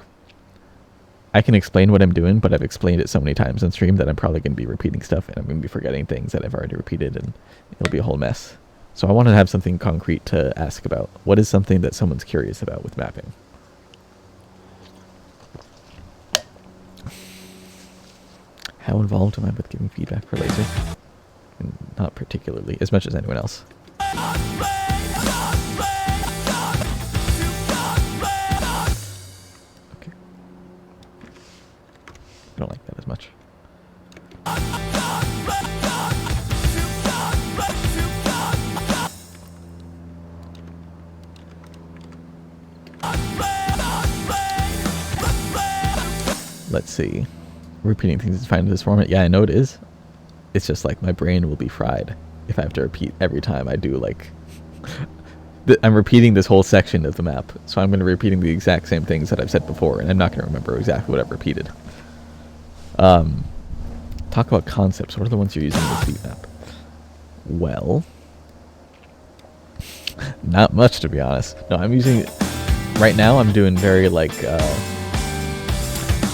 I can explain what I'm doing, but I've explained it so many times on stream that I'm probably going to be repeating stuff, and I'm going to be forgetting things that I've already repeated, and it'll be a whole mess. So I want to have something concrete to ask about. What is something that someone's curious about with mapping? How involved am I with giving feedback for laser? Not particularly, as much as anyone else. Okay. I don't like that as much. Let's see. Repeating things is fine in this format. Yeah, I know it is. It's just like my brain will be fried if I have to repeat every time I do like... I'm repeating this whole section of the map, so I'm going to be repeating the exact same things that I've said before, and I'm not going to remember exactly what I've repeated. Talk about concepts. What are the ones you're using in this beat map? Well... not much, to be honest. No, I'm using... Right now, I'm doing very, like,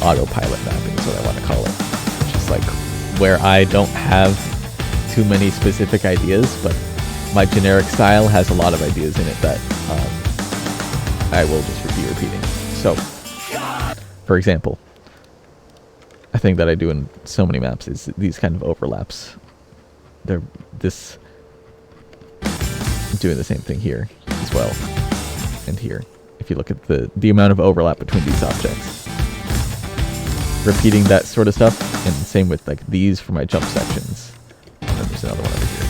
autopilot mapping is what I want to call it. Just like where I don't have too many specific ideas, but my generic style has a lot of ideas in it that I will just be repeating. So, for example, a thing that I do in so many maps is these kind of overlaps. They're doing the same thing here as well, and here. If you look at the amount of overlap between these objects. Repeating that sort of stuff, and same with like these for my jump sections. And then there's another one over here.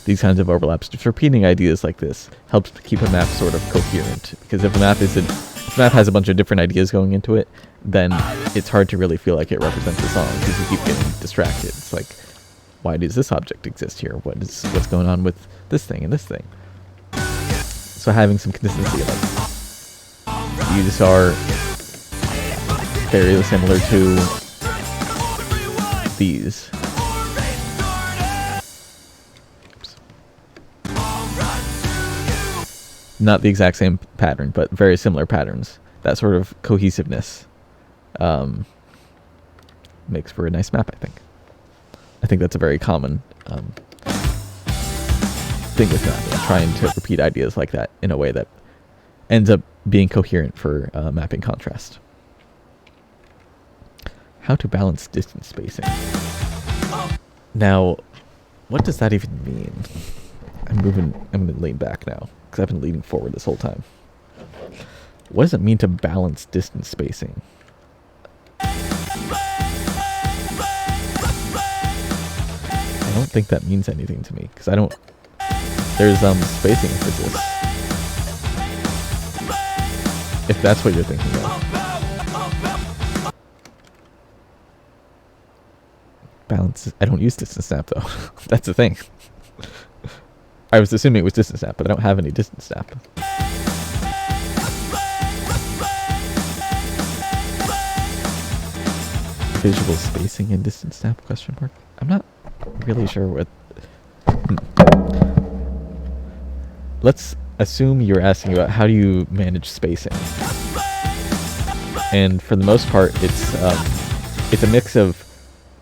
These kinds of overlaps, just repeating ideas like this helps to keep a map sort of coherent. Because if a map has a bunch of different ideas going into it, then it's hard to really feel like it represents the song because you keep getting distracted. It's like, why does this object exist here? What's going on with this thing and this thing? So having some consistency, like these are very similar to these. Oops. Not the exact same pattern, but very similar patterns. That sort of cohesiveness makes for a nice map, I think. I think that's a very common thing with mapping, trying to repeat ideas like that in a way that ends up being coherent for mapping contrast. How to balance distance spacing. Now, what does that even mean? I'm going to lean back now, because I've been leaning forward this whole time. What does it mean to balance distance spacing? I don't think that means anything to me, because I don't... There's spacing emphasis. If that's what you're thinking of. Balance. I don't use distance snap though. That's the thing. I was assuming it was distance snap, but I don't have any distance snap. Visual spacing and distance snap ? I'm not really sure what. Let's assume you're asking about how do you manage spacing, and for the most part, it's a mix of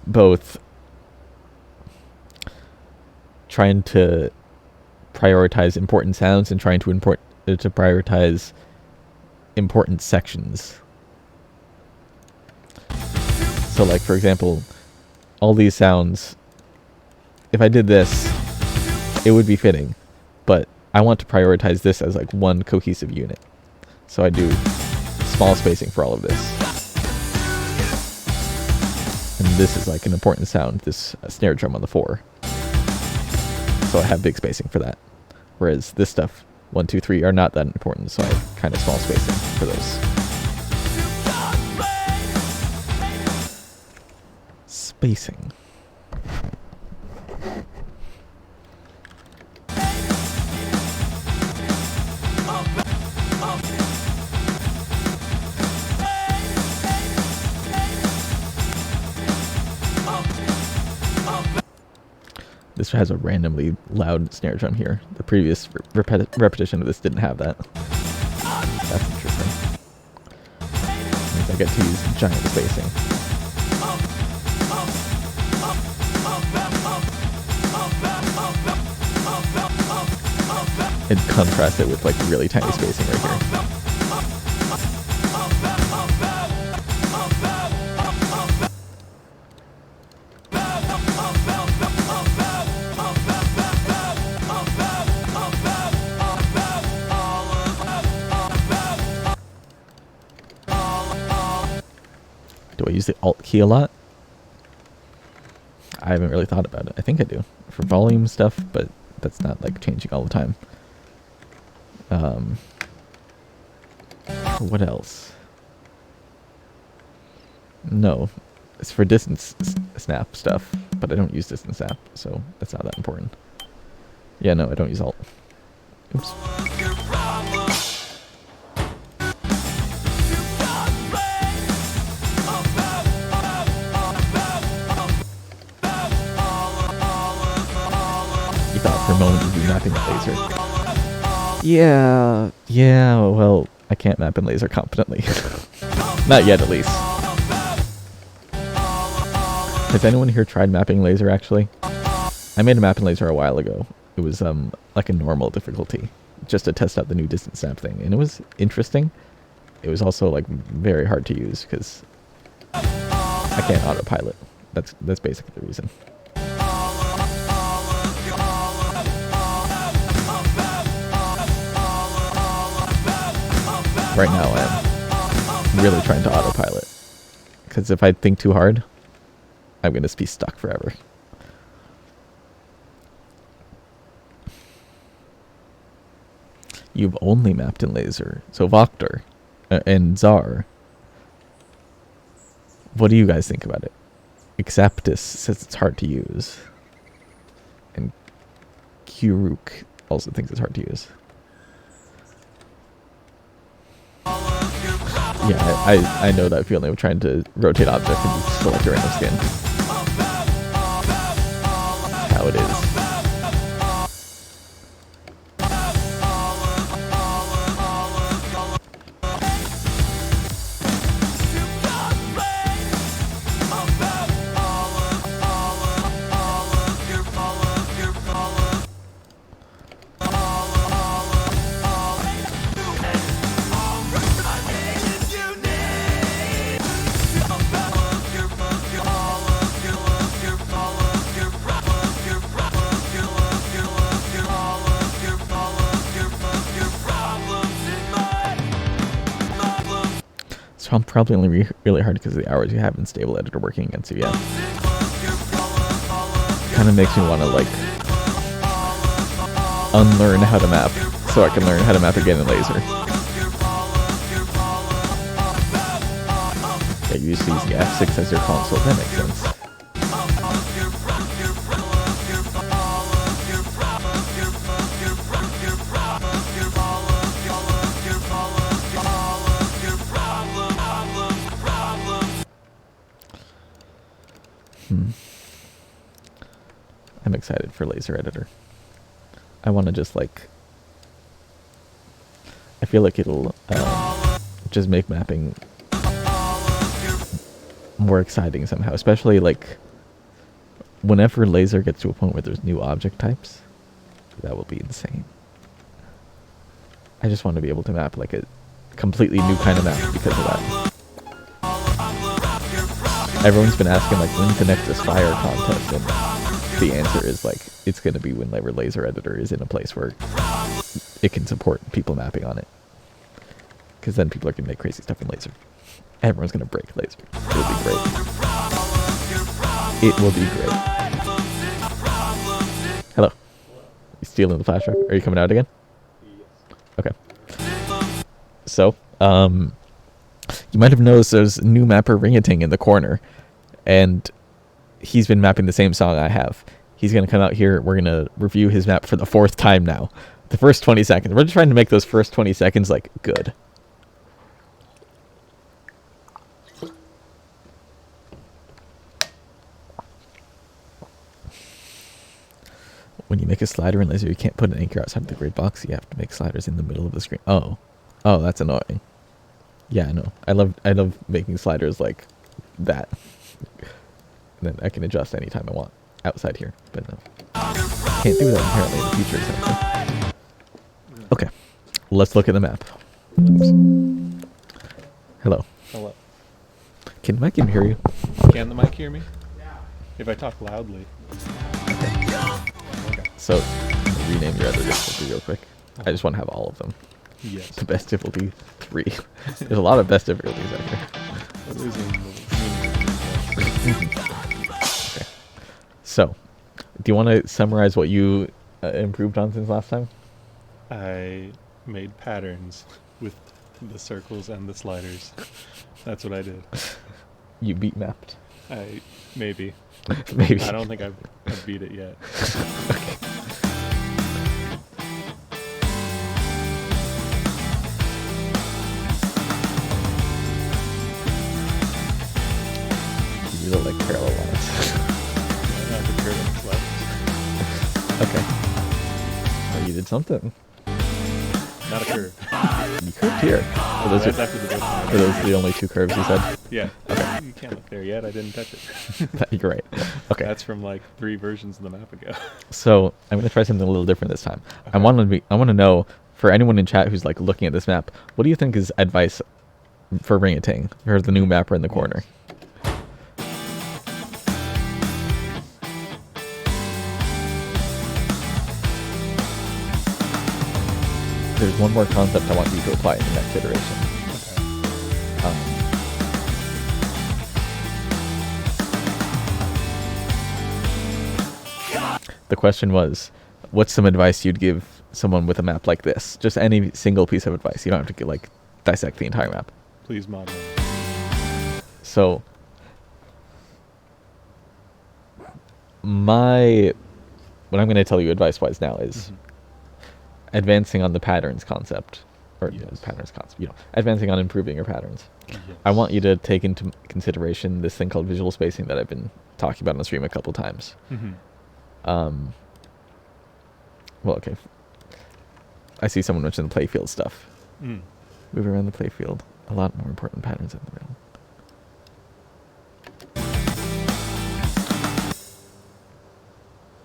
both trying to prioritize important sounds and trying to prioritize important sections. So like, for example, all these sounds, if I did this, it would be fitting, but I want to prioritize this as like one cohesive unit. So I do small spacing for all of this. And this is like an important sound, this snare drum on the 4. So I have big spacing for that. Whereas this stuff, 1, 2, 3, are not that important, so I have kind of small spacing for those. Spacing. This has a randomly loud snare drum here. The previous repetition of this didn't have that. That's interesting. Means I get to use giant spacing. and contrast it with like really tiny spacing right here. Do I use the Alt key a lot? I haven't really thought about it. I think I do for volume stuff, but that's not like changing all the time. What else? No, it's for distance snap stuff, but I don't use distance snap, so that's not that important. Yeah, no, I don't use Alt. Oops. For a moment, you'd be mapping laser. Yeah, well, I can't map in laser competently. Not yet, at least. Has anyone here tried mapping laser, actually? I made a map in laser a while ago. It was, like a normal difficulty, just to test out the new distance snap thing, and it was interesting. It was also, like, very hard to use, because I can't autopilot. That's basically the reason. Right now I'm really trying to autopilot, because if I think too hard, I'm going to be stuck forever. You've only mapped in laser. So Voctor and Czar, what do you guys think about it? Exaptus says it's hard to use. And Kuruk also thinks it's hard to use. Yeah, I know that feeling of trying to rotate object and select a random skin. That's how it is. So I'm probably only really hard because of the hours you have in stable editor working against you, yeah. Kind of makes me want to like unlearn how to map so I can learn how to map again in laser. Yeah, you used to use the F6 as your console, that makes sense. I'm excited for laser editor. I want to just like, I feel like it'll just make mapping more exciting somehow, especially like whenever laser gets to a point where there's new object types. That will be insane. I just want to be able to map like a completely new kind of map because of that. Everyone's been asking like when's the next Aspire contest, and the answer is like it's going to be whenever laser editor is in a place where it can support people mapping on it, because then people are going to make crazy stuff in laser. Everyone's going to break laser. It'll be great. It will be great. Hello. You stealing the flash drive? Are you coming out again? Okay. So, you might have noticed there's a new mapper Ringating in the corner, and he's been mapping the same song I have. He's going to come out here. We're going to review his map for the 4th time now. The first 20 seconds. We're just trying to make those first 20 seconds, like, good. When you make a slider in laser, you can't put an anchor outside of the grid box. You have to make sliders in the middle of the screen. Oh, that's annoying. Yeah, I know. I love making sliders like that. And then I can adjust anytime I want outside here. But no, can't do that apparently in the future. Exactly. Okay, let's look at the map. Oops. Hello. Hello. Can Mike even hear you? Can the mic hear me? If I talk loudly. Okay. So, rename your other difficulty real quick. I just want to have all of them. Yes. The best difficulty 3. There's a lot of best difficulties out here. That is in the Okay. So, do you want to summarize what you improved on since last time? I made patterns with the circles and the sliders. That's what I did. You beat mapped. Maybe. Maybe. I don't think I've beat it yet. Okay. You look like parallel lines. I could curve and sliders. Okay. Well, you did something. Not a curve. You curved here. Are those, That's after the bookmark. are those the only 2 curves you said? Yeah. Okay. You can't look there yet. I didn't touch it. You're right. Okay. That's from like 3 versions of the map ago. So I'm gonna try something a little different this time. Okay. I want to know, for anyone in chat who's like looking at this map, what do you think is advice for Ring a Ting, or the new mapper in the corner? There's one more concept I want you to apply in the next iteration. Okay. The question was, what's some advice you'd give someone with a map like this? Just any single piece of advice. You don't have to like dissect the entire map. Please mod me. So, what I'm going to tell you advice-wise now is advancing on the patterns concept, or Yes. patterns concept. Advancing on improving your patterns. Yes. I want you to take into consideration this thing called visual spacing that I've been talking about on the stream a couple times. Well, okay. I see someone mention the playfield stuff. Mm. Move around the playfield. A lot more important patterns in the real.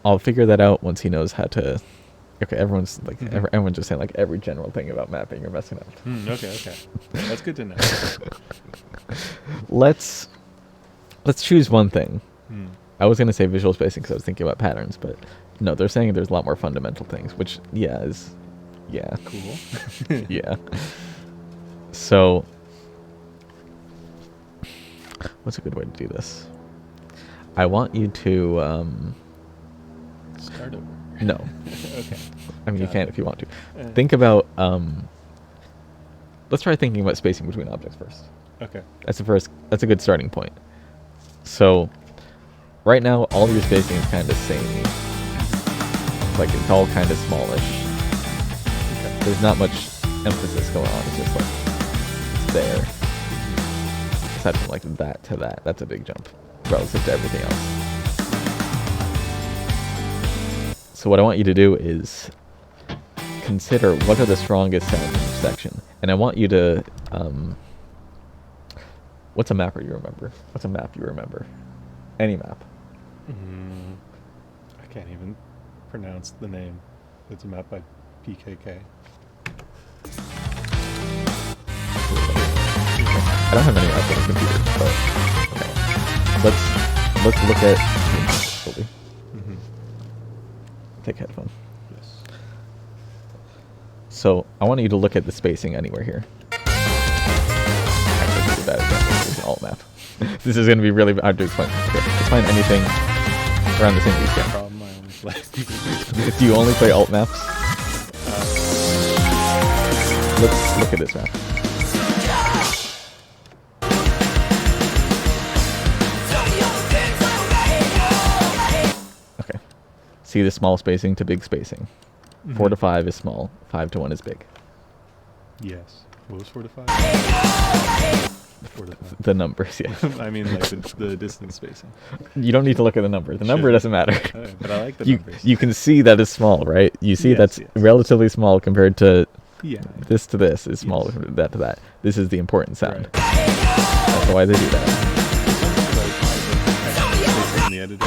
I'll figure that out once he knows how to. Okay, everyone's like everyone's just saying like every general thing about mapping you're messing up. Okay. That's good to know. Let's choose one thing. Mm. I was gonna say visual spacing because I was thinking about patterns, but no, they're saying there's a lot more fundamental things, which is Cool. yeah. So, what's a good way to do this? I want you to Start over. no. Okay. I mean, you Got can it. if you want to. Think about let's try thinking about spacing between objects first. Okay. That's a good starting point. So, right now all of your spacing is kind of samey. Like it's all kind of smallish. Okay. There's not much emphasis going on. It's just like it's there. Aside from like that to that, that's a big jump relative to everything else. So what I want you to do is consider what are the strongest sounds in each section, and I want you to what's a mapper you remember? What's a map you remember? Any map. I can't even pronounce the name. It's a map by PKK. I don't have any maps on the computer, but okay. Let's look at. Take headphone. Yes. So I want you to look at the spacing anywhere here. Actually, this is a bad example. This is an alt map. This is going to be really hard to explain. Okay, let's find anything around the same piece again. Problem, I only play. Do you only play alt maps? Let's look at this map. Okay. See the small spacing to big spacing. 4 to 5 is small. 5 to 1 is big. Yes. What was 4 to 5? 4 to 5. The numbers, yeah. I mean, like the distance spacing. You don't need to look at the number. The number Sure. doesn't matter. But I like the You numbers. you can see that it's small, right? You see Yes, that's yes. relatively small compared to Yeah. this to this is small Yes. compared to that to that. This is the important sound. Right. That's why they do that. Like, in the editor,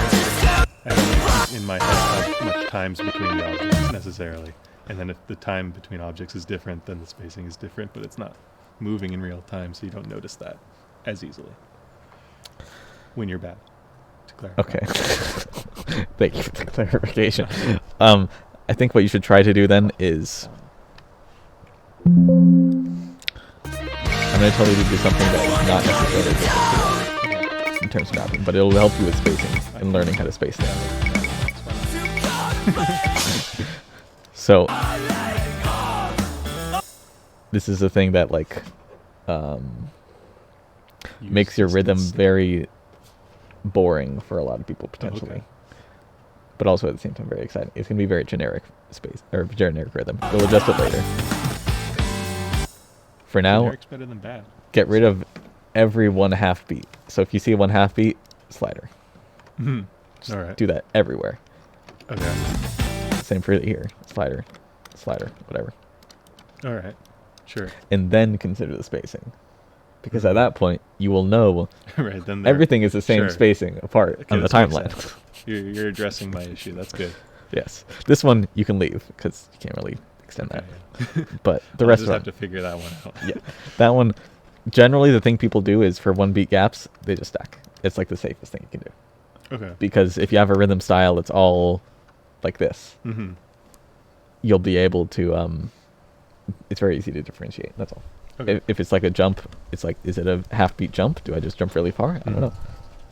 I don't in my head how much time's between the objects necessarily. And then if the time between objects is different, then the spacing is different, but it's not moving in real time, so you don't notice that as easily when you're bad. To clarify. Okay. Thank you for the clarification. I think what you should try to do then is I'm going to tell you to do something that is not necessarily different in terms of mapping, but it'll help you with spacing and learning how to space things. So this is a thing that like makes your rhythm very boring for a lot of people potentially. Okay. But also at the same time very exciting. It's going to be very generic space or generic rhythm. We'll adjust it later. For now, Generic's better than bad. get rid of every 1/2 beat. So if you see a 1/2 beat, slider. All right. Do that everywhere. Okay. Same for here. Slider, whatever. All right. Sure. And then consider the spacing. Because at that point, you will know Right. Then everything is the same sure. spacing apart Okay, on the this makes timeline. sense. You're addressing my issue. That's good. Yes. This one you can leave because you can't really extend that. Yeah. But the I'll rest just of have them, to figure that one out. yeah, that one. Generally, the thing people do is for 1 beat gaps, they just stack. It's like the safest thing you can do. Okay. Because if you have a rhythm style, it's all like this. Mm-hmm. You'll be able to. It's very easy to differentiate. That's all. Okay. If it's like a jump, it's like, is it a 1/2 beat jump? Do I just jump really far? I don't know.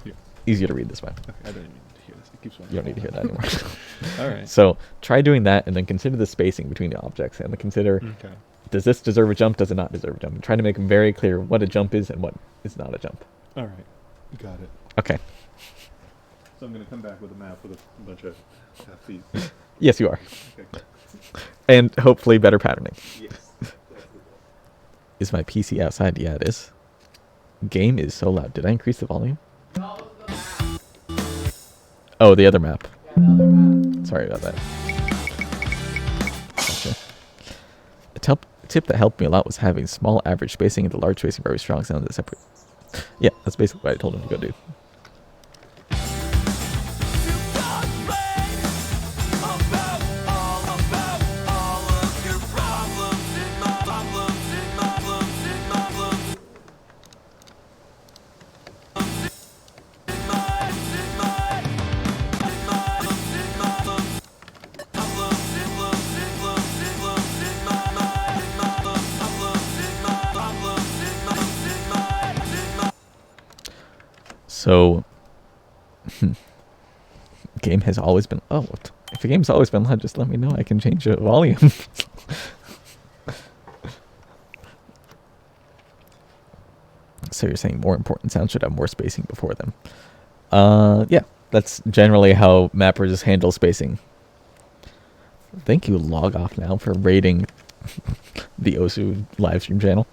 Yeah. Easier to read this way. Okay. I don't even need to hear this. It keeps You don't need to hear that anymore. All right. So try doing that, and then consider the spacing between the objects, and then consider. Okay. Does this deserve a jump? Does it not deserve a jump? And try to make it very clear what a jump is and what is not a jump. All right. Got it. Okay. So I'm gonna come back with a map with a bunch of half feet. Yes, you are. Okay. And hopefully better patterning. Yes. Is my PC outside? Yeah, it is. Game is so loud. Did I increase the volume? Oh, the other map. Sorry about that. Gotcha. A tip that helped me a lot was having small average spacing and the large spacing very strong sounds that separate. Yeah, that's basically what I told him to go do. So, game has always been. Oh, if a game's always been loud, just let me know. I can change the volume. So you're saying more important sounds should have more spacing before them. Yeah, that's generally how mappers handle spacing. Thank you, Log Off Now, for rating the Osu live stream channel.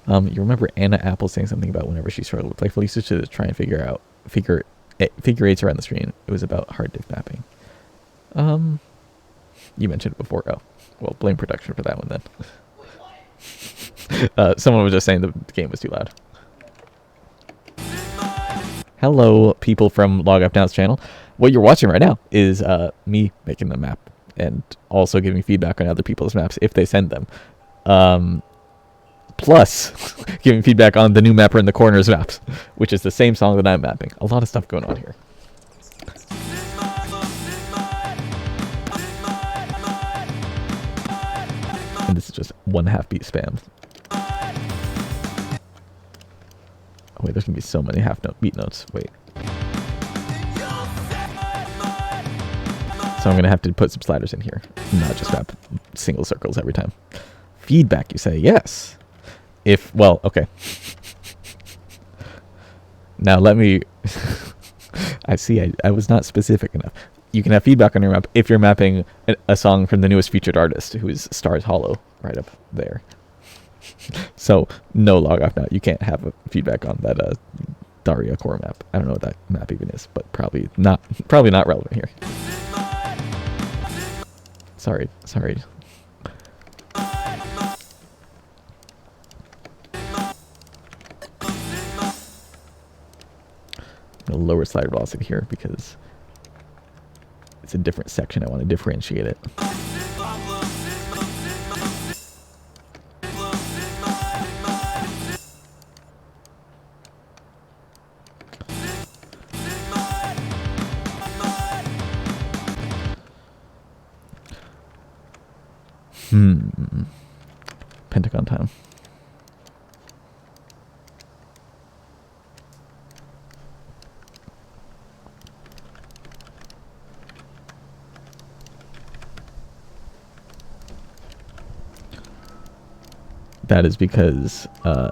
You remember Anna Apple saying something about whenever she struggled with playful usage to try and figure eights around the screen. It was about hard diff mapping. You mentioned it before. Oh, well, blame production for that one then. Someone was just saying the game was too loud. Hello, people from Log Up Now's channel. What you're watching right now is me making the map and also giving feedback on other people's maps if they send them. Plus, giving feedback on the new Mapper in the Corners maps, which is the same song that I'm mapping. A lot of stuff going on here. And this is just 1/2 beat spam. Oh wait, there's gonna be so many beat notes. Wait. So I'm gonna have to put some sliders in here, not just map single circles every time. Feedback, you say? Yes. Well, okay. Now let me. I see. I was not specific enough. You can have feedback on your map if you're mapping a song from the newest featured artist, who is Stars Hollow, right up there. So no Log Off Now. You can't have feedback on that Daria core map. I don't know what that map even is, but probably not relevant here. Sorry. I'm gonna lower slider velocity here because it's a different section. I want to differentiate it. Pentagon time. That is because I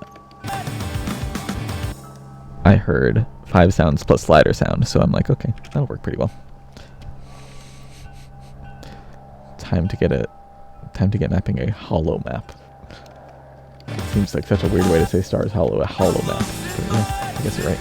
heard 5 sounds plus slider sound, so I'm like, okay, that'll work pretty well. Time to get mapping a hollow map. It seems like such a weird way to say Stars Hollow, a hollow map. But yeah, I guess you're right.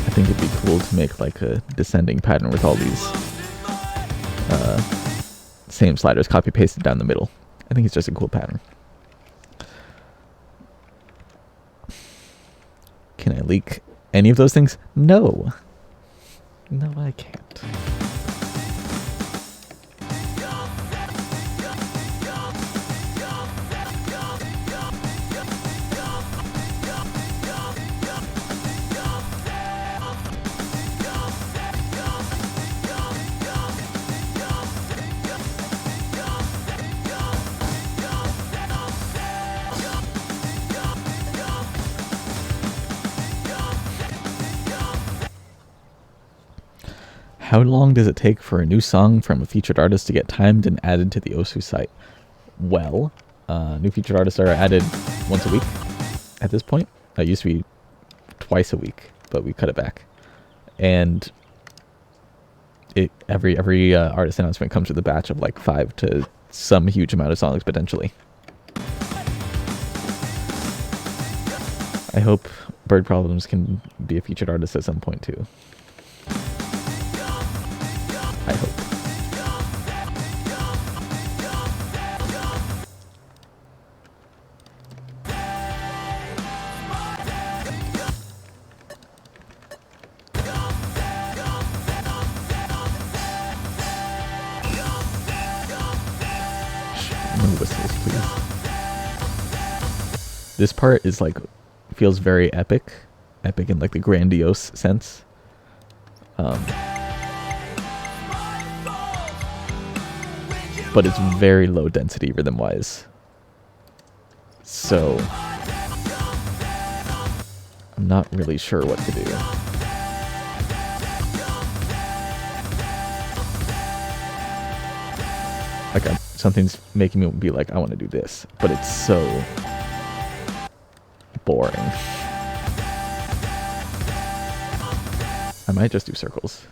I think it'd be cool to make like a descending pattern with all these same sliders copy pasted down the middle. I think it's just a cool pattern. Can I leak any of those things? No. No, I can't. How long does it take for a new song from a featured artist to get timed and added to the OSU site? Well, new featured artists are added once a week at this point. It used to be twice a week, but we cut it back. And every artist announcement comes with a batch of like 5 to some huge amount of songs potentially. I hope Bird Problems can be a featured artist at some point too. I hope. No whistles, please. This part is like, feels very epic. Epic in like the grandiose sense. But it's very low density rhythm wise. So I'm not really sure what to do. Like something's making me be like, I want to do this, but it's so boring. I might just do circles.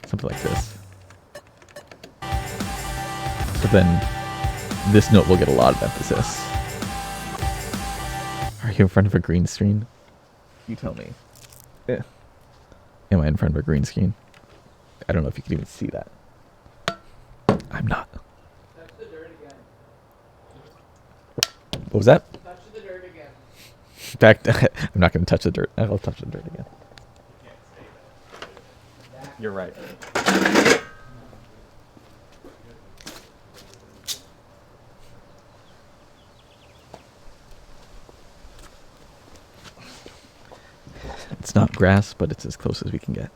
Something like this. So then this note will get a lot of emphasis. Are you in front of a green screen? You tell me. Yeah. Am I in front of a green screen? I don't know if you can even see that. I'm not. Touch the dirt again. What was that? Touch the dirt again. In fact, I'm not going to touch the dirt. I'll touch the dirt again. You're right. It's not grass, but it's as close as we can get.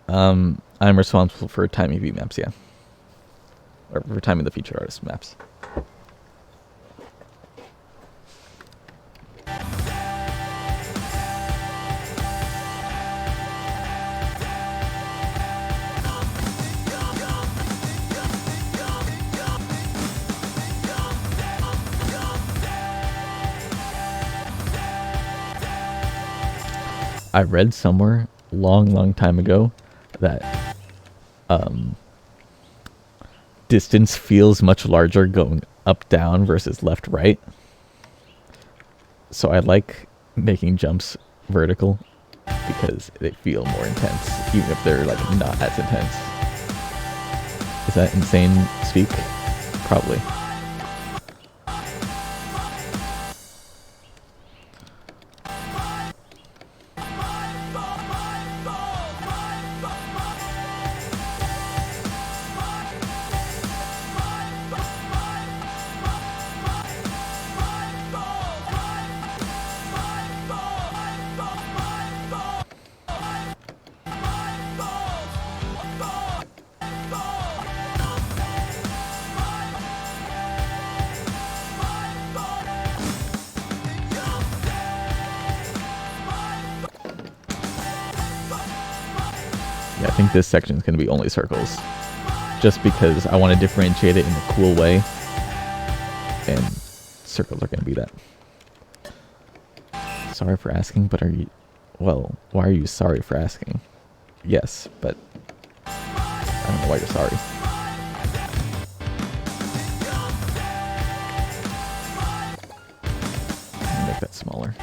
I'm responsible for timing V maps, yeah. Or for timing the featured artist maps. I read somewhere long time ago that distance feels much larger going up down versus left right. So I like making jumps vertical because they feel more intense, even if they're like not as intense. Is that insane speak? Probably. Yeah, I think this section is going to be only circles. Just because I want to differentiate it in a cool way. And circles are going to be that. Sorry for asking, but are you... Well, why are you sorry for asking? Yes, but... I don't know why you're sorry. Make that smaller.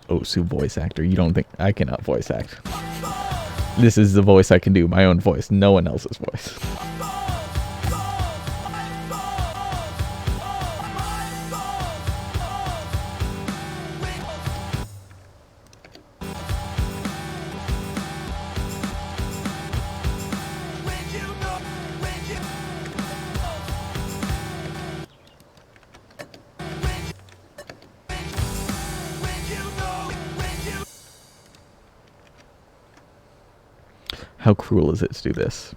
Osu voice actor. You don't think I cannot voice act? This is the voice I can do, my own voice, no one else's voice. How cruel is it to do this?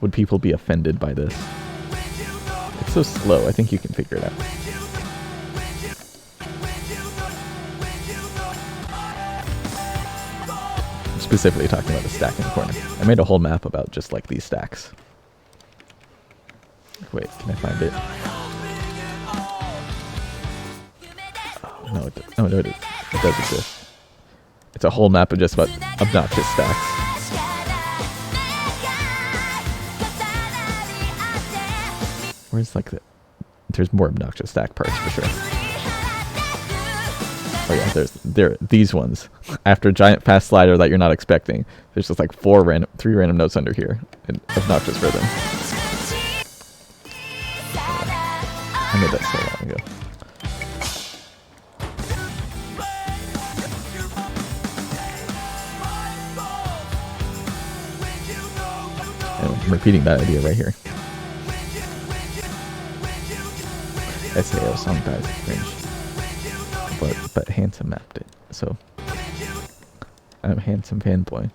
Would people be offended by this? It's so slow, I think you can figure it out. I'm specifically talking about the stack in the corner. I made a whole map about just like these stacks. Wait, can I find it? Oh, no, it does exist. It's a whole map of just about obnoxious stacks. Where's like there's more obnoxious stack parts for sure. Oh yeah, there these ones. After a giant fast slider that you're not expecting, there's just like three random notes under here in obnoxious rhythm. I made that so long ago. I'm repeating that idea right here. SAO song dies cringe. But Handsome mapped it, so I'm a Handsome fanboy.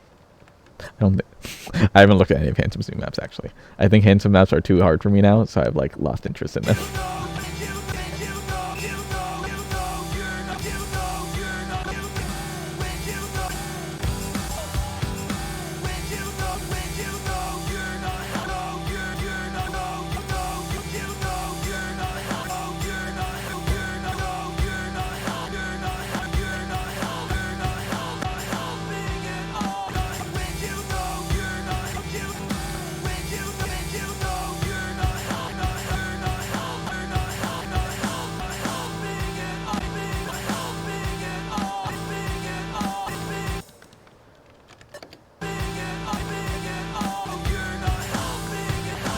I haven't looked at any of Handsome's new maps actually. I think Handsome maps are too hard for me now, so I've like lost interest in them.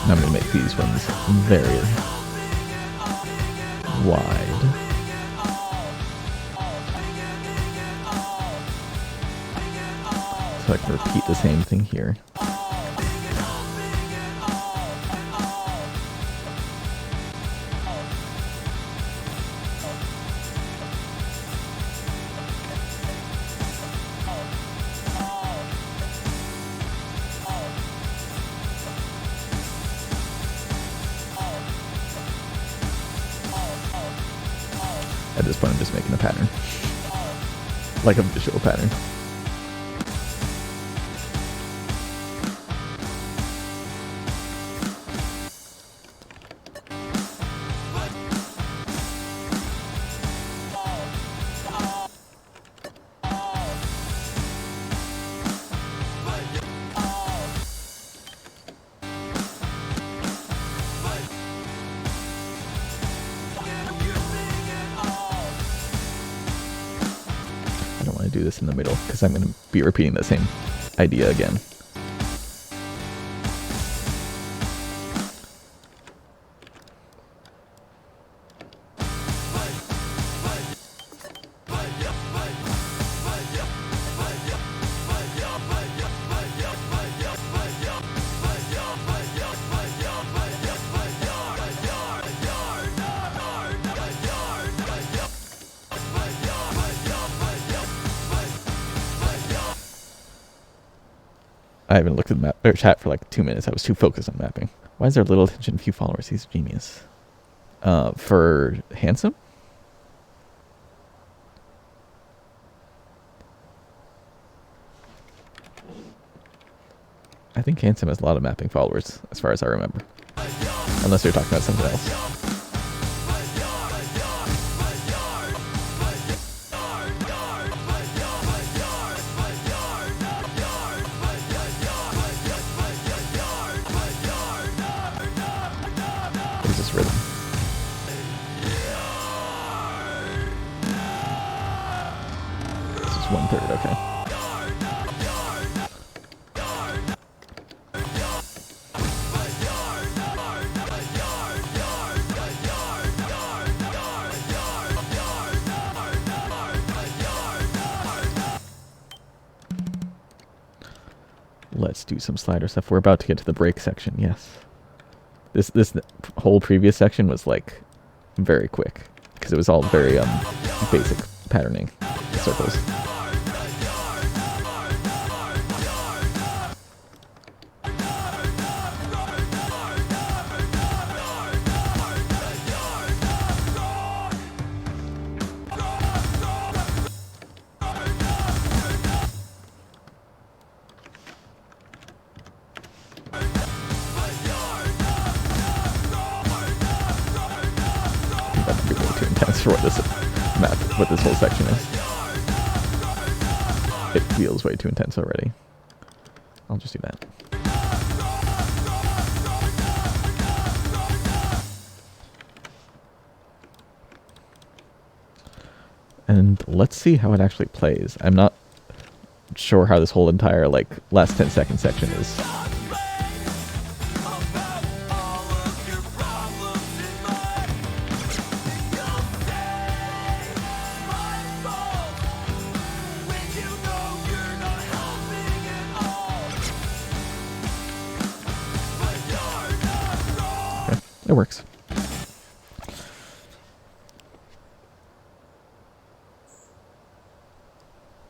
I'm going to make these ones very wide. So I can repeat the same thing here. At this point, I'm just making a pattern. Like a visual pattern. Do this in the middle because I'm going to be repeating the same idea again. I haven't looked at the map or chat for like 2 minutes. I was too focused on mapping. Why is there little attention, few followers? He's a genius. For handsome? I think handsome has a lot of mapping followers, as far as I remember. Unless you're talking about something else. Rhythm. This is 1/3, okay. Let's do some slider stuff. We're about to get to the break section, yes. This whole previous section was like very quick because it was all very basic patterning circles. For what this map, what this whole section is. It feels way too intense already. I'll just do that. And let's see how it actually plays. I'm not sure how this whole entire like last 10-second section is. It works.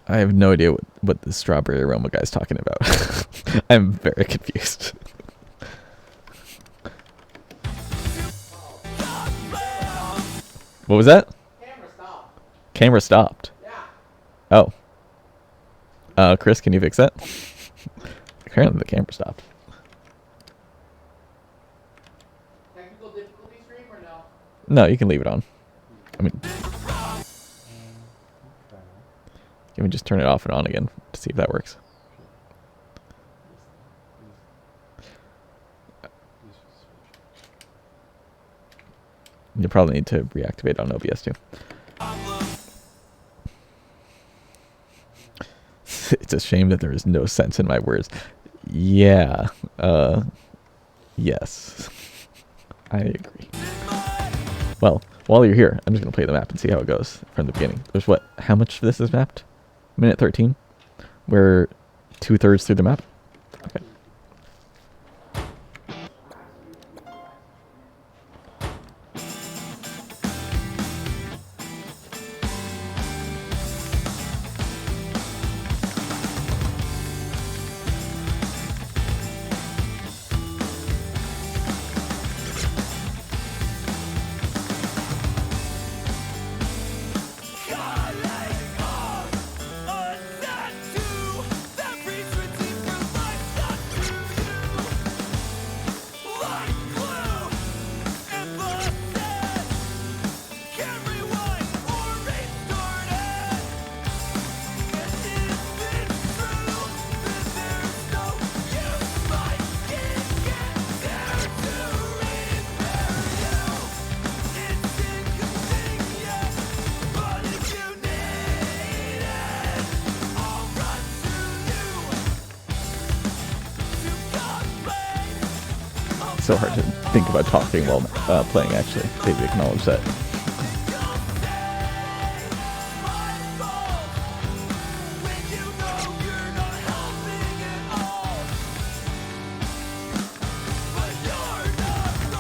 I have no idea what the strawberry aroma guy's talking about. I'm very confused. What was that? Camera stopped. Camera stopped. Yeah. Oh. Chris, can you fix that? Apparently the camera stopped. Technical difficulty stream or no? No, you can leave it on. I mean, can we just turn it off and on again to see if that works? You'll probably need to reactivate on OBS too. It's a shame that there is no sense in my words. Yeah. Yes. I agree. Well, while you're here, I'm just going to play the map and see how it goes from the beginning. There's what? How much of this is mapped? Minute 13? We're 2/3 through the map? Okay. so hard to think about talking while playing, actually. They acknowledge that.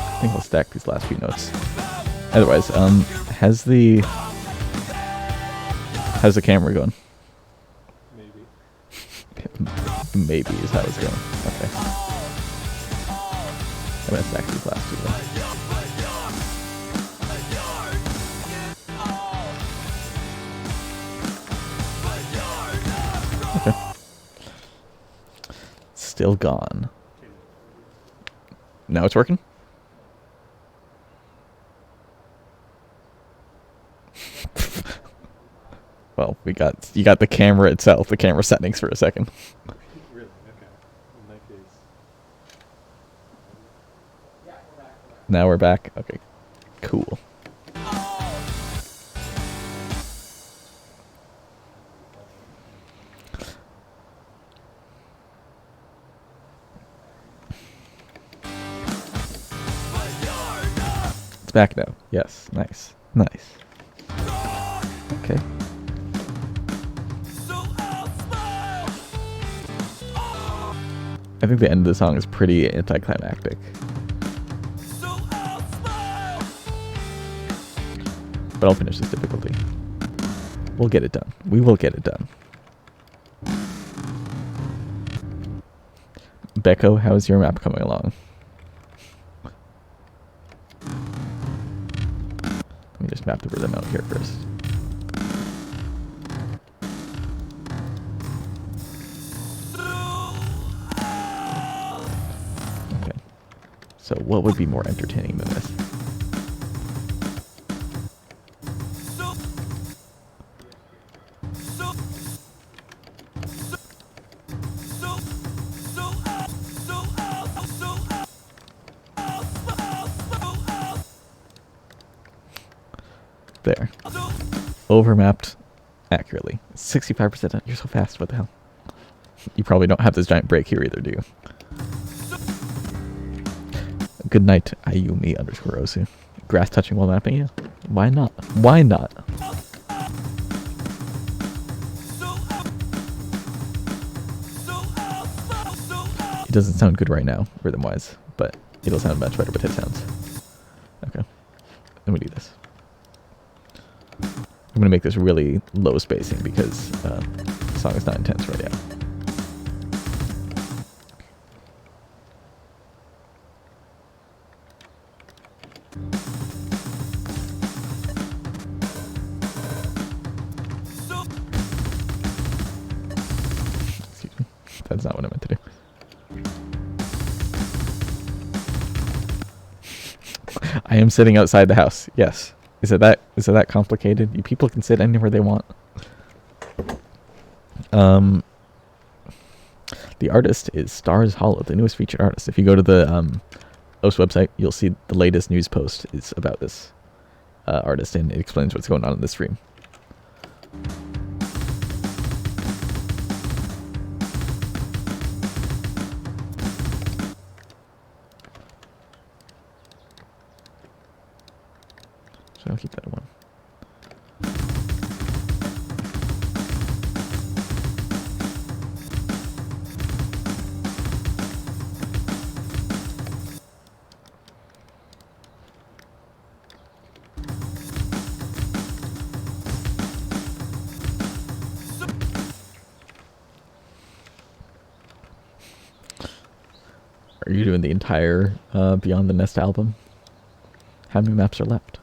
I think I'll stack these last few notes. Otherwise, how's the camera going? Maybe. Maybe is how it's going. Okay. I'm gonna stack these last two then. Okay. Still gone. Now it's working? Well, you got the camera itself, the camera settings for a second. Really? Okay. In that case. Yeah, we're back. Now we're back. Okay. Cool. It's back now. Yes. Nice. Nice. Okay. I think the end of the song is pretty anticlimactic. But I'll finish this difficulty. We'll get it done. We will get it done. Becco, how's your map coming along? Let me just map the rhythm out here first. Okay. So what would be more entertaining than this? There. Overmapped accurately. 65% done. You're so fast. What the hell? You probably don't have this giant break here either, do you? Good night, Ayumi_Osu. Grass touching while mapping? Yeah. Why not? Why not? It doesn't sound good right now, rhythm-wise, but it'll sound much better with hit sounds. Okay. Let me do this. I'm going to make this really low spacing because the song is not intense right now. Excuse me. That's not what I meant to do. I am sitting outside the house. Yes. Is it that complicated? You people can sit anywhere they want. The artist is Stars Hollow, the newest featured artist. If you go to the OS website, you'll see the latest news post is about this artist, and it explains what's going on in the stream. So I'll keep that at 1. Are you doing the entire Beyond the Nest album? How many maps are left?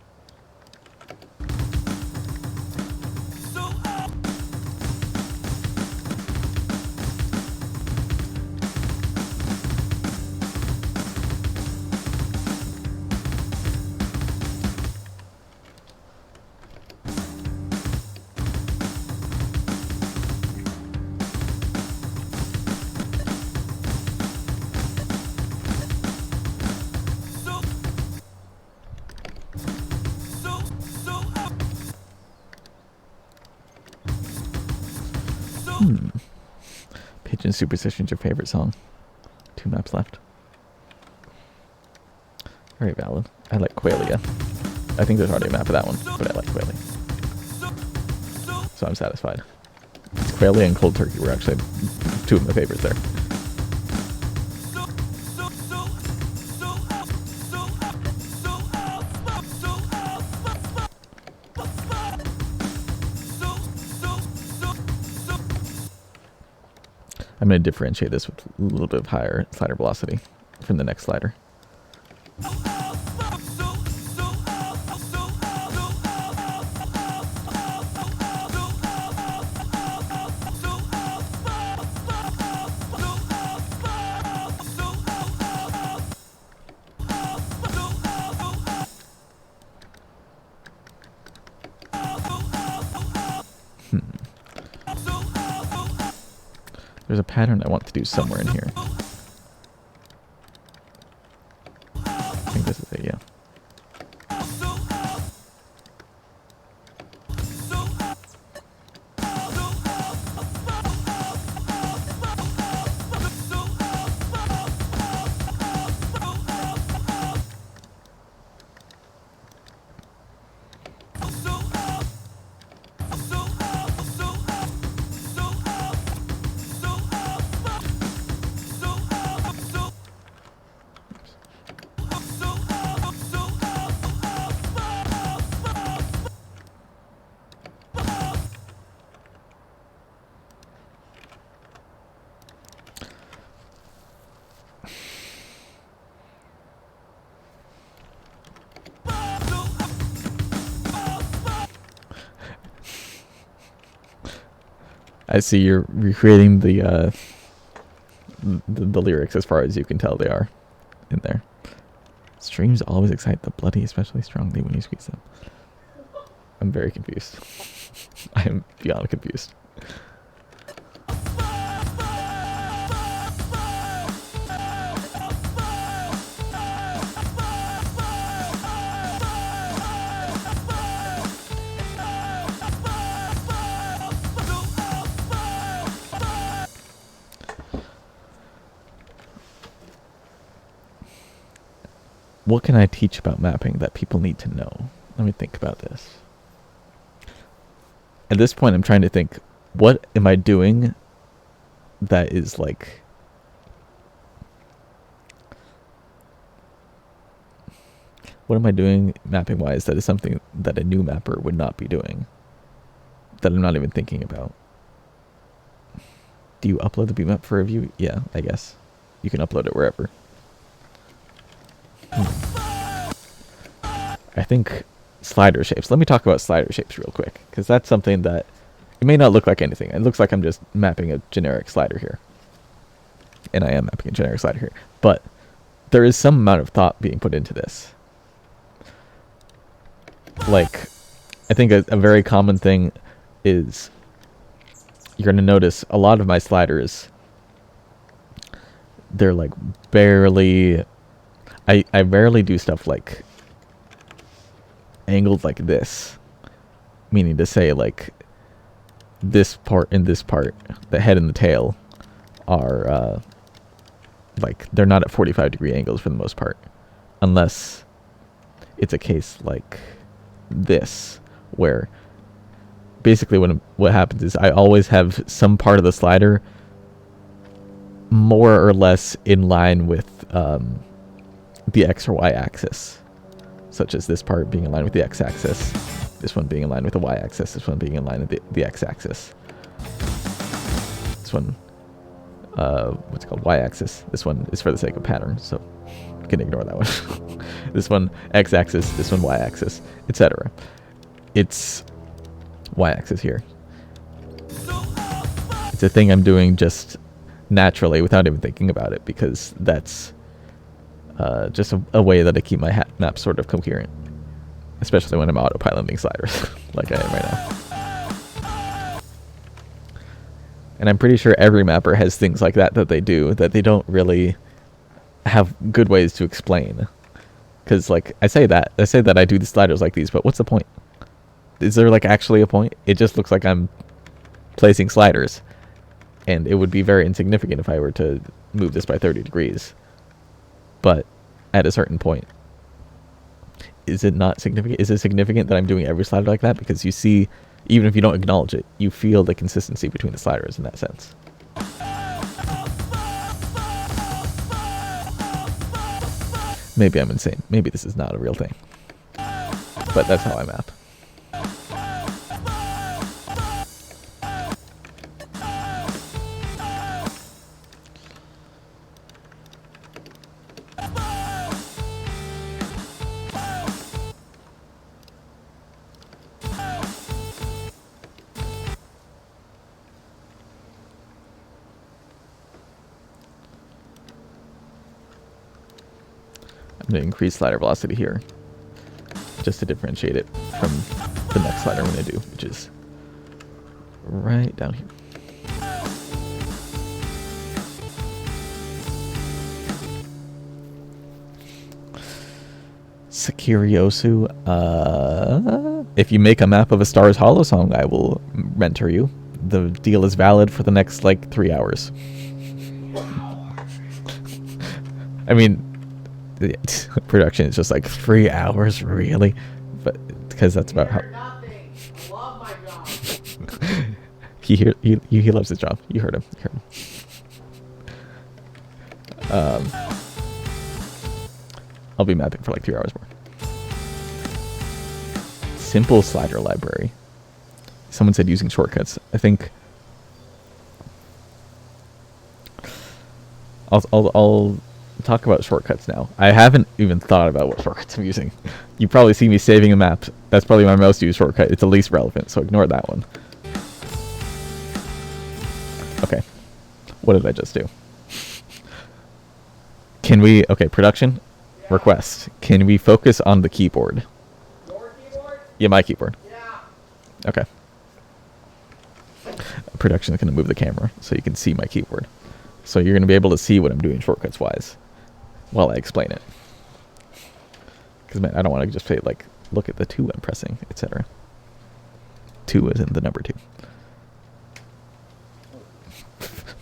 Pigeon Superstition's your favorite song. 2 maps left. Very valid. I like Qualia. I think there's already a map of that one, but I like Qualia. So I'm satisfied. Qualia and Cold Turkey were actually two of my favorites there. I'm going to differentiate this with a little bit of higher slider velocity from the next slider. There's a pattern I want to do somewhere in here. I think this is it, yeah. I see you're recreating the lyrics as far as you can tell they are in there. Streams always excite the bloody especially strongly when you squeeze them. I'm very confused. I am beyond confused. What can I teach about mapping that people need to know? Let me think about this. At this point, I'm trying to think, what am I doing that is like... What am I doing mapping-wise that is something that a new mapper would not be doing? That I'm not even thinking about. Do you upload the beatmap for review? Yeah, I guess. You can upload it wherever. I think slider shapes. Let me talk about slider shapes real quick, because that's something that it may not look like anything. It looks like I'm just mapping a generic slider here, and I am mapping a generic slider here, but there is some amount of thought being put into this. Like, I think a very common thing is you're going to notice a lot of my sliders, they're like barely... I rarely do stuff like angled like this, meaning to say like this part and this part, the head and the tail, are like they're not at 45-degree angles for the most part, unless it's a case like this, where basically what happens is I always have some part of the slider more or less in line with the X or Y axis, such as this part being in line with the X axis, this one being in line with the Y axis, this one being in line with the X axis, this one, what's it called, Y axis, this one is for the sake of pattern, so you can ignore that one. This one X axis, this one Y axis, etc. It's Y axis here. It's a thing I'm doing just naturally without even thinking about it, because that's just a way that I keep my map sort of coherent, especially when I'm autopiloting sliders like I am right now. And I'm pretty sure every mapper has things like that they do that they don't really have good ways to explain. Because like I say that I do the sliders like these, but what's the point? Is there like actually a point? It just looks like I'm placing sliders, and it would be very insignificant if I were to move this by 30 degrees. But at a certain point, is it not significant? Is it significant that I'm doing every slider like that? Because you see, even if you don't acknowledge it, you feel the consistency between the sliders in that sense. Maybe I'm insane. Maybe this is not a real thing. But that's how I map. I'm going to increase slider velocity here, just to differentiate it from the next slider I'm going to do, which is right down here. Sakiriosu, if you make a map of a Stars Hollow song, I will mentor you. The deal is valid for the next, like, 3 hours. I mean, production is just like 3 hours, really? But because that's about how... Nothing. I love my job. he loves his job. You heard him. I'll be mapping for like 3 hours more. Simple slider library. Someone said using shortcuts. I think I'll talk about shortcuts now. I haven't even thought about what shortcuts I'm using. You probably see me saving a map. That's probably my most used shortcut. It's the least relevant, so ignore that one. Okay. What did I just do? Can we... Okay, production. Yeah. Request. Can we focus on the keyboard? Your keyboard? Yeah, my keyboard. Yeah. Okay. Production is going to move the camera so you can see my keyboard. So you're going to be able to see what I'm doing shortcuts-wise while I explain it. Because, man, I don't want to just say, like, look at the 2 I'm pressing, etc. 2 is in the number 2.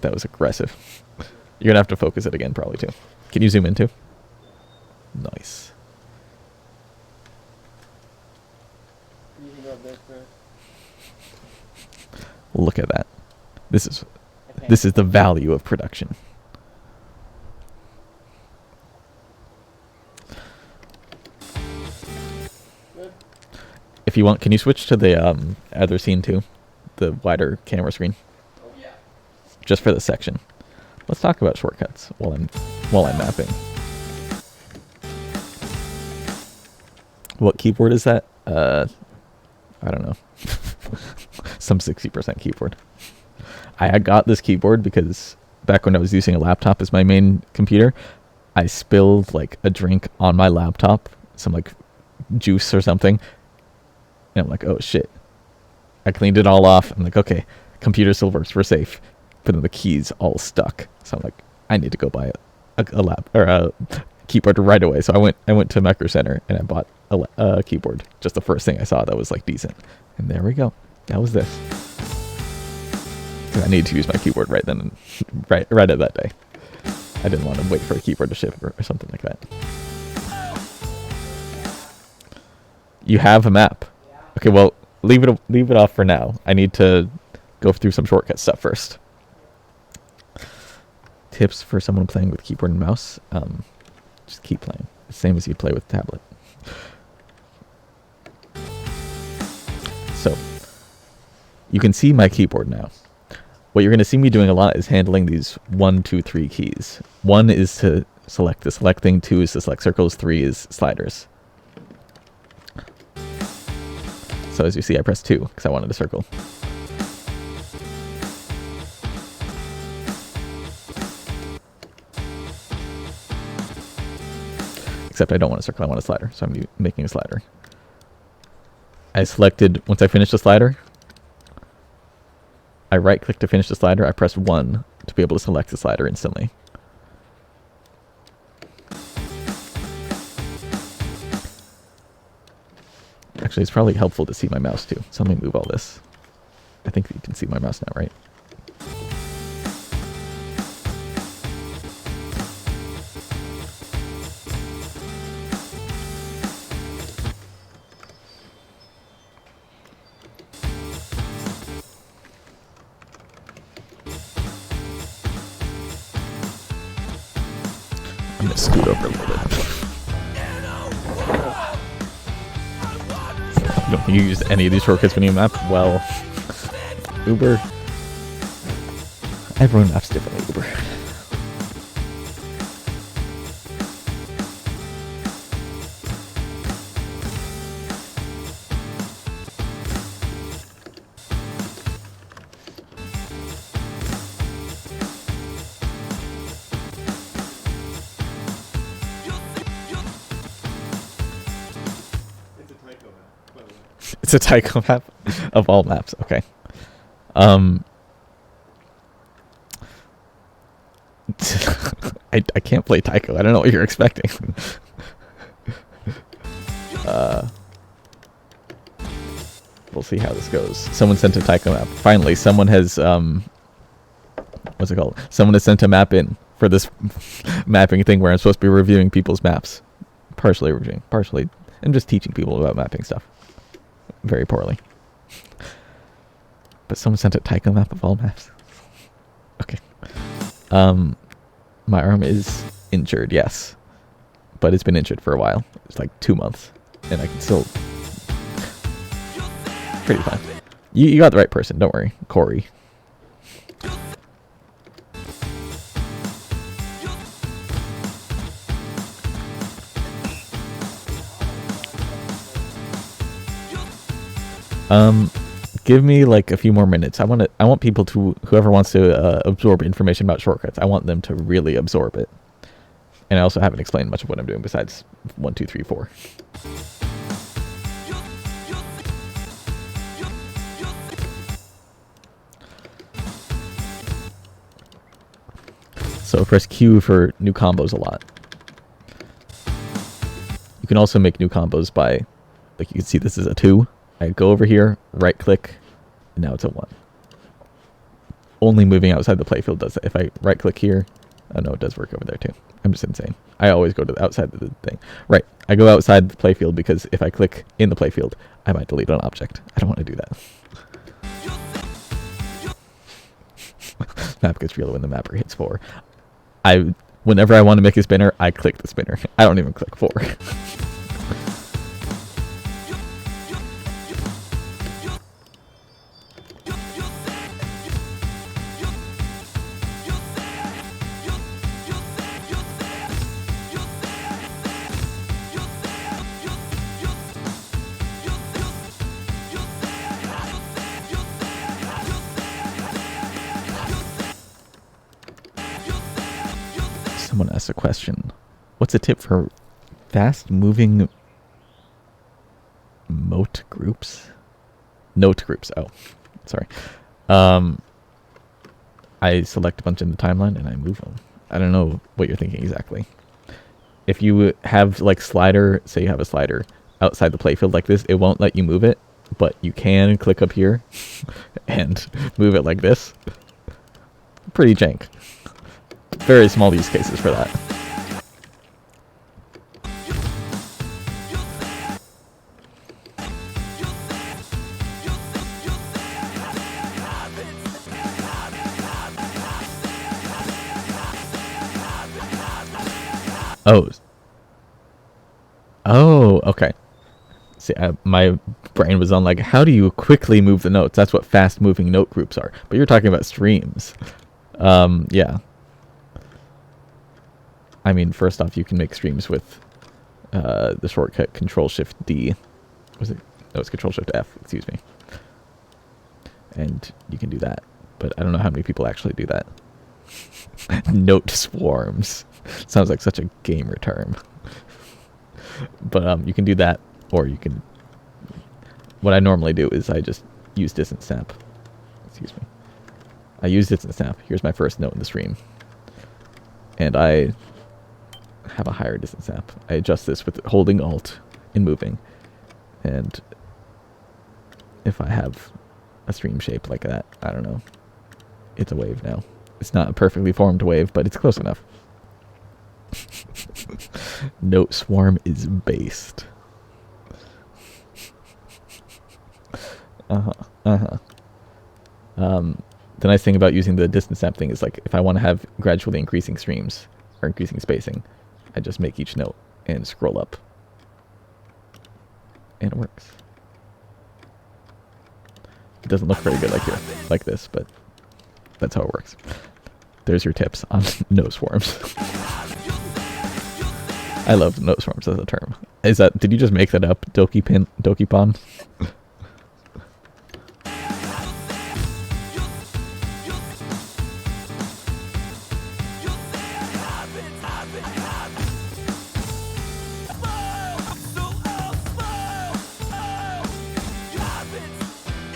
That was aggressive. You're going to have to focus it again, probably, too. Can you zoom in, too? Nice. You can go this first. Look at that. This is the value of production. Good. If you want, can you switch to the other scene too? The wider camera screen. Oh yeah. Just for this section. Let's talk about shortcuts while I'm mapping. What keyboard is that? I don't know. Some 60% keyboard. I got this keyboard because back when I was using a laptop as my main computer, I spilled like a drink on my laptop, some like juice or something. And I'm like, oh shit. I cleaned it all off. I'm like, okay, computer still works, we're safe. But then the keys all stuck. So I'm like, I need to go buy a keyboard right away. So I went to Micro Center and I bought a keyboard. Just the first thing I saw that was like decent. And there we go. That was this. I needed to use my keyboard right then, right at that day. I didn't want to wait for a keyboard to ship or something like that. You have a map. Okay, well, leave it off for now. I need to go through some shortcut stuff first. Tips for someone playing with keyboard and mouse: just keep playing, the same as you play with tablet. So you can see my keyboard now. What you're going to see me doing a lot is handling these 1, 2, 3 keys. 1 is to select the select thing, 2 is to select circles, 3 is sliders. So as you see, I pressed 2 because I wanted a circle. Except I don't want a circle, I want a slider, so I'm making a slider. I selected, once I finished the slider, I right-click to finish the slider. I press 1 to be able to select the slider instantly. Actually, it's probably helpful to see my mouse too. So let me move all this. I think you can see my mouse now, right? I'm gonna scoot over a little bit. You don't think you used any of these shortcuts when you map? Well, Uber. Everyone maps differently, Uber. It's a Tycho map of all maps. Okay. I can't play Tycho. I don't know what you're expecting. We'll see how this goes. Someone sent a Tycho map. Finally, someone has what's it called? Someone has sent a map in for this mapping thing where I'm supposed to be reviewing people's maps. Partially reviewing, partially, and just teaching people about mapping stuff. Very poorly. But someone sent a Tycho map of all maps. Okay. My arm is injured, yes. But it's been injured for a while. It's like 2 months. And I can still... Pretty fine. You got the right person, don't worry. Corey. Give me like a few more minutes. I want people to, whoever wants to absorb information about shortcuts, I want them to really absorb it. And I also haven't explained much of what I'm doing besides 1, 2, 3, 4. So press Q for new combos a lot. You can also make new combos by, like you can see this is a 2. I go over here, right click, and now it's a 1. Only moving outside the playfield does that. If I right click here, oh no, it does work over there too. I'm just insane. I always go to the outside of the thing. Right, I go outside the playfield because if I click in the playfield, I might delete an object. I don't want to do that. Map gets real when the mapper hits 4. Whenever I want to make a spinner, I click the spinner. I don't even click 4. Someone asked a question. What's a tip for fast-moving moat groups? Note groups. Oh, sorry. I select a bunch in the timeline and I move them. I don't know what you're thinking exactly. If you have like slider, say you have a slider outside the playfield like this, it won't let you move it, but you can click up here and move it like this. Pretty jank. Very small use cases for that. Oh, okay. See, my brain was on like, how do you quickly move the notes? That's what fast-moving note groups are. But you're talking about streams. Yeah. I mean, first off, you can make streams with the shortcut Control-Shift-D. Was it? No, it's Control-Shift-F, excuse me. And you can do that. But I don't know how many people actually do that. Note swarms. Sounds like such a gamer term. But you can do that, or you can... What I normally do is I just use distance snap. Excuse me. I use distance snap. Here's my first note in the stream. And I have a higher distance snap. I adjust this with holding Alt and moving. And if I have a stream shape like that, I don't know. It's a wave now. It's not a perfectly formed wave, but it's close enough. Note swarm is based. The nice thing about using the distance snap thing is like if I want to have gradually increasing streams or increasing spacing, I just make each note and scroll up. And it works. It doesn't look very good like this, but that's how it works. There's your tips on no swarms. I love no swarms as a term. Did you just make that up, Dokipon?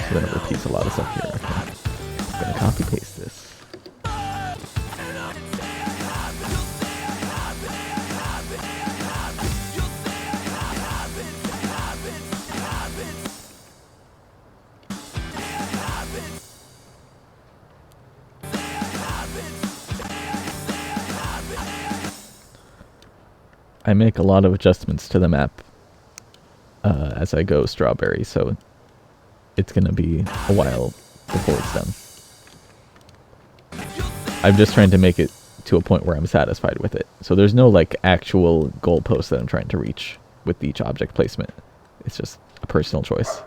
So then it repeats a lot of stuff here. Okay. I'm gonna copy paste this. I make a lot of adjustments to the map as I go strawberry, so it's gonna be a while before it's done. I'm just trying to make it to a point where I'm satisfied with it. So there's no like actual goalpost that I'm trying to reach with each object placement. It's just a personal choice.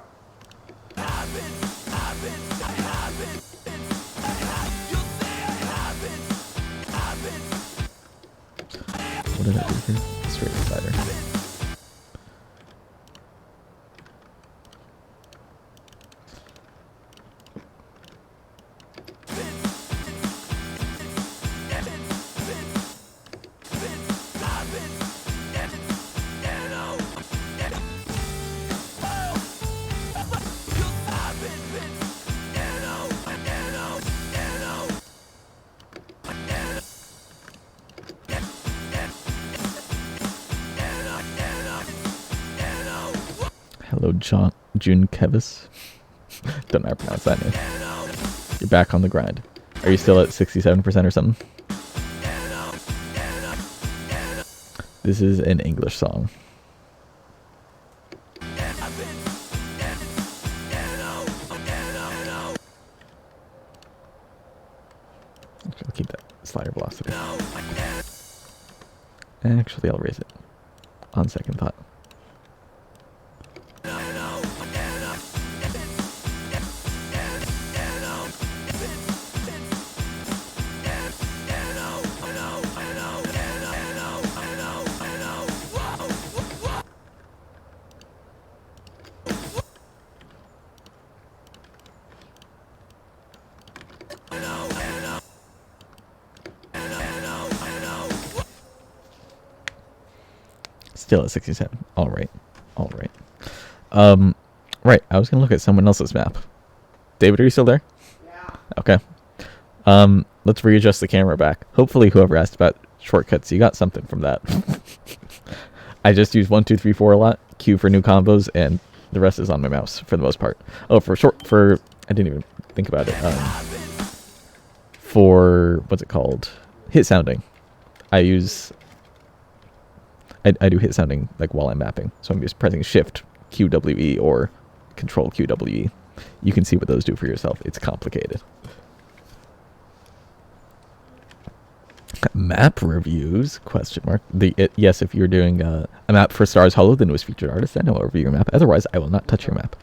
What did I do here? Straight slider. Hello, June Kevis. Don't know how to pronounce that name. You're back on the grind. Are you still at 67% or something? This is an English song. I'll keep that slider velocity. Actually, I'll raise it on second thought. Still at 67. All right. Right. I was gonna look at someone else's map. David, are you still there? Yeah. Okay. Let's readjust the camera back. Hopefully, whoever asked about shortcuts, you got something from that. I just use 1, 2, 3, 4 a lot. Q for new combos, and the rest is on my mouse for the most part. Oh, I didn't even think about it. For what's it called? Hit sounding. I do hit sounding like while I'm mapping. So I'm just pressing Shift QWE or Control QWE. You can see what those do for yourself. It's complicated. Map reviews? Question mark. Yes, if you're doing a map for Stars Hollow, the newest featured artist, then I'll review your map. Otherwise, I will not touch your map.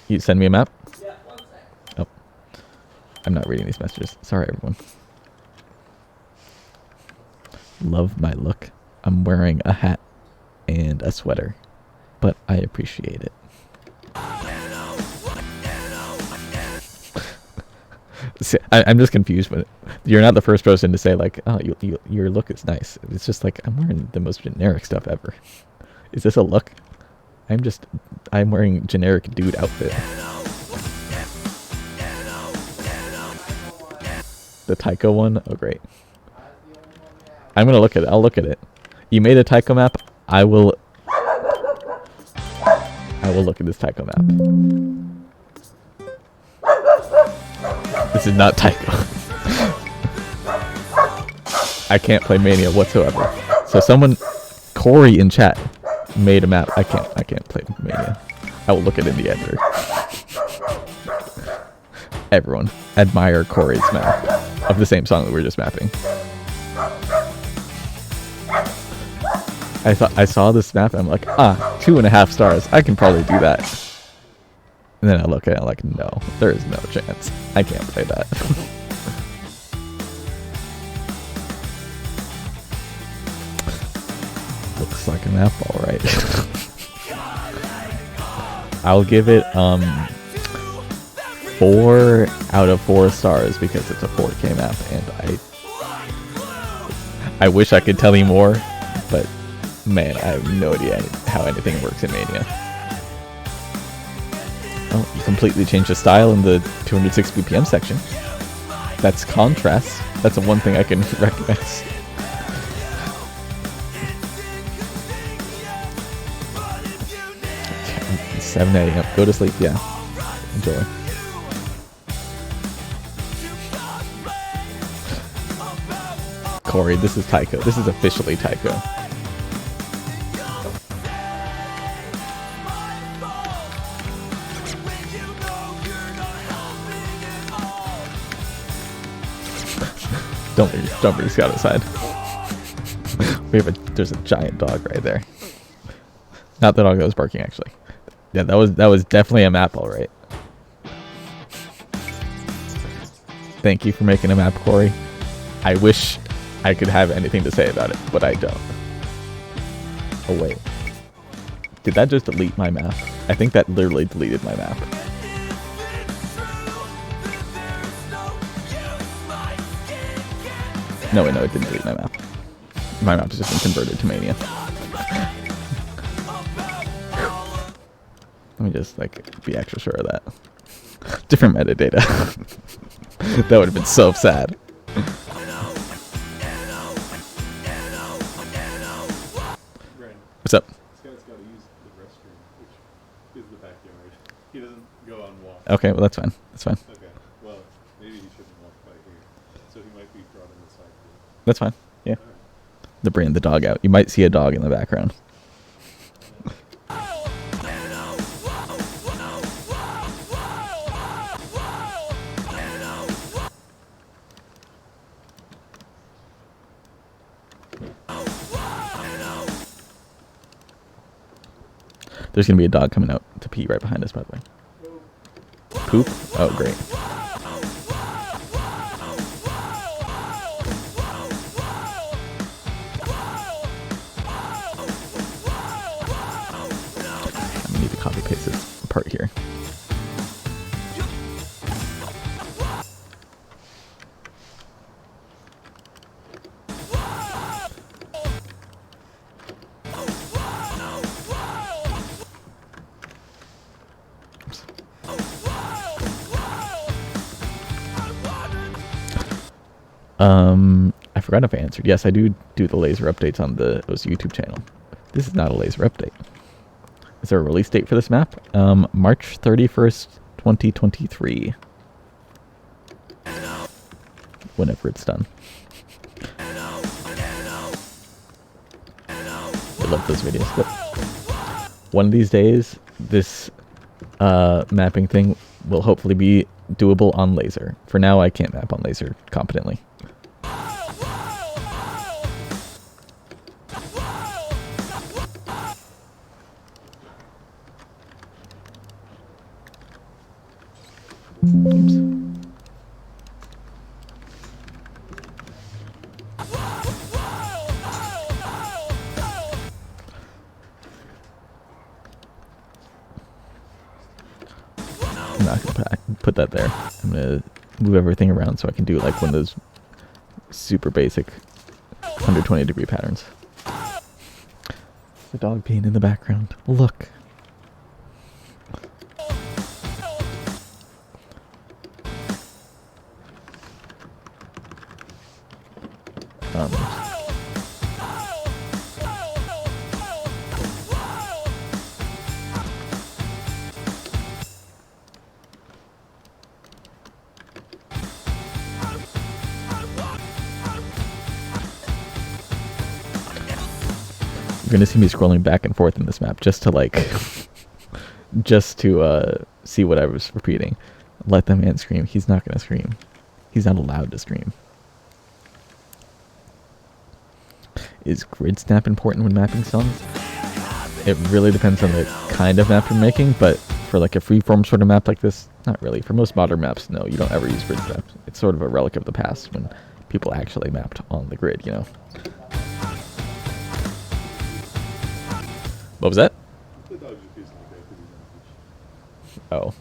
You send me a map? Yeah, 1 sec. Oh. I'm not reading these messages. Sorry, everyone. Love my look. I'm wearing a hat and a sweater, but I appreciate it. See, I'm just confused, but you're not the first person to say like, oh, your look is nice. It's just like, I'm wearing the most generic stuff ever. Is this a look? I'm wearing generic dude outfit. The Tycho one? Oh, great. I'm gonna look at it. I'll look at it. You made a Tycho map. I will look at this Tycho map. This is not Tycho. I can't play Mania whatsoever. So someone Corey in chat made a map. I can't play Mania. I will look at it in the editor. Everyone, admire Corey's map of the same song that we were just mapping. I saw this map and I'm like, 2.5 stars. I can probably do that. And then I look at it like, no, there is no chance. I can't play that. Looks like a map, all right. I'll give it 4 out of 4 stars because it's a 4K map, and I wish I could tell you more, but man, I have no idea how anything works in Mania. Oh, you completely changed the style in the 206 BPM section. That's contrast. That's the one thing I can recognize. It's 7 a.m. Go to sleep, yeah. Enjoy. Corey, this is Tycho. This is officially Tycho. Don't bring Scout outside. There's a giant dog right there. Not the dog that was barking, actually. Yeah, that was definitely a map, all right. Thank you for making a map, Corey. I wish I could have anything to say about it, but I don't. Oh wait, did that just delete my map? I think that literally deleted my map. No, wait, no, it didn't delete my map. My map has just been converted to Mania. Let me just, like, be extra sure of that. Different metadata. That would have been so sad. What's up? Scout's got to use the restroom, which is the backyard. He doesn't go on walks. Okay, well, that's fine. That's fine. Okay, well, maybe he shouldn't walk by here. So he might be brought in the side door. That's fine. Yeah. All right. They're bringing the dog out. You might see a dog in the background. There's gonna be a dog coming out to pee right behind us, by the way. Poop? Oh, great. I'm gonna need to copy paste this part here. I forgot if I answered. Yes, I do the laser updates on the YouTube channel. This is not a laser update. Is there a release date for this map? March 31st, 2023. Whenever it's done. I love those videos. But one of these days, this mapping thing will hopefully be doable on laser. For now, I can't map on laser competently. Oops. I'm not gonna put that there. I'm gonna move everything around so I can do like one of those super basic 120-degree patterns. The dog peeing in the background. Look. You're gonna see me scrolling back and forth in this map just to like, just to see what I was repeating. Let the man scream. He's not gonna scream. He's not allowed to scream. Is grid snap important when mapping songs? It really depends on the kind of map you're making, but for like a freeform sort of map like this, not really. For most modern maps, no, you don't ever use grid snap. It's sort of a relic of the past when people actually mapped on the grid, you know. What was that? Oh,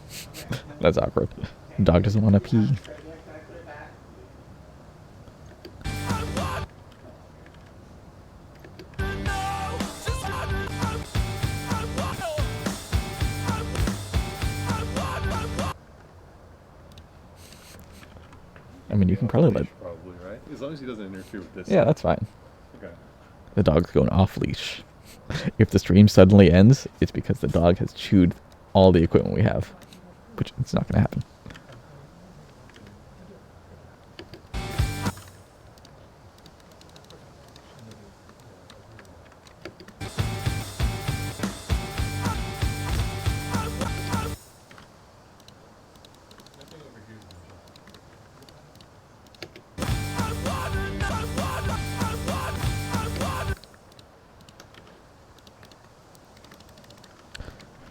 that's awkward. Dog doesn't want to pee. I mean, you can probably let... Probably, right? As long as he doesn't interfere with this. Yeah, that's fine. Okay. The dog's going off leash. If the stream suddenly ends, it's because the dog has chewed all the equipment we have, which it's not going to happen.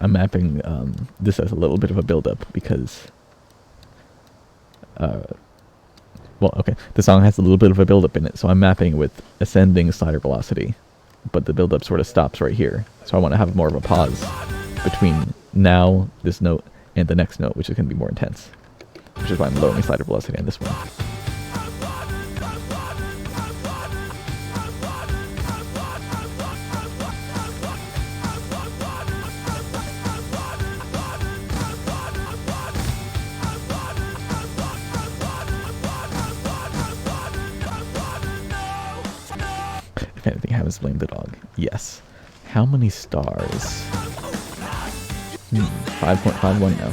I'm mapping this as a little bit of a build-up because, well, okay, the song has a little bit of a build-up in it, so I'm mapping with ascending slider velocity, but the build-up sort of stops right here, so I want to have more of a pause between now, this note, and the next note, which is going to be more intense, which is why I'm lowering slider velocity on this one. If anything happens, blame the dog. Yes. How many stars? 5.51 now.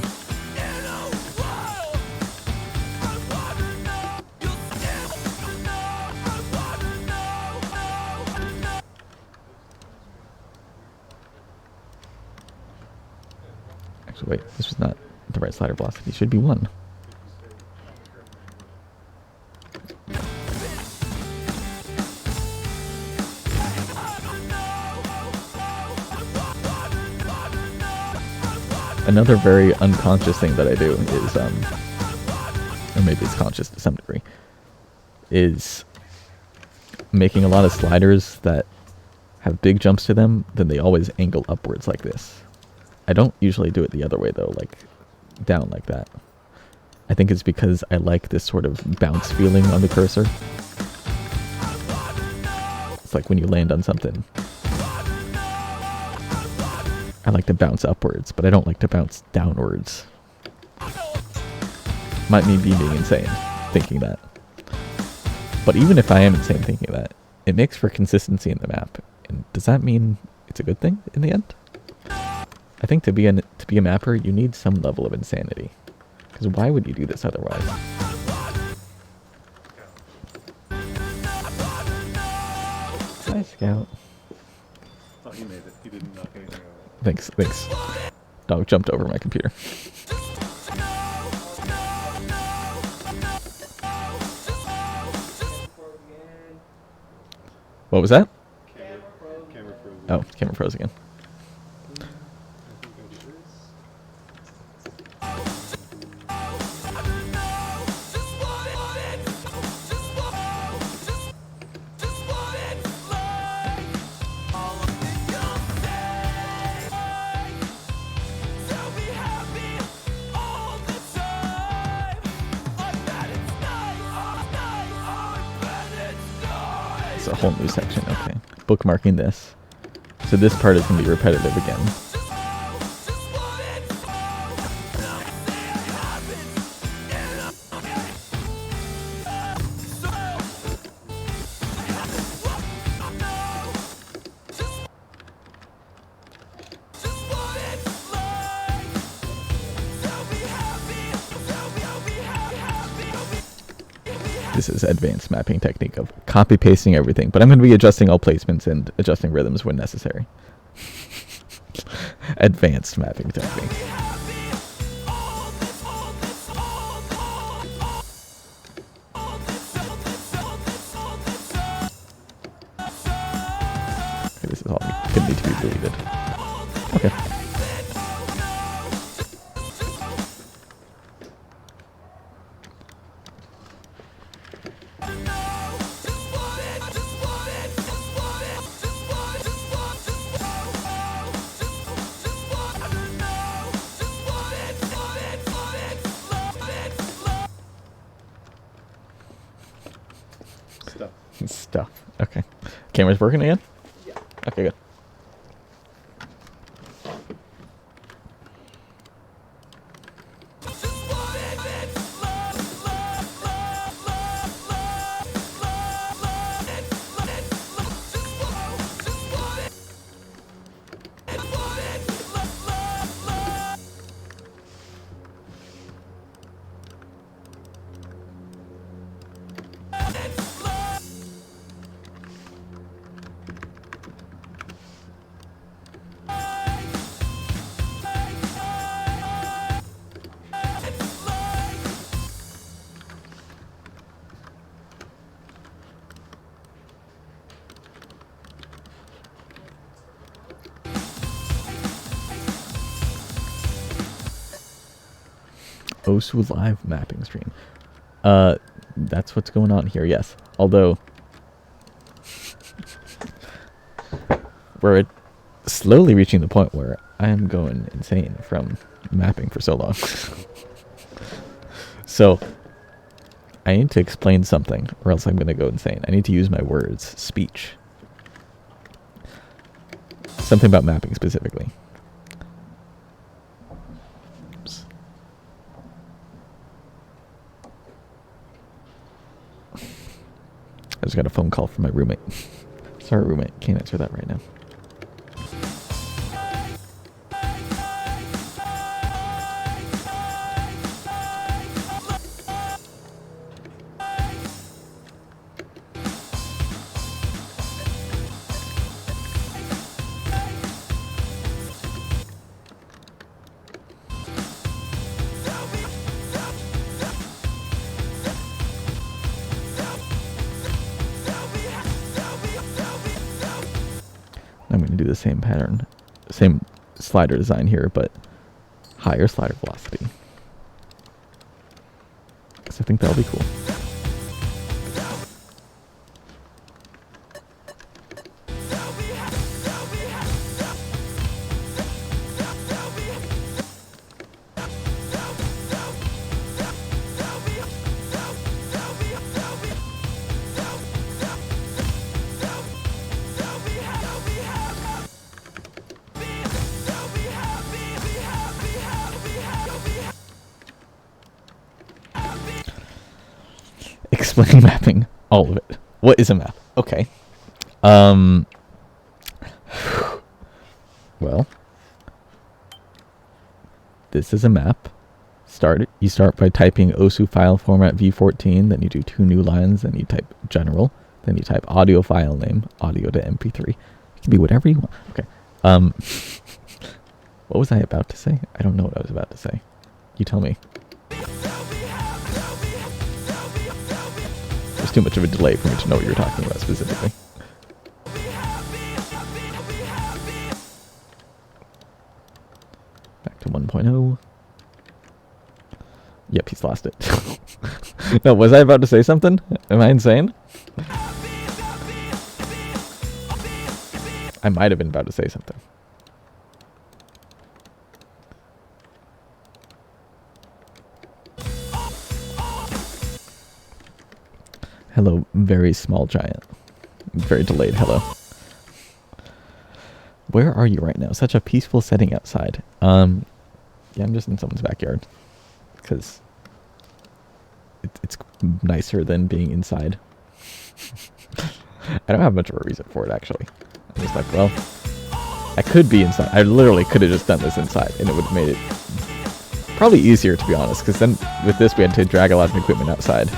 Actually, wait. This was not the right slider velocity. It should be 1. Another very unconscious thing that I do is, or maybe it's conscious to some degree, is making a lot of sliders that have big jumps to them, then they always angle upwards like this. I don't usually do it the other way though, like down like that. I think it's because I like this sort of bounce feeling on the cursor. It's like when you land on something. I like to bounce upwards, but I don't like to bounce downwards. Might be being insane, thinking that. But even if I am insane thinking that, it makes for consistency in the map. And does that mean it's a good thing in the end? I think to be a mapper, you need some level of insanity. Because why would you do this otherwise? Hi, Scout. Oh, he made it. He didn't knock anything over. Thanks. Dog jumped over my computer. What was that? Camera froze. Oh, camera froze again. It's a whole new section, okay. Bookmarking this. So this part is going to be repetitive again. This is advanced mapping technique of copy pasting everything, but I'm going to be adjusting all placements and adjusting rhythms when necessary. Advanced mapping technique. Okay, this is all going to need to be deleted. Okay. Stuff. Stuff. Okay. Camera's working again? Yeah. Okay, good. OSU live mapping stream. That's what's going on here, yes. Although, we're slowly reaching the point where I am going insane from mapping for so long. So, I need to explain something, or else I'm going to go insane. I need to use my words, speech. Something about mapping specifically. I just got a phone call from my roommate. Sorry, roommate. Can't answer that right now. I'm going to do the same pattern, same slider design here, but higher slider velocity. Because I think that'll be cool. Explain mapping, all of it. What is a map? Okay. Well, this is a map. You start by typing OSU file format v14, then you do 2 new lines, then you type general, then you type audio file name, audio to MP3. It can be whatever you want. Okay. What was I about to say? I don't know what I was about to say. You tell me. There's too much of a delay for me to know what you're talking about specifically. Back to 1.0. Yep, he's lost it. No, was I about to say something? Am I insane? I might have been about to say something. Hello, very small giant. Very delayed hello. Where are you right now? Such a peaceful setting outside. Yeah, I'm just in someone's backyard. Because it's nicer than being inside. I don't have much of a reason for it, actually. I'm just like, well, I could be inside. I literally could have just done this inside, and it would have made it probably easier, to be honest, because then with this we had to drag a lot of equipment outside.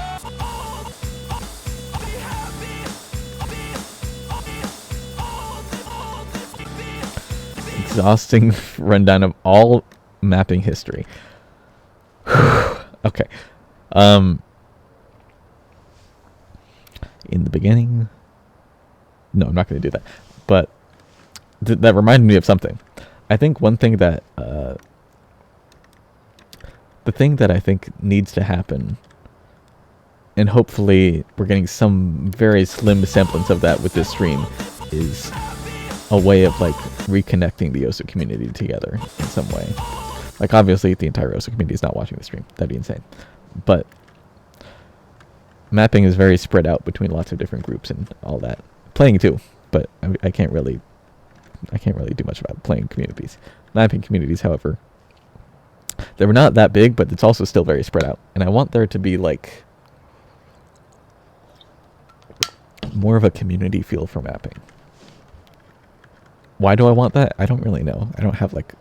exhausting rundown of all mapping history. Okay. In the beginning... No, I'm not going to do that. But that reminded me of something. I think one thing that... the thing that I think needs to happen, and hopefully we're getting some very slim semblance of that with this stream, is a way of like reconnecting the OSU community together in some way. Like obviously the entire OSU community is not watching the stream. That'd be insane. But mapping is very spread out between lots of different groups and all that. Playing too, but I can't really do much about playing communities. Mapping communities, however, they're not that big, but it's also still very spread out. And I want there to be like more of a community feel for mapping. Why do I want that? I don't really know. I don't have like,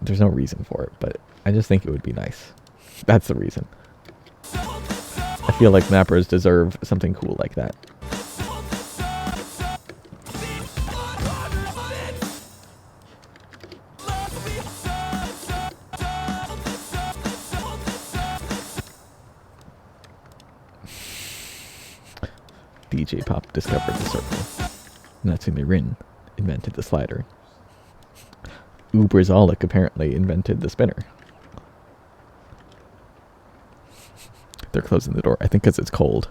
there's no reason for it, but I just think it would be nice. That's the reason. I feel like mappers deserve something cool like that. DJ Pop discovered the circle. Natsumi Rin invented the slider. Ubrizalik apparently invented the spinner. They're closing the door. I think because it's cold.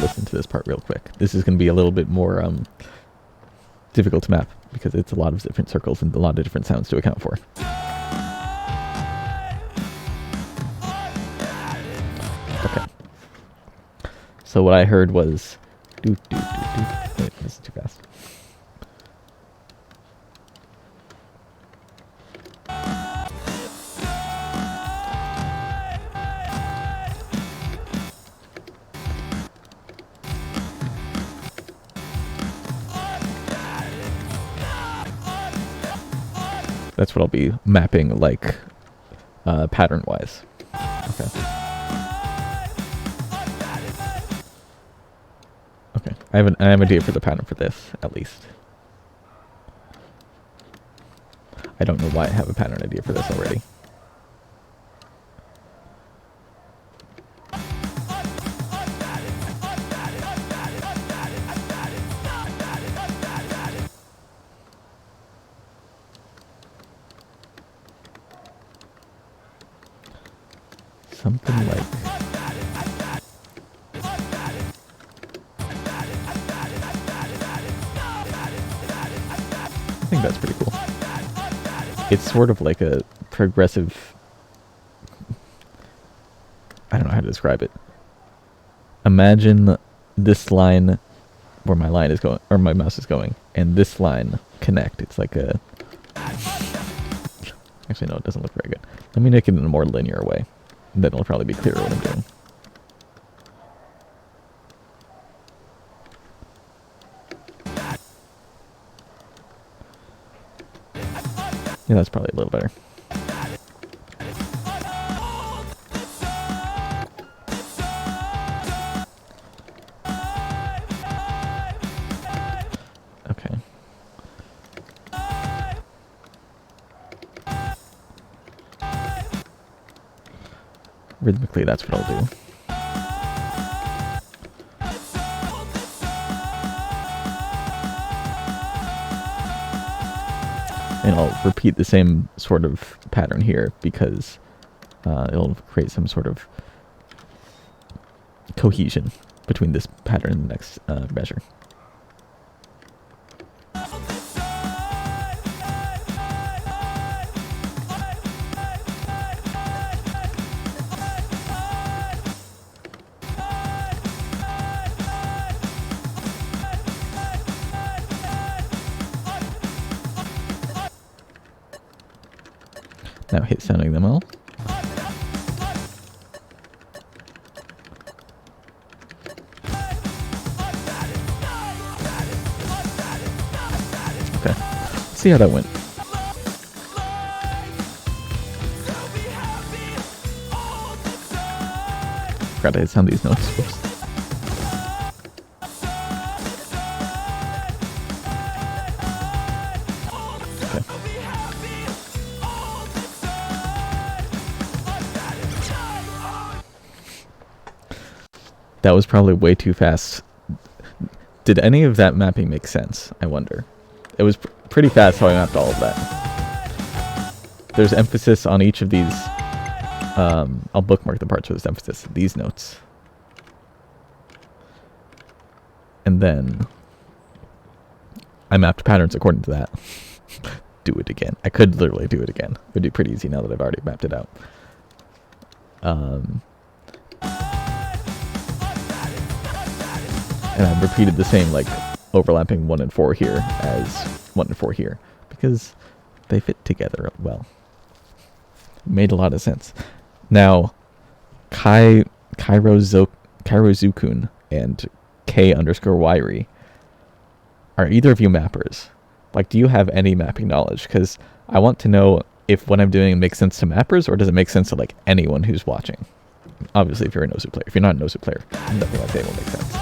Listen to this part real quick. This is going to be a little bit more difficult to map because it's a lot of different circles and a lot of different sounds to account for. Okay. So what I heard was... Wait, this is too fast. That's what I'll be mapping, like, pattern-wise. Okay. Okay. I have an idea for the pattern for this, at least. I don't know why I have a pattern idea for this already. Something like... I think that's pretty cool. It's sort of like a progressive... I don't know how to describe it. Imagine this line where my line is going, or my mouse is going, and this line connect. It's like a... Actually, no, it doesn't look very good. Let me make it in a more linear way. Then it'll probably be clearer what I'm doing. Yeah, that's probably a little better. Okay. Rhythmically, that's what I'll do. And I'll repeat the same sort of pattern here because it'll create some sort of cohesion between this pattern and the next measure. Now hit sounding them all. Okay. Let's see how that went. Forgot to hit some of these notes. Whoops. Okay. That was probably way too fast. Did any of that mapping make sense? I wonder. It was pretty fast how I mapped all of that. There's emphasis on each of these. I'll bookmark the parts where there's emphasis. These notes. And then I mapped patterns according to that. Do it again. I could literally do it again. It would be pretty easy now that I've already mapped it out. And I've repeated the same, like, overlapping 1 and 4 here as 1 and 4 here, because they fit together well. Made a lot of sense. Now, Kairozukun and K_Wiry, are either of you mappers? Like, do you have any mapping knowledge? Because I want to know if what I'm doing makes sense to mappers, or does it make sense to, like, anyone who's watching? Obviously, if you're a Nozu player. If you're not a Nozu player, nothing I say will make sense.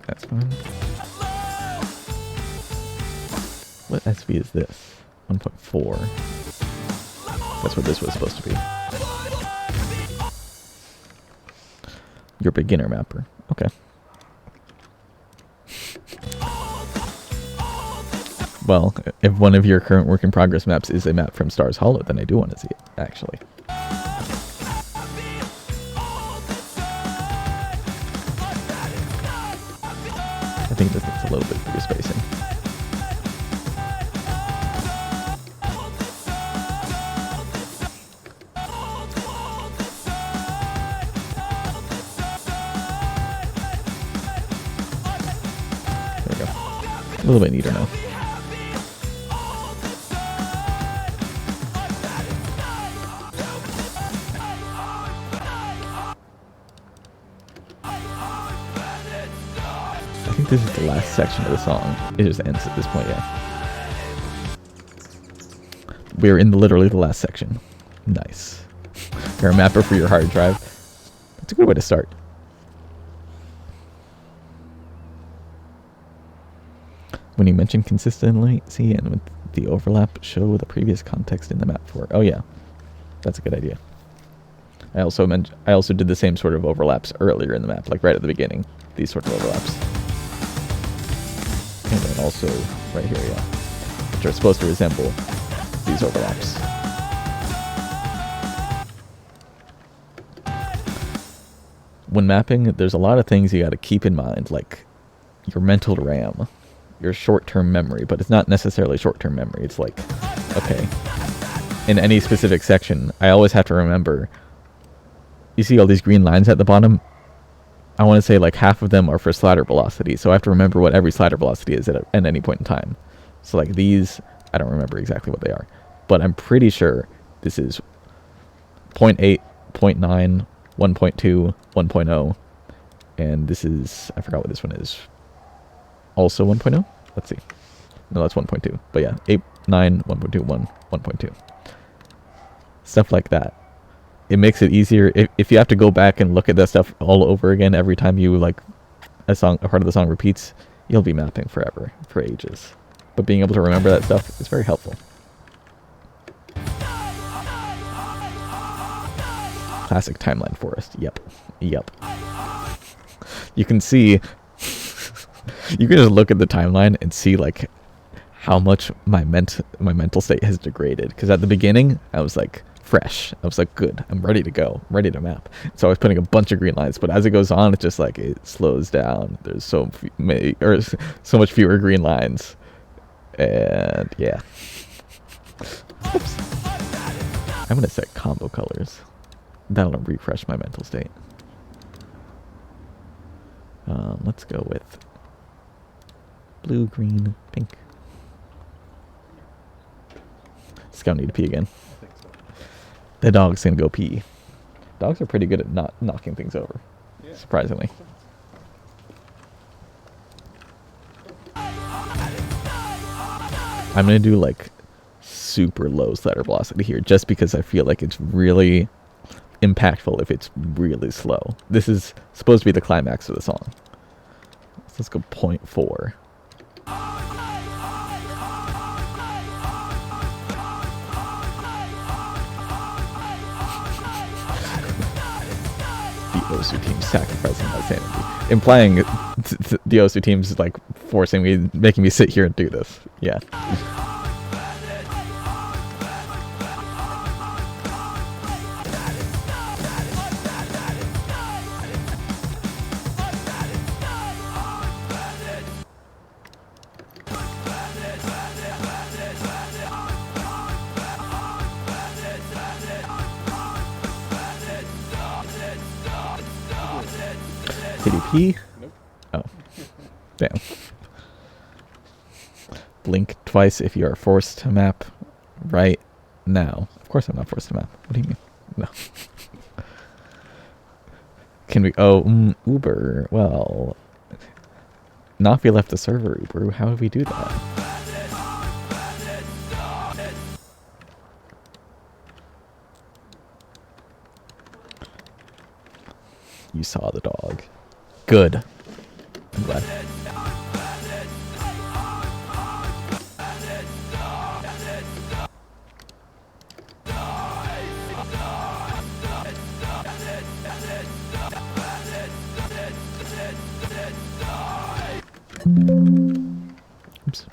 That's fine. What SV is this? 1.4. That's what this was supposed to be. Your beginner mapper. Okay. Well, if one of your current work in progress maps is a map from Stars Hollow, then I do want to see it, actually. I think this needs a little bit bigger spacing. There we go. A little bit neater now. I think this is the last section of the song. It just ends at this point, yeah. We're in literally the last section. Nice. You're a mapper for your hard drive. That's a good way to start. When you mention consistency and with the overlap, show the previous context in the map for. Oh yeah, that's a good idea. I also did the same sort of overlaps earlier in the map, like right at the beginning. These sorts of overlaps. And then also right here, yeah, which are supposed to resemble these overlaps. When mapping, there's a lot of things you got to keep in mind, like your mental RAM, your short-term memory, but it's not necessarily short-term memory. It's like, okay, in any specific section, I always have to remember, you see all these green lines at the bottom? I want to say like half of them are for slider velocity, so I have to remember what every slider velocity is at any point in time. So like these, I don't remember exactly what they are, but I'm pretty sure this is 0.8, 0.9, 1.2, 1.0, and this is, I forgot what this one is, also 1.0? Let's see. No, that's 1.2, but yeah, 8, 9, 1.2, 1, 1.2. Stuff like that. It makes it easier if you have to go back and look at that stuff all over again every time you like a part of the song repeats. You'll be mapping forever, for ages. But being able to remember that stuff is very helpful. Classic timeline forest. Yep. You can see. You can just look at the timeline and see like how much my mental state has degraded. Because at the beginning, I was like fresh. I was like, good, I'm ready to go, ready to map. So I was putting a bunch of green lines, but as it goes on, it's just like it slows down. There's so much fewer green lines, and yeah. Oops. I'm gonna set combo colors. That'll refresh my mental state. Let's go with blue, green, pink. Scout need to pee again. I think so. The dog's gonna go pee. Dogs are pretty good at not knocking things over, Yeah. surprisingly. I'm gonna do like super low slider velocity here, just because I feel like it's really impactful if it's really slow. This is supposed to be the climax of the song. So let's go 0.4. The Osu team sacrificing my sanity, implying the Osu team's is like forcing me, making me sit here and do this. Yeah. Did he pee? Nope. Oh. Damn. Blink twice if you are forced to map right now. Of course I'm not forced to map. What do you mean? No. Can we... Oh, Uber. Well... Not if we left the server, Uber. How would we do that? You saw the dog. Good. I'm glad. Oops.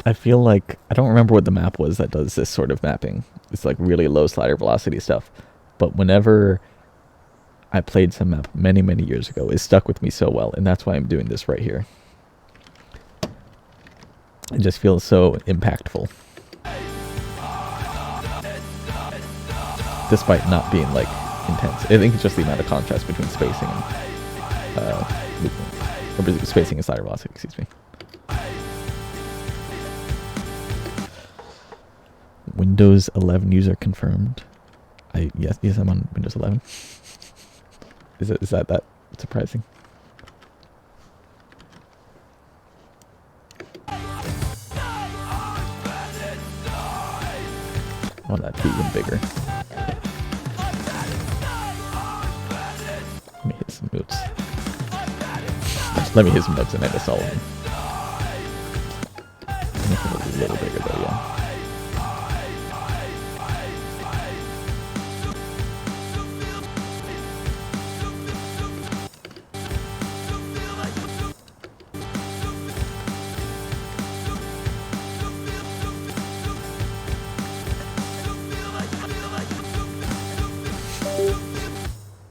I feel like I don't remember what the map was that does this sort of mapping. It's like really low slider velocity stuff. But whenever I played some map many, many years ago, it stuck with me so well, and that's why I'm doing this right here. It just feels so impactful. Despite not being like intense. I think it's just the amount of contrast between spacing and movement. Or spacing and slider velocity, excuse me. Windows 11 user confirmed. Yes, I'm on Windows 11. Is that surprising? I want that to be even bigger. Let me hit some notes. Let me hit some notes and I miss all of them. Make it a little bigger though, yeah.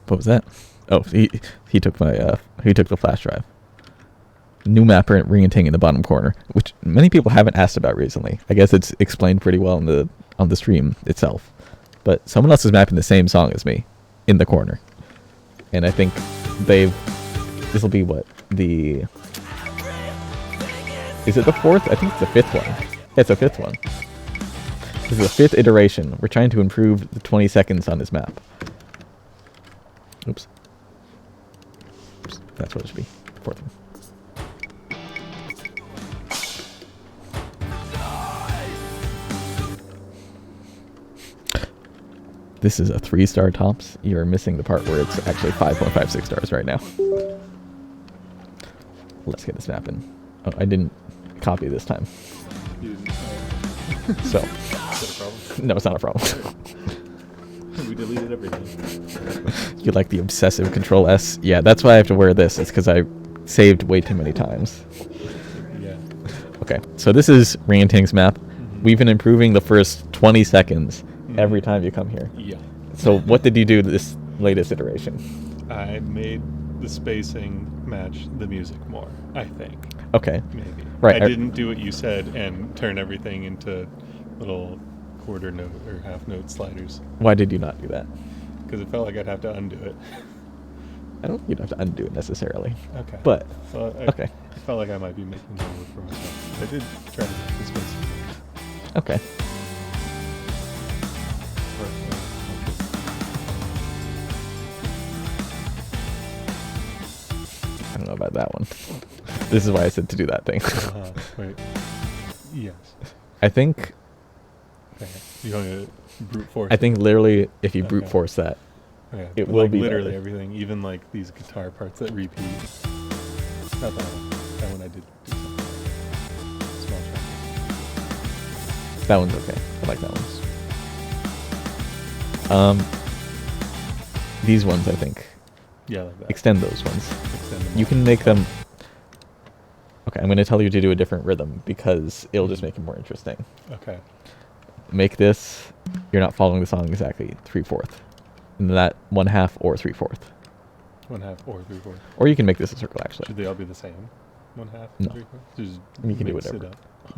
What was that? Oh, he took my he took the flash drive. New mapper and ring-a-ting in the bottom corner, which many people haven't asked about recently. I guess it's explained pretty well on the stream itself. But someone else is mapping the same song as me in the corner, and I think this will be what the... Is it the fourth? I think it's the fifth one. Yeah, it's the fifth one. This is the fifth iteration. We're trying to improve the 20 seconds on this map. Oops. That's what it should be. Fourth one. This is a 3-star tops. You're missing the part where it's actually 5.56 stars right now. Let's get this map in. Oh, I didn't copy this time. You didn't, So. is that a problem? No, it's not a problem. We deleted everything. You like the obsessive Control S? Yeah, that's why I have to wear this. It's because I saved way too many times. Yeah. Okay, so this is Ring-a-Ting's map. We've been improving the first 20 seconds every time you come here. Yeah. So what did you do to this latest iteration? I made the spacing match the music more, I think. Okay. Maybe. Right, I didn't do what you said and turn everything into little quarter note or half note sliders Why did you not do that? because it felt like I'd have to undo it. I don't think you'd have to undo it necessarily. Okay. But, So okay. I felt like I might be making more work for myself. I did try to make the spacing. Okay. I don't know about that one. This is why I said to do that thing. Wait. Yes. I think Okay. You want to brute force? I think literally if you brute Okay. force that, Okay. it But, will like, be literally better. everything, even like these guitar parts that repeat. Not that one. That one I did do something. Small track. that one's okay. I like that one. These ones I think. Yeah, like that. Extend those ones. Extend them You all. can make them. Okay, I'm going to tell you to do a different rhythm because it'll just make it more interesting. Okay. Make this. You're not following the song exactly 3/4, and that 1/2 or 3/4, 1/2 or 3/4. or you can make this a circle actually. Should they all be the same? 1/2? No. 3/4? Just You can do mix it whatever. up.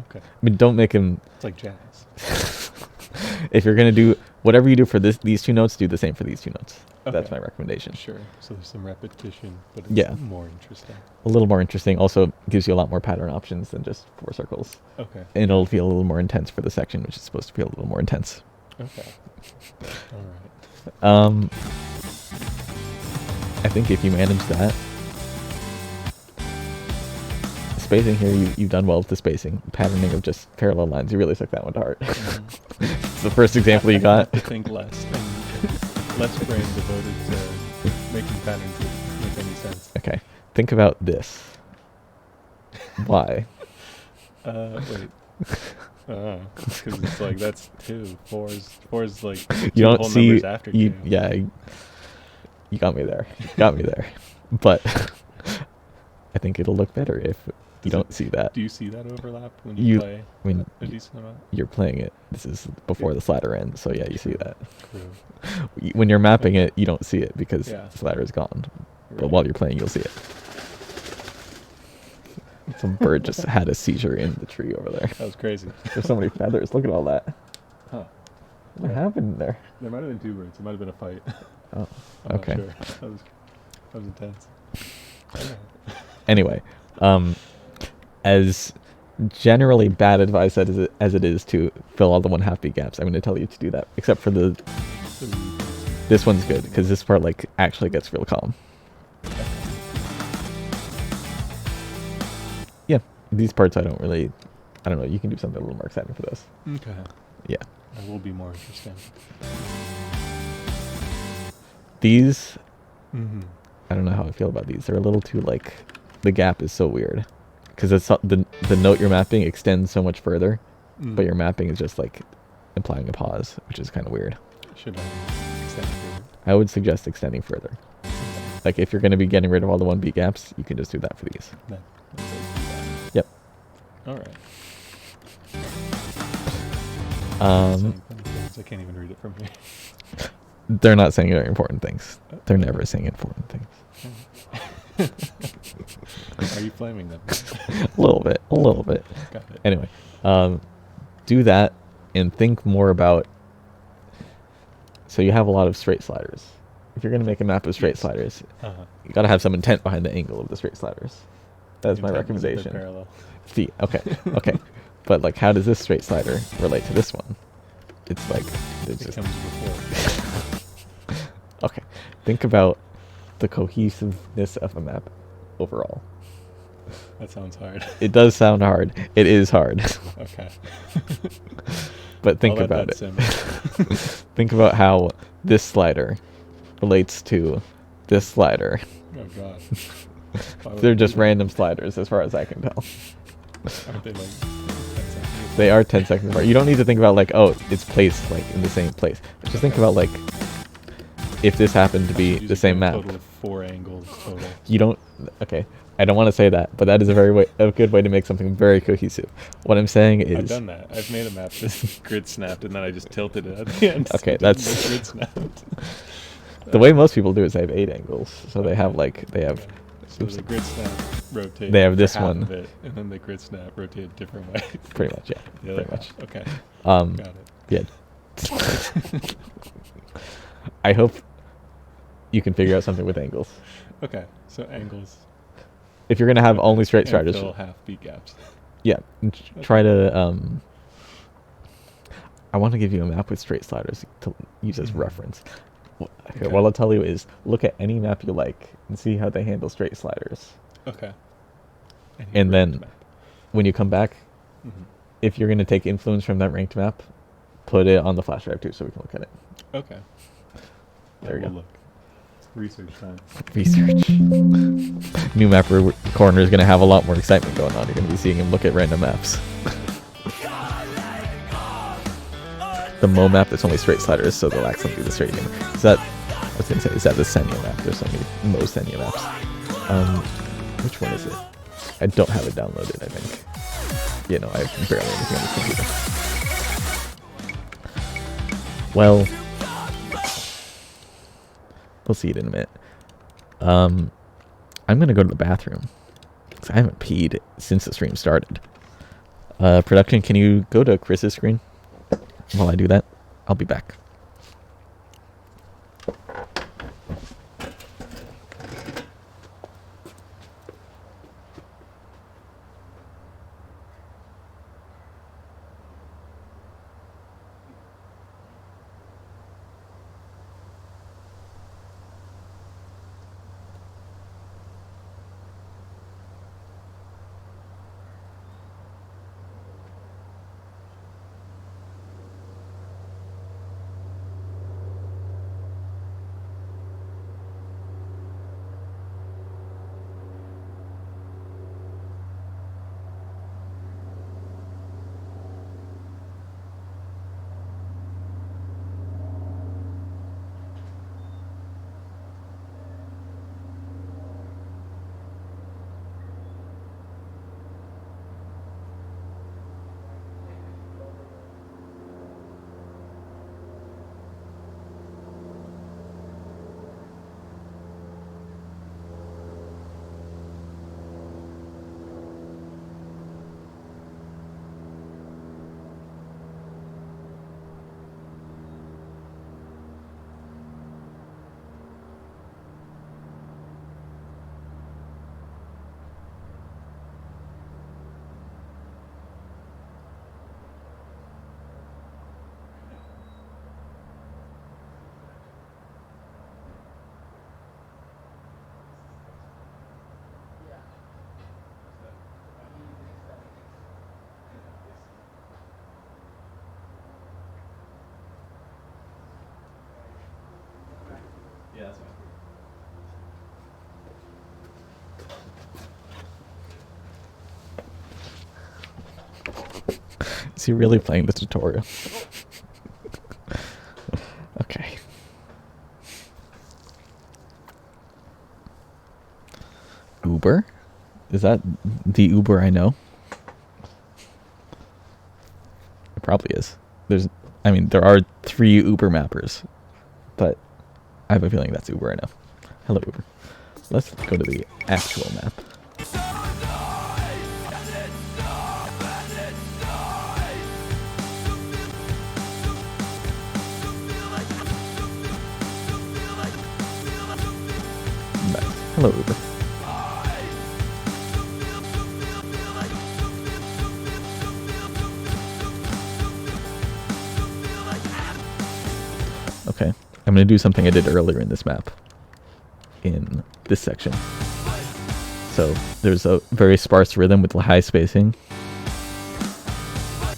Okay. I mean, don't make them. It's like jazz. If you're gonna do whatever you do for these two notes, do the same for these two notes. That's Okay. my recommendation. Sure. So there's some repetition, but it's Yeah. more interesting. A little more interesting. Also gives you a lot more pattern options than just 4 circles, Okay. and it'll feel a little more intense for the section, which is supposed to feel a little more intense. Okay. All right. I think if you manage that spacing here, you've done well with the spacing, patterning of just parallel lines. You really took that one to heart. It's the first example you I got. have to think less and less brain devoted to making patterns that make any sense. Okay, think about this. Why? Wait. Because it's like that's 2. 4 is like You 2 don't whole see. numbers after 2. Yeah, you got me there. You got me there. But I think it'll look better if you don't see that. Do you see that overlap when you play I mean, a decent amount? you're playing it. This is before the slider ends, so yeah, you see that. True. When you're mapping it, you don't see it because Yeah. the slider is gone. But Right. while you're playing, you'll see it. Some bird just had a seizure in the tree over there. That was crazy. There's so many feathers. Look at all that. Huh. What happened there? There might have been 2 birds. It might have been a fight. Oh, I'm okay. not sure. That was intense. Anyway, as generally bad advice as it is to fill all the 1/2 beat gaps, I'm going to tell you to do that. Except for this one's good because this part like actually gets real calm. Yeah, these parts I don't know. You can do something a little more exciting for this. Okay. Yeah, That will be more interesting. these Mm-hmm. I don't know how I feel about these. They're a little too like the gap is so weird because it's the note you're mapping extends so much further, but your mapping is just like implying a pause, which is kind of weird. Should I extend it further? I would suggest extending further. Like if you're going to be getting rid of all the 1 beat gaps, you can just do that for these. That does do that. Yep. All right. Um, I can't even read it from here. they're not saying very important things. They're never saying important things. Are you flaming them? A little bit. Got it. Anyway, do that and think more about. So you have a lot of straight sliders. If you're going to make a map of straight sliders, Uh-huh. you got to have some intent behind the angle of the straight sliders. That's my Intent was that they're recommendation. Parallel. See, okay. But like, how does this straight slider relate to this one? It's like, it's It just comes before. okay. Think about the cohesiveness of a map overall. That sounds hard. It does sound hard. It is hard. Okay. But think I'll let about that it. simmer. Think about how this slider relates to this slider. Oh god. Why would They're I do just that? random sliders as far as I can tell. Aren't they like 10 seconds? They are 10 seconds apart. You don't need to think about like, oh, it's placed like in the same place. Just think about like, if this happened to be Using the same a map. Total of 4 angles total. You don't. Okay, I don't want to say that, but that is a good way to make something very cohesive. What I'm saying is. I've done that. I've made a map that's grid snapped and then I just tilted it at the end. so Okay, it doesn't that's- look grid snapped. The way most people do is they have 8 angles. So they have they have. So the grid snap rotate. They have for this half one. of it, and then the grid snap rotate a different way. Pretty much, yeah. The other Pretty much. half. Okay. Got it. Yeah. I hope you can figure out something with angles. Okay. So angles. If you're gonna have only straight And sliders, fill half beat gaps. yeah, try to. I want to give you a map with straight sliders to use as reference. Okay. What I'll tell you is look at any map you like and see how they handle straight sliders. Okay. And then map. when you come back, if you're gonna take influence from that ranked map, put it on the flash drive too, so we can look at it. Okay. There you We'll go. look. Research time. Research. New map corner is gonna have a lot more excitement going on. You're gonna be seeing him look at random maps. The Mo map that's only straight sliders, so they'll actually do the straight game. Is that? I was gonna say, is that the Senya map? There's so many Mo Senya maps. Which one is it? I don't have it downloaded. I think. Yeah, no, I have barely anything on this computer. Well, we'll see it in a minute. I'm gonna go to the bathroom. 'Cause I haven't peed since the stream started. Production, can you go to Chris's screen? While I do that, I'll be back. Yeah, that's fine. Is he really playing the tutorial? Okay. Uber? Is that the Uber I know? It probably is. There are 3 Uber mappers, but I have a feeling that's Uber I know. Hello, Uber. Let's go to the actual map. Nice. Hello, Uber. Okay, I'm going to do something I did earlier in this map, in this section. So there's a very sparse rhythm with high spacing,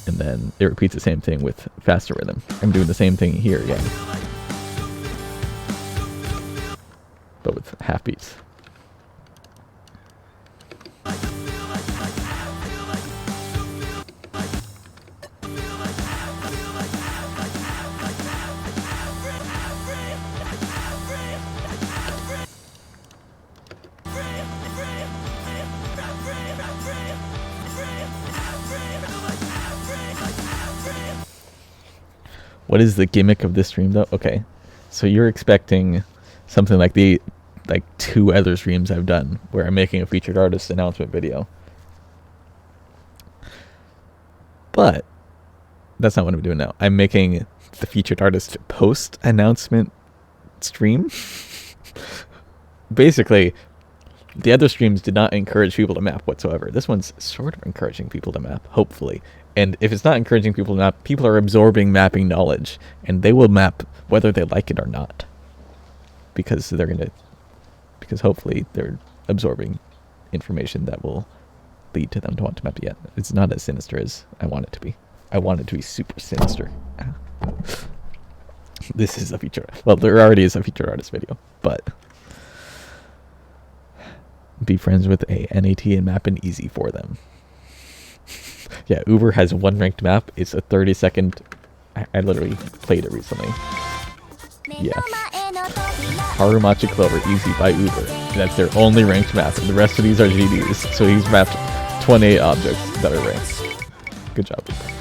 and then it repeats the same thing with faster rhythm. I'm doing the same thing here again, but with half beats. What is the gimmick of this stream, though? Okay, so you're expecting something like the like 2 other streams I've done where I'm making a featured artist announcement video. But that's not what I'm doing now. I'm making the featured artist post announcement stream. Basically, the other streams did not encourage people to map whatsoever. This one's sort of encouraging people to map, hopefully. And if it's not encouraging people to map, people are absorbing mapping knowledge, and they will map whether they like it or not. Because hopefully they're absorbing information that will lead to them to want to map yet. It's not as sinister as I want it to be. I want it to be super sinister. This is a feature. Well, there already is a featured artist video, but be friends with a NAT and map an easy for them. Yeah, Uber has one ranked map. It's a 30-second. I literally played it recently. Yeah. Harumachi Clover, easy by Uber. That's their only ranked map. And the rest of these are GDs. So he's mapped 28 objects that are ranked. Good job, Uber.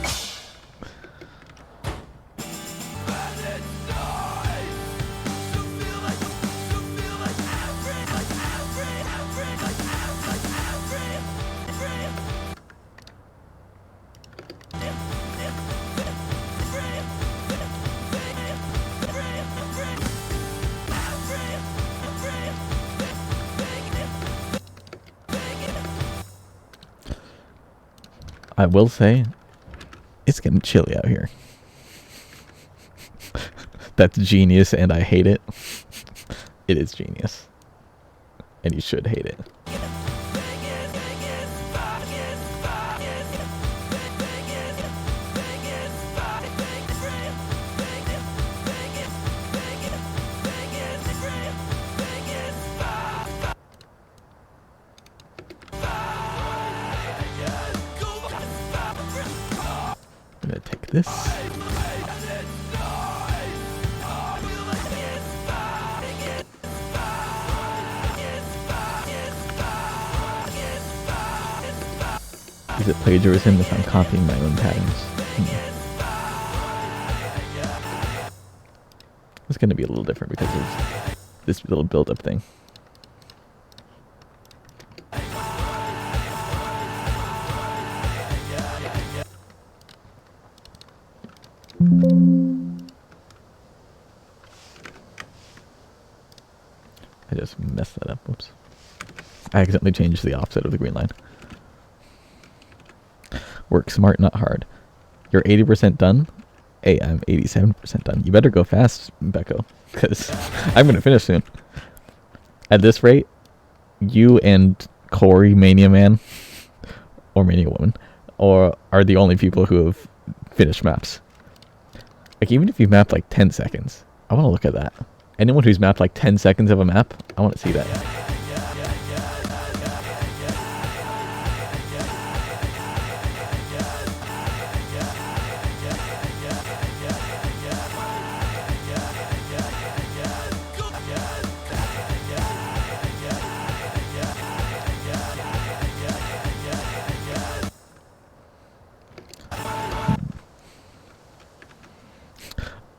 I will say, it's getting chilly out here. That's genius, and I hate it. It is genius. And you should hate it. I'm gonna take this. Is it plagiarism if I'm copying my own patterns? It's gonna be a little different because of this little build-up thing. I just messed that up. Whoops. I accidentally changed the offset of the green line. Work smart, not hard. You're 80% done? Hey, I'm 87% done. You better go fast, Becco, because I'm going to finish soon. At this rate, you and Corey, Mania Man, or Mania Woman, are the only people who have finished maps. Like, even if you map like 10 seconds, I want to look at that. Anyone who's mapped like 10 seconds of a map, I want to see that.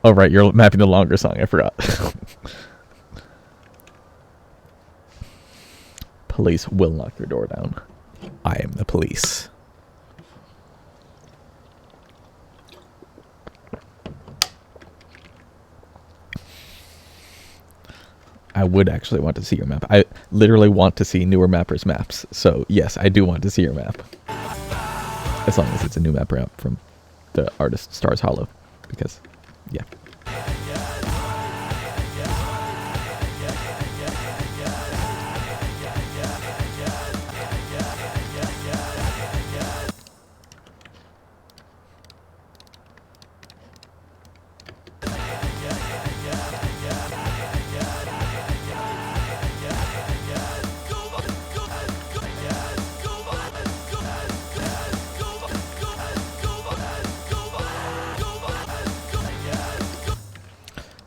Oh, right, you're mapping the longer song. I forgot. Police will knock your door down. I am the police. I would actually want to see your map. I literally want to see newer mappers' maps. So, yes, I do want to see your map. As long as it's a new mapper out from the artist Stars Hollow. Because, yeah.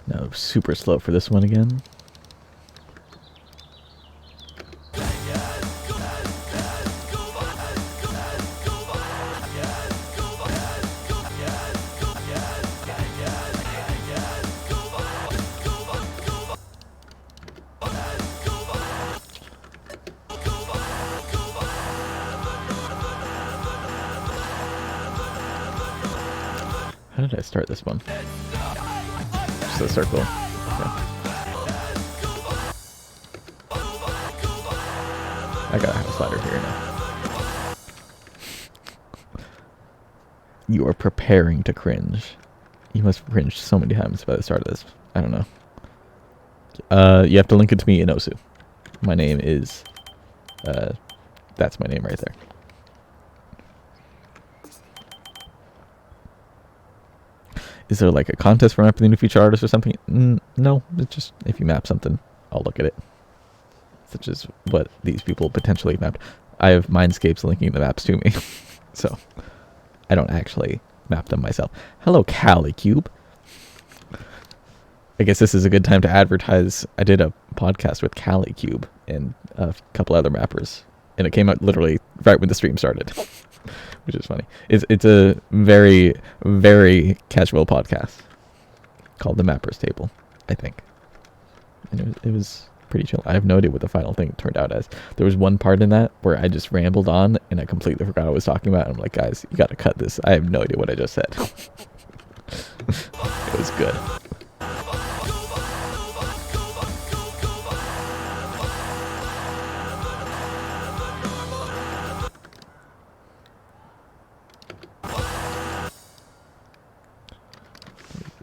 No, super slow for this one again. How did I start this one? Just a circle. Okay. I gotta have a slider here now. You are preparing to cringe. You must have cringed so many times by the start of this. I don't know. You have to link it to me in Osu. My name is... that's my name right there. Is there like a contest for mapping the new feature artist or something? No, it's just if you map something, I'll look at it. Such as what these people potentially mapped. I have Mindscapes linking the maps to me. So, I don't actually map them myself. Hello, CaliCube. I guess this is a good time to advertise. I did a podcast with CaliCube and a couple other mappers. And it came out literally right when the stream started. Which is funny. It's a very, very casual podcast. Called The Mappers Table, I think. And it was pretty chill. I have no idea what the final thing turned out as. There was one part in that where I just rambled on and I completely forgot what I was talking about. I'm like, guys, you gotta cut this. I have no idea what I just said. It was good.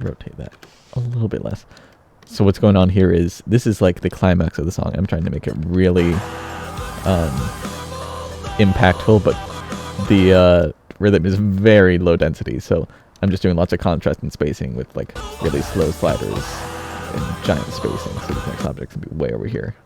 Rotate that a little bit less. So what's going on here is this is like the climax of the song. I'm trying to make it really impactful, but the rhythm is very low density. So I'm just doing lots of contrast and spacing with like really slow sliders and giant spacing. So the next object can be way over here.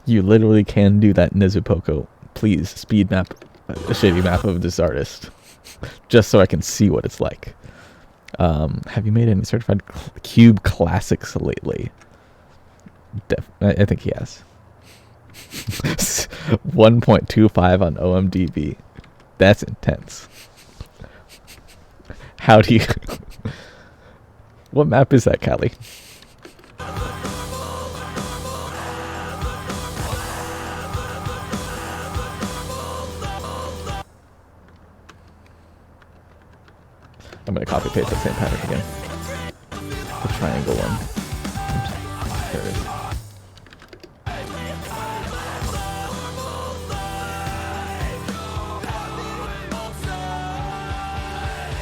You literally can do that, Nezupoco. Please, speed map a shitty map of this artist. Just so I can see what it's like. Have you made any certified cube classics lately? I think he has. 1.25 on OMDB. That's intense. How do you... What map is that, Callie? I'm going to copy paste that same pattern again. The triangle one. There it is.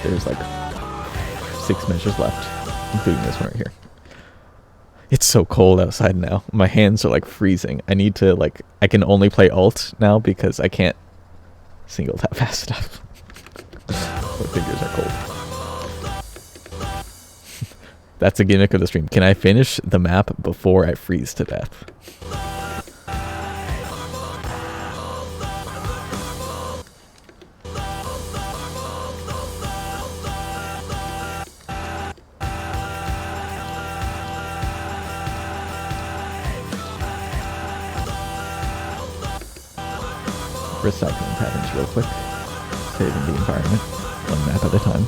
There's like 6 measures left, including this one right here. It's so cold outside now. My hands are like freezing. I need to like, I can only play alt now because I can't single tap fast enough. My fingers are cold. That's a gimmick of the stream. Can I finish the map before I freeze to death? Recycling patterns real quick. Saving the environment. One map at a time.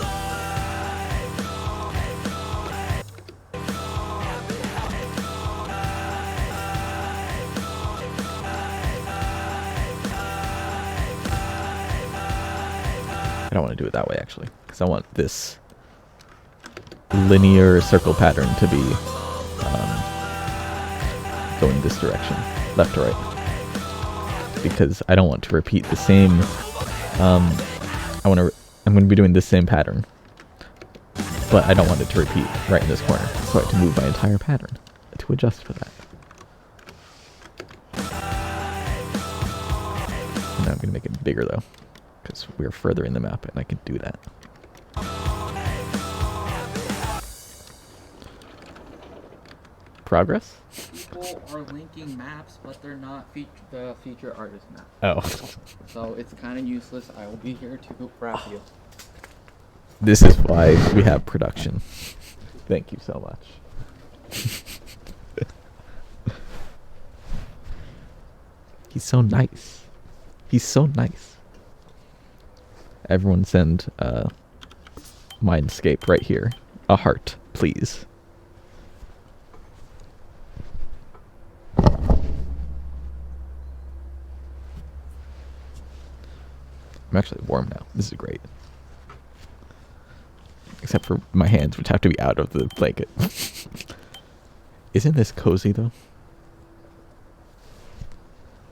I don't want to do it that way, actually, because I want this linear circle pattern to be going this direction, left to right, because I don't want to repeat the same. I'm going to be doing this same pattern, but I don't want it to repeat right in this corner, so I have to move my entire pattern to adjust for that. And now I'm going to make it bigger though, because we're further in the map and I can do that. Progress? people are linking maps, but they're not the feature artist map. Oh. So it's kind of useless. I will be here to wrap you. This is why we have production. Thank you so much. He's so nice. He's so nice. Everyone send Mindscape right here. A heart, please. I'm actually warm now. This is great. Except for my hands, which have to be out of the blanket. Isn't this cozy, though?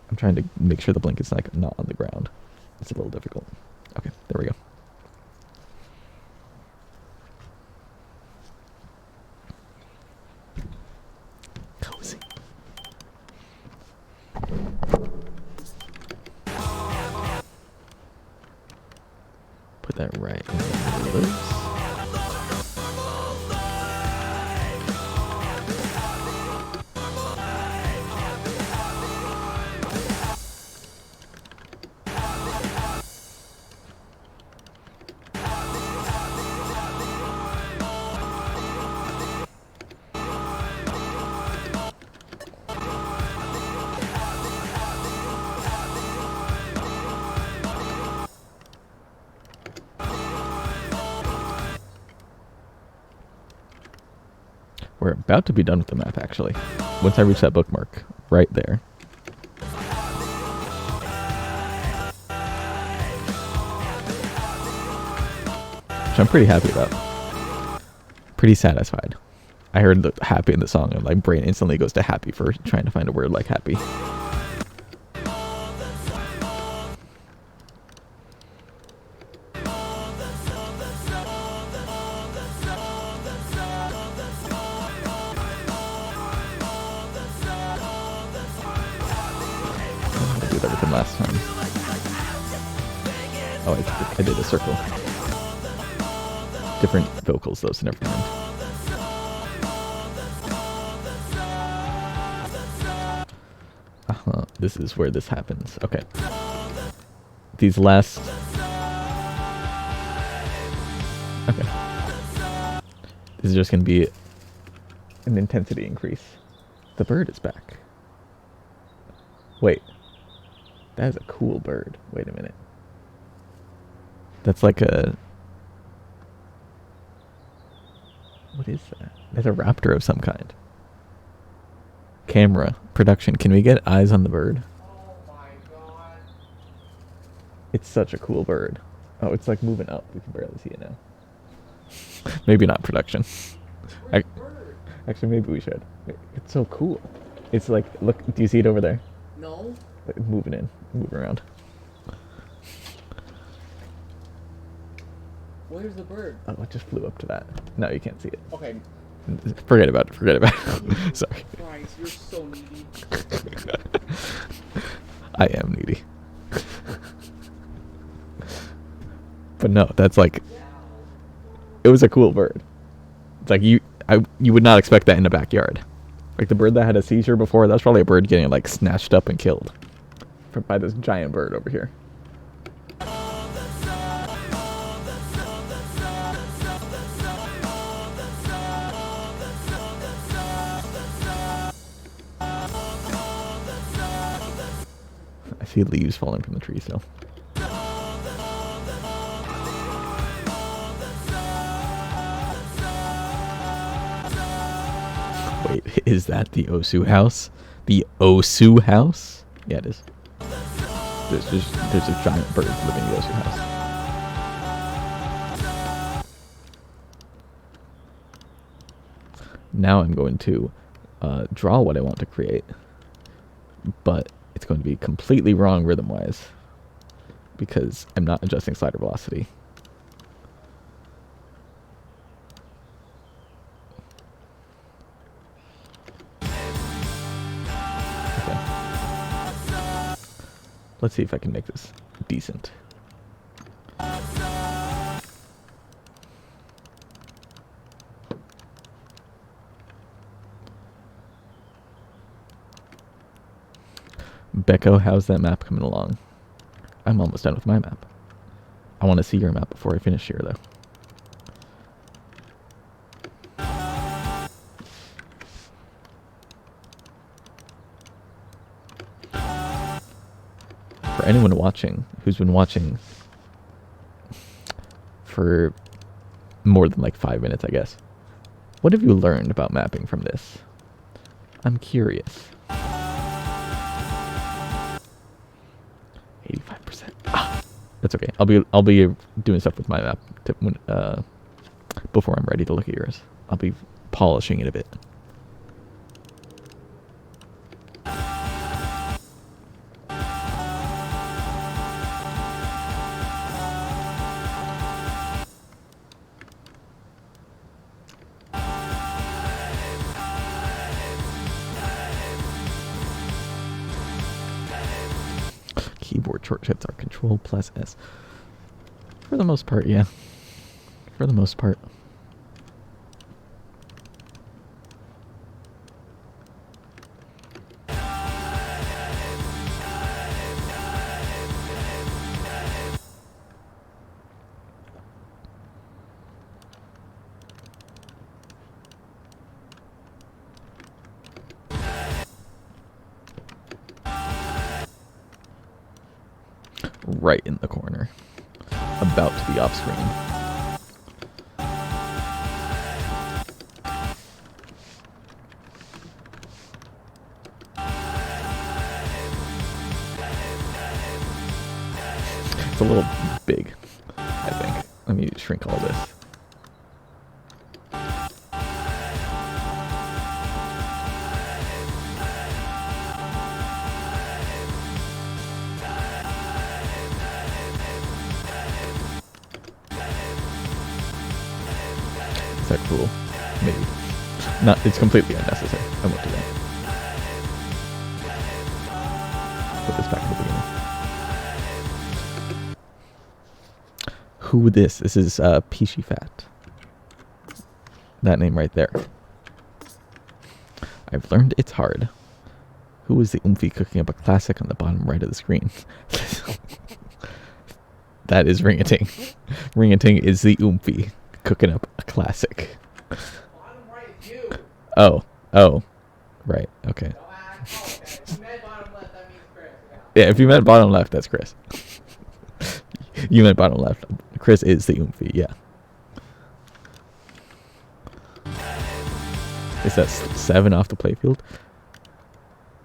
I'm trying to make sure the blanket's like not on the ground. It's a little difficult. Okay, there we go. Cozy. Put that right in the middle. We're about to be done with the map, actually. Once I reach that bookmark, right there. Which I'm pretty happy about. Pretty satisfied. I heard the happy in the song, and my brain instantly goes to happy for trying to find a word like happy. I did everything last time. Oh, I did a circle. Different vocals, though, so never mind. This is where this happens. Okay. These last... Okay. This is just going to be an intensity increase. The bird is back. Wait. That is a cool bird. Wait a minute. That's like a... What is that? That's a raptor of some kind. Camera. Production. Can we get eyes on the bird? Oh my god. It's such a cool bird. Oh, it's like moving up. We can barely see it now. Maybe not production. Actually, maybe we should. It's so cool. It's like, look, do you see it over there? No. Like, moving around. Where's the bird? Oh, it just flew up to that. No, you can't see it. Okay. Forget about it. Sorry. Christ, you're so needy. I am needy. But no, that's like... It was a cool bird. It's like you would not expect that in the backyard. Like the bird that had a seizure before, that's probably a bird getting like snatched up and killed by this giant bird over here. I see leaves falling from the tree still. Wait, is that the Osu house? The Osu house? Yeah, it is. There's a giant bird living in the Osu house. Now I'm going to draw what I want to create, but it's going to be completely wrong rhythm-wise because I'm not adjusting slider velocity. Let's see if I can make this decent. Becco, how's that map coming along? I'm almost done with my map. I want to see your map before I finish here, though. For anyone watching, who's been watching for more than like 5 minutes, I guess, what have you learned about mapping from this? I'm curious. 85%. Ah, that's okay. I'll be doing stuff with my map before I'm ready to look at yours. I'll be polishing it a bit. Keyboard shortcuts are Control plus S. For the most part, yeah. For the most part. Right in the corner. About to be off screen. It's a little big, I think. Let me shrink all this. Is that cool? Maybe. Not. It's completely unnecessary. I won't do that. Put this back in the beginning. Who this? This is Peachy Fat. That name right there. I've learned it's hard. Who is the oomphy cooking up a classic on the bottom right of the screen? That is Ring-a-Ting. Ring-a-Ting is the oomphy cooking up a classic. Bottom right is you. Oh. Right. Okay. Oh, if you meant bottom left, that means Chris. Yeah, if you meant bottom left, that's Chris. You meant bottom left. Chris is the oomphy, yeah. Is that 7 off the playfield?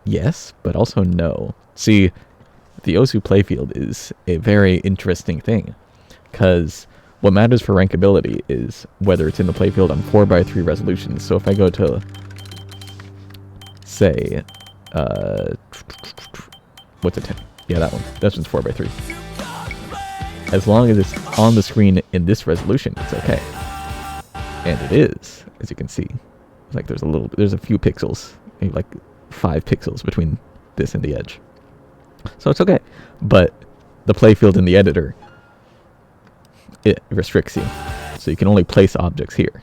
Yes, but also no. See, the Osu playfield is a very interesting thing, because what matters for rankability is whether it's in the playfield on 4x3 resolutions. So if I go to, say, what's a 10? Yeah, that one. This one's 4x3. As long as it's on the screen in this resolution, it's okay. And it is, as you can see. Like there's a few pixels, maybe like 5 pixels between this and the edge. So it's okay. But the playfield in the editor, it restricts you. So you can only place objects here.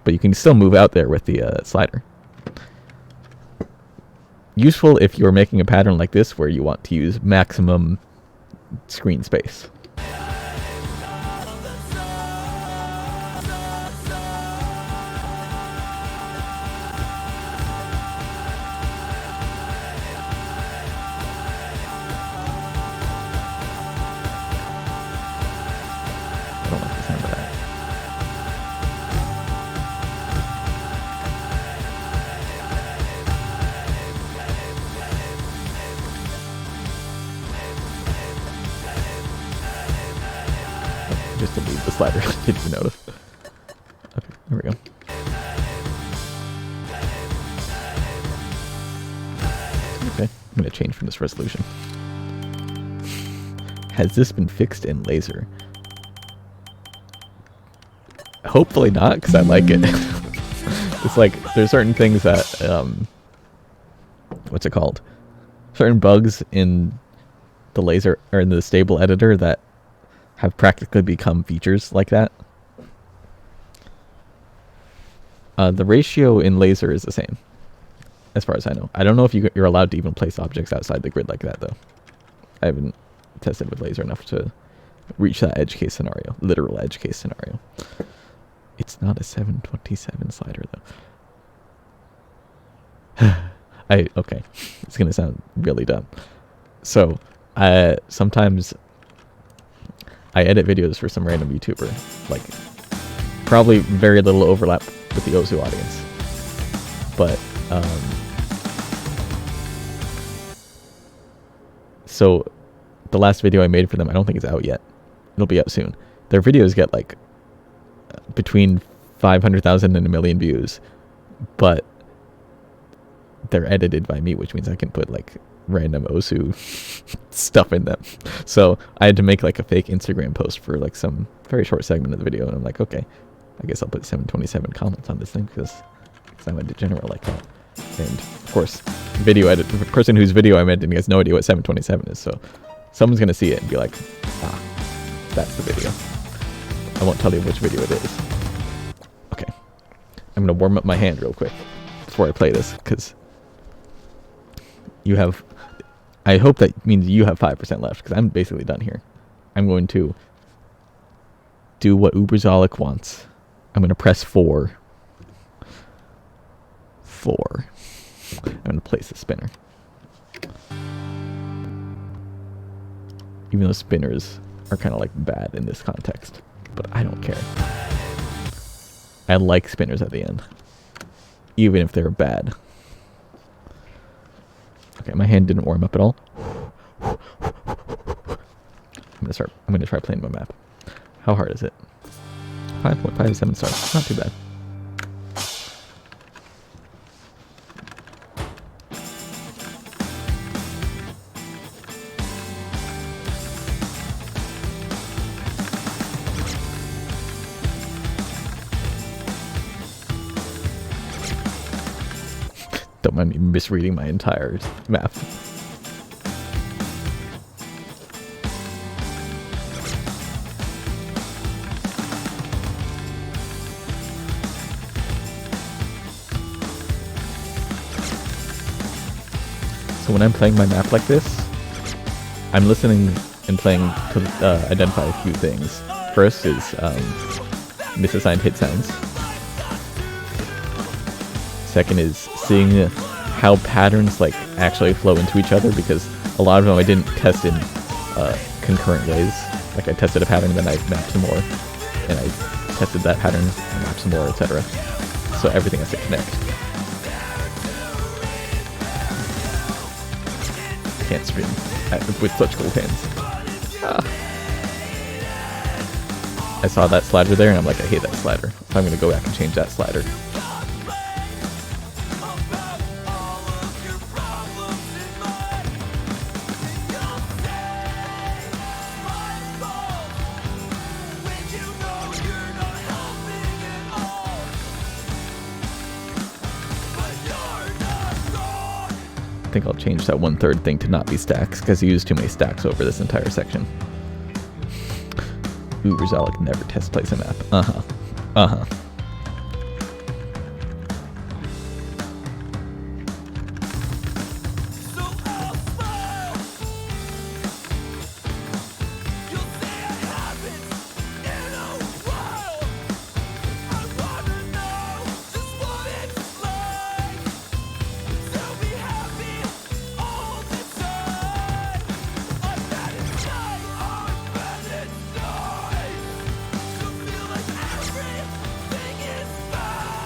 But you can still move out there with the slider. Useful if you're making a pattern like this where you want to use maximum screen space. I don't like the sound of that. Just to leave the slider. Didn't even notice. Okay, there we go. Okay, I'm going to change from this resolution. Has this been fixed in laser? Hopefully not, because I like it. It's like, there's certain things that, what's it called? Certain bugs in the laser, or in the stable editor that have practically become features like that. The ratio in laser is the same. as far as I know. I don't know if you're allowed to even place objects outside the grid like that, though. I haven't tested with laser enough to reach that edge case scenario, literal edge case scenario. It's not a 727 slider, though. Okay, it's gonna sound really dumb. So, sometimes I edit videos for some random YouTuber, like probably very little overlap with the Ozu audience, but so the last video I made for them, I don't think it's out yet. It'll be out soon. Their videos get like between 500,000 and 1 million views, but they're edited by me, which means I can put like random Osu stuff in them. So I had to make like a fake Instagram post for like some very short segment of the video, and I'm like, okay, I guess I'll put 727 comments on this thing because I'm a degenerate like that. And of course, the person whose video I'm editing has no idea what 727 is, so someone's gonna see it and be like, ah, that's the video. I won't tell you which video it is. Okay, I'm gonna warm up my hand real quick before I play this, because you have, I hope that means you have 5% left, because I'm basically done here. I'm going to do what Uberzalik wants. I'm going to press 4. 4. I'm going to place a spinner. Even though spinners are kind of like bad in this context, but I don't care. I like spinners at the end, even if they're bad. Okay, my hand didn't warm up at all. I'm gonna try playing my map. How hard is it? 5.57 stars. Not too bad. Don't mind me misreading my entire map. So when I'm playing my map like this, I'm listening and playing to identify a few things. First is misassigned hit sounds. Second is seeing how patterns like actually flow into each other, because a lot of them I didn't test in concurrent ways. Like I tested a pattern, then I mapped some more, and I tested that pattern, and mapped some more, etc. So everything has to connect. I can't stream with such cool hands. I saw that slider there, and I'm like, I hate that slider. So I'm gonna go back and change that slider. I think I'll change that 1/3 thing to not be stacks, because he used too many stacks over this entire section. Uberzalik never test place a map. Uh-huh.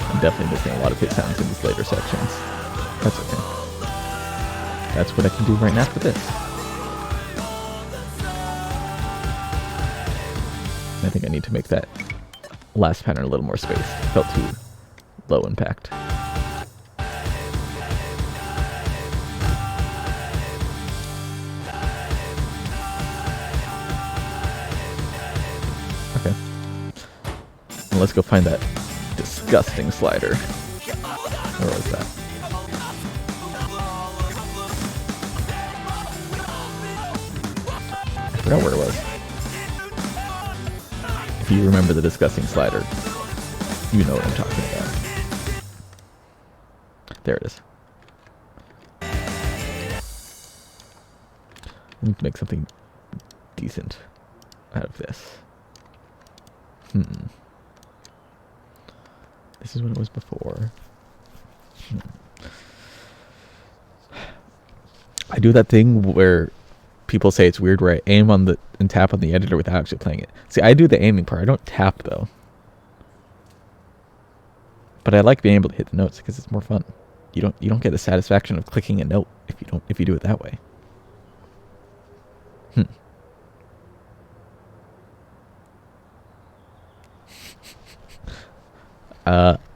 I'm definitely missing a lot of hit sounds in these later sections. That's okay. That's what I can do right now for this. I think I need to make that last pattern a little more spaced. It felt too low impact. Okay. Well, let's go find that disgusting slider. Where was that? I forgot where it was. If you remember the disgusting slider, you know what I'm talking about. There it is. need to make something decent out of this. This is what it was before. I do that thing where people say it's weird, where I aim on the and tap on the editor without actually playing it. See, I do the aiming part. I don't tap though. But I like being able to hit the notes because it's more fun. You don't get the satisfaction of clicking a note if you do it that way.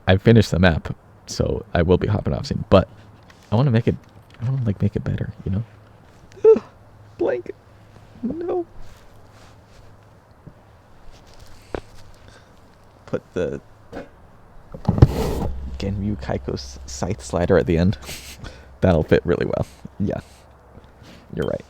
I finished the map, so I will be hopping off soon. But I want to make it. I want to make it better. You know. Ugh, blank. No. Put the Genryu Kaiko's scythe slider at the end. That'll fit really well. Yeah. You're right.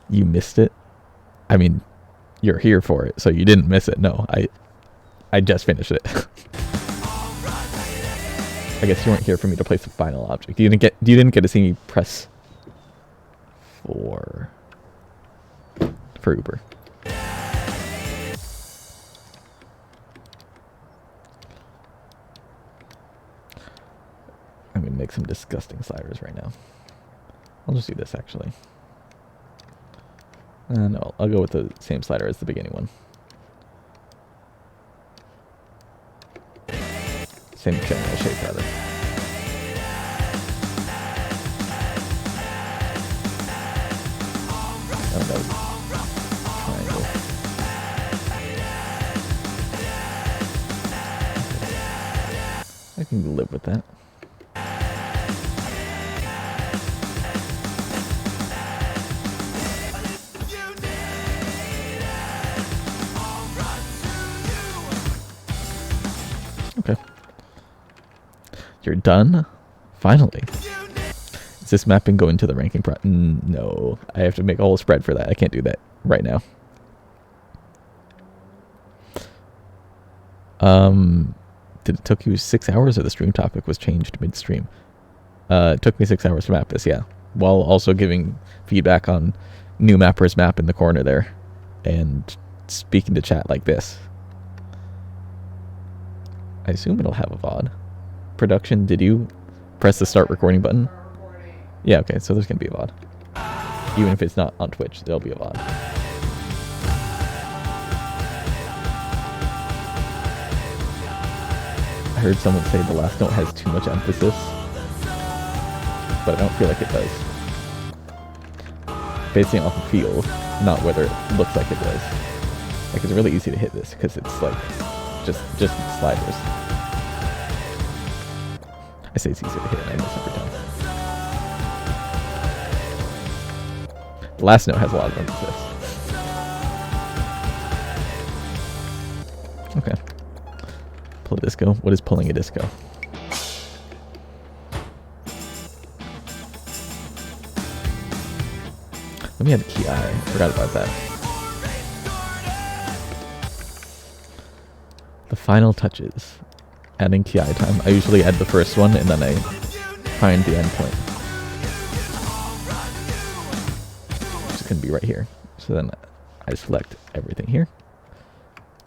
You missed it? I mean, you're here for it, so you didn't miss it. No, I just finished it. I guess you weren't here for me to place the final object. You didn't get to see me press for Uber. I'm gonna make some disgusting sliders right now. I'll just do this actually. No, I'll go with the same slider as the beginning one. Same general shape, rather. Oh, that was triangle. I can live with that. Okay. You're done? Finally. Is this mapping going to the ranking pro? No. I have to make a whole spread for that. I can't do that right now. Did it took you 6 hours or the stream topic was changed midstream? It took me 6 hours to map this, yeah. While also giving feedback on new mapper's map in the corner there. And speaking to chat like this. I assume it'll have a VOD. Production, did you press the start recording button? Yeah, okay, so there's going to be a VOD. Even if it's not on Twitch, there'll be a VOD. I heard someone say the last note has too much emphasis, but I don't feel like it does. Basing it off of feel, not whether it looks like it does. Like, it's really easy to hit this, because it's like, just sliders. I say it's easy to hit, and I miss every time. The last note has a lot of emphasis. Okay. Pull a disco. What is pulling a disco? Let me add a key eye. I forgot about that. The final touches. Adding key eye time. I usually add the first one and then I find the end point. Which is going to be right here. So then I select everything here.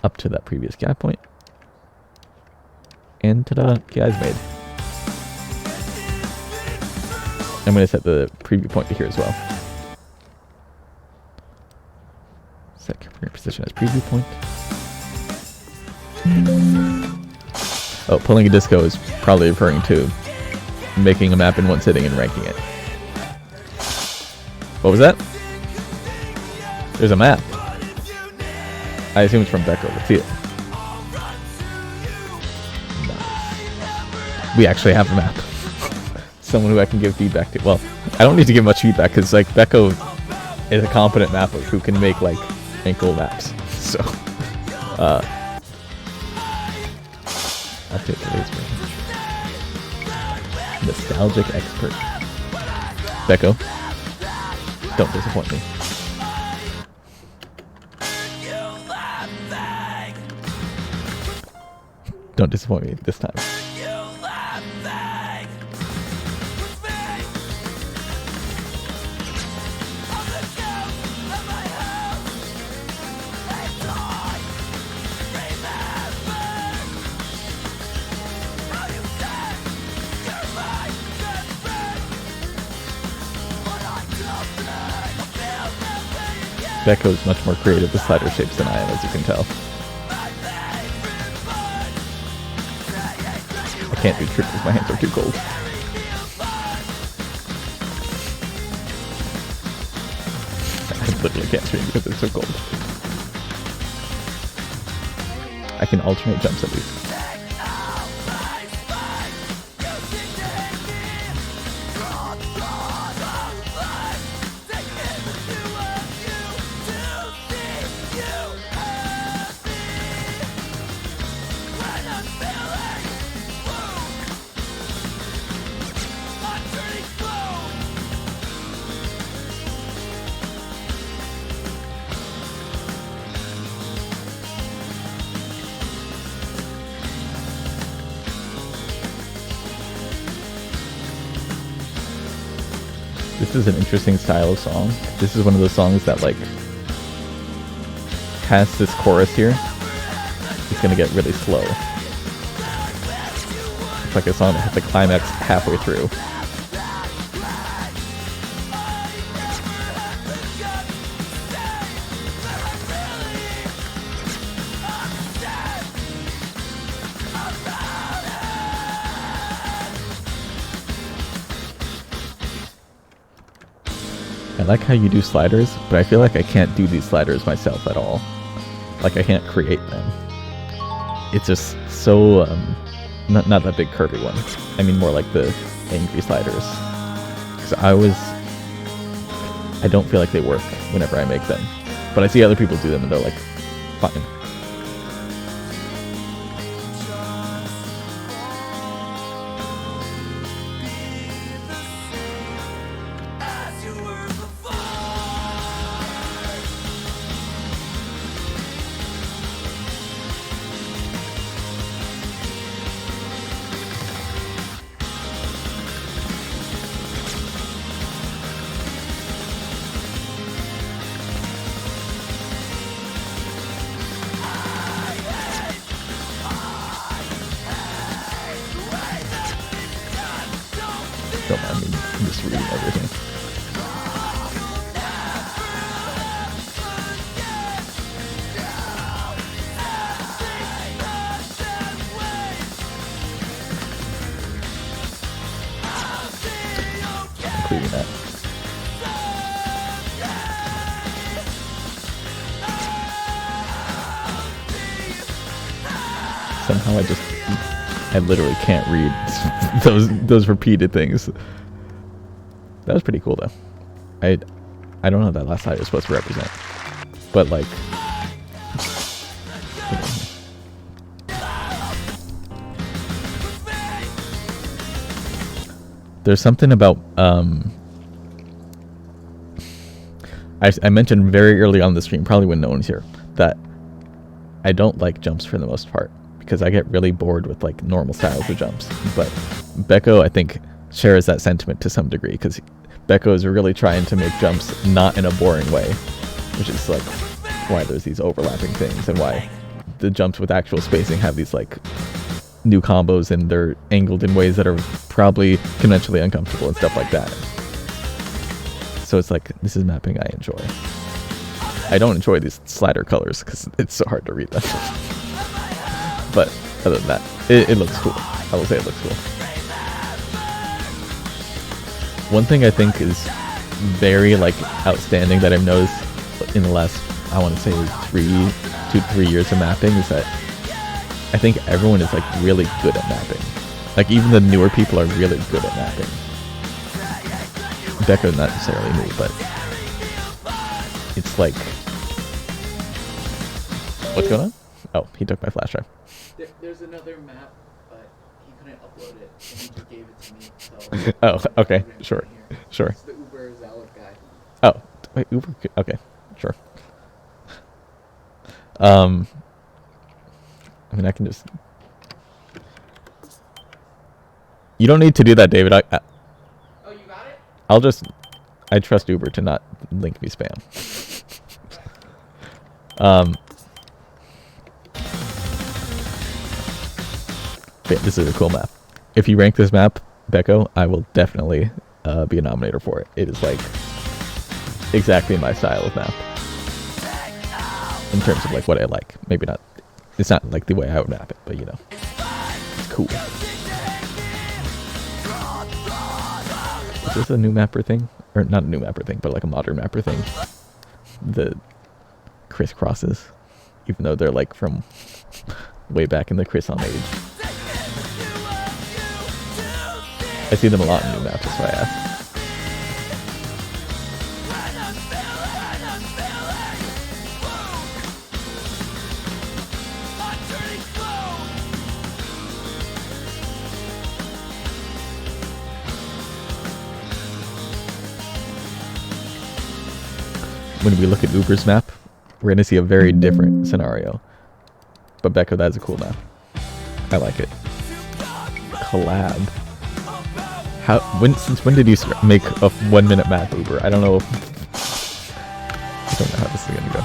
Up to that previous key eye point. And ta-da, key eye's made. I'm going to set the preview point to here as well. Set career position as preview point. Oh, pulling a disco is probably referring to making a map in one sitting and ranking it. What was that? There's a map. I assume it's from Becco. Let's see it. Nice. We actually have a map. Someone who I can give feedback to. Well, I don't need to give much feedback because like Becco is a competent mapper who can make like ankle maps. So, I'll take today's version. Nostalgic expert. Becco, don't disappoint me. Don't disappoint me this time. Becco's much more creative with slider shapes than I am, as you can tell. I can't do triples, my hands are too cold. I literally can't stream because it's so cold. I can alternate jumps at least. This is an interesting style of song. This is one of those songs that like has this chorus here. It's gonna get really slow. It's like a song that has a climax halfway through. I like how you do sliders, but I feel like I can't do these sliders myself at all. Like I can't create them. It's just so, not that big curvy one. I mean more like the angry sliders. Because I don't feel like they work whenever I make them. But I see other people do them and they're like, fine. Don't mind me, I'm just reading everything. Including that. Somehow I literally can't read those repeated things. That was pretty cool though. I don't know what that last slide is supposed to represent, but like, there's something about I mentioned very early on the stream, probably when no one's here, that I don't like jumps for the most part because I get really bored with like normal styles of jumps. But Becco, I think, shares that sentiment to some degree because Becco is really trying to make jumps not in a boring way, which is like why there's these overlapping things and why the jumps with actual spacing have these like new combos and they're angled in ways that are probably conventionally uncomfortable and stuff like that. So it's like, this is mapping I enjoy. I don't enjoy these slider colors because it's so hard to read them. But other than that, it looks cool. I will say it looks cool. One thing I think is very like outstanding that I've noticed in the last, I want to say 2 to 3 years of mapping is that I think everyone is like really good at mapping. Like even the newer people are really good at mapping. Becco's not necessarily new, but it's like, what's going on? Oh, he took my flash drive. There's another map, but he couldn't upload it, and he just gave it to me. So Oh, okay, sure, sure. It's the Uber Zalif guy. Oh, wait, Uber, okay, sure. I mean, I can just You don't need to do that, David. Oh, you got it? I'll just... I trust Uber to not link me spam. Yeah, this is a cool map. If you rank this map, Becco, I will definitely be a nominator for it. It is like exactly my style of map. In terms of like what I like. Maybe not. It's not like the way I would map it, but you know. It's cool. Is this a new mapper thing? Or not a new mapper thing, but like a modern mapper thing. The crisscrosses. Even though they're like from way back in the Chris on age. I see them a lot in new maps, that's why I asked. When we look at Uber's map, we're going to see a very different scenario. But Becco, that's a cool map. I like it. Collab. Since when did you make a 1 minute map, Uber? I don't know. I don't know how this is going to go.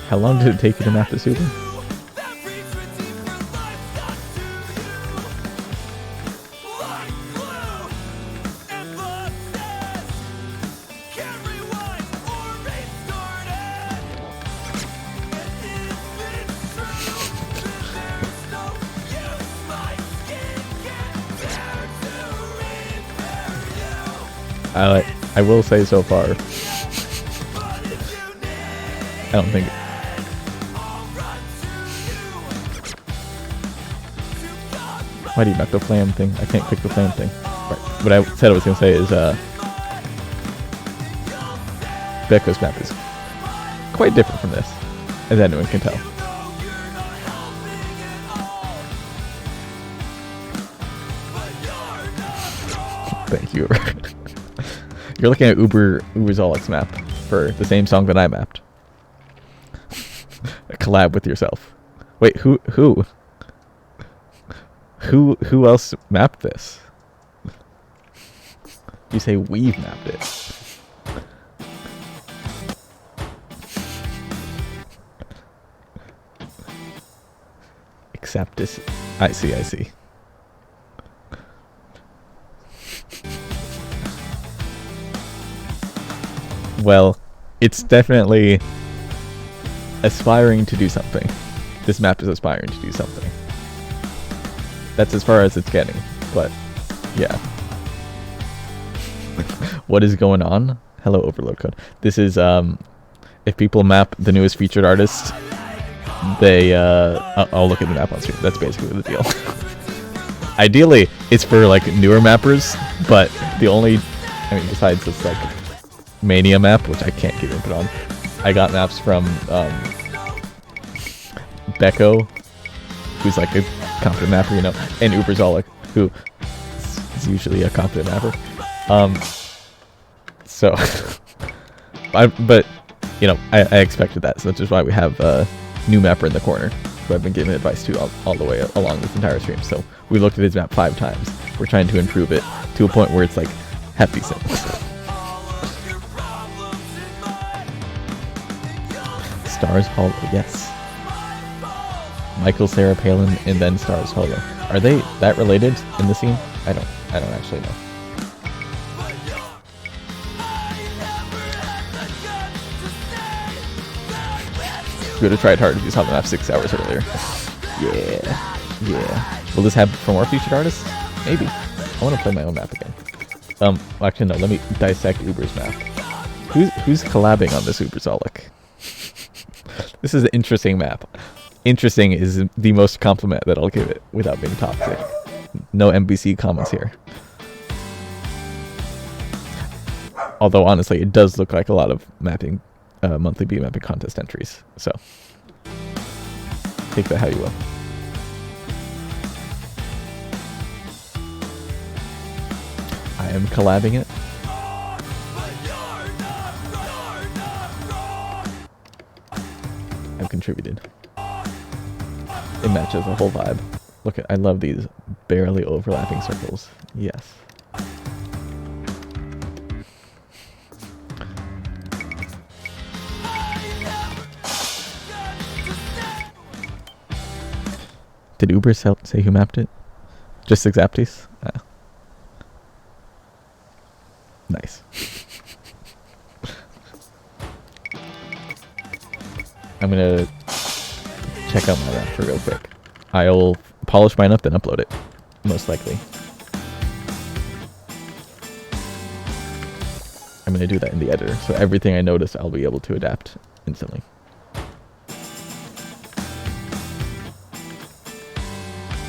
How long did it take you to map this Uber? I will say so far, I don't think. Why do you map the flame thing? I can't click the flame thing. Right. What I said I was going to say is, Becco's map is quite different from this, as anyone can tell. Thank you. You're looking at Uber's Alex map for the same song that I mapped. A collab with yourself. Wait, who else mapped this? You say we've mapped it. Except this. I see. Well, it's definitely aspiring to do something. This map is aspiring to do something. That's as far as it's getting, but yeah. What is going on? Hello, Overload Code. This is, if people map the newest featured artist, they, I'll look at the map on stream. That's basically the deal. Ideally, it's for, like, newer mappers, but the only, I mean, besides this, like, Mania map, which I can't get input on, I got maps from, Becco, who's, like, a competent mapper, you know, and Uberzolic, who is usually a competent mapper. So, but, you know, I expected that, so that's just why we have a new mapper in the corner, who I've been giving advice to all the way along this entire stream. So, we looked at his map 5 times. We're trying to improve it to a point where it's, like, half decent. Stars Hollow, yes. Michael, Sarah Palin, and then Stars Hollow. Are they that related in the scene? I don't actually know. We would have tried hard if you saw the map 6 hours earlier. Yeah. Will this have for more featured artists? Maybe. I want to play my own map again. Actually no, let me dissect Uber's map. Who's collabing on this Uberzolic? This is an interesting map. Interesting is the most compliment that I'll give it without being toxic. No MBC comments here. Although honestly, it does look like a lot of mapping monthly beat mapping contest entries. So take that how you will. I am collabing it. I've contributed. It matches the whole vibe. Look at, I love these barely overlapping circles. Yes. Did Uber say who mapped it? Just Exapties? Nice. I'm gonna check out my wrapper real quick. I'll polish mine up, then upload it. Most likely. I'm gonna do that in the editor, so everything I notice I'll be able to adapt instantly.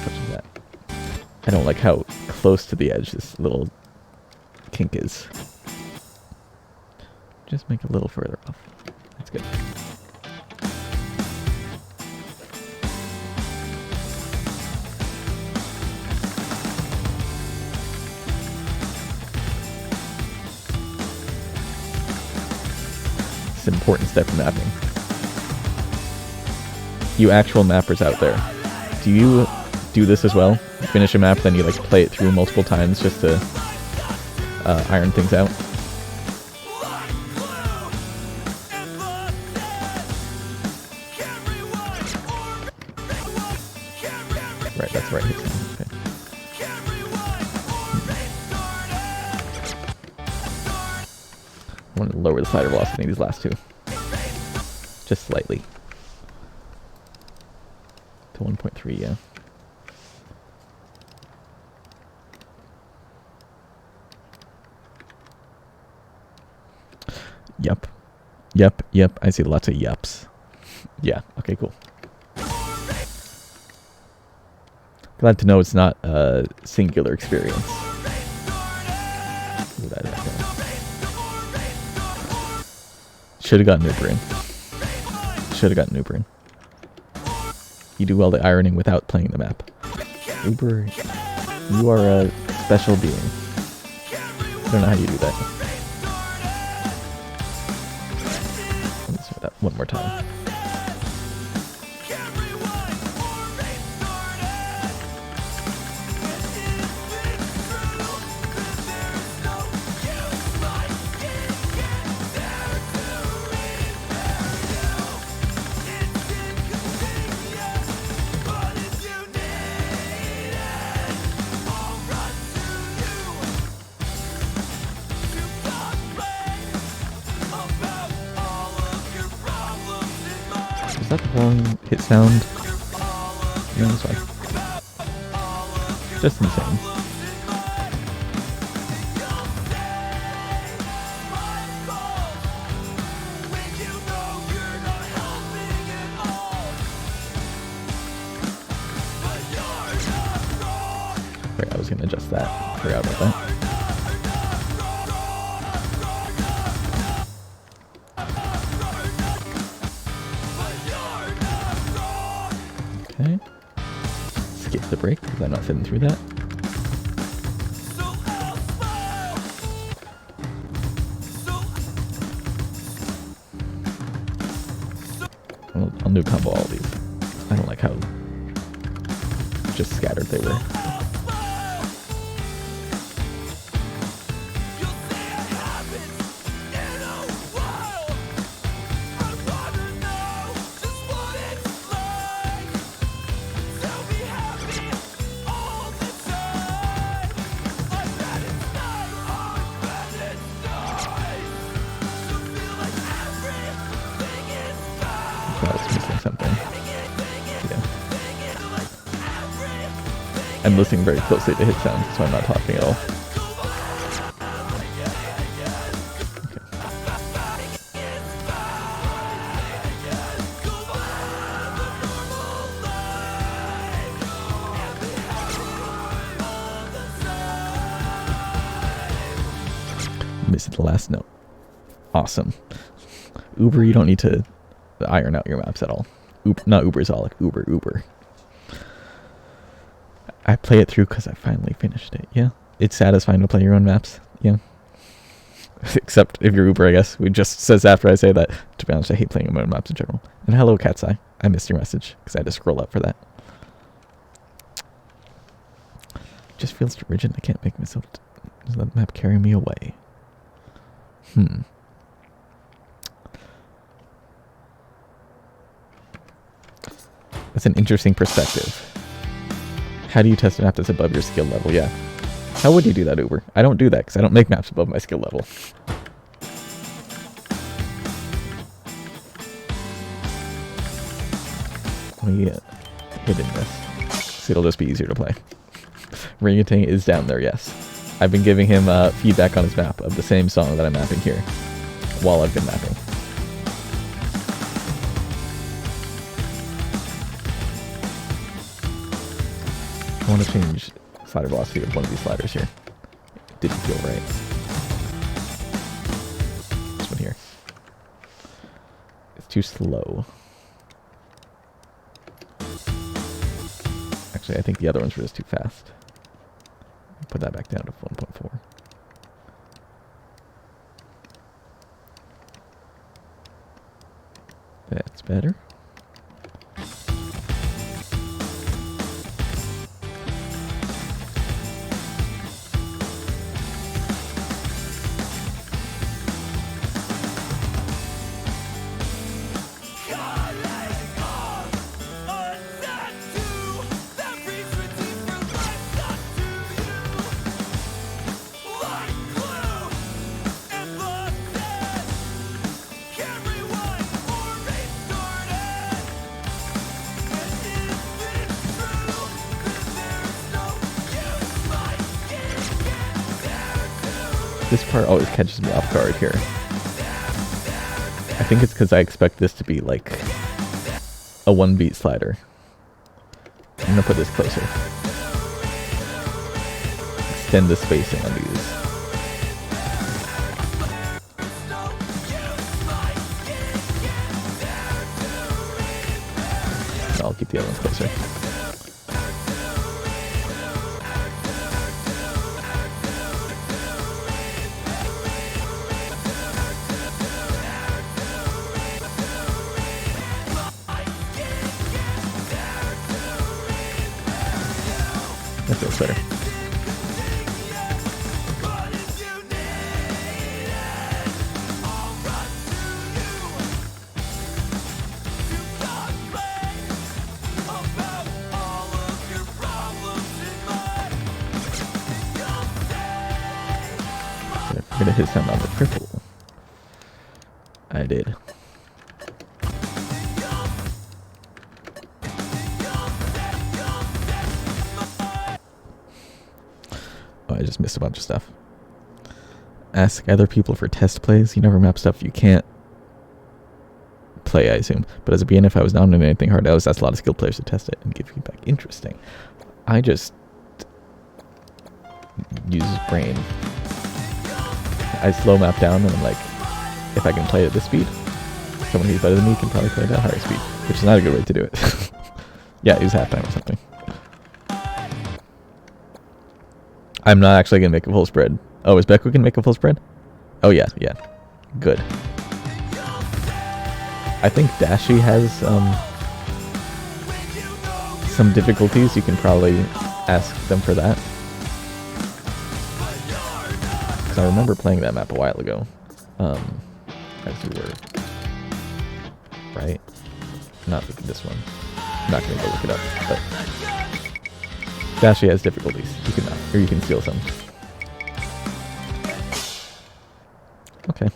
Such as that. I don't like how close to the edge this little kink is. Just make it a little further off. That's good. It's an important step in mapping. You actual mappers out there, do you do this as well? Finish a map, then you like play it through multiple times just to iron things out? Right, that's the right hit sound. Okay. I want to lower the slider velocity in these last two. Just slightly. To 1.3, yeah. Yup. Yep, yep. I see lots of yups. Yeah, okay, cool. Glad to know it's not a singular experience. Should have gotten Uber in. Should have gotten Uber in. You do well the ironing without playing the map. Uber, you are a special being. I don't know how you do that. Let's try that one more time. Is that the wrong hit sound? No, that's fine. Just insane. Right, I was gonna adjust that. Forgot about that. Okay. Skip the break because I'm not sitting through that. I'll new combo all these. I don't like how just scattered they were. Something. Yeah. I'm listening very closely to hit sounds, so I'm not talking at all. Okay. Missed the last note. Awesome. Uber, you don't need to iron out your maps at all. Not Uberzolic, Uber. I play it through because I finally finished it. Yeah, it's satisfying to play your own maps. Yeah. Except if you're Uber, I guess. It just says after I say that, to be honest, I hate playing my own maps in general. And hello, Cat's Eye. I missed your message because I had to scroll up for that. Just feels too rigid. I can't make myself just let the map carry me away. That's an interesting perspective. How do you test a map that's above your skill level? Yeah. How would you do that, Uber? I don't do that because I don't make maps above my skill level. We hit in this. So it'll just be easier to play. Ringatang is down there, yes. I've been giving him feedback on his map of the same song that I'm mapping here while I've been mapping. I want to change slider velocity with one of these sliders here. It didn't feel right. This one here. It's too slow. Actually, I think the other ones were just too fast. Put that back down to 1.4. That's better. This part always catches me off guard here. I think it's because I expect this to be like a 1-beat slider. I'm gonna put this closer. Extend the spacing on these. I'll keep the other ones closer. That feels better. I'm gonna hit sound on the triple. I did. I just missed a bunch of stuff. Ask other people for test plays. You never map stuff you can't play, I assume. But as a BN, if I was not doing anything hard, I always ask a lot of skilled players to test it and give feedback. Interesting. I just use brain. I slow map down and I'm like, if I can play it at this speed, someone who's better than me can probably play it at a higher speed, which is not a good way to do it. Yeah, use halftime or something. I'm not actually going to make a full spread. Oh, is Becco can make a full spread? Oh, yeah. Good. I think Dashi has some difficulties. You can probably ask them for that. Because I remember playing that map a while ago. As we were. Right? Not this one. I'm not going to go look it up. But Dashi has difficulties. You can or you can steal some. Okay.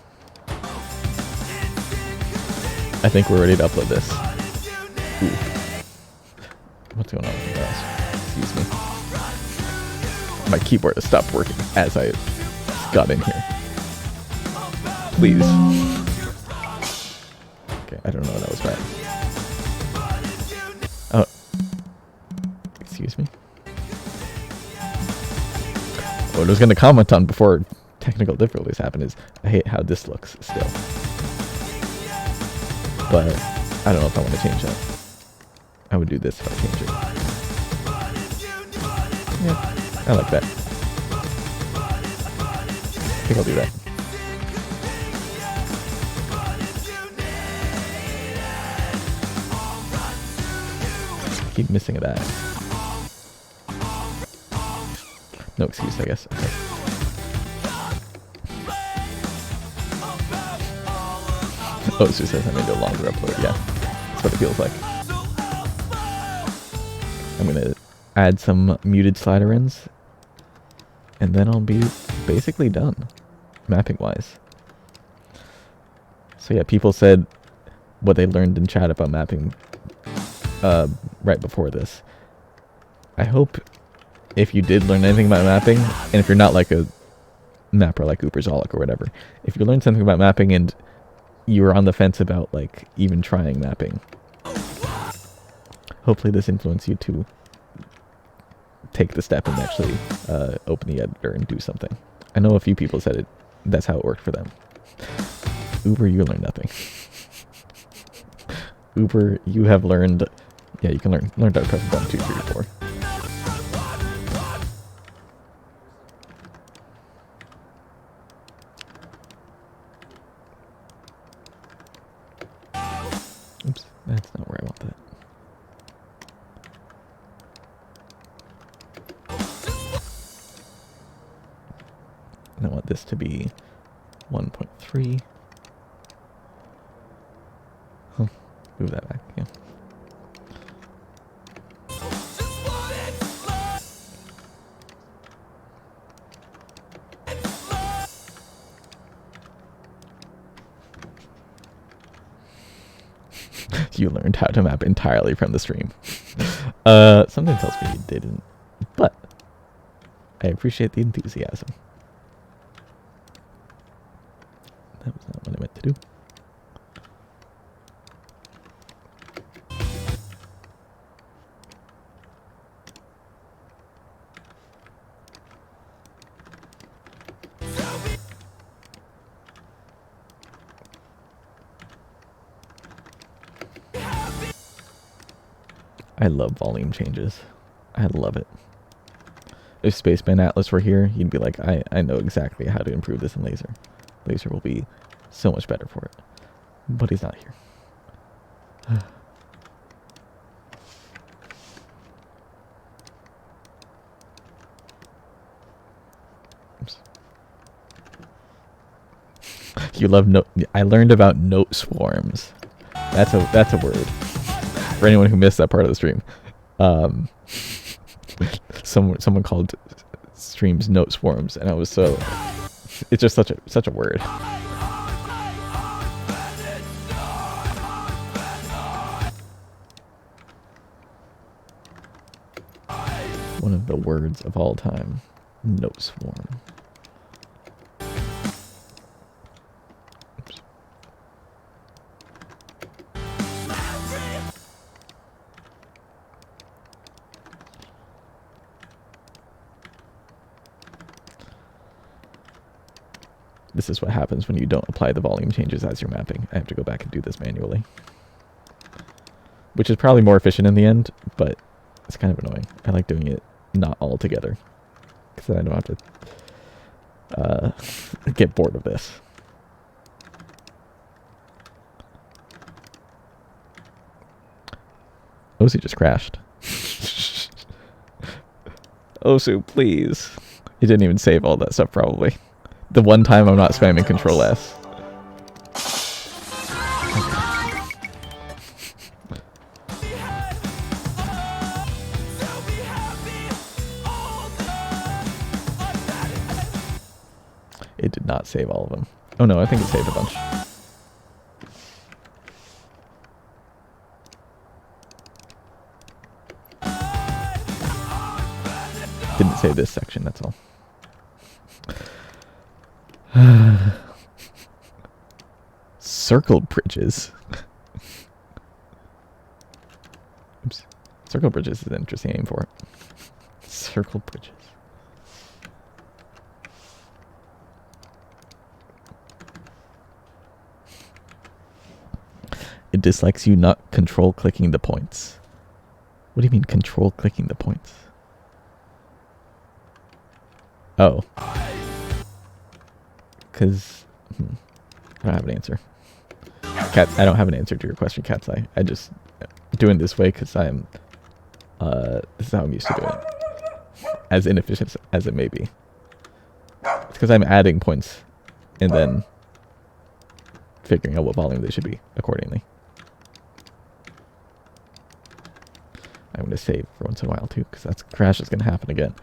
I think we're ready to upload this. Ooh. What's going on with my mouse? Excuse me. My keyboard has stopped working as I got in here. Please. Okay, I don't know what that was bad. Oh. Excuse me. What I was going to comment on before technical difficulties happen is I hate how this looks still. but I don't know if I want to change that. I would do this if I change it. Yeah, I like that. I think I'll do that. Keep missing that. No excuse, I guess. Okay. Oh, it just says I'm gonna do a longer upload. Yeah, that's what it feels like. I'm gonna add some muted slider ins, and then I'll be basically done, mapping wise. So yeah, people said what they learned in chat about mapping right before this. I hope if you did learn anything about mapping, and if you're not like a mapper like Uberzolic or whatever, if you learned something about mapping and you were on the fence about like even trying mapping, hopefully this influenced you to take the step and actually open the editor and do something. I know a few people said it. That's how it worked for them. Uber, you learned nothing. Uber, you have learned. Yeah, you can learn how to press 1, 2, 3, 4. Oops, that's not where I want that. And I want this to be 1.3. Huh. Move that back, yeah. You learned how to map entirely from the stream. Something tells me you didn't, but I appreciate the enthusiasm. That was not what I meant to do. I love volume changes. I love it. If Spaceman Atlas were here, he'd be like, I know exactly how to improve this in Laser. Laser will be so much better for it. But he's not here. Oops. You love note. I learned about note swarms. That's a word. For anyone who missed that part of the stream, someone called streams note swarms, and I was so. It's just such a word. One of the words of all time, note swarm. Oops. This is what happens when you don't apply the volume changes as you're mapping. I have to go back and do this manually. Which is probably more efficient in the end, but it's kind of annoying. I like doing it not all together, because then I don't have to get bored of this. Osu just crashed. Osu, please. It didn't even save all that stuff, probably. The one time I'm not spamming Control S. It did not save all of them. Oh no, I think it saved a bunch. Didn't save this section, that's all. Circled bridges. Oops. Circled bridges is an interesting name for it. Circled bridges. It dislikes you not control clicking the points. What do you mean control clicking the points? Oh. Because I don't have an answer. Cat, I don't have an answer to your question, Cat's Eye. I just doing this way because I'm this is how I'm used to doing it. As inefficient as it may be. It's because I'm adding points and then figuring out what volume they should be accordingly. I'm going to save for once in a while too, because that crash is going to happen again.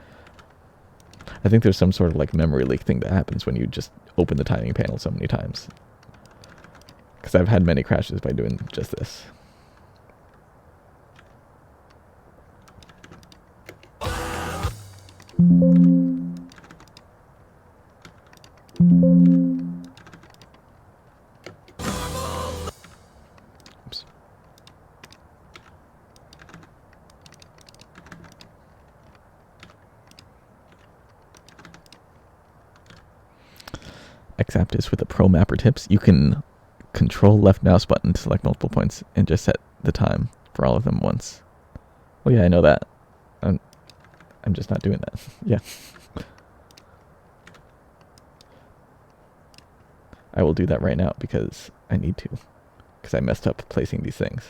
I think there's some sort of like memory leak thing that happens when you just open the timing panel so many times. Because I've had many crashes by doing just this. Oops. X-Aptis with the Pro Mapper tips. You can control left mouse button to select multiple points and just set the time for all of them once. Oh yeah, I know that. I'm just not doing that. Yeah. I will do that right now because I need to. Because I messed up placing these things.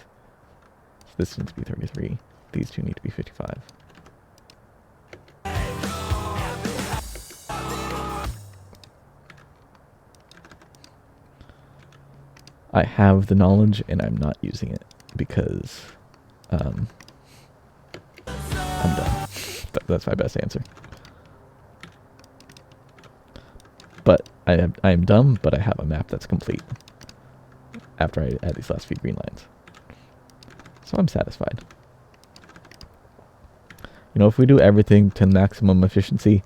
So this needs to be 33. These two need to be 55. I have the knowledge and I'm not using it because I'm dumb. That's my best answer. But I am dumb, but I have a map that's complete after I add these last few green lines. So I'm satisfied. You know, if we do everything to maximum efficiency,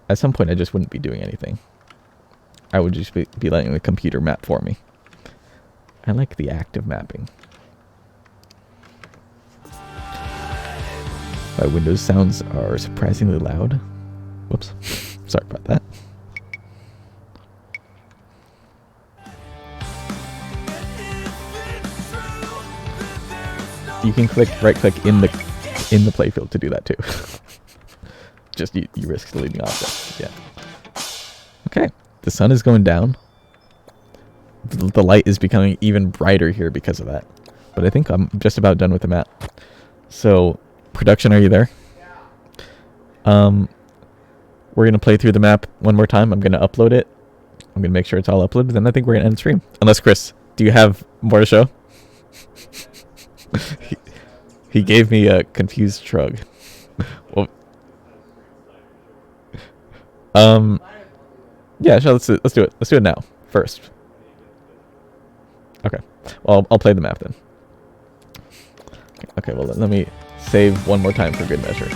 at some point I just wouldn't be doing anything. I would just be letting the computer map for me. I like the active mapping. My Windows sounds are surprisingly loud. Whoops. Sorry about that. You can right click in the playfield to do that too. Just you risk deleting objects. Yeah. Okay. The sun is going down. The light is becoming even brighter here because of that. But I think I'm just about done with the map. So, production, are you there? We're going to play through the map one more time. I'm going to upload it. I'm going to make sure it's all uploaded. Then I think we're going to end the stream. Unless, Chris, do you have more to show? He gave me a confused shrug. Well, yeah, sure, let's do it. Let's do it now, first. Okay. Well, I'll play the map then. Okay, well, let me save one more time for good measure.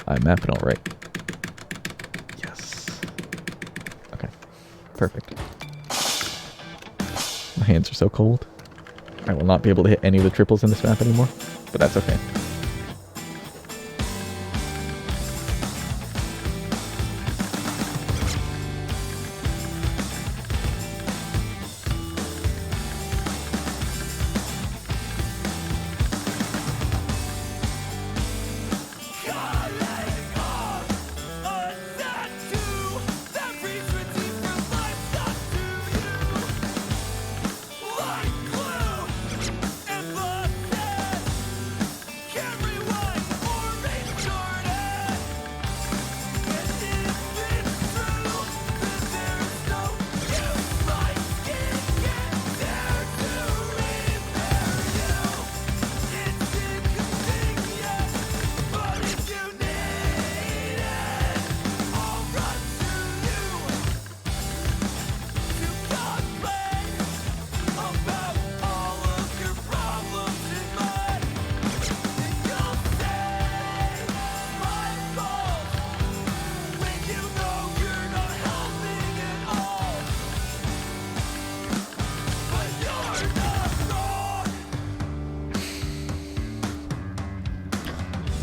I'm mapping all right. Yes. Okay. Perfect. My hands are so cold. I will not be able to hit any of the triples in this map anymore, but that's okay.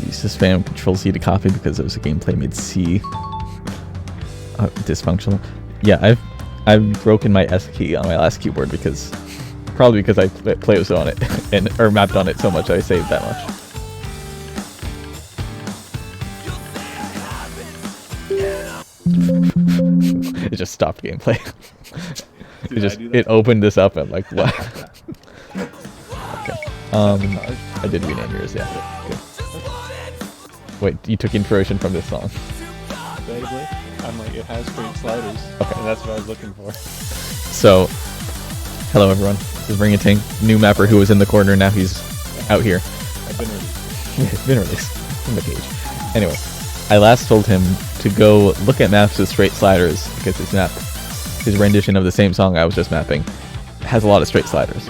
Used to spam Control C to copy because it was a gameplay made C. Dysfunctional. Yeah, I've broken my S key on my last keyboard because I played on it or mapped on it so much I saved that much. It just stopped gameplay. It opened this up and like what? Okay. I did rename yours, yeah. Good. Wait, you took inspiration from this song? Vaguely. I'm like, it has straight sliders. Okay. And that's what I was looking for. So, hello everyone. This is Ring-a-Ting, new mapper who was in the corner. Now he's out here. I've been released. Yeah, he's been released from the cage. Anyway, I last told him to go look at maps with straight sliders because his rendition of the same song I was just mapping has a lot of straight sliders.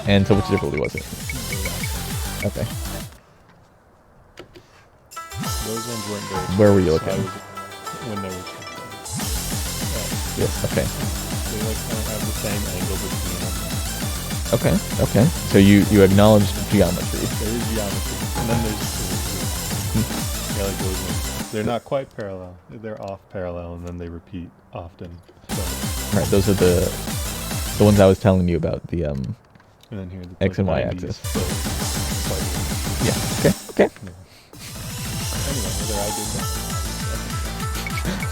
And so which difficulty was it? Okay. Those ones weren't very. Where were you looking? When they were. Yes. Okay. They like kind of have the same angle between them. Okay. So you acknowledged geometry. There is geometry, and then there's yeah, like those ones. They're not quite parallel. They're off parallel, and then they repeat often. So. Right. Those are the ones I was telling you about. The And then here the X and Y axis. Yeah. Okay. Yeah. Anyway, whether I did that.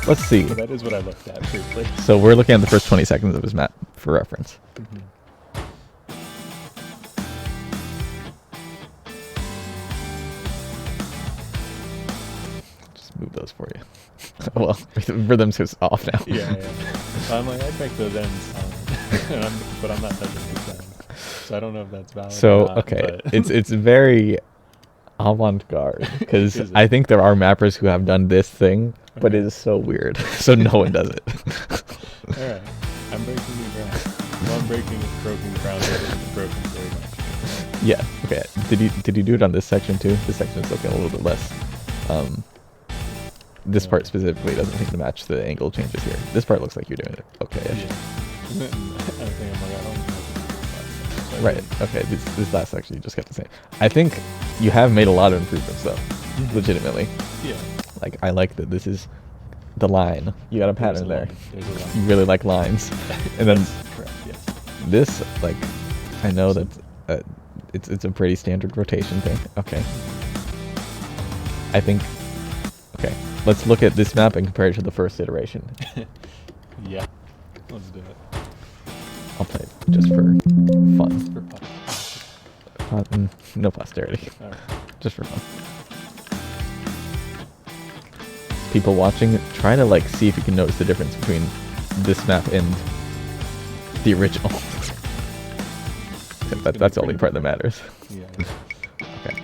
Let's see. So that is what I looked at briefly. So we're looking at the first 20 seconds of his map for reference. Mm-hmm. Just move those for you. Well, rhythm's is off now. Yeah. I'm like, I'd make those ends but I'm not touching these sounds. So I don't know if that's valid. So or not, okay, it's very avant-garde because I think there are mappers who have done this thing, but it is so weird, so no one does it. All right, I'm breaking new ground. Well, I'm breaking broken ground. Broken very much. Yeah. Okay. Did you do it on this section too? This section is looking a little bit less. This part specifically doesn't seem to match the angle changes here. This part looks like you're doing it okay. Yeah. I think I'm like, I don't know. Right. Okay. This last section you just got the same. I think you have made a lot of improvements though. Legitimately. Yeah. Like I like that this is the line. You got a pattern there. There's a line. You really like lines. And then Correct. Yes. this, like, I know that it's a pretty standard rotation thing. Okay. I think. Okay. Let's look at this map and compare it to the first iteration. Yeah. Let's do it. I'll play it just for fun. For No posterity. All right. Just for fun. People watching, try to like see if you can notice the difference between this map and the original. That's the only part that matters. Yeah. Okay.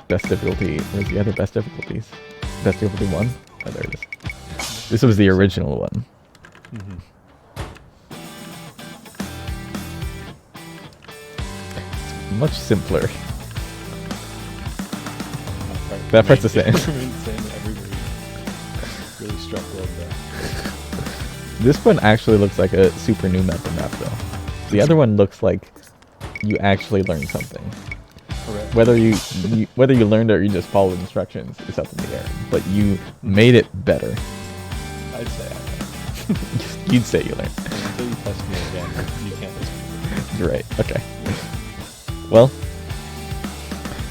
Best difficulty. Where's the other best difficulties? Best difficulty 1? Oh, there it is. This was the original one. Mm-hmm. Much simpler. That part's the same. Everybody really struck well there. This one actually looks like a super new map though. The other one looks like you actually learned something. Correct. Whether you learned it or you just followed instructions is up in the air. But you made it better. I'd say I learned. You'd say you learned. Until you test me again, you can't dispute You're right. Okay. Well,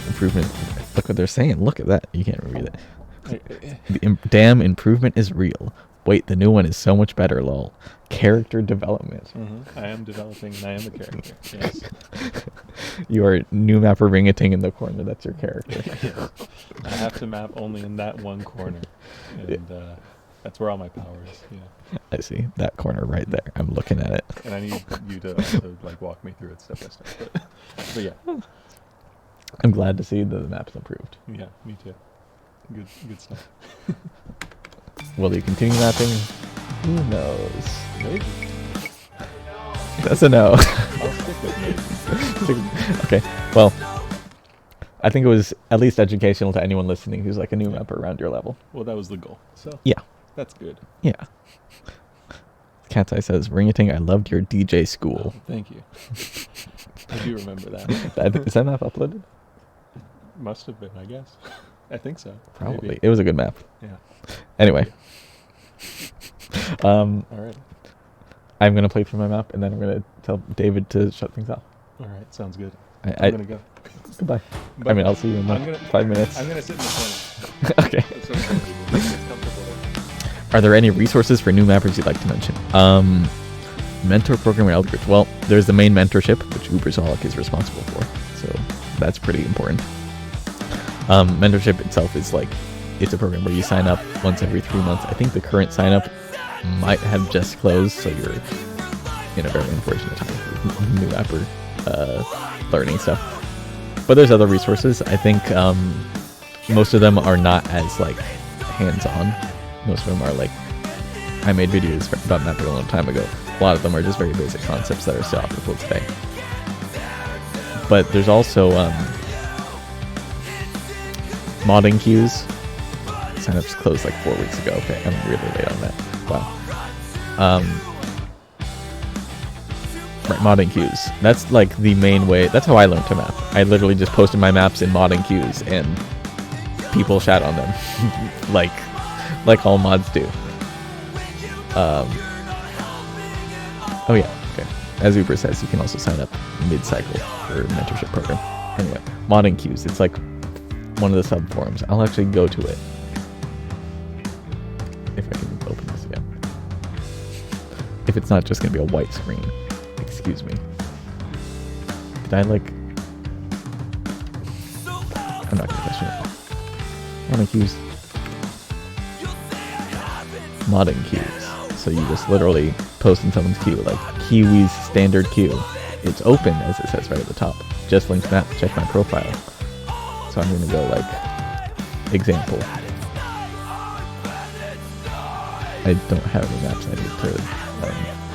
improvement. Look what they're saying. Look at that. You can't read it. Damn, improvement is real. Wait, the new one is so much better, lol. Character development. Mm-hmm. I am developing and I am a character. Yes. You are new mapper Ring-a-Ting in the corner. That's your character. Yeah. I have to map only in that one corner. And that's where all my power is. Yeah. I see. That corner right there. I'm looking at it. And I need you to also like walk me through it step by step. But yeah. I'm glad to see that the map's improved. Yeah, me too. Good stuff. Will you continue mapping? Who knows? Maybe. That's a no. I'll stick with maybe. Okay. Well, I think it was at least educational to anyone listening who's like a new mapper around your level. Well, that was the goal. So Yeah. that's good. Yeah. Cat's Eye says, Ring-a-Ting, I loved your DJ school. Oh, thank you. I do remember that. Is that map uploaded? Must have been, I guess. I think so. Probably. Maybe. It was a good map. Yeah. Anyway, Um, All right. I'm gonna play through my map, and then I'm gonna tell David to shut things off. All right. Sounds good. I I'm gonna go. Goodbye. But I mean, I'll see you in I'm like gonna, 5 minutes. I'm gonna sit in the corner. Okay. So it's comfortable. Are there any resources for new mappers you'd like to mention? Mentor programming algorithms. Well, there's the main mentorship, which Ubersolic is responsible for, so that's pretty important. Mentorship itself is like, it's a program where you sign up once every 3 months. I think the current sign up might have just closed, so you're in a very unfortunate time for new mapper learning stuff. But there's other resources. I think most of them are not as like hands-on. Most of them are like, I made videos about mapping a long time ago. A lot of them are just very basic concepts that are still applicable today. But there's also modding queues. Signups closed like 4 weeks ago. Okay, I'm really late on that. Wow. Right, modding queues. That's like the main way. That's how I learned to map. I literally just posted my maps in modding queues, and people shat on them, like all mods do. Oh yeah. Okay. As Uber says, you can also sign up mid-cycle for a mentorship program. Anyway, modding queues. It's like one of the sub forums. I'll actually go to it if I can open this again. If it's not just gonna be a white screen. Excuse me. Did I like... I'm not gonna question it. Modding queues. Modding queues. So you just literally post in someone's queue, like Kiwi's standard queue. It's open, as it says right at the top. Just links map, check my profile. So I'm gonna go like, example. I don't have any maps I need to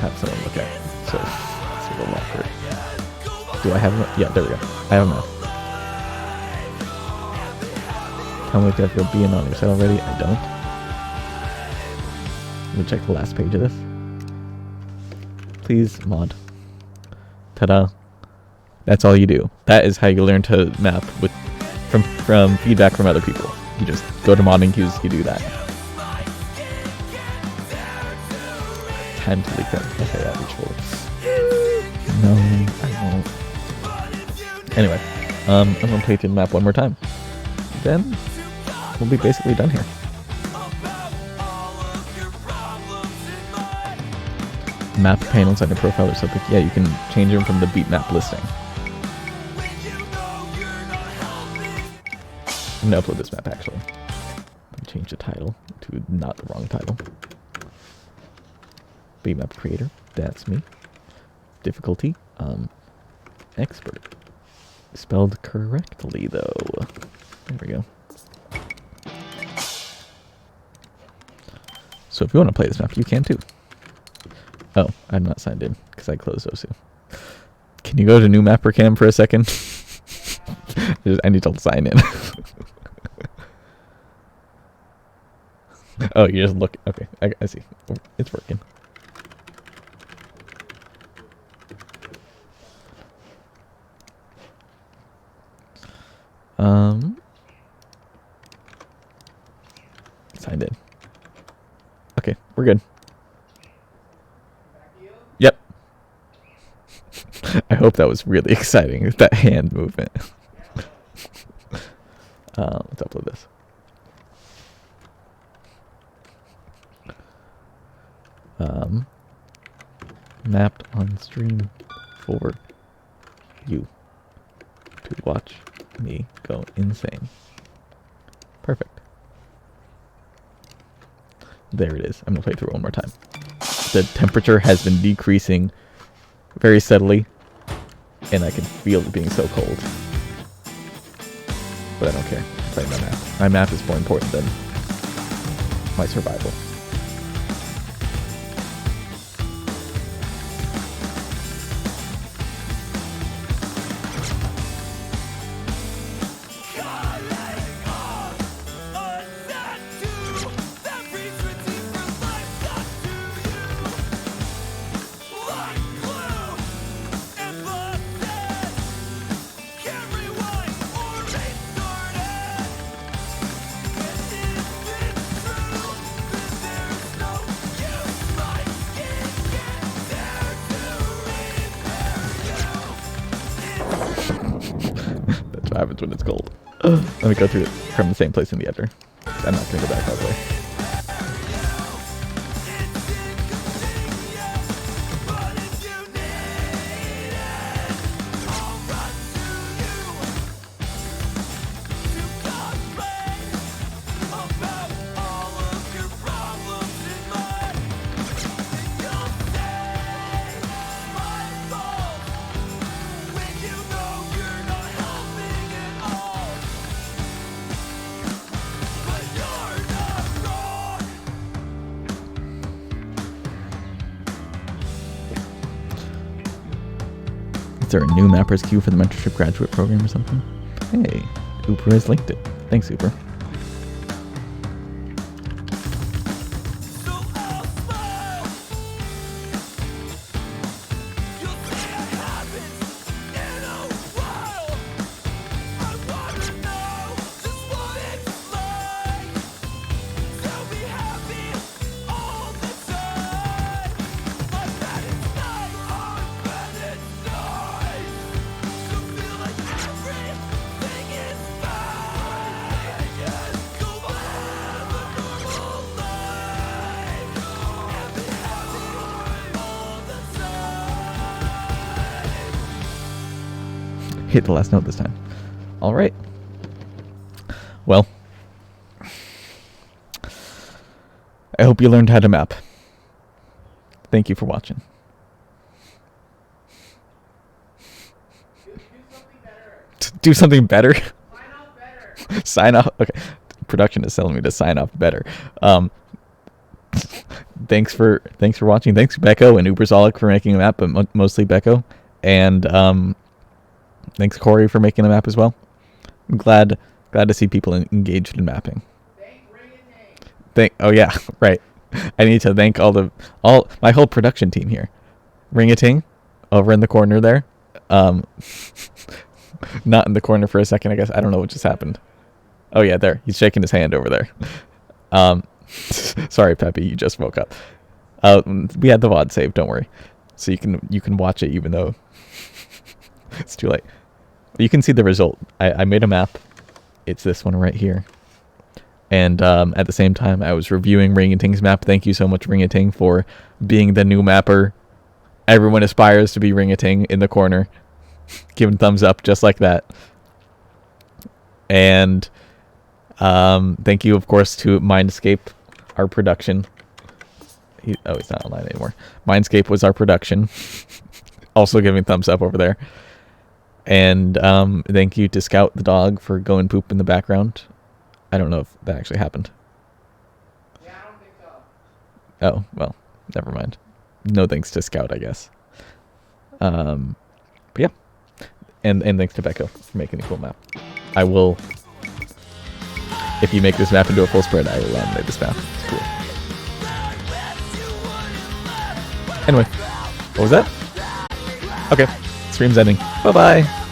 have someone look at. So it's a little awkward. Do I have a map? Yeah, there we go. I have a map. How much do I feel being on your site already? I don't. Let me check the last page of this. Please mod. Ta-da. That's all you do. That is how you learn to map with from feedback from other people. You just go to modding queues, you do that. Time to leak them. Okay, yeah, reach forward. No, I won't. Anyway, I'm gonna play through the map one more time. Then we'll be basically done here. Map panels on your profile or something. Yeah, you can change them from the beat map listing. I'm gonna upload this map actually. Change the title to not the wrong title. Beat map creator. That's me. Difficulty. Expert. Spelled correctly though. There we go. So if you want to play this map, you can too. Oh, I'm not signed in because I closed OSU. Can you go to new mapper cam for a second? I need to sign in. Oh, you just look. Okay, I see. It's working. Signed in. Okay, we're good. Yep. I hope that was really exciting, that hand movement. Let's upload this. Mapped on stream for you to watch me go insane. Perfect. There it is. I'm gonna play through it one more time. The temperature has been decreasing very steadily, and I can feel it being so cold. But I don't care. I'm playing my map. My map is more important than my survival. what happens when it's cold. Let me go through it from the same place in the editor. I'm not going to go back all the way. Is there a new Mappers queue for the mentorship graduate program or something? Hey, Uber has linked it. Thanks, Uber. Hit the last note this time. All right. Well, I hope you learned how to map. Thank you for watching. Do something better? Sign off better. Sign off. Okay. Production is telling me to sign off better. Thanks for watching. Thanks Becco and Uberzolic for making a map, but mostly Becco. And thanks Corey for making a map as well. I'm glad to see people engaged in mapping. Oh yeah, right. I need to thank all my whole production team here. Ring-a-ting over in the corner there. Not in the corner for a second, I guess. I don't know what just happened. Oh yeah, there. He's shaking his hand over there. Sorry, Peppy, you just woke up. We had the VOD saved, don't worry. So you can watch it even though it's too late. You can see the result. I made a map. It's this one right here. And at the same time, I was reviewing Ring-a-Ting's map. Thank you so much, Ring-a-Ting, for being the new mapper. Everyone aspires to be Ring-a-Ting in the corner. Giving thumbs up just like that. And thank you, of course, to Mindscape, our production. He's not online anymore. Mindscape was our production. Also giving thumbs up over there. And thank you to Scout the dog for going poop in the background. I don't know if that actually happened. Yeah, I don't think so. Oh, well, never mind. No thanks to Scout, I guess. But yeah. And thanks to Becco for making a cool map. I will, if you make this map into a full spread, I will laminate this map. It's cool. Anyway, what was that? Okay, stream's ending. Bye-bye.